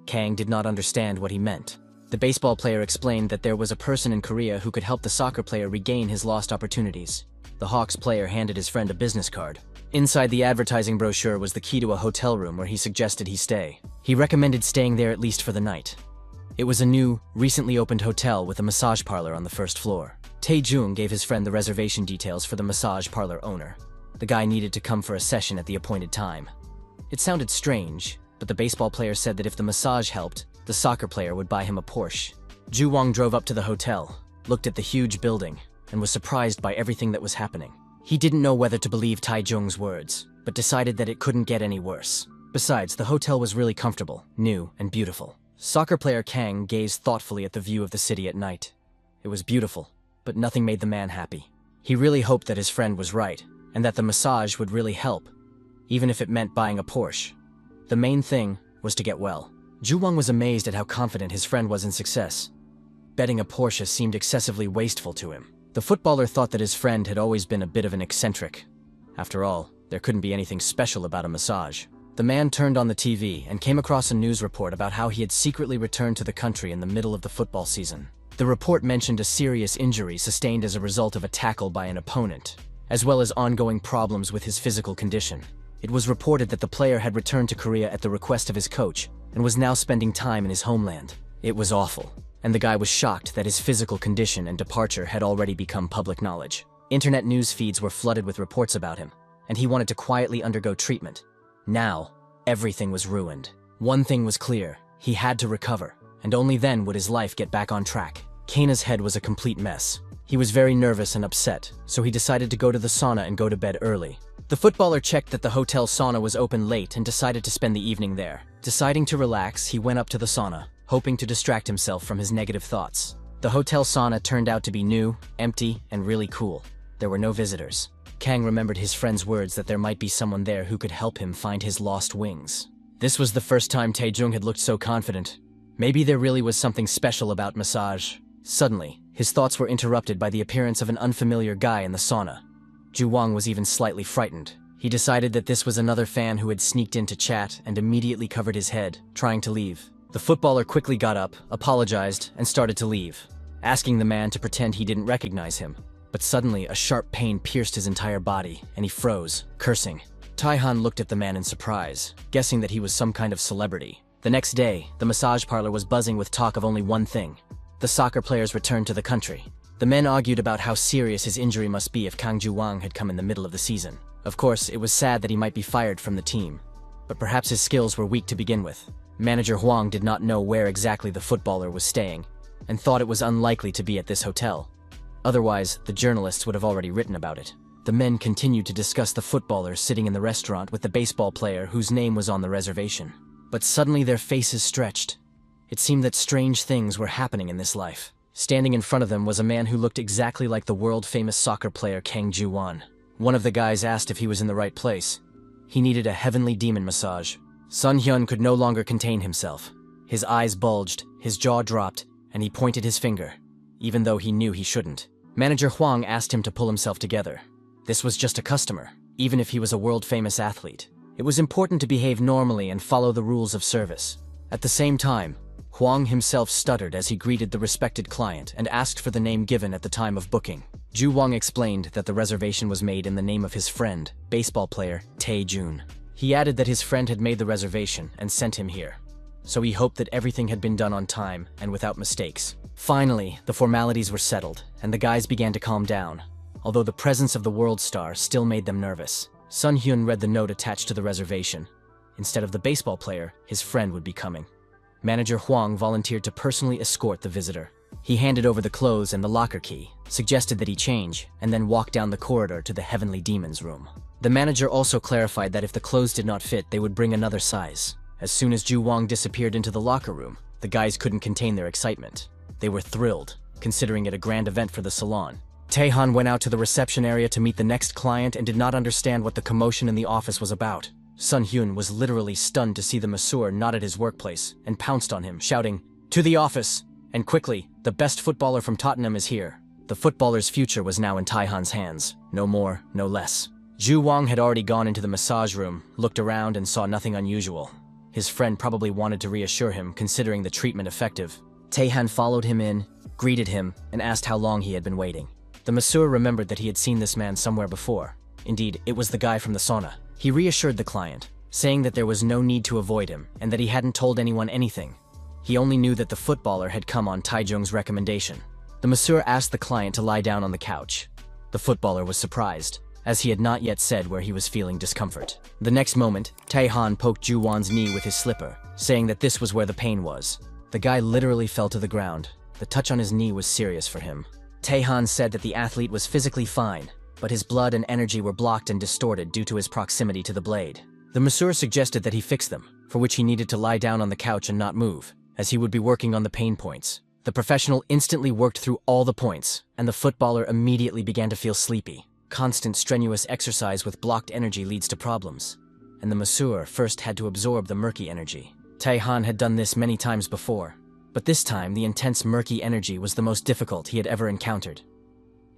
Speaker 1: Kang did not understand what he meant. The baseball player explained that there was a person in Korea who could help the soccer player regain his lost opportunities. The Hawks player handed his friend a business card. Inside the advertising brochure was the key to a hotel room where he suggested he stay. He recommended staying there at least for the night. It was a new, recently opened hotel with a massage parlor on the first floor. Tae-jung gave his friend the reservation details for the massage parlor owner. The guy needed to come for a session at the appointed time. It sounded strange, but the baseball player said that if the massage helped, the soccer player would buy him a Porsche. Ju Wong drove up to the hotel, looked at the huge building, and was surprised by everything that was happening. He didn't know whether to believe Tae-jung's words, but decided that it couldn't get any worse. Besides, the hotel was really comfortable, new, and beautiful. Soccer player Kang gazed thoughtfully at the view of the city at night. It was beautiful, but nothing made the man happy. He really hoped that his friend was right, and that the massage would really help, even if it meant buying a Porsche. The main thing was to get well. Ju Wong was amazed at how confident his friend was in success. Betting a Porsche seemed excessively wasteful to him. The footballer thought that his friend had always been a bit of an eccentric. After all, there couldn't be anything special about a massage. The man turned on the TV and came across a news report about how he had secretly returned to the country in the middle of the football season. The report mentioned a serious injury sustained as a result of a tackle by an opponent, as well as ongoing problems with his physical condition. It was reported that the player had returned to Korea at the request of his coach and was now spending time in his homeland. It was awful, and the guy was shocked that his physical condition and departure had already become public knowledge. Internet news feeds were flooded with reports about him, and he wanted to quietly undergo treatment. Now, everything was ruined. One thing was clear: he had to recover, and only then would his life get back on track. Kana's head was a complete mess. He was very nervous and upset, so he decided to go to the sauna and go to bed early. The footballer checked that the hotel sauna was open late and decided to spend the evening there. Deciding to relax, he went up to the sauna, hoping to distract himself from his negative thoughts. The hotel sauna turned out to be new, empty, and really cool. There were no visitors. Kang remembered his friend's words that there might be someone there who could help him find his lost wings. This was the first time Tae-jung had looked so confident. Maybe there really was something special about massage. Suddenly, his thoughts were interrupted by the appearance of an unfamiliar guy in the sauna. Ju Wong was even slightly frightened. He decided that this was another fan who had sneaked in to chat and immediately covered his head, trying to leave. The footballer quickly got up, apologized, and started to leave, asking the man to pretend he didn't recognize him. But suddenly, a sharp pain pierced his entire body, and he froze, cursing. Tae-han looked at the man in surprise, guessing that he was some kind of celebrity. The next day, the massage parlor was buzzing with talk of only one thing: the soccer player's return to the country. The men argued about how serious his injury must be if Kang Ju Wang had come in the middle of the season. Of course, it was sad that he might be fired from the team, but perhaps his skills were weak to begin with. Manager Huang did not know where exactly the footballer was staying, and thought it was unlikely to be at this hotel. Otherwise, the journalists would have already written about it. The men continued to discuss the footballer sitting in the restaurant with the baseball player whose name was on the reservation. But suddenly their faces stretched. It seemed that strange things were happening in this life. Standing in front of them was a man who looked exactly like the world-famous soccer player Kang Ju-won. One of the guys asked if he was in the right place. He needed a Heavenly Demon massage. Sun Hyun could no longer contain himself. His eyes bulged, his jaw dropped, and he pointed his finger. even though he knew he shouldn't. Manager Huang asked him to pull himself together. This was just a customer, even if he was a world-famous athlete. It was important to behave normally and follow the rules of service. At the same time, Huang himself stuttered as he greeted the respected client and asked for the name given at the time of booking. Ju Wang explained that the reservation was made in the name of his friend, baseball player Tae-jun. He added that his friend had made the reservation and sent him here, so he hoped that everything had been done on time and without mistakes. Finally, the formalities were settled, and the guys began to calm down, although the presence of the world star still made them nervous. Sun Hyun read the note attached to the reservation. Instead of the baseball player, his friend would be coming. Manager Huang volunteered to personally escort the visitor. He handed over the clothes and the locker key, suggested that he change, and then walked down the corridor to the Heavenly Demon's room. The manager also clarified that if the clothes did not fit, they would bring another size. As soon as Ju Wang disappeared into the locker room, the guys couldn't contain their excitement. They were thrilled, considering it a grand event for the salon. Tae-han went out to the reception area to meet the next client and did not understand what the commotion in the office was about. Sun Hyun was literally stunned to see the masseur not at his workplace and pounced on him, shouting, "To the office! And quickly, the best footballer from Tottenham is here." The footballer's future was now in Tae-han's hands. No more, no less. Ju Wang had already gone into the massage room, looked around and saw nothing unusual. His friend probably wanted to reassure him, considering the treatment effective. Tae-han followed him in, greeted him, and asked how long he had been waiting. The masseur remembered that he had seen this man somewhere before. Indeed, it was the guy from the sauna. He reassured the client, saying that there was no need to avoid him and that he hadn't told anyone anything. He only knew that the footballer had come on Tae-jung's recommendation. The masseur asked the client to lie down on the couch. The footballer was surprised, as he had not yet said where he was feeling discomfort. The next moment, Tae-han poked Ju Won's knee with his slipper, saying that this was where the pain was. The guy literally fell to the ground. The touch on his knee was serious for him. Tae-han said that the athlete was physically fine, but his blood and energy were blocked and distorted due to his proximity to the blade. The masseur suggested that he fix them, for which he needed to lie down on the couch and not move, as he would be working on the pain points. The professional instantly worked through all the points, and the footballer immediately began to feel sleepy. Constant strenuous exercise with blocked energy leads to problems, and the masseur first had to absorb the murky energy. Tae-han had done this many times before, but this time the intense murky energy was the most difficult he had ever encountered.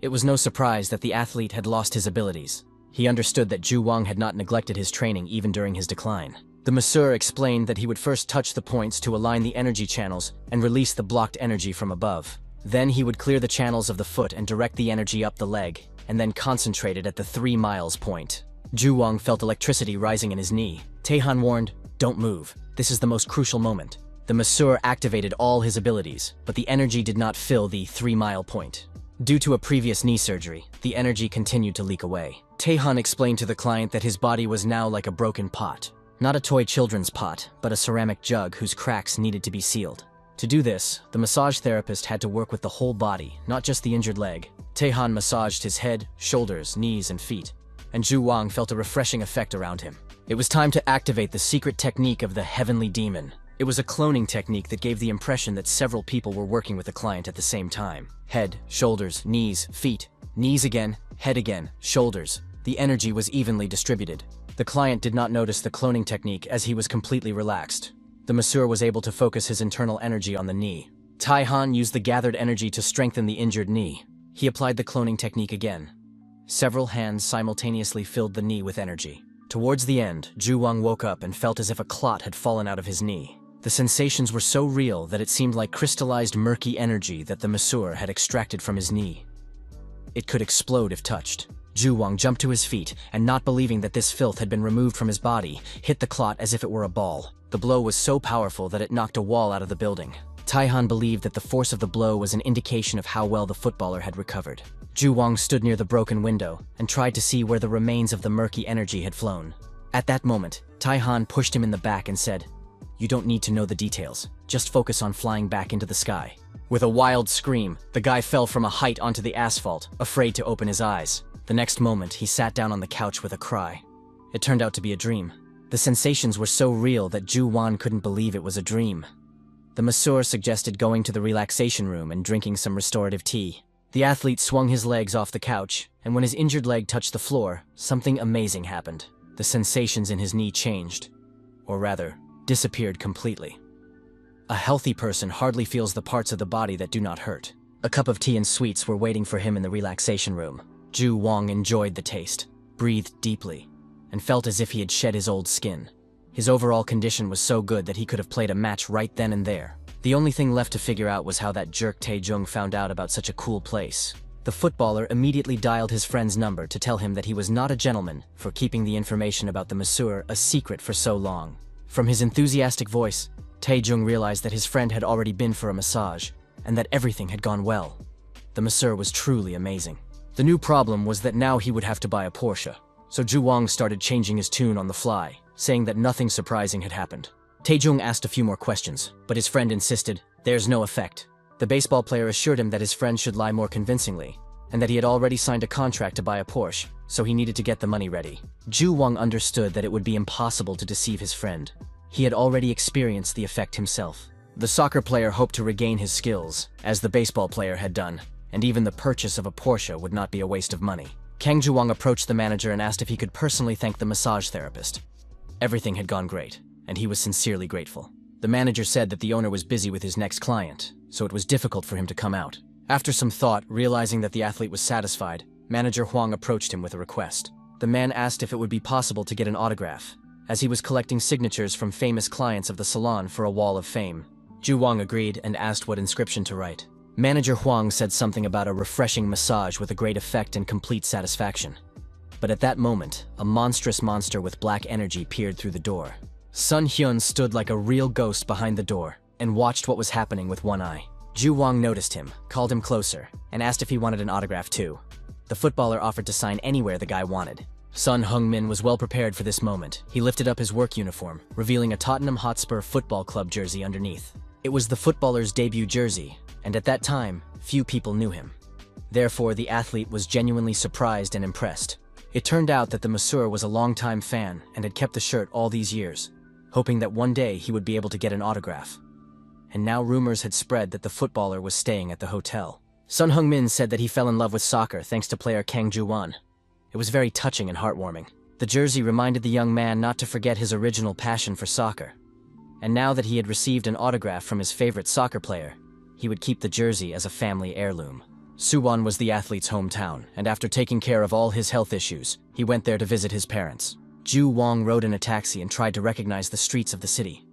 Speaker 1: It was no surprise that the athlete had lost his abilities. He understood that Ju Wang had not neglected his training even during his decline. The masseur explained that he would first touch the points to align the energy channels and release the blocked energy from above. Then he would clear the channels of the foot and direct the energy up the leg, and then concentrate it at the 3 miles point. Ju Wang felt electricity rising in his knee. Tae-han warned, "Don't move. This is the most crucial moment." The masseur activated all his abilities, but the energy did not fill the 3-mile point. Due to a previous knee surgery, the energy continued to leak away. Tae-han explained to the client that his body was now like a broken pot. Not a toy children's pot, but a ceramic jug whose cracks needed to be sealed. To do this, the massage therapist had to work with the whole body, not just the injured leg. Tae-han massaged his head, shoulders, knees, and feet, and Ju Wang felt a refreshing effect around him. It was time to activate the secret technique of the Heavenly Demon. It was a cloning technique that gave the impression that several people were working with the client at the same time. Head, shoulders, knees, feet, knees again, head again, shoulders. The energy was evenly distributed. The client did not notice the cloning technique as he was completely relaxed. The masseur was able to focus his internal energy on the knee. Tae-han used the gathered energy to strengthen the injured knee. He applied the cloning technique again. Several hands simultaneously filled the knee with energy. Towards the end, Ju Wang woke up and felt as if a clot had fallen out of his knee. The sensations were so real that it seemed like crystallized murky energy that the masseur had extracted from his knee. It could explode if touched. Ju Wang jumped to his feet, and not believing that this filth had been removed from his body, hit the clot as if it were a ball. The blow was so powerful that it knocked a wall out of the building. Tae-han believed that the force of the blow was an indication of how well the footballer had recovered. Ju Wang stood near the broken window and tried to see where the remains of the murky energy had flown. At that moment, Tae-han pushed him in the back and said, "You don't need to know the details. Just focus on flying back into the sky." With a wild scream, the guy fell from a height onto the asphalt, afraid to open his eyes. The next moment, he sat down on the couch with a cry. It turned out to be a dream. The sensations were so real that Ju Wang couldn't believe it was a dream. The masseur suggested going to the relaxation room and drinking some restorative tea. The athlete swung his legs off the couch, and when his injured leg touched the floor, something amazing happened. The sensations in his knee changed, or rather, disappeared completely. A healthy person hardly feels the parts of the body that do not hurt. A cup of tea and sweets were waiting for him in the relaxation room. Ju Wong enjoyed the taste, breathed deeply, and felt as if he had shed his old skin. His overall condition was so good that he could have played a match right then and there. The only thing left to figure out was how that jerk Tae-jung found out about such a cool place. The footballer immediately dialed his friend's number to tell him that he was not a gentleman for keeping the information about the masseur a secret for so long. From his enthusiastic voice, Tae-jung realized that his friend had already been for a massage, and that everything had gone well. The masseur was truly amazing. The new problem was that now he would have to buy a Porsche, so Ju Wong started changing his tune on the fly, saying that nothing surprising had happened. Tae-jung asked a few more questions, but his friend insisted, "There's no effect." The baseball player assured him that his friend should lie more convincingly, and that he had already signed a contract to buy a Porsche, so he needed to get the money ready. Ju Wong understood that it would be impossible to deceive his friend. He had already experienced the effect himself. The soccer player hoped to regain his skills, as the baseball player had done, and even the purchase of a Porsche would not be a waste of money. Kang Ju Wong approached the manager and asked if he could personally thank the massage therapist. Everything had gone great, and he was sincerely grateful. The manager said that the owner was busy with his next client, so it was difficult for him to come out. After some thought, realizing that the athlete was satisfied, Manager Huang approached him with a request. The man asked if it would be possible to get an autograph, as he was collecting signatures from famous clients of the salon for a wall of fame. Ju Wang agreed and asked what inscription to write. Manager Huang said something about a refreshing massage with a great effect and complete satisfaction. But at that moment, a monstrous monster with black energy peered through the door. Sun Hyun stood like a real ghost behind the door and watched what was happening with one eye. Ju Wang noticed him, called him closer, and asked if he wanted an autograph too. The footballer offered to sign anywhere the guy wanted. Sun Heung-min was well prepared for this moment. He lifted up his work uniform, revealing a Tottenham Hotspur Football Club jersey underneath. It was the footballer's debut jersey, and at that time, few people knew him. Therefore, the athlete was genuinely surprised and impressed. It turned out that the masseur was a longtime fan and had kept the shirt all these years, hoping that one day he would be able to get an autograph. And now rumors had spread that the footballer was staying at the hotel. Sun Heung-min said that he fell in love with soccer thanks to player Kang Ju-won. It was very touching and heartwarming. The jersey reminded the young man not to forget his original passion for soccer. And now that he had received an autograph from his favorite soccer player, he would keep the jersey as a family heirloom. Suwon was the athlete's hometown, and after taking care of all his health issues, he went there to visit his parents. Ju Wong rode in a taxi and tried to recognize the streets of the city.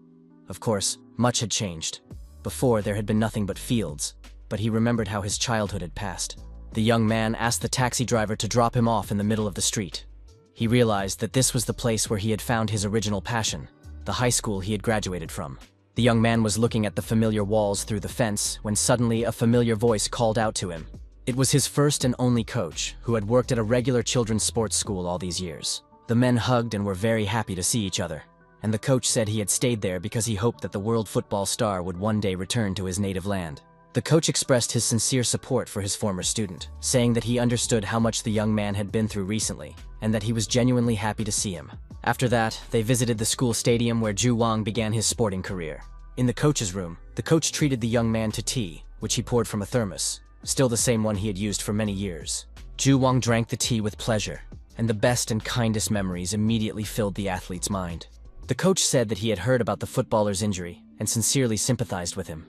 Speaker 1: Of course, much had changed. Before, there had been nothing but fields, but he remembered how his childhood had passed. The young man asked the taxi driver to drop him off in the middle of the street. He realized that this was the place where he had found his original passion, the high school he had graduated from. The young man was looking at the familiar walls through the fence when suddenly a familiar voice called out to him. It was his first and only coach, who had worked at a regular children's sports school all these years. The men hugged and were very happy to see each other, and the coach said he had stayed there because he hoped that the world football star would one day return to his native land. The coach expressed his sincere support for his former student, saying that he understood how much the young man had been through recently, and that he was genuinely happy to see him. After that, they visited the school stadium where Ju Wang began his sporting career. In the coach's room, the coach treated the young man to tea, which he poured from a thermos, still the same one he had used for many years. Ju Wang drank the tea with pleasure, and the best and kindest memories immediately filled the athlete's mind. The coach said that he had heard about the footballer's injury and sincerely sympathized with him.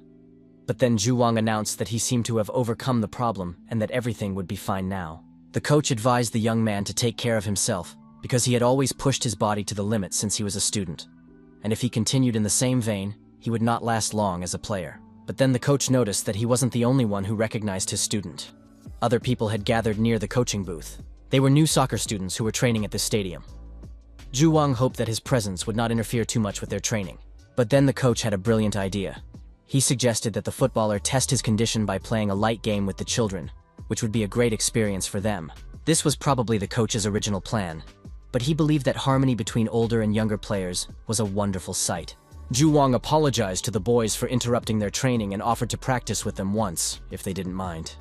Speaker 1: But then Ju Wang announced that he seemed to have overcome the problem and that everything would be fine now. The coach advised the young man to take care of himself because he had always pushed his body to the limit since he was a student. And if he continued in the same vein, he would not last long as a player. But then the coach noticed that he wasn't the only one who recognized his student. Other people had gathered near the coaching booth. They were new soccer students who were training at this stadium. Ju Wang hoped that his presence would not interfere too much with their training. But then the coach had a brilliant idea. He suggested that the footballer test his condition by playing a light game with the children, which would be a great experience for them. This was probably the coach's original plan, but he believed that harmony between older and younger players was a wonderful sight. Ju Wang apologized to the boys for interrupting their training and offered to practice with them once, if they didn't mind.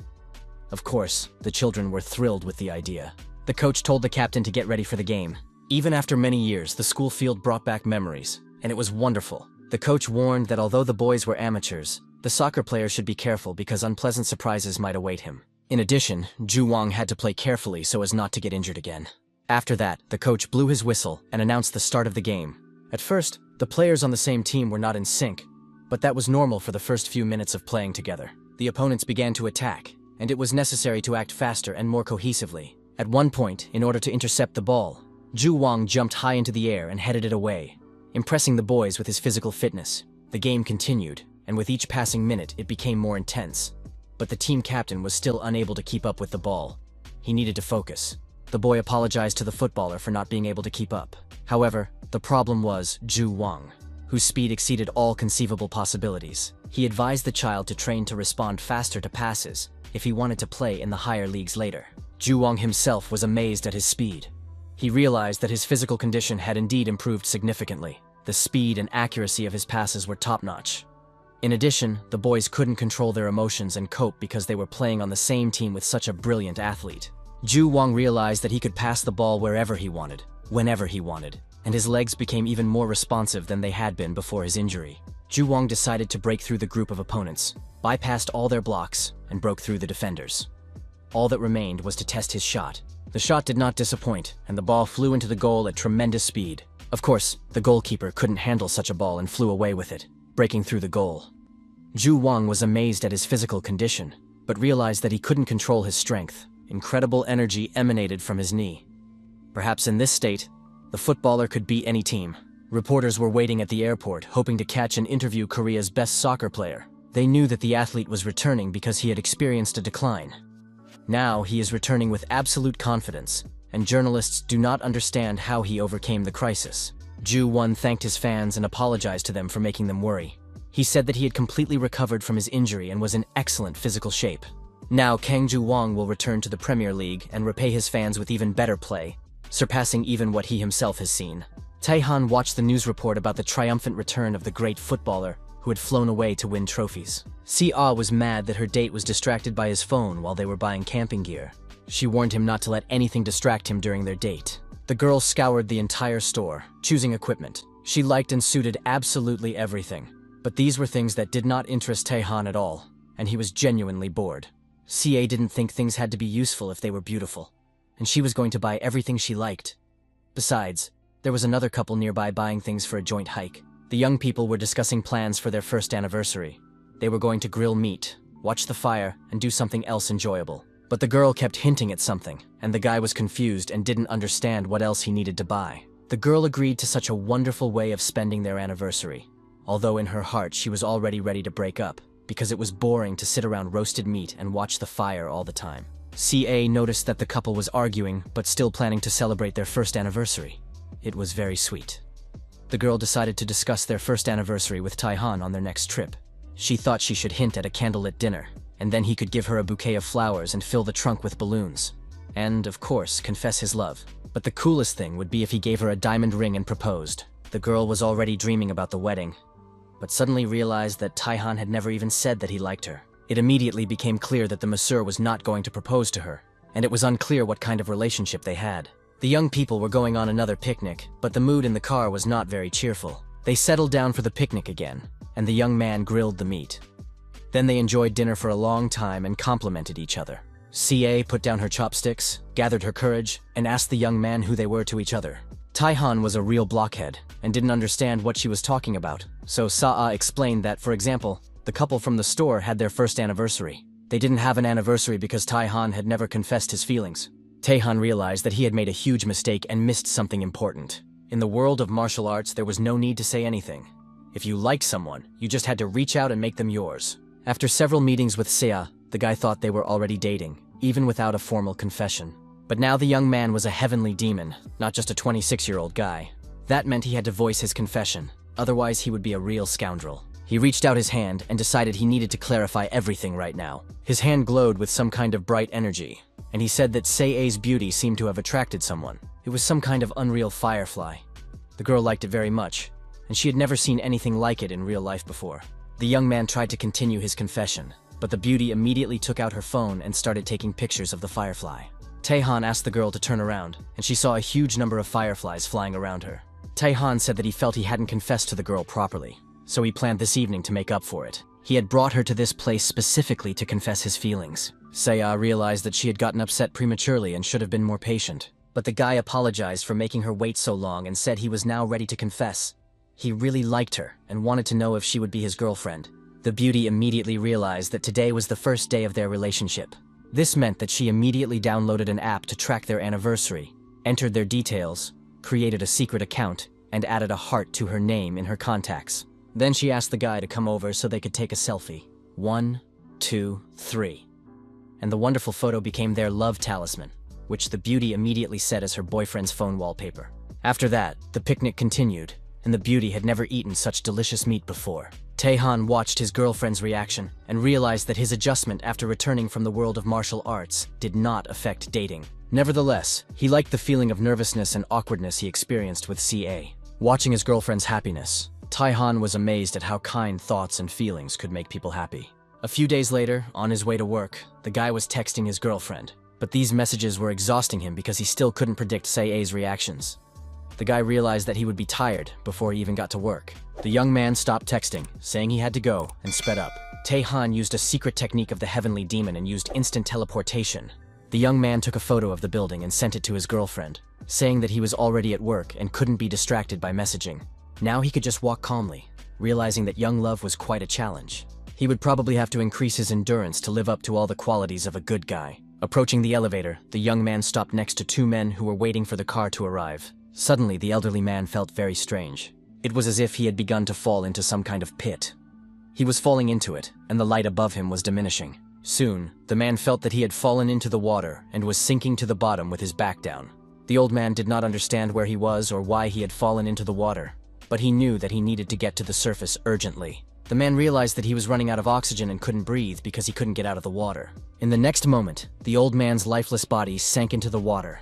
Speaker 1: Of course, the children were thrilled with the idea. The coach told the captain to get ready for the game. Even after many years, the school field brought back memories, and it was wonderful. The coach warned that although the boys were amateurs, the soccer players should be careful because unpleasant surprises might await him. In addition, Ju Wang had to play carefully so as not to get injured again. After that, the coach blew his whistle and announced the start of the game. At first, the players on the same team were not in sync, but that was normal for the first few minutes of playing together. The opponents began to attack, and it was necessary to act faster and more cohesively. At one point, in order to intercept the ball, Ju Wang jumped high into the air and headed it away, impressing the boys with his physical fitness. The game continued, and with each passing minute it became more intense. But the team captain was still unable to keep up with the ball. He needed to focus. The boy apologized to the footballer for not being able to keep up. However, the problem was Ju Wang, whose speed exceeded all conceivable possibilities. He advised the child to train to respond faster to passes if he wanted to play in the higher leagues later. Ju Wang himself was amazed at his speed. He realized that his physical condition had indeed improved significantly. The speed and accuracy of his passes were top-notch. In addition, the boys couldn't control their emotions and cope because they were playing on the same team with such a brilliant athlete. Ju Wang realized that he could pass the ball wherever he wanted, whenever he wanted, and his legs became even more responsive than they had been before his injury. Ju Wang decided to break through the group of opponents, bypassed all their blocks, and broke through the defenders. All that remained was to test his shot. The shot did not disappoint, and the ball flew into the goal at tremendous speed. Of course, the goalkeeper couldn't handle such a ball and flew away with it, breaking through the goal. Ju Wang was amazed at his physical condition, but realized that he couldn't control his strength. Incredible energy emanated from his knee. Perhaps in this state, the footballer could beat any team. Reporters were waiting at the airport, hoping to catch and interview Korea's best soccer player. They knew that the athlete was returning because he had experienced a decline. Now he is returning with absolute confidence, and journalists do not understand how he overcame the crisis. Ju Won thanked his fans and apologized to them for making them worry. He said that he had completely recovered from his injury and was in excellent physical shape. Now Kang Ju Wang will return to the Premier League and repay his fans with even better play, surpassing even what he himself has seen. Tae-han watched the news report about the triumphant return of the great footballer who had flown away to win trophies. Si-ah was mad that her date was distracted by his phone while they were buying camping gear. She warned him not to let anything distract him during their date. The girl scoured the entire store, choosing equipment. She liked and suited absolutely everything. But these were things that did not interest Tae-han at all, and he was genuinely bored. CA didn't think things had to be useful if they were beautiful, and she was going to buy everything she liked. Besides, there was another couple nearby buying things for a joint hike. The young people were discussing plans for their first anniversary. They were going to grill meat, watch the fire, and do something else enjoyable. But the girl kept hinting at something, and the guy was confused and didn't understand what else he needed to buy. The girl agreed to such a wonderful way of spending their anniversary, although in her heart she was already ready to break up, because it was boring to sit around roasted meat and watch the fire all the time. CA noticed that the couple was arguing, but still planning to celebrate their first anniversary. It was very sweet. The girl decided to discuss their first anniversary with Tae-han on their next trip. She thought she should hint at a candlelit dinner, and then he could give her a bouquet of flowers and fill the trunk with balloons. And, of course, confess his love. But the coolest thing would be if he gave her a diamond ring and proposed. The girl was already dreaming about the wedding, but suddenly realized that Tae-han had never even said that he liked her. It immediately became clear that the masseur was not going to propose to her, and it was unclear what kind of relationship they had. The young people were going on another picnic, but the mood in the car was not very cheerful. They settled down for the picnic again, and the young man grilled the meat. Then they enjoyed dinner for a long time and complimented each other. CA put down her chopsticks, gathered her courage, and asked the young man who they were to each other. Tae-han was a real blockhead and didn't understand what she was talking about, so Sa-ah explained that, for example, the couple from the store had their first anniversary. They didn't have an anniversary because Tae-han had never confessed his feelings. Tae-han realized that he had made a huge mistake and missed something important. In the world of martial arts, there was no need to say anything. If you liked someone, you just had to reach out and make them yours. After several meetings with Seo, the guy thought they were already dating, even without a formal confession. But now the young man was a heavenly demon, not just a 26-year-old guy. That meant he had to voice his confession, otherwise he would be a real scoundrel. He reached out his hand and decided he needed to clarify everything right now. His hand glowed with some kind of bright energy, and he said that Sei's beauty seemed to have attracted someone. It was some kind of unreal firefly. The girl liked it very much, and she had never seen anything like it in real life before. The young man tried to continue his confession, but the beauty immediately took out her phone and started taking pictures of the firefly. Tae-han asked the girl to turn around, and she saw a huge number of fireflies flying around her. Tae-han said that he felt he hadn't confessed to the girl properly, so he planned this evening to make up for it. He had brought her to this place specifically to confess his feelings. Seo realized that she had gotten upset prematurely and should have been more patient. But the guy apologized for making her wait so long and said he was now ready to confess. He really liked her and wanted to know if she would be his girlfriend. The beauty immediately realized that today was the first day of their relationship. This meant that she immediately downloaded an app to track their anniversary, entered their details, created a secret account, and added a heart to her name in her contacts. Then she asked the guy to come over so they could take a selfie. 1, 2, 3. And the wonderful photo became their love talisman, which the beauty immediately set as her boyfriend's phone wallpaper. After that, the picnic continued, and the beauty had never eaten such delicious meat before. Tae-han watched his girlfriend's reaction and realized that his adjustment after returning from the world of martial arts did not affect dating. Nevertheless, he liked the feeling of nervousness and awkwardness he experienced with CA. Watching his girlfriend's happiness, Tae-han was amazed at how kind thoughts and feelings could make people happy. A few days later, on his way to work, the guy was texting his girlfriend, but these messages were exhausting him because he still couldn't predict CA's reactions. The guy realized that he would be tired before he even got to work. The young man stopped texting, saying he had to go, and sped up. Tae-han used a secret technique of the Heavenly Demon and used instant teleportation. The young man took a photo of the building and sent it to his girlfriend, saying that he was already at work and couldn't be distracted by messaging. Now he could just walk calmly, realizing that young love was quite a challenge. He would probably have to increase his endurance to live up to all the qualities of a good guy. Approaching the elevator, the young man stopped next to two men who were waiting for the car to arrive. Suddenly, the elderly man felt very strange. It was as if he had begun to fall into some kind of pit. He was falling into it, and the light above him was diminishing. Soon, the man felt that he had fallen into the water and was sinking to the bottom with his back down. The old man did not understand where he was or why he had fallen into the water, but he knew that he needed to get to the surface urgently. The man realized that he was running out of oxygen and couldn't breathe because he couldn't get out of the water. In the next moment, the old man's lifeless body sank into the water,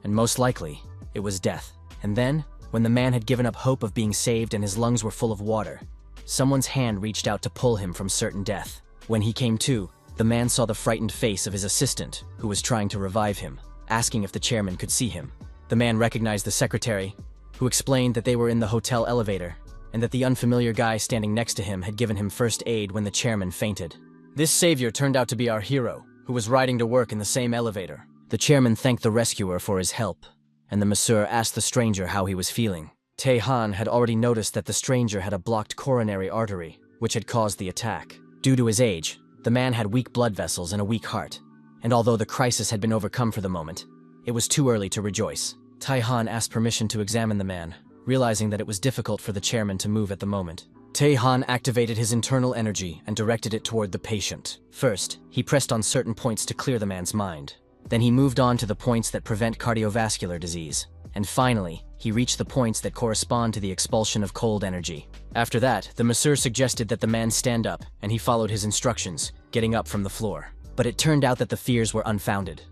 Speaker 1: and most likely, it was death. And then, when the man had given up hope of being saved and his lungs were full of water, someone's hand reached out to pull him from certain death. When he came to, the man saw the frightened face of his assistant, who was trying to revive him, asking if the chairman could see him. The man recognized the secretary, who explained that they were in the hotel elevator, and that the unfamiliar guy standing next to him had given him first aid when the chairman fainted. This savior turned out to be our hero, who was riding to work in the same elevator. The chairman thanked the rescuer for his help, and the masseur asked the stranger how he was feeling. Tae-han had already noticed that the stranger had a blocked coronary artery, which had caused the attack. Due to his age, the man had weak blood vessels and a weak heart, and although the crisis had been overcome for the moment, it was too early to rejoice. Tae-han asked permission to examine the man, realizing that it was difficult for the chairman to move at the moment. Tae-han activated his internal energy and directed it toward the patient. First, he pressed on certain points to clear the man's mind. Then he moved on to the points that prevent cardiovascular disease. And finally, he reached the points that correspond to the expulsion of cold energy. After that, the masseur suggested that the man stand up, and he followed his instructions, getting up from the floor. But it turned out that the fears were unfounded.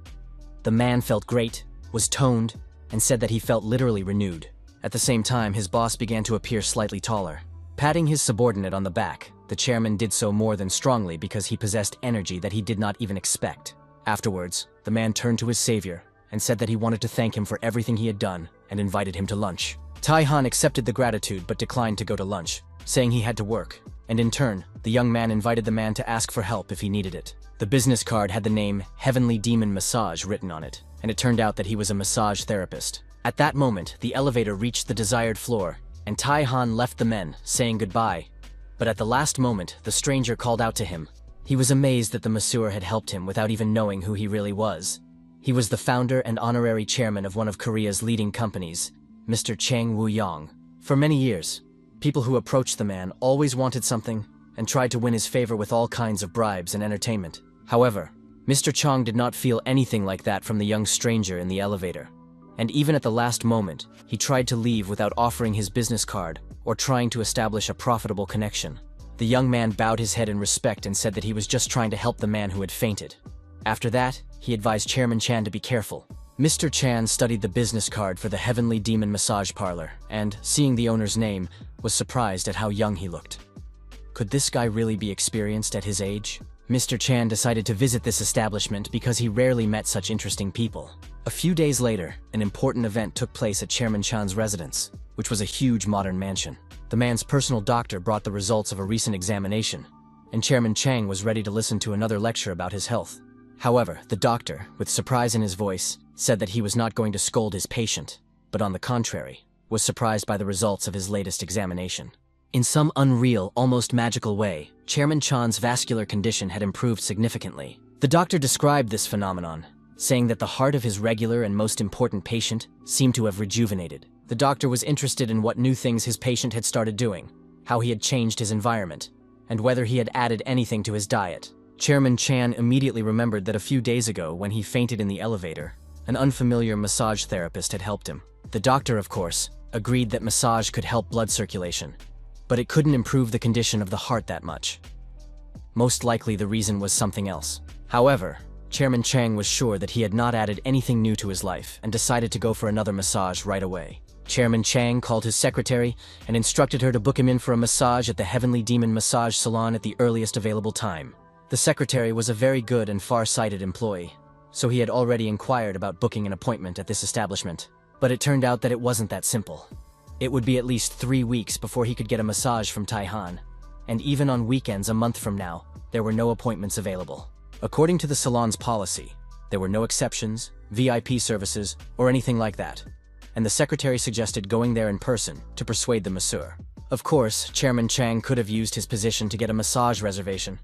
Speaker 1: The man felt great, was toned, and said that he felt literally renewed. At the same time, his boss began to appear slightly taller. Patting his subordinate on the back, the chairman did so more than strongly because he possessed energy that he did not even expect. Afterwards, the man turned to his savior and said that he wanted to thank him for everything he had done and invited him to lunch. Tae-han accepted the gratitude but declined to go to lunch, saying he had to work, and in turn, the young man invited the man to ask for help if he needed it. The business card had the name Heavenly Demon Massage written on it, and it turned out that he was a massage therapist. At that moment, the elevator reached the desired floor, and Tae-han left the men, saying goodbye. But at the last moment, the stranger called out to him. He was amazed that the masseur had helped him without even knowing who he really was. He was the founder and honorary chairman of one of Korea's leading companies, Mr. Chang Woo-young. For many years, people who approached the man always wanted something and tried to win his favor with all kinds of bribes and entertainment. However, Mr. Chang did not feel anything like that from the young stranger in the elevator. And even at the last moment, he tried to leave without offering his business card or trying to establish a profitable connection. The young man bowed his head in respect and said that he was just trying to help the man who had fainted. After that, he advised Chairman Chan to be careful. Mr. Chan studied the business card for the Heavenly Demon Massage Parlor and, seeing the owner's name, was surprised at how young he looked. Could this guy really be experienced at his age? Mr. Chan decided to visit this establishment because he rarely met such interesting people. A few days later, an important event took place at Chairman Chan's residence, which was a huge modern mansion. The man's personal doctor brought the results of a recent examination, and Chairman Chang was ready to listen to another lecture about his health. However, the doctor, with surprise in his voice, said that he was not going to scold his patient, but on the contrary, was surprised by the results of his latest examination. In some unreal, almost magical way, Chairman Chan's vascular condition had improved significantly. The doctor described this phenomenon, saying that the heart of his regular and most important patient seemed to have rejuvenated. The doctor was interested in what new things his patient had started doing, how he had changed his environment, and whether he had added anything to his diet. Chairman Chan immediately remembered that a few days ago, when he fainted in the elevator, an unfamiliar massage therapist had helped him. The doctor, of course, agreed that massage could help blood circulation, but it couldn't improve the condition of the heart that much. Most likely the reason was something else. However, Chairman Chang was sure that he had not added anything new to his life and decided to go for another massage right away. Chairman Chang called his secretary and instructed her to book him in for a massage at the Heavenly Demon Massage Salon at the earliest available time. The secretary was a very good and far-sighted employee, so he had already inquired about booking an appointment at this establishment. But it turned out that it wasn't that simple. It would be at least 3 weeks before he could get a massage from Tae-han, and even on weekends a month from now, there were no appointments available. According to the salon's policy, there were no exceptions, VIP services, or anything like that, and the secretary suggested going there in person to persuade the masseur. Of course, Chairman Chang could have used his position to get a massage reservation,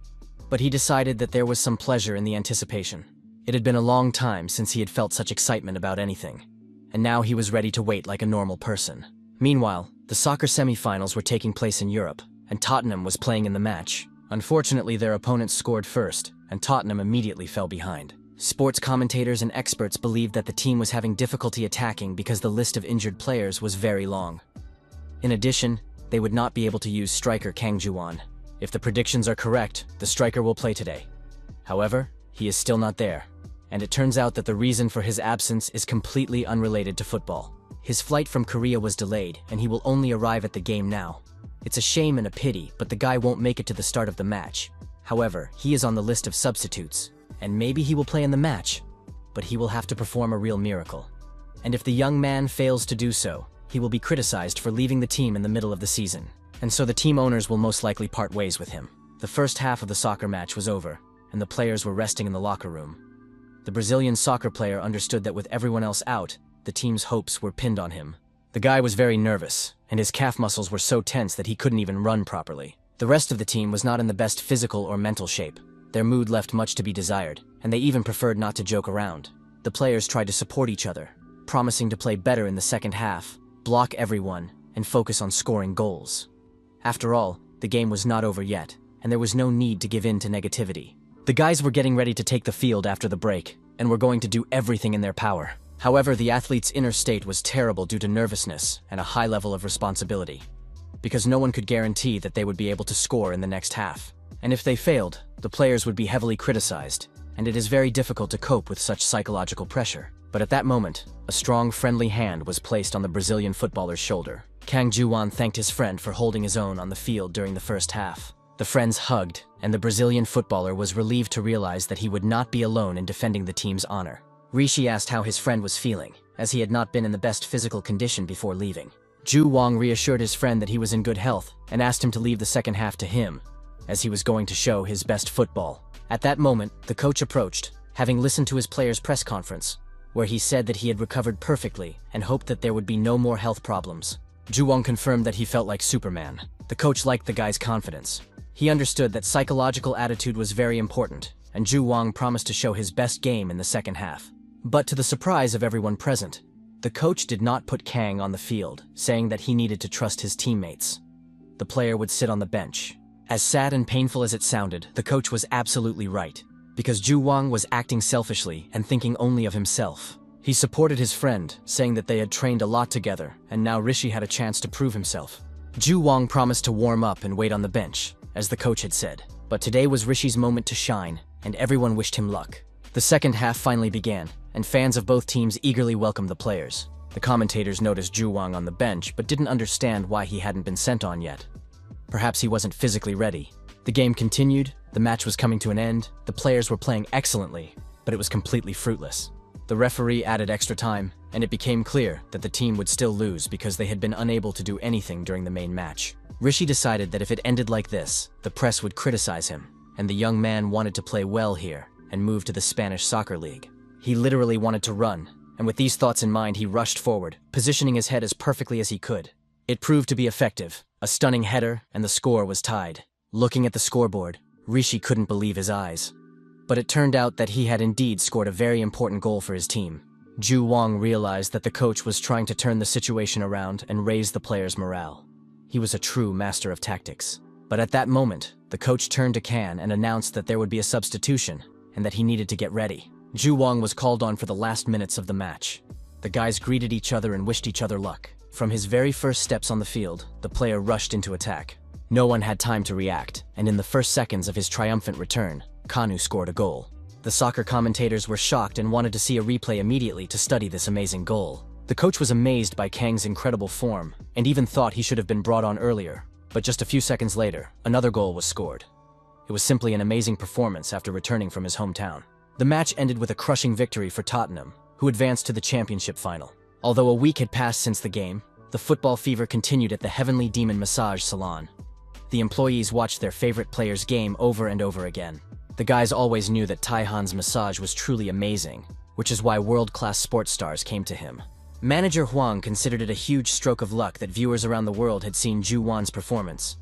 Speaker 1: but he decided that there was some pleasure in the anticipation. It had been a long time since he had felt such excitement about anything, and now he was ready to wait like a normal person. Meanwhile, the soccer semi-finals were taking place in Europe, and Tottenham was playing in the match. Unfortunately, their opponents scored first, and Tottenham immediately fell behind. Sports commentators and experts believed that the team was having difficulty attacking because the list of injured players was very long. In addition, they would not be able to use striker Kang Ji-won. If the predictions are correct, the striker will play today. However, he is still not there, and it turns out that the reason for his absence is completely unrelated to football. His flight from Korea was delayed, and he will only arrive at the game now. It's a shame and a pity, but the guy won't make it to the start of the match. However, he is on the list of substitutes, and maybe he will play in the match, but he will have to perform a real miracle. And if the young man fails to do so, he will be criticized for leaving the team in the middle of the season, and so the team owners will most likely part ways with him. The first half of the soccer match was over, and the players were resting in the locker room. The Brazilian soccer player understood that with everyone else out, the team's hopes were pinned on him. The guy was very nervous, and his calf muscles were so tense that he couldn't even run properly. The rest of the team was not in the best physical or mental shape. Their mood left much to be desired, and they even preferred not to joke around. The players tried to support each other, promising to play better in the second half, block everyone, and focus on scoring goals. After all, the game was not over yet, and there was no need to give in to negativity. The guys were getting ready to take the field after the break, and were going to do everything in their power. However, the athlete's inner state was terrible due to nervousness and a high level of responsibility, because no one could guarantee that they would be able to score in the next half. And if they failed, the players would be heavily criticized, and it is very difficult to cope with such psychological pressure. But at that moment, a strong, friendly hand was placed on the Brazilian footballer's shoulder. Kang Ji-won thanked his friend for holding his own on the field during the first half. The friends hugged, and the Brazilian footballer was relieved to realize that he would not be alone in defending the team's honor. Rishi asked how his friend was feeling, as he had not been in the best physical condition before leaving. Ju Wong reassured his friend that he was in good health and asked him to leave the second half to him, as he was going to show his best football. At that moment, the coach approached, having listened to his player's press conference, where he said that he had recovered perfectly and hoped that there would be no more health problems. Ju Wong confirmed that he felt like Superman. The coach liked the guy's confidence. He understood that psychological attitude was very important, and Ju Wong promised to show his best game in the second half. But to the surprise of everyone present, the coach did not put Kang on the field, saying that he needed to trust his teammates. The player would sit on the bench. As sad and painful as it sounded, the coach was absolutely right, because Ju Wong was acting selfishly and thinking only of himself. He supported his friend, saying that they had trained a lot together, and now Rishi had a chance to prove himself. Ju Wong promised to warm up and wait on the bench, as the coach had said. But today was Rishi's moment to shine, and everyone wished him luck. The second half finally began, and fans of both teams eagerly welcomed the players. The commentators noticed Ju Wong on the bench, but didn't understand why he hadn't been sent on yet. Perhaps he wasn't physically ready. The game continued, the match was coming to an end, the players were playing excellently, but it was completely fruitless. The referee added extra time, and it became clear that the team would still lose because they had been unable to do anything during the main match. Rishi decided that if it ended like this, the press would criticize him, and the young man wanted to play well here and move to the Spanish Soccer League. He literally wanted to run, and with these thoughts in mind, he rushed forward, positioning his head as perfectly as he could. It proved to be effective. A stunning header, and the score was tied. Looking at the scoreboard, Rishi couldn't believe his eyes. But it turned out that he had indeed scored a very important goal for his team. Ju Wong realized that the coach was trying to turn the situation around and raise the players' morale. He was a true master of tactics. But at that moment, the coach turned to Khan and announced that there would be a substitution and that he needed to get ready. Ju Wong was called on for the last minutes of the match. The guys greeted each other and wished each other luck. From his very first steps on the field, the player rushed into attack. No one had time to react, and in the first seconds of his triumphant return, Kanu scored a goal. The soccer commentators were shocked and wanted to see a replay immediately to study this amazing goal. The coach was amazed by Kang's incredible form, and even thought he should have been brought on earlier. But just a few seconds later, another goal was scored. It was simply an amazing performance after returning from his hometown. The match ended with a crushing victory for Tottenham, who advanced to the championship final. Although a week had passed since the game, the football fever continued at the Heavenly Demon massage salon. The employees watched their favorite player's game over and over again. The guys always knew that Tae-han's massage was truly amazing, which is why world-class sports stars came to him. Manager Huang considered it a huge stroke of luck that viewers around the world had seen Ju Won's performance.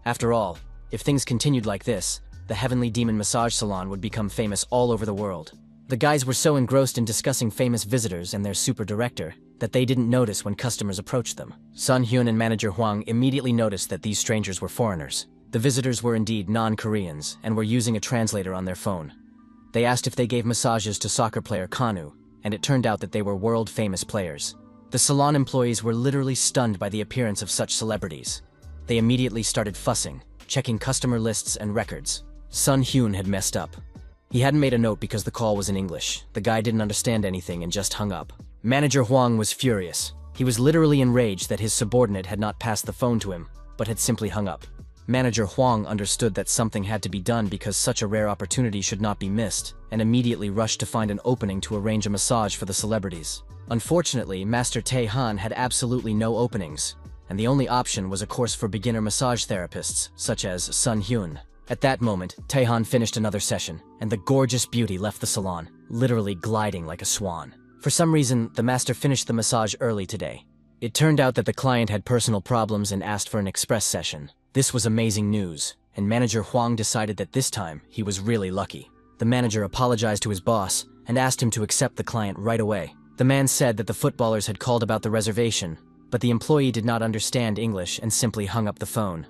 Speaker 1: After all, if things continued like this, the Heavenly Demon massage salon would become famous all over the world. The guys were so engrossed in discussing famous visitors and their super director that they didn't notice when customers approached them. Sun Hyun and manager Huang immediately noticed that these strangers were foreigners. The visitors were indeed non-Koreans and were using a translator on their phone. They asked if they gave massages to soccer player Kanu, and it turned out that they were world-famous players. The salon employees were literally stunned by the appearance of such celebrities. They immediately started fussing, checking customer lists and records. Sun Hyun had messed up. He hadn't made a note because the call was in English. The guy didn't understand anything and just hung up. Manager Huang was furious. He was literally enraged that his subordinate had not passed the phone to him, but had simply hung up. Manager Huang understood that something had to be done because such a rare opportunity should not be missed, and immediately rushed to find an opening to arrange a massage for the celebrities. Unfortunately, Master Tae-han had absolutely no openings, and the only option was a course for beginner massage therapists, such as Sun Hyun. At that moment, Tae-han finished another session, and the gorgeous beauty left the salon, literally gliding like a swan. For some reason, the master finished the massage early today. It turned out that the client had personal problems and asked for an express session. This was amazing news, and manager Huang decided that this time he was really lucky. The manager apologized to his boss and asked him to accept the client right away. The man said that the footballers had called about the reservation, but the employee did not understand English and simply hung up the phone.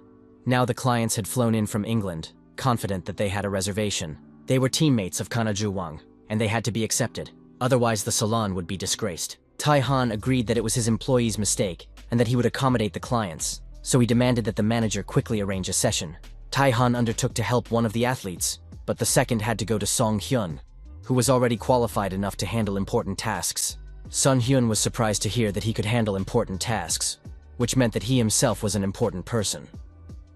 Speaker 1: Now the clients had flown in from England, confident that they had a reservation. They were teammates of Kana Ju Wang, and they had to be accepted. Otherwise the salon would be disgraced. Tae-han agreed that it was his employee's mistake and that he would accommodate the clients, so he demanded that the manager quickly arrange a session. Tae-han undertook to help one of the athletes, but the second had to go to Song Hyun, who was already qualified enough to handle important tasks. Sun Hyun was surprised to hear that he could handle important tasks, which meant that he himself was an important person.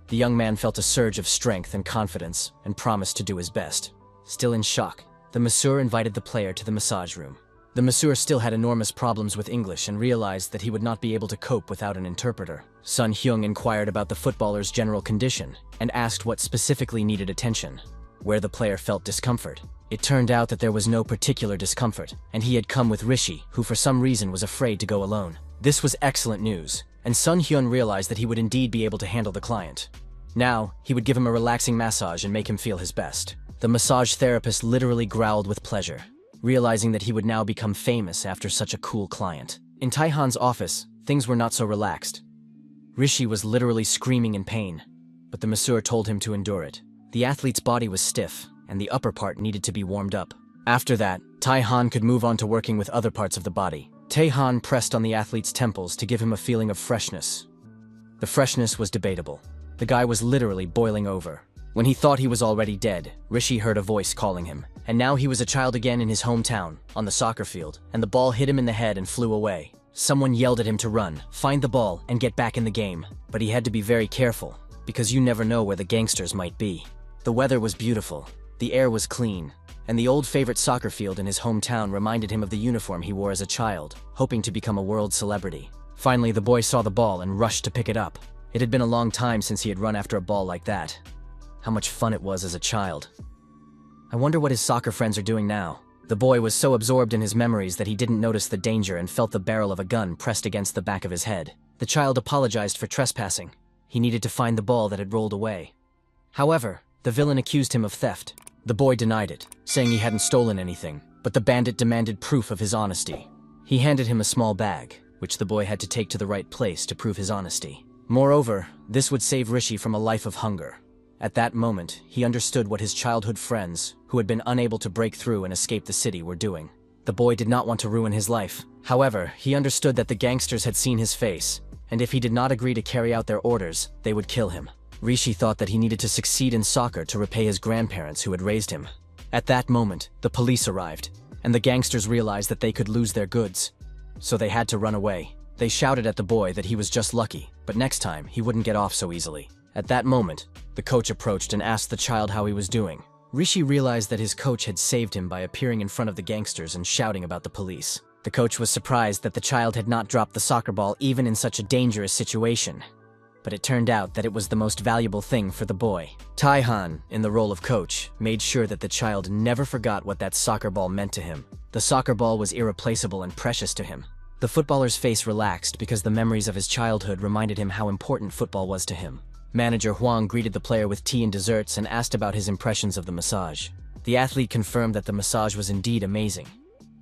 Speaker 1: The young man felt a surge of strength and confidence and promised to do his best. Still in shock, the masseur invited the player to the massage room. The masseur still had enormous problems with English and realized that he would not be able to cope without an interpreter. Sun Hyung inquired about the footballer's general condition and asked what specifically needed attention, where the player felt discomfort. It turned out that there was no particular discomfort, and he had come with Rishi, who for some reason was afraid to go alone. This was excellent news, and Sun Hyun realized that he would indeed be able to handle the client. Now, he would give him a relaxing massage and make him feel his best. The massage therapist literally growled with pleasure, realizing that he would now become famous after such a cool client. In Tae-han's office, things were not so relaxed. Rishi was literally screaming in pain, but the masseur told him to endure it. The athlete's body was stiff, and the upper part needed to be warmed up. After that, Tae-han could move on to working with other parts of the body. Tae-han pressed on the athlete's temples to give him a feeling of freshness. The freshness was debatable. The guy was literally boiling over. When he thought he was already dead, Rishi heard a voice calling him. And now he was a child again in his hometown, on the soccer field, and the ball hit him in the head and flew away. Someone yelled at him to run, find the ball, and get back in the game. But he had to be very careful, because you never know where the gangsters might be. The weather was beautiful, the air was clean, and the old favorite soccer field in his hometown reminded him of the uniform he wore as a child, hoping to become a world celebrity. Finally, the boy saw the ball and rushed to pick it up. It had been a long time since he had run after a ball like that. How much fun it was as a child. I wonder what his soccer friends are doing now. The boy was so absorbed in his memories that he didn't notice the danger and felt the barrel of a gun pressed against the back of his head. The child apologized for trespassing. He needed to find the ball that had rolled away. However, the villain accused him of theft. The boy denied it, saying he hadn't stolen anything, but the bandit demanded proof of his honesty. He handed him a small bag, which the boy had to take to the right place to prove his honesty. Moreover, this would save Rishi from a life of hunger. At that moment, he understood what his childhood friends, who had been unable to break through and escape the city, were doing. The boy did not want to ruin his life. However, he understood that the gangsters had seen his face, and if he did not agree to carry out their orders, they would kill him. Rishi thought that he needed to succeed in soccer to repay his grandparents who had raised him. At that moment, the police arrived, and the gangsters realized that they could lose their goods. So they had to run away. They shouted at the boy that he was just lucky, but next time he wouldn't get off so easily. At that moment, the coach approached and asked the child how he was doing. Rishi realized that his coach had saved him by appearing in front of the gangsters and shouting about the police. The coach was surprised that the child had not dropped the soccer ball even in such a dangerous situation. But it turned out that it was the most valuable thing for the boy. Tae-han, in the role of coach, made sure that the child never forgot what that soccer ball meant to him. The soccer ball was irreplaceable and precious to him. The footballer's face relaxed because the memories of his childhood reminded him how important football was to him. Manager Huang greeted the player with tea and desserts and asked about his impressions of the massage. The athlete confirmed that the massage was indeed amazing,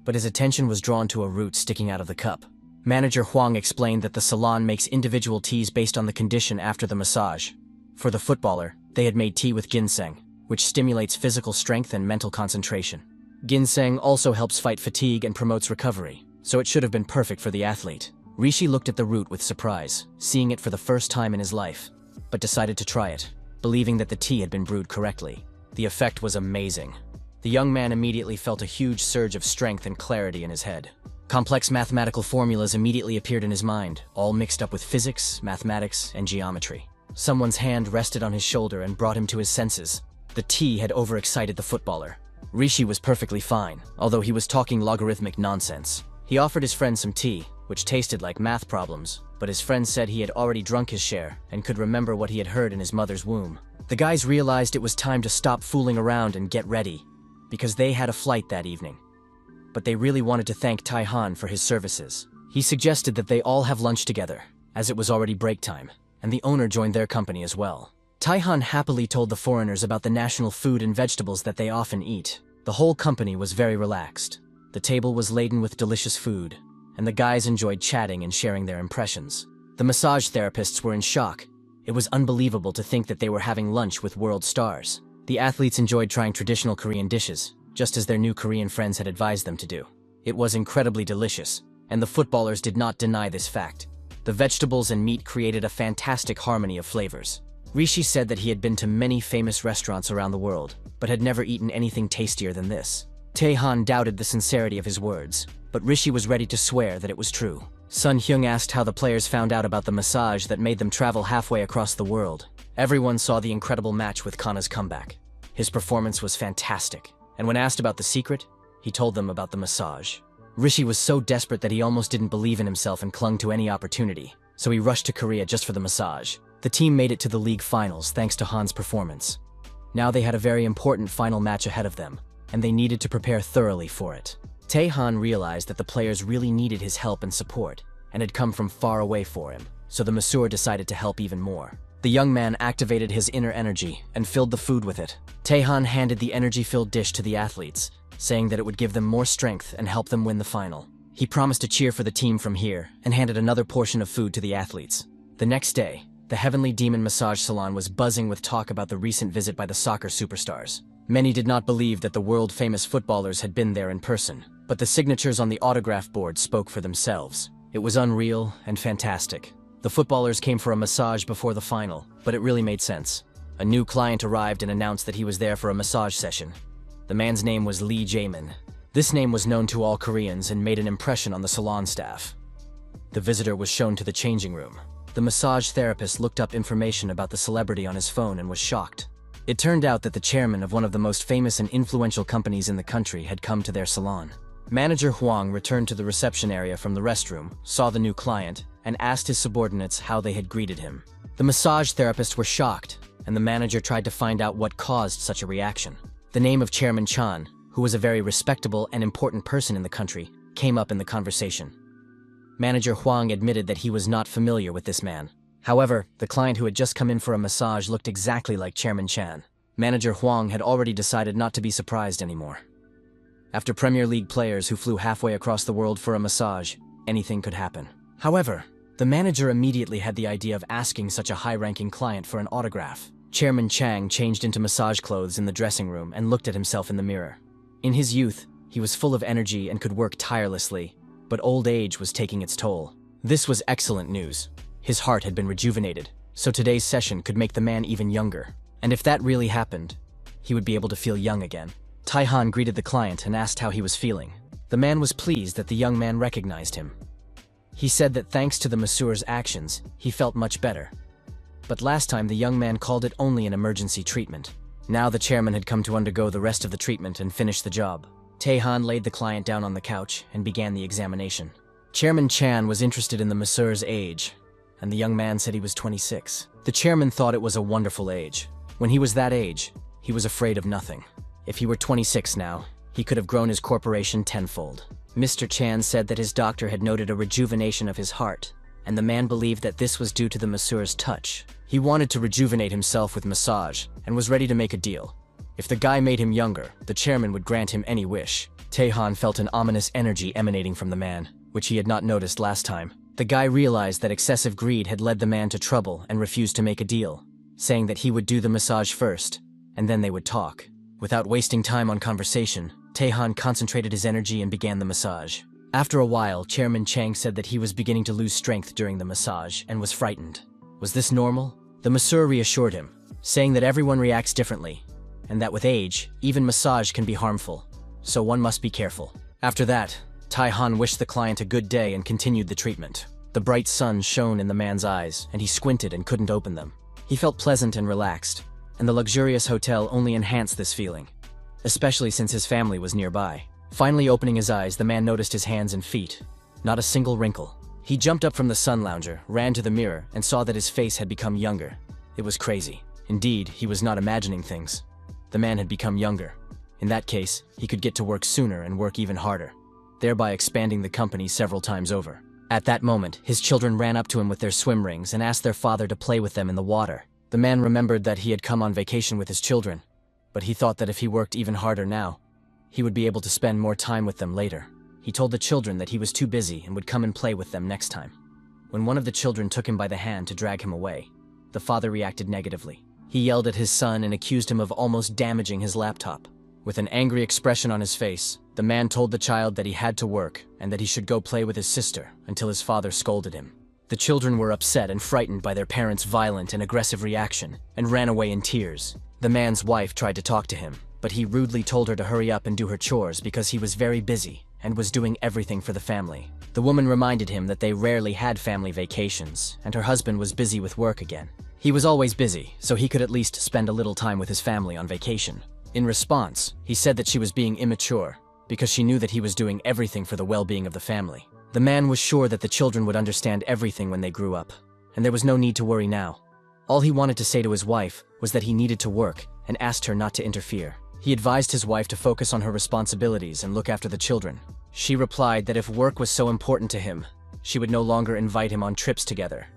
Speaker 1: but his attention was drawn to a root sticking out of the cup. Manager Huang explained that the salon makes individual teas based on the condition after the massage. For the footballer, they had made tea with ginseng, which stimulates physical strength and mental concentration. Ginseng also helps fight fatigue and promotes recovery, so it should have been perfect for the athlete. Rishi looked at the root with surprise, seeing it for the first time in his life, but decided to try it, believing that the tea had been brewed correctly. The effect was amazing. The young man immediately felt a huge surge of strength and clarity in his head. Complex mathematical formulas immediately appeared in his mind, all mixed up with physics, mathematics, and geometry. Someone's hand rested on his shoulder and brought him to his senses. The tea had overexcited the footballer. Rishi was perfectly fine, although he was talking logarithmic nonsense. He offered his friend some tea, which tasted like math problems, but his friend said he had already drunk his share and could remember what he had heard in his mother's womb. The guys realized it was time to stop fooling around and get ready, because they had a flight that evening. But they really wanted to thank Tae-han for his services. He suggested that they all have lunch together, as it was already break time, and the owner joined their company as well. Tae-han happily told the foreigners about the national food and vegetables that they often eat. The whole company was very relaxed. The table was laden with delicious food, and the guys enjoyed chatting and sharing their impressions. The massage therapists were in shock. It was unbelievable to think that they were having lunch with world stars. The athletes enjoyed trying traditional Korean dishes, just as their new Korean friends had advised them to do. It was incredibly delicious, and the footballers did not deny this fact. The vegetables and meat created a fantastic harmony of flavors. Rishi said that he had been to many famous restaurants around the world, but had never eaten anything tastier than this. Tae-han doubted the sincerity of his words, but Rishi was ready to swear that it was true. Sun Hyung asked how the players found out about the massage that made them travel halfway across the world. Everyone saw the incredible match with Kana's comeback. His performance was fantastic, and when asked about the secret, he told them about the massage. Rishi was so desperate that he almost didn't believe in himself and clung to any opportunity, so he rushed to Korea just for the massage. The team made it to the league finals thanks to Han's performance. Now they had a very important final match ahead of them, and they needed to prepare thoroughly for it. Tae-han realized that the players really needed his help and support, and had come from far away for him, so the masseur decided to help even more. The young man activated his inner energy and filled the food with it. Tae-han handed the energy-filled dish to the athletes, saying that it would give them more strength and help them win the final. He promised to cheer for the team from here and handed another portion of food to the athletes. The next day, the Heavenly Demon massage salon was buzzing with talk about the recent visit by the soccer superstars. Many did not believe that the world-famous footballers had been there in person, but the signatures on the autograph board spoke for themselves. It was unreal and fantastic. The footballers came for a massage before the final, but it really made sense. A new client arrived and announced that he was there for a massage session. The man's name was Lee Jae-min. This name was known to all Koreans and made an impression on the salon staff. The visitor was shown to the changing room. The massage therapist looked up information about the celebrity on his phone and was shocked. It turned out that the chairman of one of the most famous and influential companies in the country had come to their salon. Manager Huang returned to the reception area from the restroom, saw the new client, and asked his subordinates how they had greeted him. The massage therapists were shocked, and the manager tried to find out what caused such a reaction. The name of Chairman Chan, who was a very respectable and important person in the country, came up in the conversation. Manager Huang admitted that he was not familiar with this man. However, the client who had just come in for a massage looked exactly like Chairman Chan. Manager Huang had already decided not to be surprised anymore. After Premier League players who flew halfway across the world for a massage, anything could happen. However, the manager immediately had the idea of asking such a high-ranking client for an autograph. Chairman Chang changed into massage clothes in the dressing room and looked at himself in the mirror. In his youth, he was full of energy and could work tirelessly, but old age was taking its toll. This was excellent news. His heart had been rejuvenated, so today's session could make the man even younger. And if that really happened, he would be able to feel young again. Tae-han greeted the client and asked how he was feeling. The man was pleased that the young man recognized him. He said that thanks to the masseur's actions, he felt much better. But last time the young man called it only an emergency treatment. Now the chairman had come to undergo the rest of the treatment and finish the job. Tae-han laid the client down on the couch and began the examination. Chairman Chan was interested in the masseur's age, and the young man said he was 26. The chairman thought it was a wonderful age. When he was that age, he was afraid of nothing. If he were 26 now, he could have grown his corporation tenfold. Mr. Chan said that his doctor had noted a rejuvenation of his heart, and the man believed that this was due to the masseur's touch. He wanted to rejuvenate himself with massage, and was ready to make a deal. If the guy made him younger, the chairman would grant him any wish. Tae-han felt an ominous energy emanating from the man, which he had not noticed last time. The guy realized that excessive greed had led the man to trouble and refused to make a deal, saying that he would do the massage first, and then they would talk. Without wasting time on conversation, Tae-han concentrated his energy and began the massage. After a while, Chairman Chang said that he was beginning to lose strength during the massage and was frightened. Was this normal? The masseur reassured him, saying that everyone reacts differently, and that with age, even massage can be harmful, so one must be careful. After that, Tae-han wished the client a good day and continued the treatment. The bright sun shone in the man's eyes, and he squinted and couldn't open them. He felt pleasant and relaxed, and the luxurious hotel only enhanced this feeling, especially since his family was nearby. Finally opening his eyes, the man noticed his hands and feet. Not a single wrinkle. He jumped up from the sun lounger, ran to the mirror, and saw that his face had become younger. It was crazy. Indeed, he was not imagining things. The man had become younger. In that case, he could get to work sooner and work even harder, thereby expanding the company several times over. At that moment, his children ran up to him with their swim rings and asked their father to play with them in the water. The man remembered that he had come on vacation with his children, but he thought that if he worked even harder now, he would be able to spend more time with them later. He told the children that he was too busy and would come and play with them next time. When one of the children took him by the hand to drag him away, the father reacted negatively. He yelled at his son and accused him of almost damaging his laptop. With an angry expression on his face, the man told the child that he had to work and that he should go play with his sister until his father scolded him. The children were upset and frightened by their parents' violent and aggressive reaction and ran away in tears. The man's wife tried to talk to him, but he rudely told her to hurry up and do her chores because he was very busy and was doing everything for the family. The woman reminded him that they rarely had family vacations, and her husband was busy with work again. He was always busy, so he could at least spend a little time with his family on vacation. In response, he said that she was being immature because she knew that he was doing everything for the well-being of the family. The man was sure that the children would understand everything when they grew up, and there was no need to worry now. All he wanted to say to his wife was that he needed to work and asked her not to interfere. He advised his wife to focus on her responsibilities and look after the children. She replied that if work was so important to him, she would no longer invite him on trips together.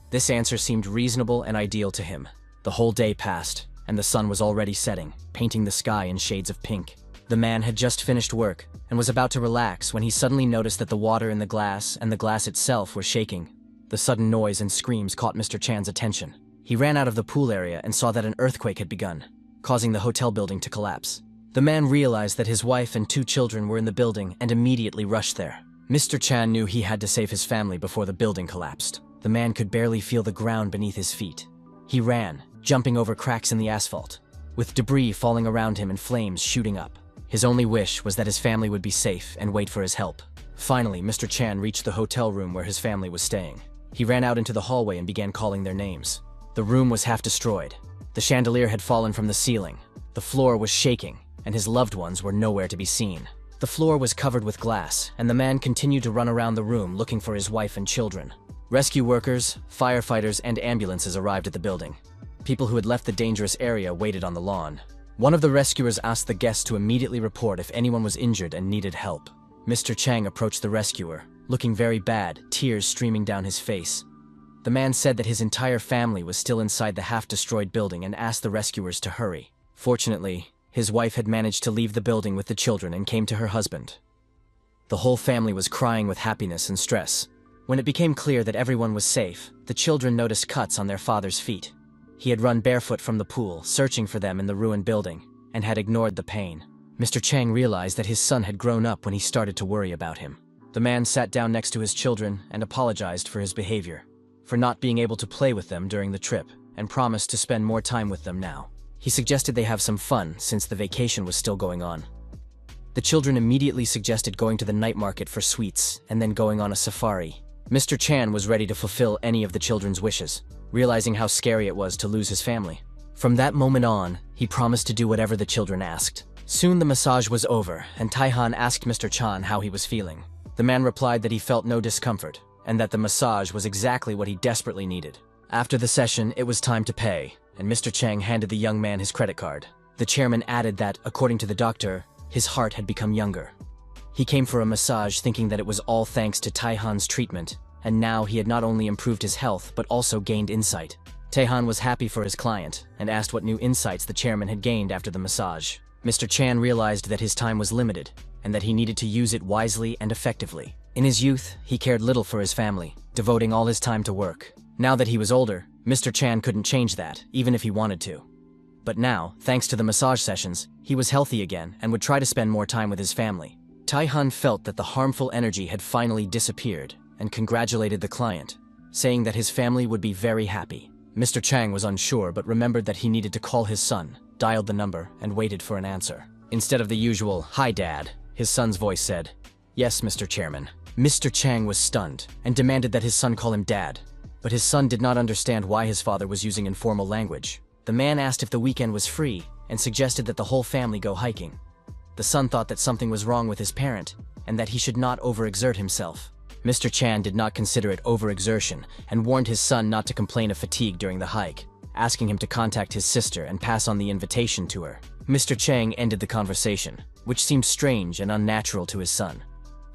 Speaker 1: This answer seemed reasonable and ideal to him. The whole day passed, and the sun was already setting, painting the sky in shades of pink. The man had just finished work and was about to relax when he suddenly noticed that the water in the glass and the glass itself were shaking. The sudden noise and screams caught Mr. Chan's attention. He ran out of the pool area and saw that an earthquake had begun, causing the hotel building to collapse. The man realized that his wife and 2 children were in the building and immediately rushed there. Mr. Chan knew he had to save his family before the building collapsed. The man could barely feel the ground beneath his feet. He ran, jumping over cracks in the asphalt, with debris falling around him and flames shooting up. His only wish was that his family would be safe and wait for his help. Finally, Mr. Chan reached the hotel room where his family was staying. He ran out into the hallway and began calling their names. The room was half destroyed. The chandelier had fallen from the ceiling. The floor was shaking, and his loved ones were nowhere to be seen. The floor was covered with glass, and the man continued to run around the room looking for his wife and children. Rescue workers, firefighters, and ambulances arrived at the building. People who had left the dangerous area waited on the lawn. One of the rescuers asked the guests to immediately report if anyone was injured and needed help. Mr. Chang approached the rescuer, looking very bad, tears streaming down his face. The man said that his entire family was still inside the half-destroyed building and asked the rescuers to hurry. Fortunately, his wife had managed to leave the building with the children and came to her husband. The whole family was crying with happiness and stress. When it became clear that everyone was safe, the children noticed cuts on their father's feet. He had run barefoot from the pool, searching for them in the ruined building, and had ignored the pain. Mr. Chang realized that his son had grown up when he started to worry about him. The man sat down next to his children and apologized for his behavior, for not being able to play with them during the trip, and promised to spend more time with them now. He suggested they have some fun since the vacation was still going on. The children immediately suggested going to the night market for sweets and then going on a safari. Mr. Chan was ready to fulfill any of the children's wishes, realizing how scary it was to lose his family. From that moment on, he promised to do whatever the children asked. Soon the massage was over, and Tae-han asked Mr. Chan how he was feeling. The man replied that he felt no discomfort, and that the massage was exactly what he desperately needed. After the session, it was time to pay, and Mr. Chang handed the young man his credit card. The chairman added that, according to the doctor, his heart had become younger. He came for a massage thinking that it was all thanks to Tae-han's treatment, and now he had not only improved his health but also gained insight. Tae-han was happy for his client and asked what new insights the chairman had gained after the massage. Mr. Chan realized that his time was limited and that he needed to use it wisely and effectively. In his youth, he cared little for his family, devoting all his time to work. Now that he was older, Mr. Chan couldn't change that, even if he wanted to. But now, thanks to the massage sessions, he was healthy again and would try to spend more time with his family. Tae-han felt that the harmful energy had finally disappeared and congratulated the client, saying that his family would be very happy. Mr. Chang was unsure but remembered that he needed to call his son, dialed the number, and waited for an answer. Instead of the usual, "Hi, Dad," his son's voice said, "Yes, Mr. Chairman." Mr. Chang was stunned and demanded that his son call him Dad, but his son did not understand why his father was using informal language. The man asked if the weekend was free and suggested that the whole family go hiking. The son thought that something was wrong with his parent and that he should not overexert himself. Mr. Chan did not consider it overexertion and warned his son not to complain of fatigue during the hike, asking him to contact his sister and pass on the invitation to her. Mr. Chang ended the conversation, which seemed strange and unnatural to his son.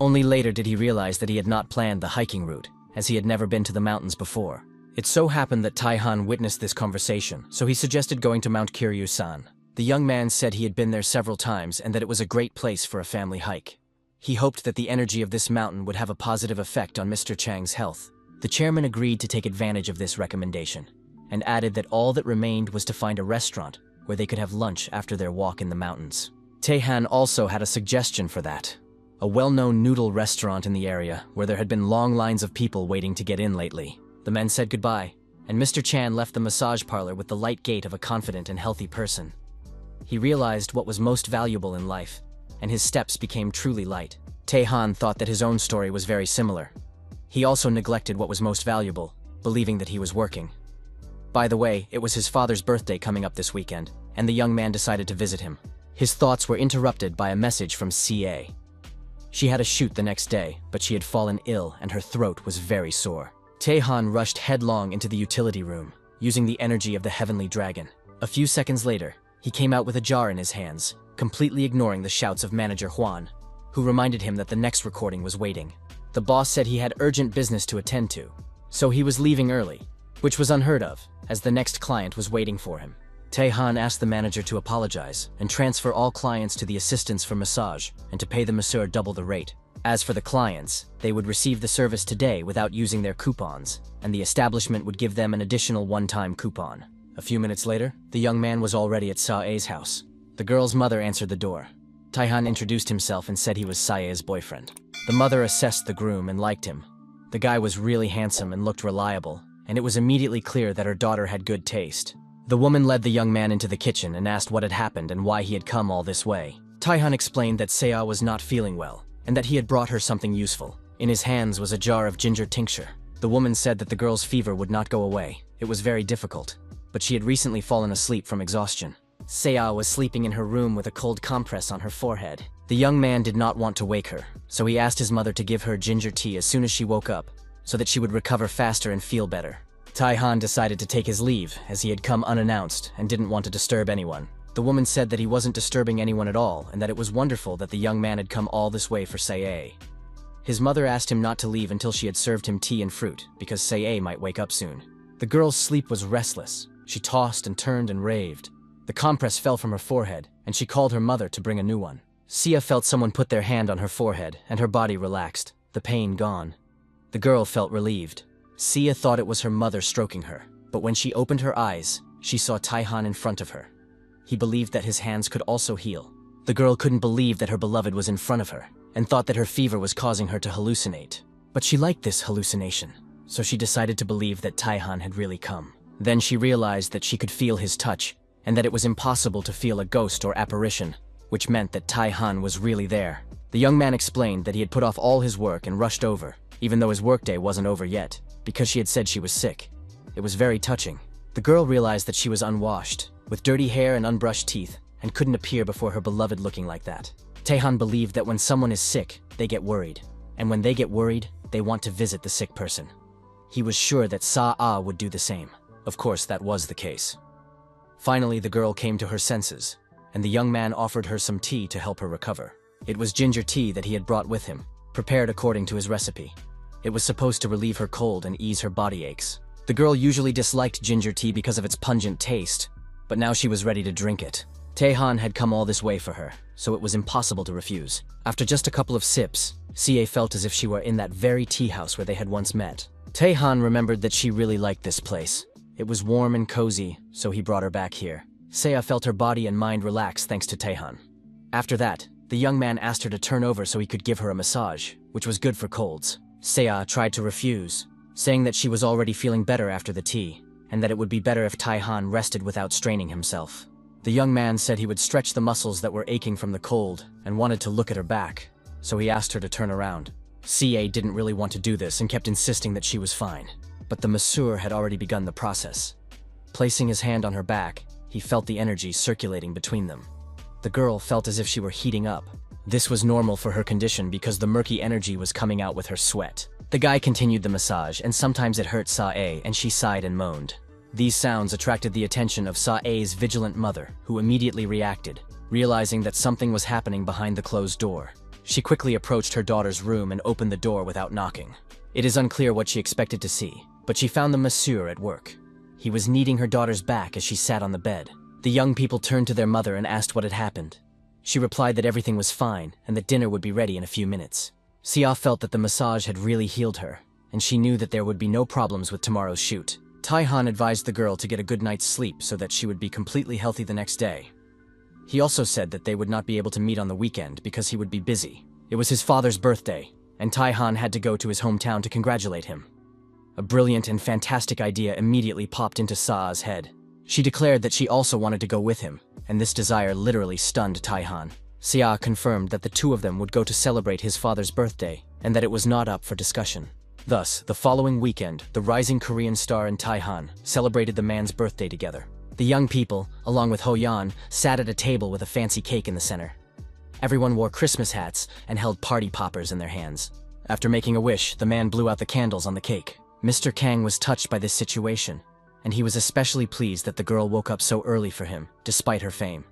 Speaker 1: Only later did he realize that he had not planned the hiking route, as he had never been to the mountains before. It so happened that Tae-han witnessed this conversation, so he suggested going to Mount Kiryu-san. The young man said he had been there several times and that it was a great place for a family hike. He hoped that the energy of this mountain would have a positive effect on Mr. Chang's health. The chairman agreed to take advantage of this recommendation, and added that all that remained was to find a restaurant where they could have lunch after their walk in the mountains. Tae-han also had a suggestion for that. A well-known noodle restaurant in the area where there had been long lines of people waiting to get in lately. The men said goodbye, and Mr. Chan left the massage parlor with the light gait of a confident and healthy person. He realized what was most valuable in life, and his steps became truly light. Tae-han thought that his own story was very similar. He also neglected what was most valuable, believing that he was working. By the way, it was his father's birthday coming up this weekend, and the young man decided to visit him. His thoughts were interrupted by a message from CA. She had a shoot the next day, but she had fallen ill and her throat was very sore. Tae-han rushed headlong into the utility room, using the energy of the Heavenly Dragon. A few seconds later, he came out with a jar in his hands, completely ignoring the shouts of manager Juan, who reminded him that the next recording was waiting. The boss said he had urgent business to attend to, so he was leaving early, which was unheard of, as the next client was waiting for him. Tae-han asked the manager to apologize and transfer all clients to the assistants for massage and to pay the masseur double the rate. As for the clients, they would receive the service today without using their coupons, and the establishment would give them an additional one-time coupon. A few minutes later, the young man was already at Sae's house. The girl's mother answered the door. Tae-han introduced himself and said he was Sae's boyfriend. The mother assessed the groom and liked him. The guy was really handsome and looked reliable, and it was immediately clear that her daughter had good taste. The woman led the young man into the kitchen and asked what had happened and why he had come all this way. Tae-han explained that Sae was not feeling well, and that he had brought her something useful. In his hands was a jar of ginger tincture. The woman said that the girl's fever would not go away. It was very difficult, but she had recently fallen asleep from exhaustion. Sae was sleeping in her room with a cold compress on her forehead. The young man did not want to wake her, so he asked his mother to give her ginger tea as soon as she woke up, so that she would recover faster and feel better. Tae-han decided to take his leave, as he had come unannounced and didn't want to disturb anyone. The woman said that he wasn't disturbing anyone at all, and that it was wonderful that the young man had come all this way for Sae. His mother asked him not to leave until she had served him tea and fruit, because Sae might wake up soon. The girl's sleep was restless. She tossed and turned and raved. The compress fell from her forehead, and she called her mother to bring a new one. Sia felt someone put their hand on her forehead, and her body relaxed, the pain gone. The girl felt relieved. Sia thought it was her mother stroking her, but when she opened her eyes, she saw Tae-han in front of her. He believed that his hands could also heal. The girl couldn't believe that her beloved was in front of her, and thought that her fever was causing her to hallucinate. But she liked this hallucination, so she decided to believe that Tae-han had really come. Then she realized that she could feel his touch, and that it was impossible to feel a ghost or apparition, which meant that Tae-han was really there. The young man explained that he had put off all his work and rushed over, even though his workday wasn't over yet, because she had said she was sick. It was very touching. The girl realized that she was unwashed, with dirty hair and unbrushed teeth, and couldn't appear before her beloved looking like that. Tae-han believed that when someone is sick, they get worried, and when they get worried, they want to visit the sick person. He was sure that Sa-ah would do the same. Of course, that was the case. Finally, the girl came to her senses, and the young man offered her some tea to help her recover. It was ginger tea that he had brought with him, prepared according to his recipe. It was supposed to relieve her cold and ease her body aches. The girl usually disliked ginger tea because of its pungent taste, but now she was ready to drink it. Tae-han had come all this way for her, so it was impossible to refuse. After just a couple of sips, Sia felt as if she were in that very tea house where they had once met. Tae-han remembered that she really liked this place. It was warm and cozy, so he brought her back here. Sia felt her body and mind relax thanks to Tae-han. After that, the young man asked her to turn over so he could give her a massage, which was good for colds. Sia tried to refuse, saying that she was already feeling better after the tea, and that it would be better if Tae-han rested without straining himself. The young man said he would stretch the muscles that were aching from the cold and wanted to look at her back, so he asked her to turn around. Sia didn't really want to do this and kept insisting that she was fine, but the masseur had already begun the process. Placing his hand on her back, he felt the energy circulating between them. The girl felt as if she were heating up. This was normal for her condition because the murky energy was coming out with her sweat. The guy continued the massage, and sometimes it hurt Sa-ae, and she sighed and moaned. These sounds attracted the attention of Sa-ae's vigilant mother, who immediately reacted, realizing that something was happening behind the closed door. She quickly approached her daughter's room and opened the door without knocking. It is unclear what she expected to see, but she found the masseur at work. He was kneading her daughter's back as she sat on the bed. The young people turned to their mother and asked what had happened. She replied that everything was fine and that dinner would be ready in a few minutes. Sia felt that the massage had really healed her, and she knew that there would be no problems with tomorrow's shoot. Tae-han advised the girl to get a good night's sleep so that she would be completely healthy the next day. He also said that they would not be able to meet on the weekend because he would be busy. It was his father's birthday, and Tae-han had to go to his hometown to congratulate him. A brilliant and fantastic idea immediately popped into Sa's head. She declared that she also wanted to go with him, and this desire literally stunned Tae-han. Sia confirmed that the two of them would go to celebrate his father's birthday, and that it was not up for discussion. Thus, the following weekend, the rising Korean star and Tae-han celebrated the man's birthday together. The young people, along with Ho-yeon, sat at a table with a fancy cake in the center. Everyone wore Christmas hats and held party poppers in their hands. After making a wish, the man blew out the candles on the cake. Mr. Kang was touched by this situation, and he was especially pleased that the girl woke up so early for him, despite her fame.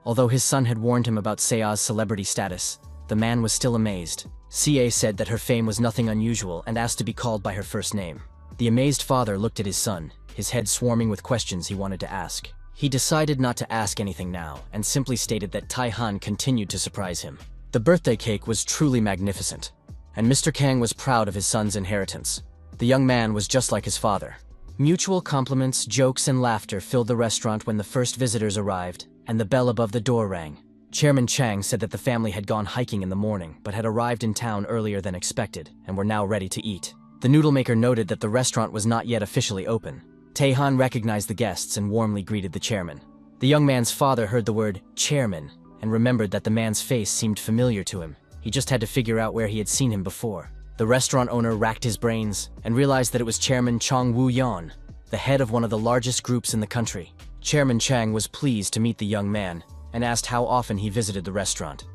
Speaker 1: Although his son had warned him about Sea's celebrity status, the man was still amazed. Sa said that her fame was nothing unusual and asked to be called by her first name. The amazed father looked at his son, his head swarming with questions he wanted to ask. He decided not to ask anything now and simply stated that Tae-han continued to surprise him. The birthday cake was truly magnificent, and Mr. Kang was proud of his son's inheritance. The young man was just like his father. Mutual compliments, jokes, and laughter filled the restaurant when the first visitors arrived, and the bell above the door rang. Chairman Chang said that the family had gone hiking in the morning, but had arrived in town earlier than expected, and were now ready to eat. The noodle maker noted that the restaurant was not yet officially open. Tae-han recognized the guests and warmly greeted the chairman. The young man's father heard the word chairman and remembered that the man's face seemed familiar to him. He just had to figure out where he had seen him before. The restaurant owner racked his brains and realized that it was Chairman Chong Woo-yeon, the head of one of the largest groups in the country. Chairman Chang was pleased to meet the young man and asked how often he visited the restaurant.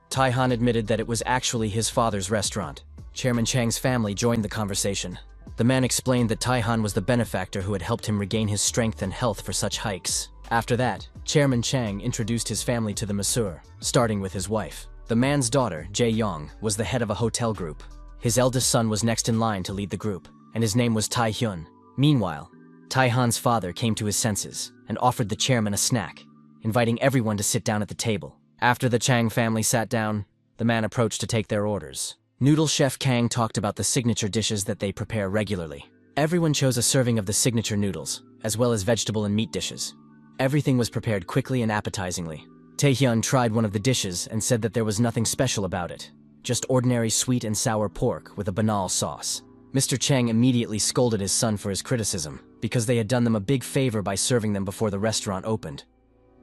Speaker 1: Tae-han admitted that it was actually his father's restaurant. Chairman Chang's family joined the conversation. The man explained that Tae-han was the benefactor who had helped him regain his strength and health for such hikes. After that, Chairman Chang introduced his family to the masseur, starting with his wife. The man's daughter, Jae-young, was the head of a hotel group. His eldest son was next in line to lead the group, and his name was Tae-hyun. Meanwhile, Tae-han's father came to his senses and offered the chairman a snack, inviting everyone to sit down at the table. After the Chang family sat down, the man approached to take their orders. Noodle chef Kang talked about the signature dishes that they prepare regularly. Everyone chose a serving of the signature noodles, as well as vegetable and meat dishes. Everything was prepared quickly and appetizingly. Tae-hyun tried one of the dishes and said that there was nothing special about it, just ordinary sweet and sour pork with a banal sauce. Mr. Chang immediately scolded his son for his criticism, because they had done them a big favor by serving them before the restaurant opened.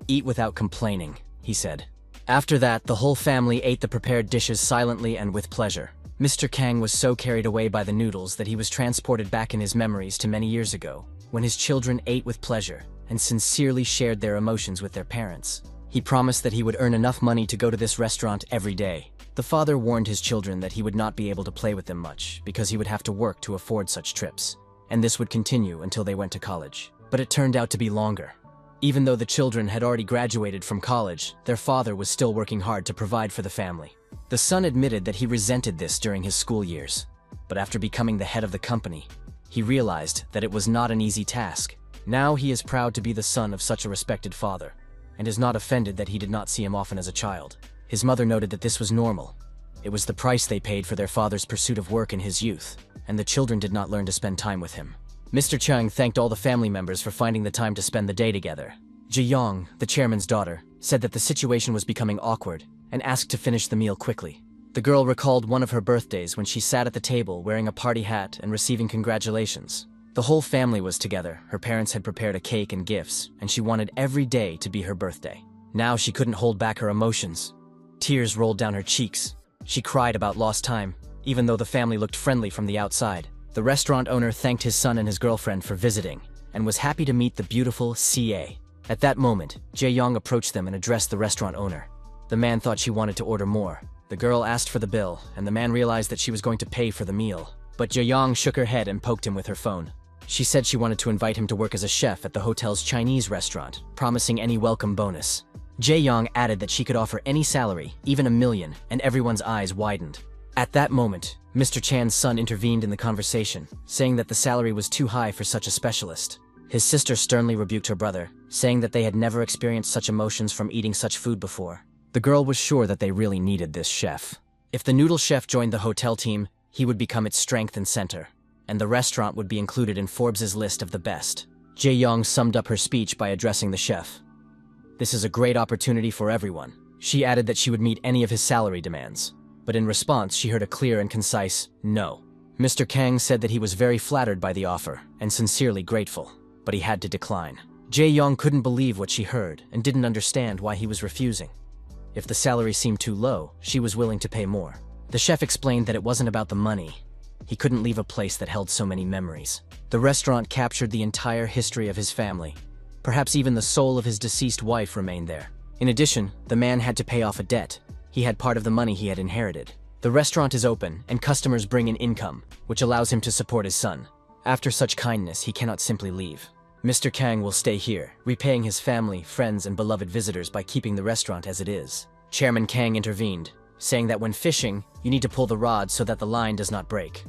Speaker 1: "Eat without complaining," he said. After that, the whole family ate the prepared dishes silently and with pleasure. Mr. Kang was so carried away by the noodles that he was transported back in his memories to many years ago, when his children ate with pleasure and sincerely shared their emotions with their parents. He promised that he would earn enough money to go to this restaurant every day. The father warned his children that he would not be able to play with them much because he would have to work to afford such trips, and this would continue until they went to college. But it turned out to be longer. Even though the children had already graduated from college, their father was still working hard to provide for the family. The son admitted that he resented this during his school years, but after becoming the head of the company, he realized that it was not an easy task. Now he is proud to be the son of such a respected father, and is not offended that he did not see him often as a child. His mother noted that this was normal. It was the price they paid for their father's pursuit of work in his youth, and the children did not learn to spend time with him. Mr. Chang thanked all the family members for finding the time to spend the day together. Jae-young, the chairman's daughter, said that the situation was becoming awkward and asked to finish the meal quickly. The girl recalled one of her birthdays when she sat at the table wearing a party hat and receiving congratulations. The whole family was together, her parents had prepared a cake and gifts, and she wanted every day to be her birthday. Now she couldn't hold back her emotions. Tears rolled down her cheeks. She cried about lost time, even though the family looked friendly from the outside. The restaurant owner thanked his son and his girlfriend for visiting, and was happy to meet the beautiful CA. At that moment, Jae-young approached them and addressed the restaurant owner. The man thought she wanted to order more. The girl asked for the bill, and the man realized that she was going to pay for the meal. But Jae-young shook her head and poked him with her phone. She said she wanted to invite him to work as a chef at the hotel's Chinese restaurant, promising any welcome bonus. Jae-young added that she could offer any salary, even $1 million, and everyone's eyes widened. At that moment, Mr. Chan's son intervened in the conversation, saying that the salary was too high for such a specialist. His sister sternly rebuked her brother, saying that they had never experienced such emotions from eating such food before. The girl was sure that they really needed this chef. If the noodle chef joined the hotel team, he would become its strength and center, and the restaurant would be included in Forbes' list of the best. Jae-young summed up her speech by addressing the chef. This is a great opportunity for everyone. She added that she would meet any of his salary demands, but in response she heard a clear and concise no. Mr. Kang said that he was very flattered by the offer and sincerely grateful, but he had to decline. Jae-young couldn't believe what she heard and didn't understand why he was refusing. If the salary seemed too low, she was willing to pay more. The chef explained that it wasn't about the money. He couldn't leave a place that held so many memories. The restaurant captured the entire history of his family. Perhaps even the soul of his deceased wife remained there. In addition, the man had to pay off a debt. He had part of the money he had inherited. The restaurant is open, and customers bring in income, which allows him to support his son. After such kindness, he cannot simply leave. Mr. Kang will stay here, repaying his family, friends, and beloved visitors by keeping the restaurant as it is. Chairman Kang intervened, saying that when fishing, you need to pull the rod so that the line does not break.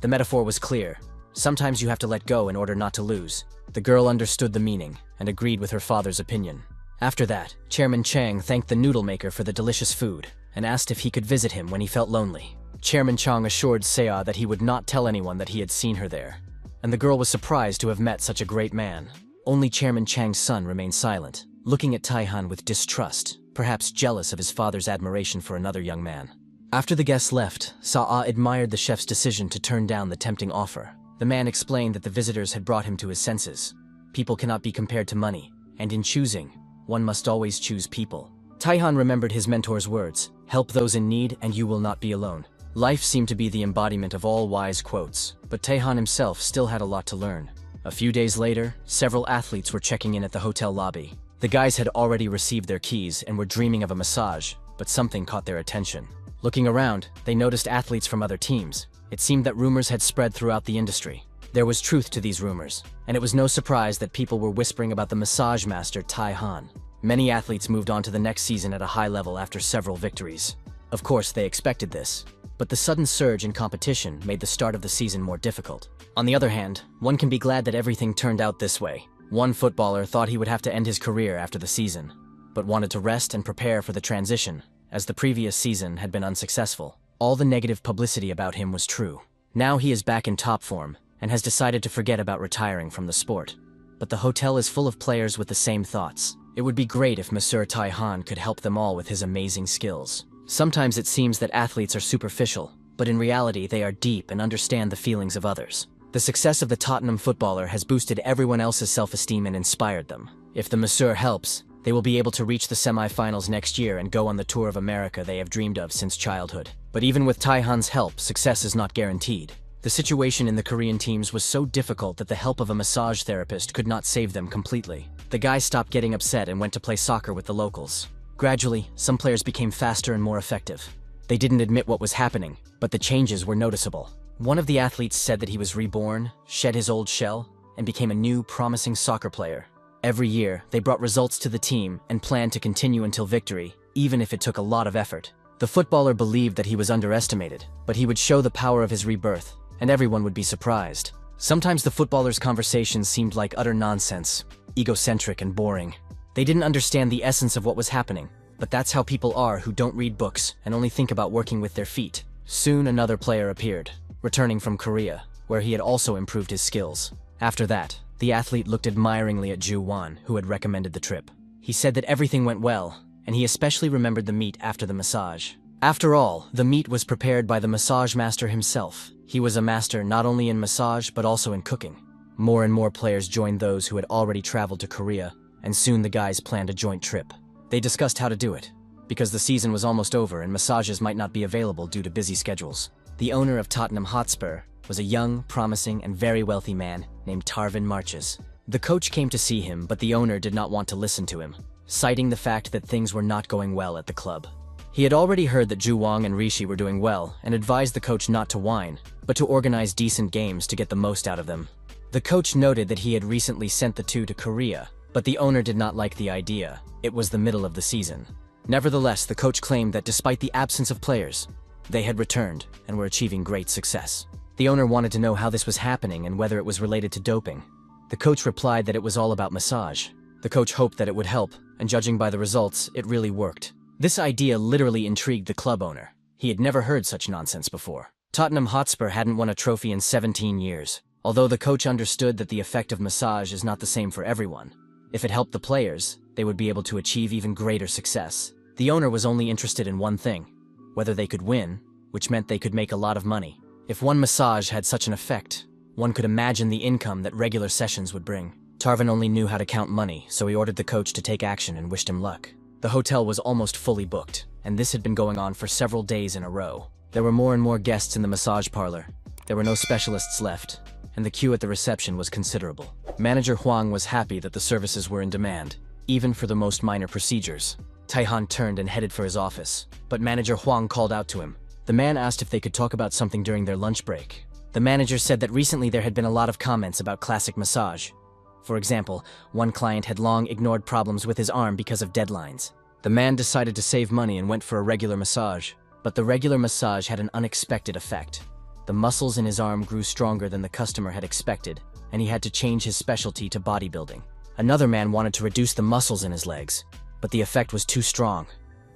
Speaker 1: The metaphor was clear. Sometimes you have to let go in order not to lose. The girl understood the meaning and agreed with her father's opinion. After that, Chairman Chang thanked the noodle maker for the delicious food and asked if he could visit him when he felt lonely. Chairman Chang assured Seo that he would not tell anyone that he had seen her there, and the girl was surprised to have met such a great man. Only Chairman Chang's son remained silent, looking at Tae-han with distrust, perhaps jealous of his father's admiration for another young man. After the guests left, Seo admired the chef's decision to turn down the tempting offer. The man explained that the visitors had brought him to his senses. People cannot be compared to money, and in choosing, one must always choose people. Tae-han remembered his mentor's words, "Help those in need and you will not be alone." Life seemed to be the embodiment of all wise quotes, but Tae-han himself still had a lot to learn. A few days later, several athletes were checking in at the hotel lobby. The guys had already received their keys and were dreaming of a massage, but something caught their attention. Looking around, they noticed athletes from other teams. It seemed that rumors had spread throughout the industry. There was truth to these rumors, and it was no surprise that people were whispering about the massage master Tae-han. Many athletes moved on to the next season at a high level after several victories. Of course, they expected this, but the sudden surge in competition made the start of the season more difficult. On the other hand, one can be glad that everything turned out this way. One footballer thought he would have to end his career after the season, but wanted to rest and prepare for the transition, as the previous season had been unsuccessful. All the negative publicity about him was true. Now he is back in top form, and has decided to forget about retiring from the sport. But the hotel is full of players with the same thoughts. It would be great if Monsieur Tai-han could help them all with his amazing skills. Sometimes it seems that athletes are superficial, but in reality they are deep and understand the feelings of others. The success of the Tottenham footballer has boosted everyone else's self-esteem and inspired them. If the Monsieur helps, they will be able to reach the semi-finals next year and go on the tour of America they have dreamed of since childhood. But even with Tai-han's help, success is not guaranteed. The situation in the Korean teams was so difficult that the help of a massage therapist could not save them completely. The guys stopped getting upset and went to play soccer with the locals. Gradually, some players became faster and more effective. They didn't admit what was happening, but the changes were noticeable. One of the athletes said that he was reborn, shed his old shell, and became a new, promising soccer player. Every year, they brought results to the team and planned to continue until victory, even if it took a lot of effort. The footballer believed that he was underestimated, but he would show the power of his rebirth, and everyone would be surprised. Sometimes the footballer's conversations seemed like utter nonsense, egocentric and boring. They didn't understand the essence of what was happening, but that's how people are who don't read books and only think about working with their feet. Soon another player appeared, returning from Korea, where he had also improved his skills. After that, the athlete looked admiringly at Ju Won, who had recommended the trip. He said that everything went well, and he especially remembered the meat after the massage. After all, the meat was prepared by the massage master himself. He was a master not only in massage but also in cooking. More and more players joined those who had already traveled to Korea, and soon the guys planned a joint trip. They discussed how to do it, because the season was almost over and massages might not be available due to busy schedules. The owner of Tottenham Hotspur was a young, promising, and very wealthy man named Tarvin Marches. The coach came to see him, but the owner did not want to listen to him, citing the fact that things were not going well at the club. He had already heard that Ju Wong and Rishi were doing well and advised the coach not to whine, but to organize decent games to get the most out of them. The coach noted that he had recently sent the two to Korea, but the owner did not like the idea. It was the middle of the season. Nevertheless, the coach claimed that despite the absence of players, they had returned and were achieving great success. The owner wanted to know how this was happening and whether it was related to doping. The coach replied that it was all about massage. The coach hoped that it would help, and judging by the results, it really worked. This idea literally intrigued the club owner. He had never heard such nonsense before. Tottenham Hotspur hadn't won a trophy in 17 years, although the coach understood that the effect of massage is not the same for everyone. If it helped the players, they would be able to achieve even greater success. The owner was only interested in one thing, whether they could win, which meant they could make a lot of money. If one massage had such an effect, one could imagine the income that regular sessions would bring. Tarvin only knew how to count money, so he ordered the coach to take action and wished him luck. The hotel was almost fully booked, and this had been going on for several days in a row. There were more and more guests in the massage parlor. There were no specialists left, and the queue at the reception was considerable. Manager Huang was happy that the services were in demand, even for the most minor procedures. Tai-han turned and headed for his office, but manager Huang called out to him. The man asked if they could talk about something during their lunch break. The manager said that recently there had been a lot of comments about classic massage. For example, one client had long ignored problems with his arm because of deadlines. The man decided to save money and went for a regular massage, but the regular massage had an unexpected effect. The muscles in his arm grew stronger than the customer had expected, and he had to change his specialty to bodybuilding. Another man wanted to reduce the muscles in his legs, but the effect was too strong,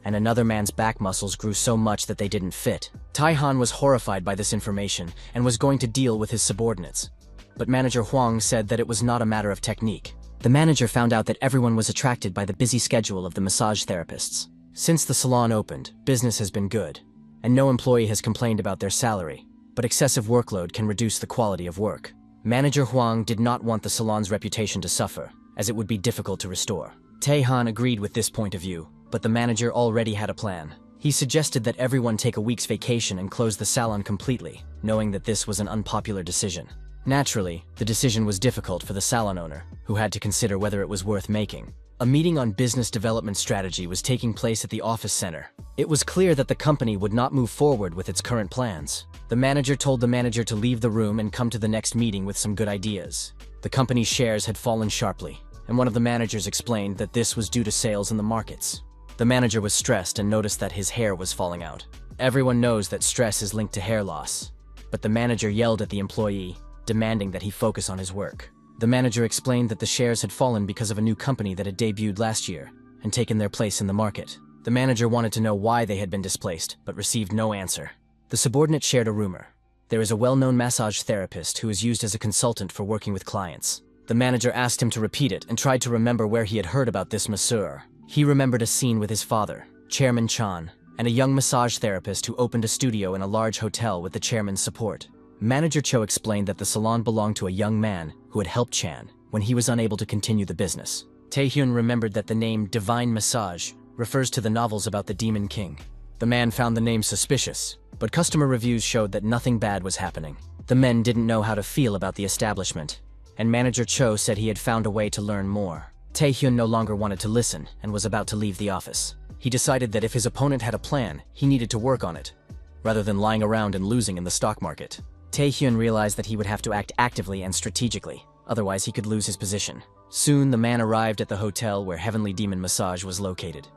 Speaker 1: and another man's back muscles grew so much that they didn't fit. Tai-han was horrified by this information and was going to deal with his subordinates. But manager Huang said that it was not a matter of technique. The manager found out that everyone was attracted by the busy schedule of the massage therapists. Since the salon opened, business has been good, and no employee has complained about their salary, but excessive workload can reduce the quality of work. Manager Huang did not want the salon's reputation to suffer, as it would be difficult to restore. Tae-han agreed with this point of view, but the manager already had a plan. He suggested that everyone take a week's vacation and close the salon completely, knowing that this was an unpopular decision. Naturally, the decision was difficult for the salon owner, who had to consider whether it was worth making. A meeting on business development strategy was taking place at the office center. It was clear that the company would not move forward with its current plans. The manager told the manager to leave the room and come to the next meeting with some good ideas. The company's shares had fallen sharply, and one of the managers explained that this was due to sales in the markets. The manager was stressed and noticed that his hair was falling out. Everyone knows that stress is linked to hair loss, but the manager yelled at the employee, demanding that he focus on his work. The manager explained that the shares had fallen because of a new company that had debuted last year and taken their place in the market. The manager wanted to know why they had been displaced, but received no answer. The subordinate shared a rumor. There is a well-known massage therapist who is used as a consultant for working with clients. The manager asked him to repeat it and tried to remember where he had heard about this masseur. He remembered a scene with his father, Chairman Chan, and a young massage therapist who opened a studio in a large hotel with the chairman's support. Manager Cho explained that the salon belonged to a young man who had helped Chan when he was unable to continue the business. Tae-hyun remembered that the name Divine Massage refers to the novels about the Demon King. The man found the name suspicious, but customer reviews showed that nothing bad was happening. The men didn't know how to feel about the establishment, and Manager Cho said he had found a way to learn more. Tae-hyun no longer wanted to listen and was about to leave the office. He decided that if his opponent had a plan, he needed to work on it, rather than lying around and losing in the stock market. Tae-hyun realized that he would have to act actively and strategically, otherwise he could lose his position. Soon the man arrived at the hotel where Heavenly Demon Massage was located.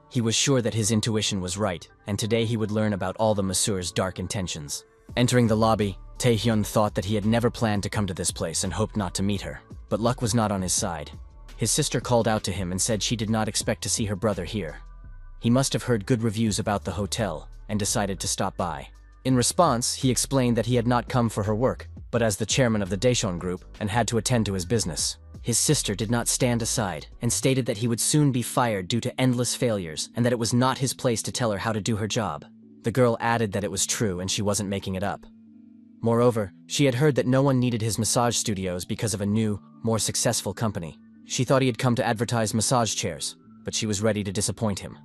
Speaker 1: He was sure that his intuition was right, and today he would learn about all the masseur's dark intentions. Entering the lobby, Tae-hyun thought that he had never planned to come to this place and hoped not to meet her. But luck was not on his side. His sister called out to him and said she did not expect to see her brother here. He must have heard good reviews about the hotel and decided to stop by. In response, he explained that he had not come for her work, but as the chairman of the Daeshon group and had to attend to his business. His sister did not stand aside and stated that he would soon be fired due to endless failures and that it was not his place to tell her how to do her job. The girl added that it was true and she wasn't making it up. Moreover, she had heard that no one needed his massage studios because of a new, more successful company. She thought he had come to advertise massage chairs, but she was ready to disappoint him.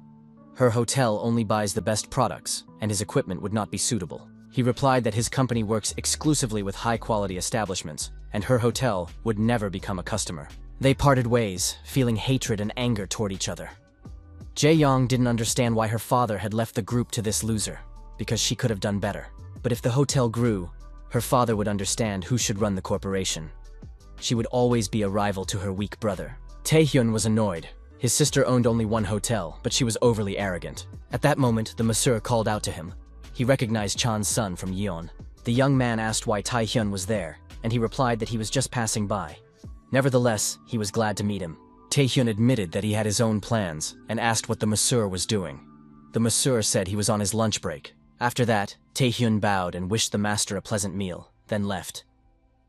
Speaker 1: Her hotel only buys the best products, and his equipment would not be suitable. He replied that his company works exclusively with high-quality establishments, and her hotel would never become a customer. They parted ways, feeling hatred and anger toward each other. Jae-young didn't understand why her father had left the group to this loser, because she could have done better. But if the hotel grew, her father would understand who should run the corporation. She would always be a rival to her weak brother. Tae-hyun was annoyed. His sister owned only one hotel, but she was overly arrogant. At that moment, the masseur called out to him. He recognized Chan's son from Yeon. The young man asked why Tae-hyun was there, and he replied that he was just passing by. Nevertheless, he was glad to meet him. Tae-hyun admitted that he had his own plans and asked what the masseur was doing. The masseur said he was on his lunch break. After that, Tae-hyun bowed and wished the master a pleasant meal, then left.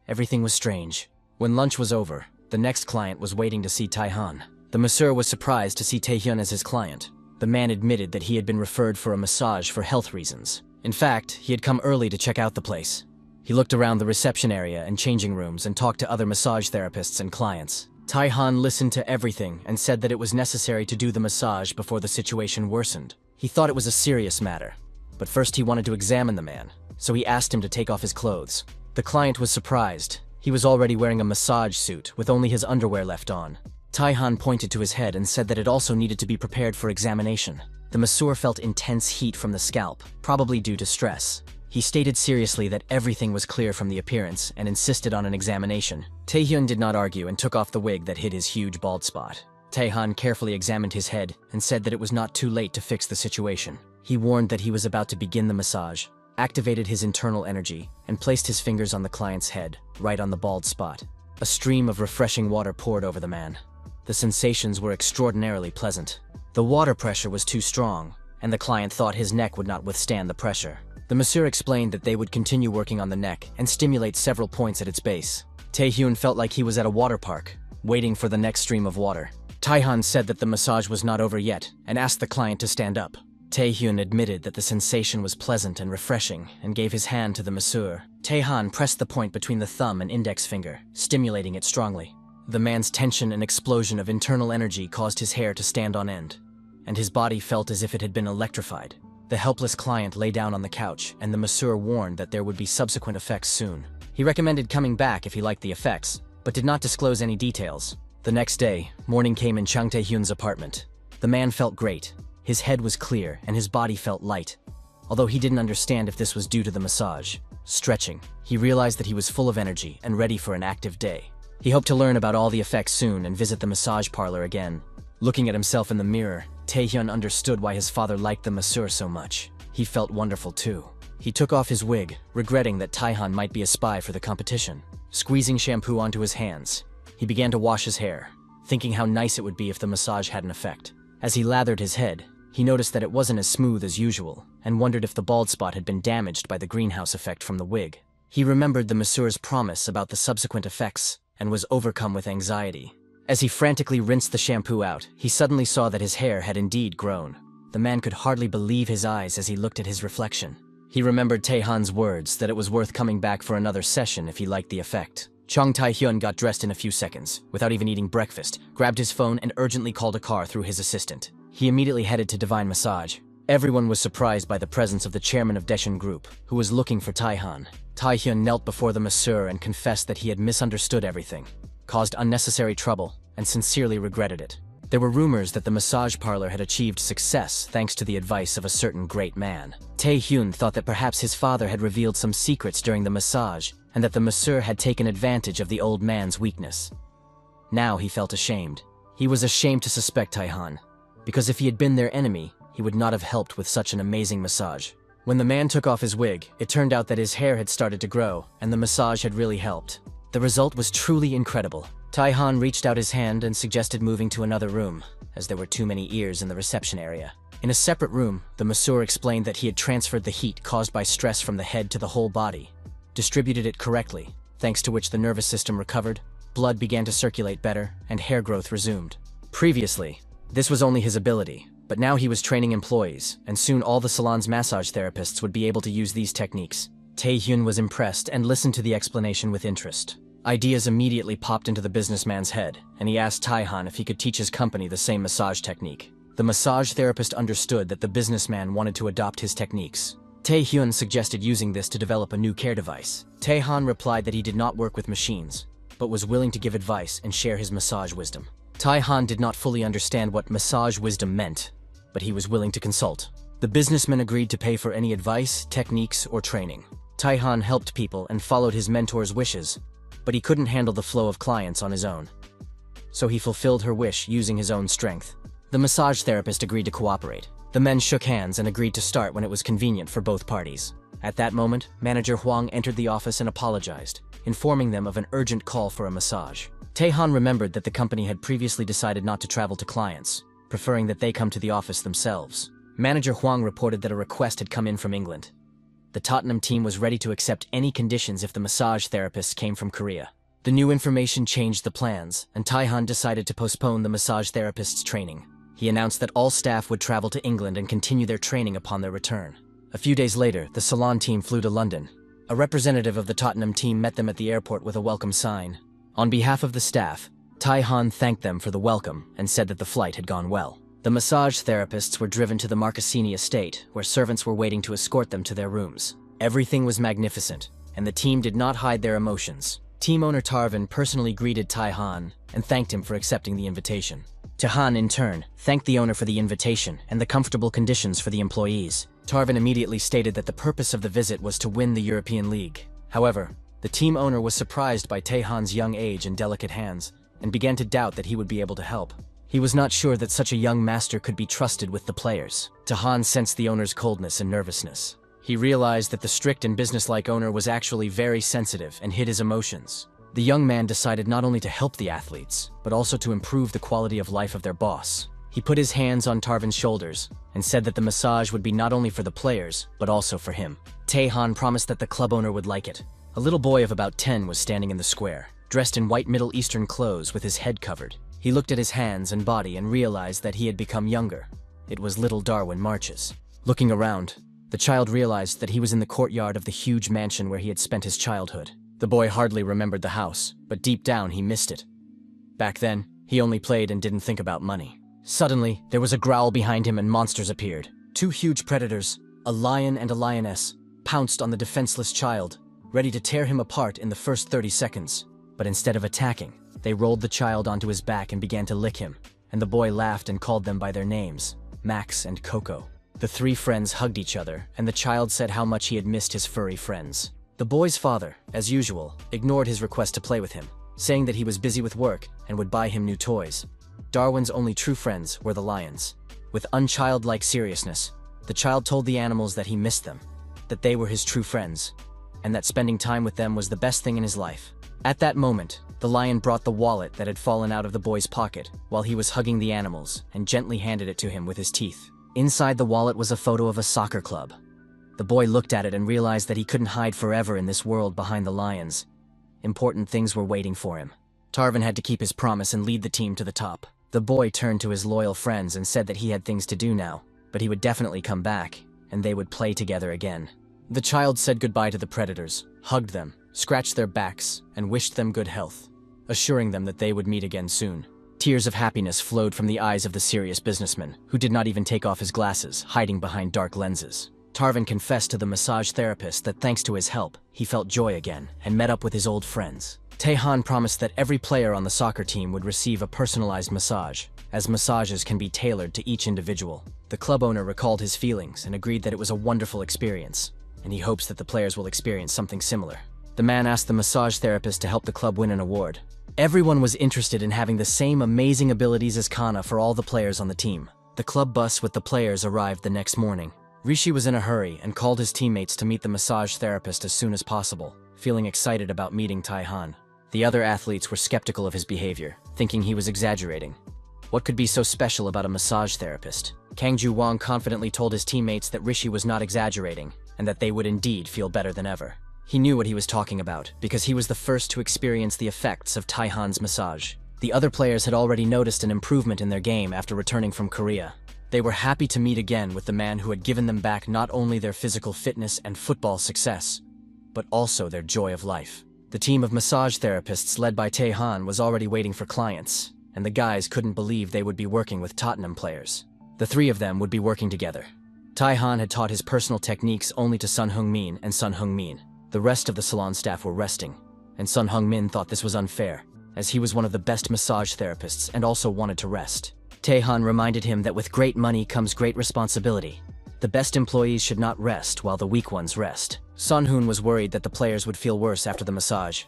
Speaker 1: Everything was strange. When lunch was over, the next client was waiting to see Tae-han. The masseur was surprised to see Tae-hyun as his client. The man admitted that he had been referred for a massage for health reasons. In fact, he had come early to check out the place. He looked around the reception area and changing rooms and talked to other massage therapists and clients. Tae-han listened to everything and said that it was necessary to do the massage before the situation worsened. He thought it was a serious matter, but first he wanted to examine the man, so he asked him to take off his clothes. The client was surprised. He was already wearing a massage suit with only his underwear left on. Tae-han pointed to his head and said that it also needed to be prepared for examination. The masseur felt intense heat from the scalp, probably due to stress. He stated seriously that everything was clear from the appearance and insisted on an examination. Tae-hyun did not argue and took off the wig that hid his huge bald spot. Tae-han carefully examined his head and said that it was not too late to fix the situation. He warned that he was about to begin the massage, activated his internal energy, and placed his fingers on the client's head, right on the bald spot. A stream of refreshing water poured over the man. The sensations were extraordinarily pleasant. The water pressure was too strong, and the client thought his neck would not withstand the pressure. The masseur explained that they would continue working on the neck and stimulate several points at its base. Tae-hyun felt like he was at a water park, waiting for the next stream of water. Tae-han said that the massage was not over yet and asked the client to stand up. Tae-hyun admitted that the sensation was pleasant and refreshing and gave his hand to the masseur. Tae-han pressed the point between the thumb and index finger, stimulating it strongly. The man's tension and explosion of internal energy caused his hair to stand on end, and his body felt as if it had been electrified. The helpless client lay down on the couch, and the masseur warned that there would be subsequent effects soon. He recommended coming back if he liked the effects, but did not disclose any details. The next day, morning came in Chang Tae-hyun's apartment. The man felt great. His head was clear, and his body felt light, although he didn't understand if this was due to the massage. Stretching, he realized that he was full of energy and ready for an active day. He hoped to learn about all the effects soon and visit the massage parlor again. Looking at himself in the mirror, Tae-hyun understood why his father liked the masseur so much. He felt wonderful too. He took off his wig, regretting that Tae-han might be a spy for the competition. Squeezing shampoo onto his hands, he began to wash his hair, thinking how nice it would be if the massage had an effect. As he lathered his head, he noticed that it wasn't as smooth as usual, and wondered if the bald spot had been damaged by the greenhouse effect from the wig. He remembered the masseur's promise about the subsequent effects, and was overcome with anxiety. As he frantically rinsed the shampoo out, he suddenly saw that his hair had indeed grown. The man could hardly believe his eyes as he looked at his reflection. He remembered Tae-han's words that it was worth coming back for another session if he liked the effect. Chung Tae-hyun got dressed in a few seconds, without even eating breakfast, grabbed his phone and urgently called a car through his assistant. He immediately headed to Divine Massage. Everyone was surprised by the presence of the chairman of Daejeon Group, who was looking for Tae-han. Tae-hyun knelt before the masseur and confessed that he had misunderstood everything, caused unnecessary trouble, and sincerely regretted it. There were rumors that the massage parlor had achieved success thanks to the advice of a certain great man. Tae-hyun thought that perhaps his father had revealed some secrets during the massage, and that the masseur had taken advantage of the old man's weakness. Now he felt ashamed. He was ashamed to suspect Tae-han, because if he had been their enemy, he would not have helped with such an amazing massage. When the man took off his wig, it turned out that his hair had started to grow, and the massage had really helped. The result was truly incredible. Tae-han reached out his hand and suggested moving to another room, as there were too many ears in the reception area. In a separate room, the masseur explained that he had transferred the heat caused by stress from the head to the whole body, distributed it correctly, thanks to which the nervous system recovered, blood began to circulate better, and hair growth resumed. Previously, this was only his ability, but now he was training employees, and soon all the salon's massage therapists would be able to use these techniques. Tae-hyun was impressed and listened to the explanation with interest. Ideas immediately popped into the businessman's head, and he asked Tae-han if he could teach his company the same massage technique. The massage therapist understood that the businessman wanted to adopt his techniques. Tae-hyun suggested using this to develop a new care device. Tae-han replied that he did not work with machines, but was willing to give advice and share his massage wisdom. Tae-han did not fully understand what massage wisdom meant, but he was willing to consult. The businessman agreed to pay for any advice, techniques, or training. Tae-han helped people and followed his mentor's wishes, but he couldn't handle the flow of clients on his own. So he fulfilled her wish using his own strength. The massage therapist agreed to cooperate. The men shook hands and agreed to start when it was convenient for both parties. At that moment, Manager Hwang entered the office and apologized, informing them of an urgent call for a massage. Tae-han remembered that the company had previously decided not to travel to clients, preferring that they come to the office themselves. Manager Hwang reported that a request had come in from England. The Tottenham team was ready to accept any conditions if the massage therapists came from Korea. The new information changed the plans, and Tae-han decided to postpone the massage therapist's training. He announced that all staff would travel to England and continue their training upon their return. A few days later, the salon team flew to London. A representative of the Tottenham team met them at the airport with a welcome sign. On behalf of the staff, Tae-han thanked them for the welcome and said that the flight had gone well. The massage therapists were driven to the Marcassini estate, where servants were waiting to escort them to their rooms. Everything was magnificent, and the team did not hide their emotions. Team owner Tarvin personally greeted Tae-han and thanked him for accepting the invitation. Tae-han, in turn, thanked the owner for the invitation and the comfortable conditions for the employees. Tarvin immediately stated that the purpose of the visit was to win the European League. However, the team owner was surprised by Tae-han's young age and delicate hands, and began to doubt that he would be able to help. He was not sure that such a young master could be trusted with the players. Tae-han sensed the owner's coldness and nervousness. He realized that the strict and businesslike owner was actually very sensitive and hid his emotions. The young man decided not only to help the athletes, but also to improve the quality of life of their boss. He put his hands on Tarvin's shoulders and said that the massage would be not only for the players, but also for him. Tae-han promised that the club owner would like it. A little boy of about 10 was standing in the square, dressed in white Middle Eastern clothes with his head covered. He looked at his hands and body and realized that he had become younger. It was little Darwin Marches. Looking around, the child realized that he was in the courtyard of the huge mansion where he had spent his childhood. The boy hardly remembered the house, but deep down he missed it. Back then, he only played and didn't think about money. Suddenly, there was a growl behind him and monsters appeared. Two huge predators, a lion and a lioness, pounced on the defenseless child, ready to tear him apart in the first 30 seconds. But instead of attacking, they rolled the child onto his back and began to lick him, and the boy laughed and called them by their names, Max and Coco. The three friends hugged each other, and the child said how much he had missed his furry friends. The boy's father, as usual, ignored his request to play with him, saying that he was busy with work and would buy him new toys. Darwin's only true friends were the lions. With unchildlike seriousness, the child told the animals that he missed them, that they were his true friends, and that spending time with them was the best thing in his life. At that moment, the lion brought the wallet that had fallen out of the boy's pocket while he was hugging the animals and gently handed it to him with his teeth. Inside the wallet was a photo of a soccer club. The boy looked at it and realized that he couldn't hide forever in this world behind the lions. Important things were waiting for him. Tarvin had to keep his promise and lead the team to the top. The boy turned to his loyal friends and said that he had things to do now, but he would definitely come back, and they would play together again. The child said goodbye to the predators, hugged them, scratched their backs, and wished them good health, assuring them that they would meet again soon. Tears of happiness flowed from the eyes of the serious businessman, who did not even take off his glasses, hiding behind dark lenses. Tarvin confessed to the massage therapist that thanks to his help, he felt joy again and met up with his old friends. Tae-han promised that every player on the soccer team would receive a personalized massage, as massages can be tailored to each individual. The club owner recalled his feelings and agreed that it was a wonderful experience, and he hopes that the players will experience something similar. The man asked the massage therapist to help the club win an award. Everyone was interested in having the same amazing abilities as Kana for all the players on the team. The club bus with the players arrived the next morning. Rishi was in a hurry and called his teammates to meet the massage therapist as soon as possible, feeling excited about meeting Tae-han. The other athletes were skeptical of his behavior, thinking he was exaggerating. What could be so special about a massage therapist? Kang Ju-won confidently told his teammates that Rishi was not exaggerating, and that they would indeed feel better than ever. He knew what he was talking about, because he was the first to experience the effects of Tae-han's massage. The other players had already noticed an improvement in their game after returning from Korea. They were happy to meet again with the man who had given them back not only their physical fitness and football success, but also their joy of life. The team of massage therapists led by Tae-han was already waiting for clients, and the guys couldn't believe they would be working with Tottenham players. The three of them would be working together. Tae-han had taught his personal techniques only to Sun Heung-min and Sun Heung-min. The rest of the salon staff were resting, and Sun Heung-min thought this was unfair, as he was one of the best massage therapists and also wanted to rest. Tae-han reminded him that with great money comes great responsibility. The best employees should not rest while the weak ones rest. Sun Hoon was worried that the players would feel worse after the massage,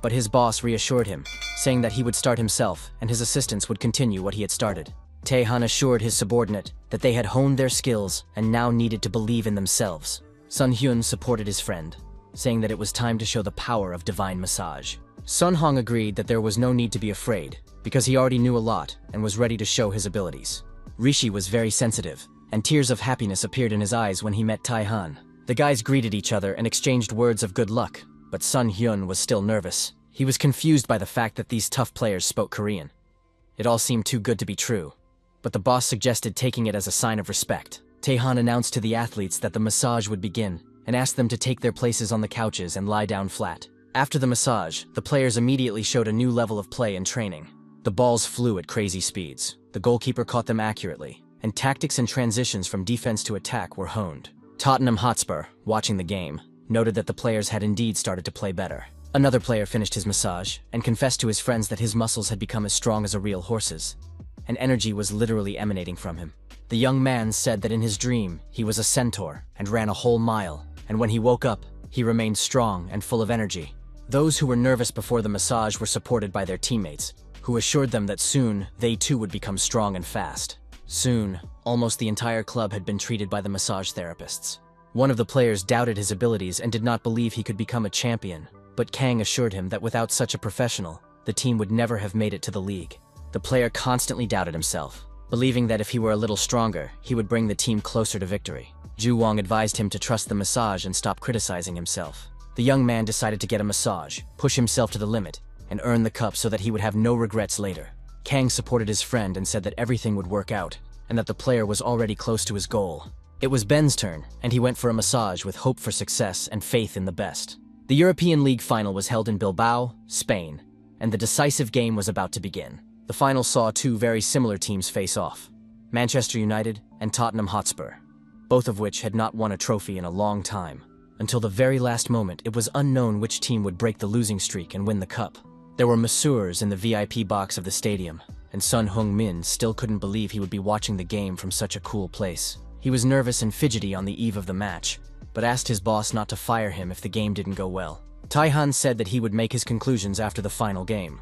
Speaker 1: but his boss reassured him, saying that he would start himself and his assistants would continue what he had started. Tae-han assured his subordinate that they had honed their skills and now needed to believe in themselves. Sun Hyun supported his friend, saying that it was time to show the power of divine massage. Sun Hong agreed that there was no need to be afraid, because he already knew a lot and was ready to show his abilities. Rishi was very sensitive, and tears of happiness appeared in his eyes when he met Tae-han. The guys greeted each other and exchanged words of good luck, but Sun Hyun was still nervous. He was confused by the fact that these tough players spoke Korean. It all seemed too good to be true, but the boss suggested taking it as a sign of respect. Tae-han announced to the athletes that the massage would begin, and asked them to take their places on the couches and lie down flat. After the massage, the players immediately showed a new level of play and training. The balls flew at crazy speeds. The goalkeeper caught them accurately, and tactics and transitions from defense to attack were honed. Tottenham Hotspur, watching the game, noted that the players had indeed started to play better. Another player finished his massage and confessed to his friends that his muscles had become as strong as a real horse's, and energy was literally emanating from him. The young man said that in his dream, he was a centaur and ran a whole mile, and when he woke up, he remained strong and full of energy. Those who were nervous before the massage were supported by their teammates, who assured them that soon they too would become strong and fast. Soon, almost the entire club had been treated by the massage therapists. One of the players doubted his abilities and did not believe he could become a champion, but Kang assured him that without such a professional, the team would never have made it to the league. The player constantly doubted himself, believing that if he were a little stronger, he would bring the team closer to victory. Ju Wong advised him to trust the massage and stop criticizing himself. The young man decided to get a massage, push himself to the limit, and earn the cup so that he would have no regrets later. Kang supported his friend and said that everything would work out, and that the player was already close to his goal. It was Ben's turn, and he went for a massage with hope for success and faith in the best. The European League final was held in Bilbao, Spain, and the decisive game was about to begin. The final saw two very similar teams face off, Manchester United and Tottenham Hotspur, both of which had not won a trophy in a long time. Until the very last moment, it was unknown which team would break the losing streak and win the cup. There were masseurs in the VIP box of the stadium, and Sun Heung-min still couldn't believe he would be watching the game from such a cool place. He was nervous and fidgety on the eve of the match, but asked his boss not to fire him if the game didn't go well. Tae-han said that he would make his conclusions after the final game.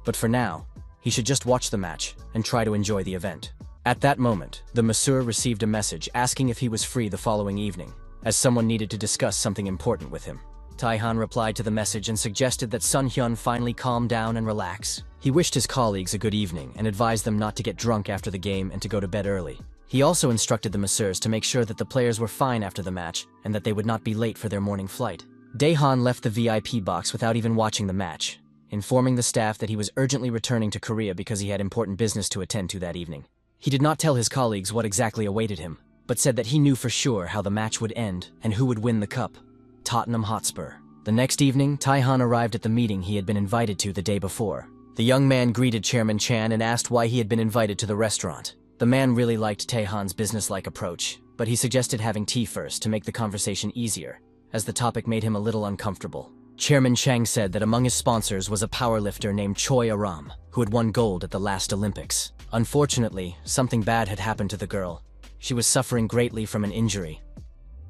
Speaker 1: But for now, he should just watch the match and try to enjoy the event. At that moment, the masseur received a message asking if he was free the following evening, as someone needed to discuss something important with him. Tae-han replied to the message and suggested that Sun-hyun finally calm down and relax. He wished his colleagues a good evening and advised them not to get drunk after the game and to go to bed early. He also instructed the masseurs to make sure that the players were fine after the match and that they would not be late for their morning flight. Dae-han left the VIP box without even watching the match, informing the staff that he was urgently returning to Korea because he had important business to attend to that evening. He did not tell his colleagues what exactly awaited him, but said that he knew for sure how the match would end and who would win the cup: Tottenham Hotspur. The next evening, Tae-han arrived at the meeting he had been invited to the day before. The young man greeted Chairman Chan and asked why he had been invited to the restaurant. The man really liked Tae-han's businesslike approach, but he suggested having tea first to make the conversation easier, as the topic made him a little uncomfortable. Chairman Chang said that among his sponsors was a powerlifter named Choi Aram, who had won gold at the last Olympics. Unfortunately, something bad had happened to the girl. She was suffering greatly from an injury.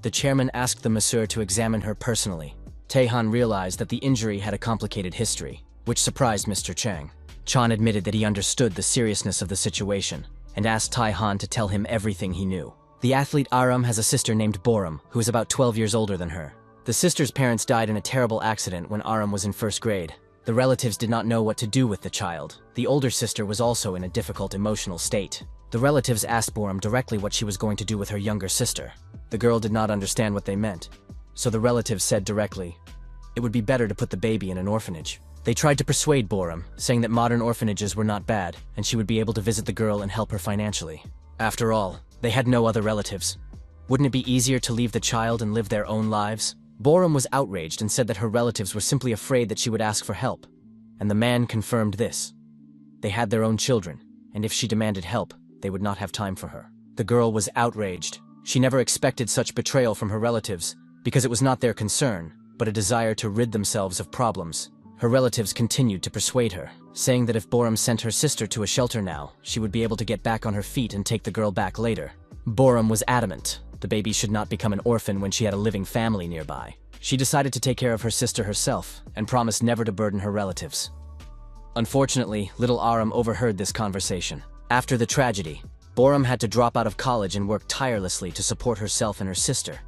Speaker 1: The chairman asked the masseur to examine her personally. Tae-han realized that the injury had a complicated history, which surprised Mr. Chang. Chan admitted that he understood the seriousness of the situation and asked Tae-han to tell him everything he knew. The athlete Aram has a sister named Boram, who is about 12 years older than her. The sister's parents died in a terrible accident when Aram was in first grade. The relatives did not know what to do with the child. The older sister was also in a difficult emotional state. The relatives asked Boram directly what she was going to do with her younger sister. The girl did not understand what they meant, so the relatives said directly, it would be better to put the baby in an orphanage. They tried to persuade Boram, saying that modern orphanages were not bad, and she would be able to visit the girl and help her financially. After all, they had no other relatives. Wouldn't it be easier to leave the child and live their own lives? Boram was outraged and said that her relatives were simply afraid that she would ask for help, and the man confirmed this. They had their own children, and if she demanded help, they would not have time for her. The girl was outraged. She never expected such betrayal from her relatives, because it was not their concern, but a desire to rid themselves of problems. Her relatives continued to persuade her, saying that if Boram sent her sister to a shelter now, she would be able to get back on her feet and take the girl back later. Boram was adamant. The baby should not become an orphan when she had a living family nearby. She decided to take care of her sister herself and promised never to burden her relatives. Unfortunately, little Aram overheard this conversation. After the tragedy, Boram had to drop out of college and work tirelessly to support herself and her sister,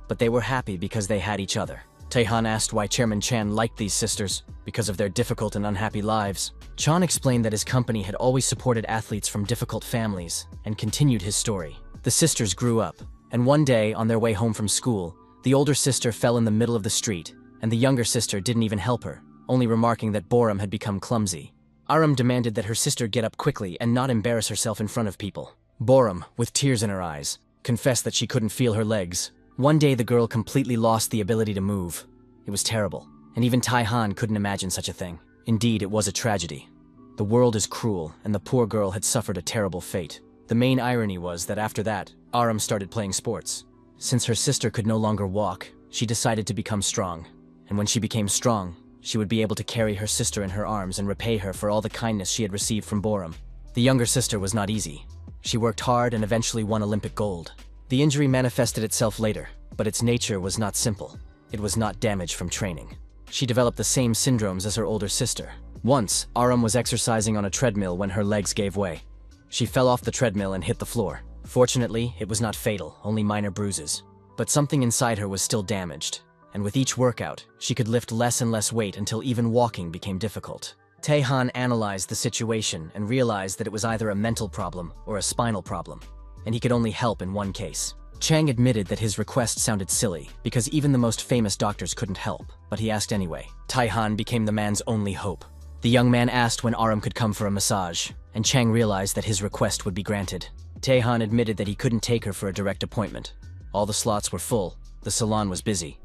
Speaker 1: but they were happy because they had each other. Tae-han asked why Chairman Chan liked these sisters, because of their difficult and unhappy lives. Chan explained that his company had always supported athletes from difficult families, and continued his story. The sisters grew up, and one day, on their way home from school, the older sister fell in the middle of the street, and the younger sister didn't even help her, only remarking that Boram had become clumsy. Aram demanded that her sister get up quickly and not embarrass herself in front of people. Boram, with tears in her eyes, confessed that she couldn't feel her legs. One day the girl completely lost the ability to move. It was terrible, and even Tae-han couldn't imagine such a thing. Indeed, it was a tragedy. The world is cruel, and the poor girl had suffered a terrible fate. The main irony was that after that, Aram started playing sports. Since her sister could no longer walk, she decided to become strong. And when she became strong, she would be able to carry her sister in her arms and repay her for all the kindness she had received from Boram. The younger sister was not easy. She worked hard and eventually won Olympic gold. The injury manifested itself later, but its nature was not simple. It was not damage from training. She developed the same syndromes as her older sister. Once, Aram was exercising on a treadmill when her legs gave way. She fell off the treadmill and hit the floor. Fortunately, it was not fatal, only minor bruises. But something inside her was still damaged, and with each workout, she could lift less and less weight until even walking became difficult. Tae-han analyzed the situation and realized that it was either a mental problem or a spinal problem, and he could only help in one case. Chang admitted that his request sounded silly, because even the most famous doctors couldn't help, but he asked anyway. Tae-han became the man's only hope. The young man asked when Aram could come for a massage, and Chang realized that his request would be granted. Tae-han admitted that he couldn't take her for a direct appointment. All the slots were full, the salon was busy.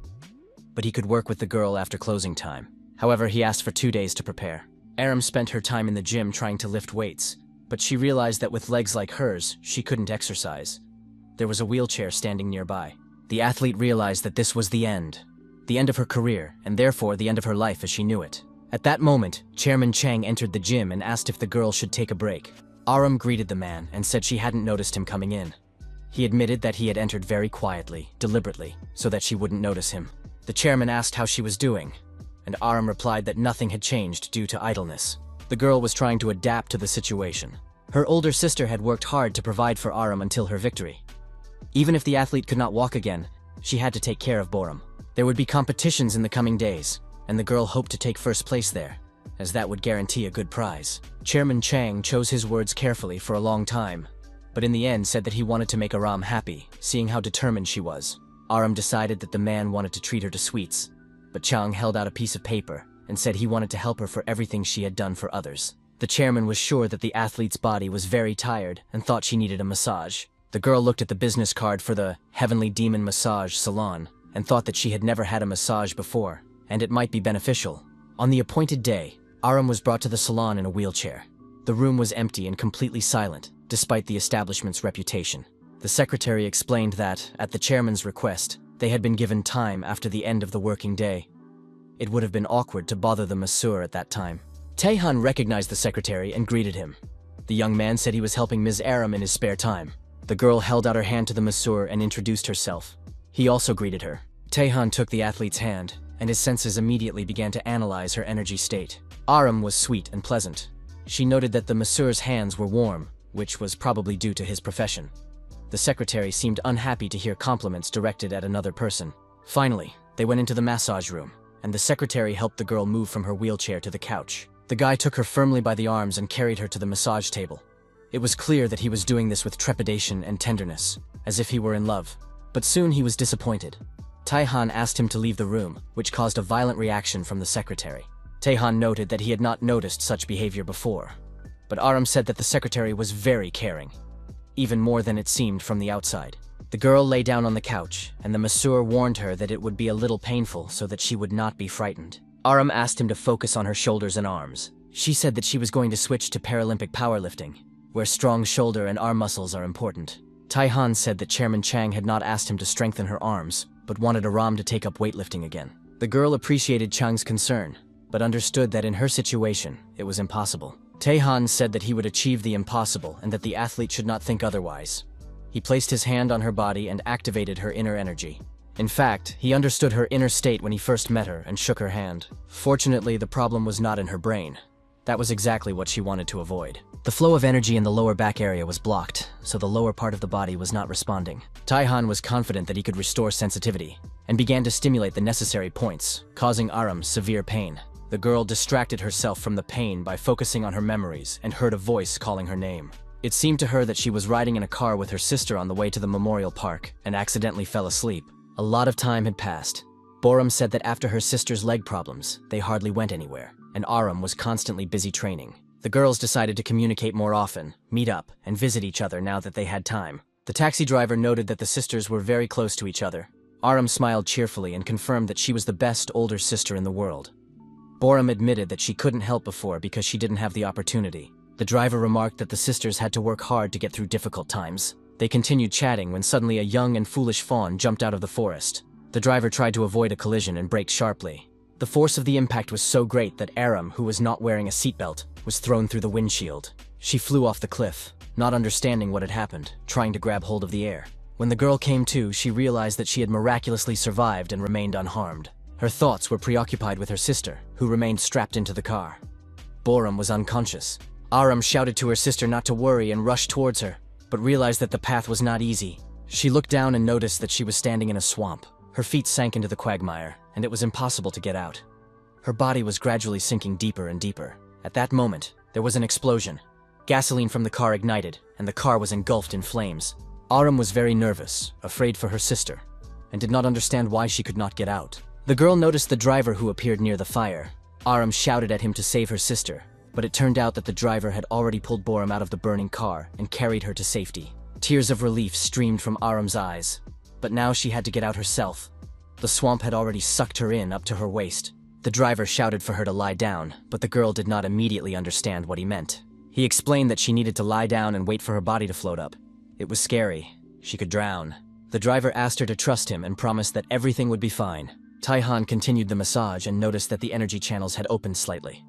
Speaker 1: But he could work with the girl after closing time. However, he asked for 2 days to prepare. Aram spent her time in the gym trying to lift weights, but she realized that with legs like hers, she couldn't exercise. There was a wheelchair standing nearby. The athlete realized that this was the end of her career, and therefore the end of her life as she knew it. At that moment, Chairman Chang entered the gym and asked if the girl should take a break. Aram greeted the man and said she hadn't noticed him coming in. He admitted that he had entered very quietly, deliberately, so that she wouldn't notice him. The chairman asked how she was doing, and Aram replied that nothing had changed due to idleness. The girl was trying to adapt to the situation. Her older sister had worked hard to provide for Aram until her victory. Even if the athlete could not walk again, she had to take care of Boram. There would be competitions in the coming days, and the girl hoped to take first place there, as that would guarantee a good prize. Chairman Chang chose his words carefully for a long time, but in the end said that he wanted to make Aram happy, seeing how determined she was. Aram decided that the man wanted to treat her to sweets, but Chang held out a piece of paper and said he wanted to help her for everything she had done for others. The chairman was sure that the athlete's body was very tired and thought she needed a massage. The girl looked at the business card for the Heavenly Demon Massage Salon and thought that she had never had a massage before, and it might be beneficial. On the appointed day, Aram was brought to the salon in a wheelchair. The room was empty and completely silent, despite the establishment's reputation. The secretary explained that, at the chairman's request, they had been given time after the end of the working day. It would have been awkward to bother the masseur at that time. Tae-han recognized the secretary and greeted him. The young man said he was helping Ms. Aram in his spare time. The girl held out her hand to the masseur and introduced herself. He also greeted her. Tae-han took the athlete's hand, and his senses immediately began to analyze her energy state. Aram was sweet and pleasant. She noted that the masseur's hands were warm, which was probably due to his profession. The secretary seemed unhappy to hear compliments directed at another person. Finally, they went into the massage room, and the secretary helped the girl move from her wheelchair to the couch. The guy took her firmly by the arms and carried her to the massage table. It was clear that he was doing this with trepidation and tenderness, as if he were in love. But soon he was disappointed. Tae-han asked him to leave the room, which caused a violent reaction from the secretary. Tae-han noted that he had not noticed such behavior before, but Aram said that the secretary was very caring, even more than it seemed from the outside. The girl lay down on the couch, and the masseur warned her that it would be a little painful so that she would not be frightened. Aram asked him to focus on her shoulders and arms. She said that she was going to switch to Paralympic powerlifting, where strong shoulder and arm muscles are important. Tae-han said that Chairman Chang had not asked him to strengthen her arms, but wanted Aram to take up weightlifting again. The girl appreciated Chang's concern, but understood that in her situation, it was impossible. Tae-han said that he would achieve the impossible and that the athlete should not think otherwise. He placed his hand on her body and activated her inner energy. In fact, he understood her inner state when he first met her and shook her hand. Fortunately, the problem was not in her brain. That was exactly what she wanted to avoid. The flow of energy in the lower back area was blocked, so the lower part of the body was not responding. Tae-han was confident that he could restore sensitivity, and began to stimulate the necessary points, causing Aram severe pain. The girl distracted herself from the pain by focusing on her memories and heard a voice calling her name. It seemed to her that she was riding in a car with her sister on the way to the memorial park and accidentally fell asleep. A lot of time had passed. Boram said that after her sister's leg problems, they hardly went anywhere, and Aram was constantly busy training. The girls decided to communicate more often, meet up, and visit each other now that they had time. The taxi driver noted that the sisters were very close to each other. Aram smiled cheerfully and confirmed that she was the best older sister in the world. Boram admitted that she couldn't help before because she didn't have the opportunity. The driver remarked that the sisters had to work hard to get through difficult times. They continued chatting when suddenly a young and foolish fawn jumped out of the forest. The driver tried to avoid a collision and braked sharply. The force of the impact was so great that Aram, who was not wearing a seatbelt, was thrown through the windshield. She flew off the cliff, not understanding what had happened, trying to grab hold of the air. When the girl came to, she realized that she had miraculously survived and remained unharmed. Her thoughts were preoccupied with her sister, who remained strapped into the car. Boram was unconscious. Aram shouted to her sister not to worry and rushed towards her, but realized that the path was not easy. She looked down and noticed that she was standing in a swamp. Her feet sank into the quagmire, and it was impossible to get out. Her body was gradually sinking deeper and deeper. At that moment, there was an explosion. Gasoline from the car ignited, and the car was engulfed in flames. Aram was very nervous, afraid for her sister, and did not understand why she could not get out. The girl noticed the driver who appeared near the fire. Aram shouted at him to save her sister, but it turned out that the driver had already pulled Boram out of the burning car and carried her to safety. Tears of relief streamed from Aram's eyes, but now she had to get out herself. The swamp had already sucked her in up to her waist. The driver shouted for her to lie down, but the girl did not immediately understand what he meant. He explained that she needed to lie down and wait for her body to float up. It was scary. She could drown. The driver asked her to trust him and promised that everything would be fine. Tae-han continued the massage and noticed that the energy channels had opened slightly.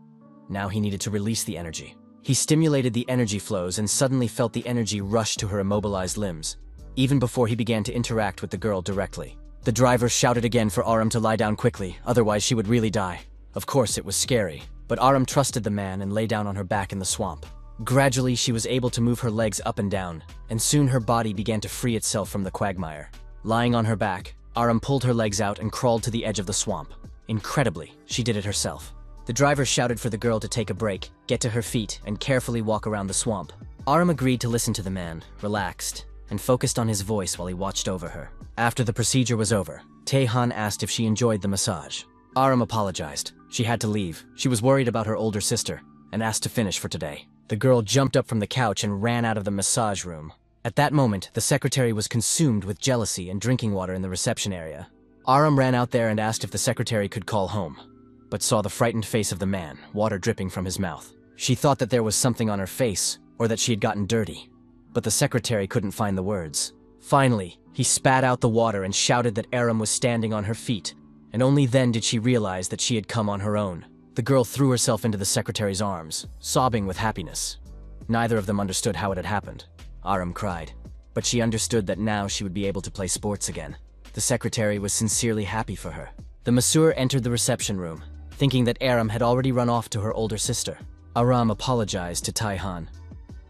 Speaker 1: Now he needed to release the energy. He stimulated the energy flows and suddenly felt the energy rush to her immobilized limbs, even before he began to interact with the girl directly. The driver shouted again for Aram to lie down quickly, otherwise she would really die. Of course, it was scary, but Aram trusted the man and lay down on her back in the swamp. Gradually, she was able to move her legs up and down, and soon her body began to free itself from the quagmire. Lying on her back, Aram pulled her legs out and crawled to the edge of the swamp. Incredibly, she did it herself. The driver shouted for the girl to take a break, get to her feet, and carefully walk around the swamp. Aram agreed to listen to the man, relaxed, and focused on his voice while he watched over her. After the procedure was over, Tae-han asked if she enjoyed the massage. Aram apologized. She had to leave. She was worried about her older sister, and asked to finish for today. The girl jumped up from the couch and ran out of the massage room. At that moment, the secretary was consumed with jealousy and drinking water in the reception area. Aram ran out there and asked if the secretary could call home, but saw the frightened face of the man, water dripping from his mouth. She thought that there was something on her face, or that she had gotten dirty, but the secretary couldn't find the words. Finally, he spat out the water and shouted that Aram was standing on her feet, and only then did she realize that she had come on her own. The girl threw herself into the secretary's arms, sobbing with happiness. Neither of them understood how it had happened. Aram cried, but she understood that now she would be able to play sports again. The secretary was sincerely happy for her. The masseur entered the reception room, thinking that Aram had already run off to her older sister. Aram apologized to Tae-han.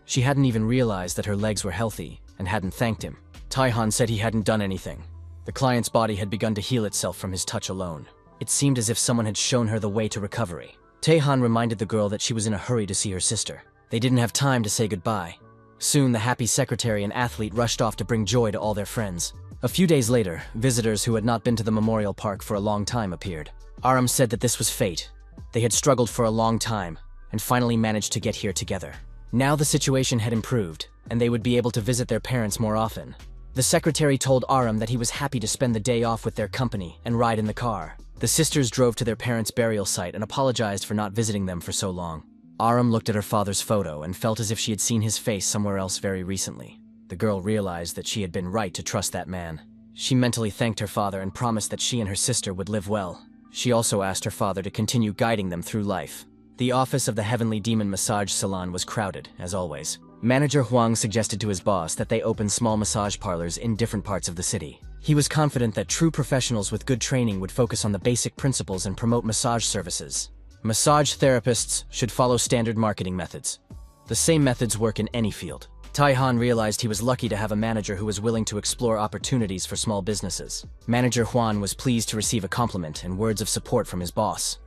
Speaker 1: She hadn't even realized that her legs were healthy and hadn't thanked him. Tae-han said he hadn't done anything. The client's body had begun to heal itself from his touch alone. It seemed as if someone had shown her the way to recovery. Tae-han reminded the girl that she was in a hurry to see her sister. They didn't have time to say goodbye. Soon, the happy secretary and athlete rushed off to bring joy to all their friends. A few days later, visitors who had not been to the memorial park for a long time appeared. Aram said that this was fate. They had struggled for a long time, and finally managed to get here together. Now the situation had improved, and they would be able to visit their parents more often. The secretary told Aram that he was happy to spend the day off with their company and ride in the car. The sisters drove to their parents' burial site and apologized for not visiting them for so long. Aram looked at her father's photo and felt as if she had seen his face somewhere else very recently. The girl realized that she had been right to trust that man. She mentally thanked her father and promised that she and her sister would live well. She also asked her father to continue guiding them through life. The office of the Heavenly Demon Massage Salon was crowded, as always. Manager Huang suggested to his boss that they open small massage parlors in different parts of the city. He was confident that true professionals with good training would focus on the basic principles and promote massage services. Massage therapists should follow standard marketing methods. The same methods work in any field. Tae-han realized he was lucky to have a manager who was willing to explore opportunities for small businesses. Manager Huan was pleased to receive a compliment and words of support from his boss.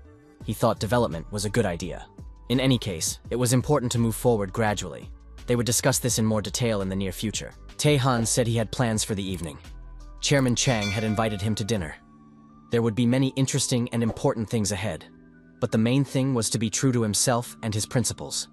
Speaker 1: He thought development was a good idea. In any case, it was important to move forward gradually. They would discuss this in more detail in the near future. Tae-han said he had plans for the evening. Chairman Chang had invited him to dinner. There would be many interesting and important things ahead, but the main thing was to be true to himself and his principles.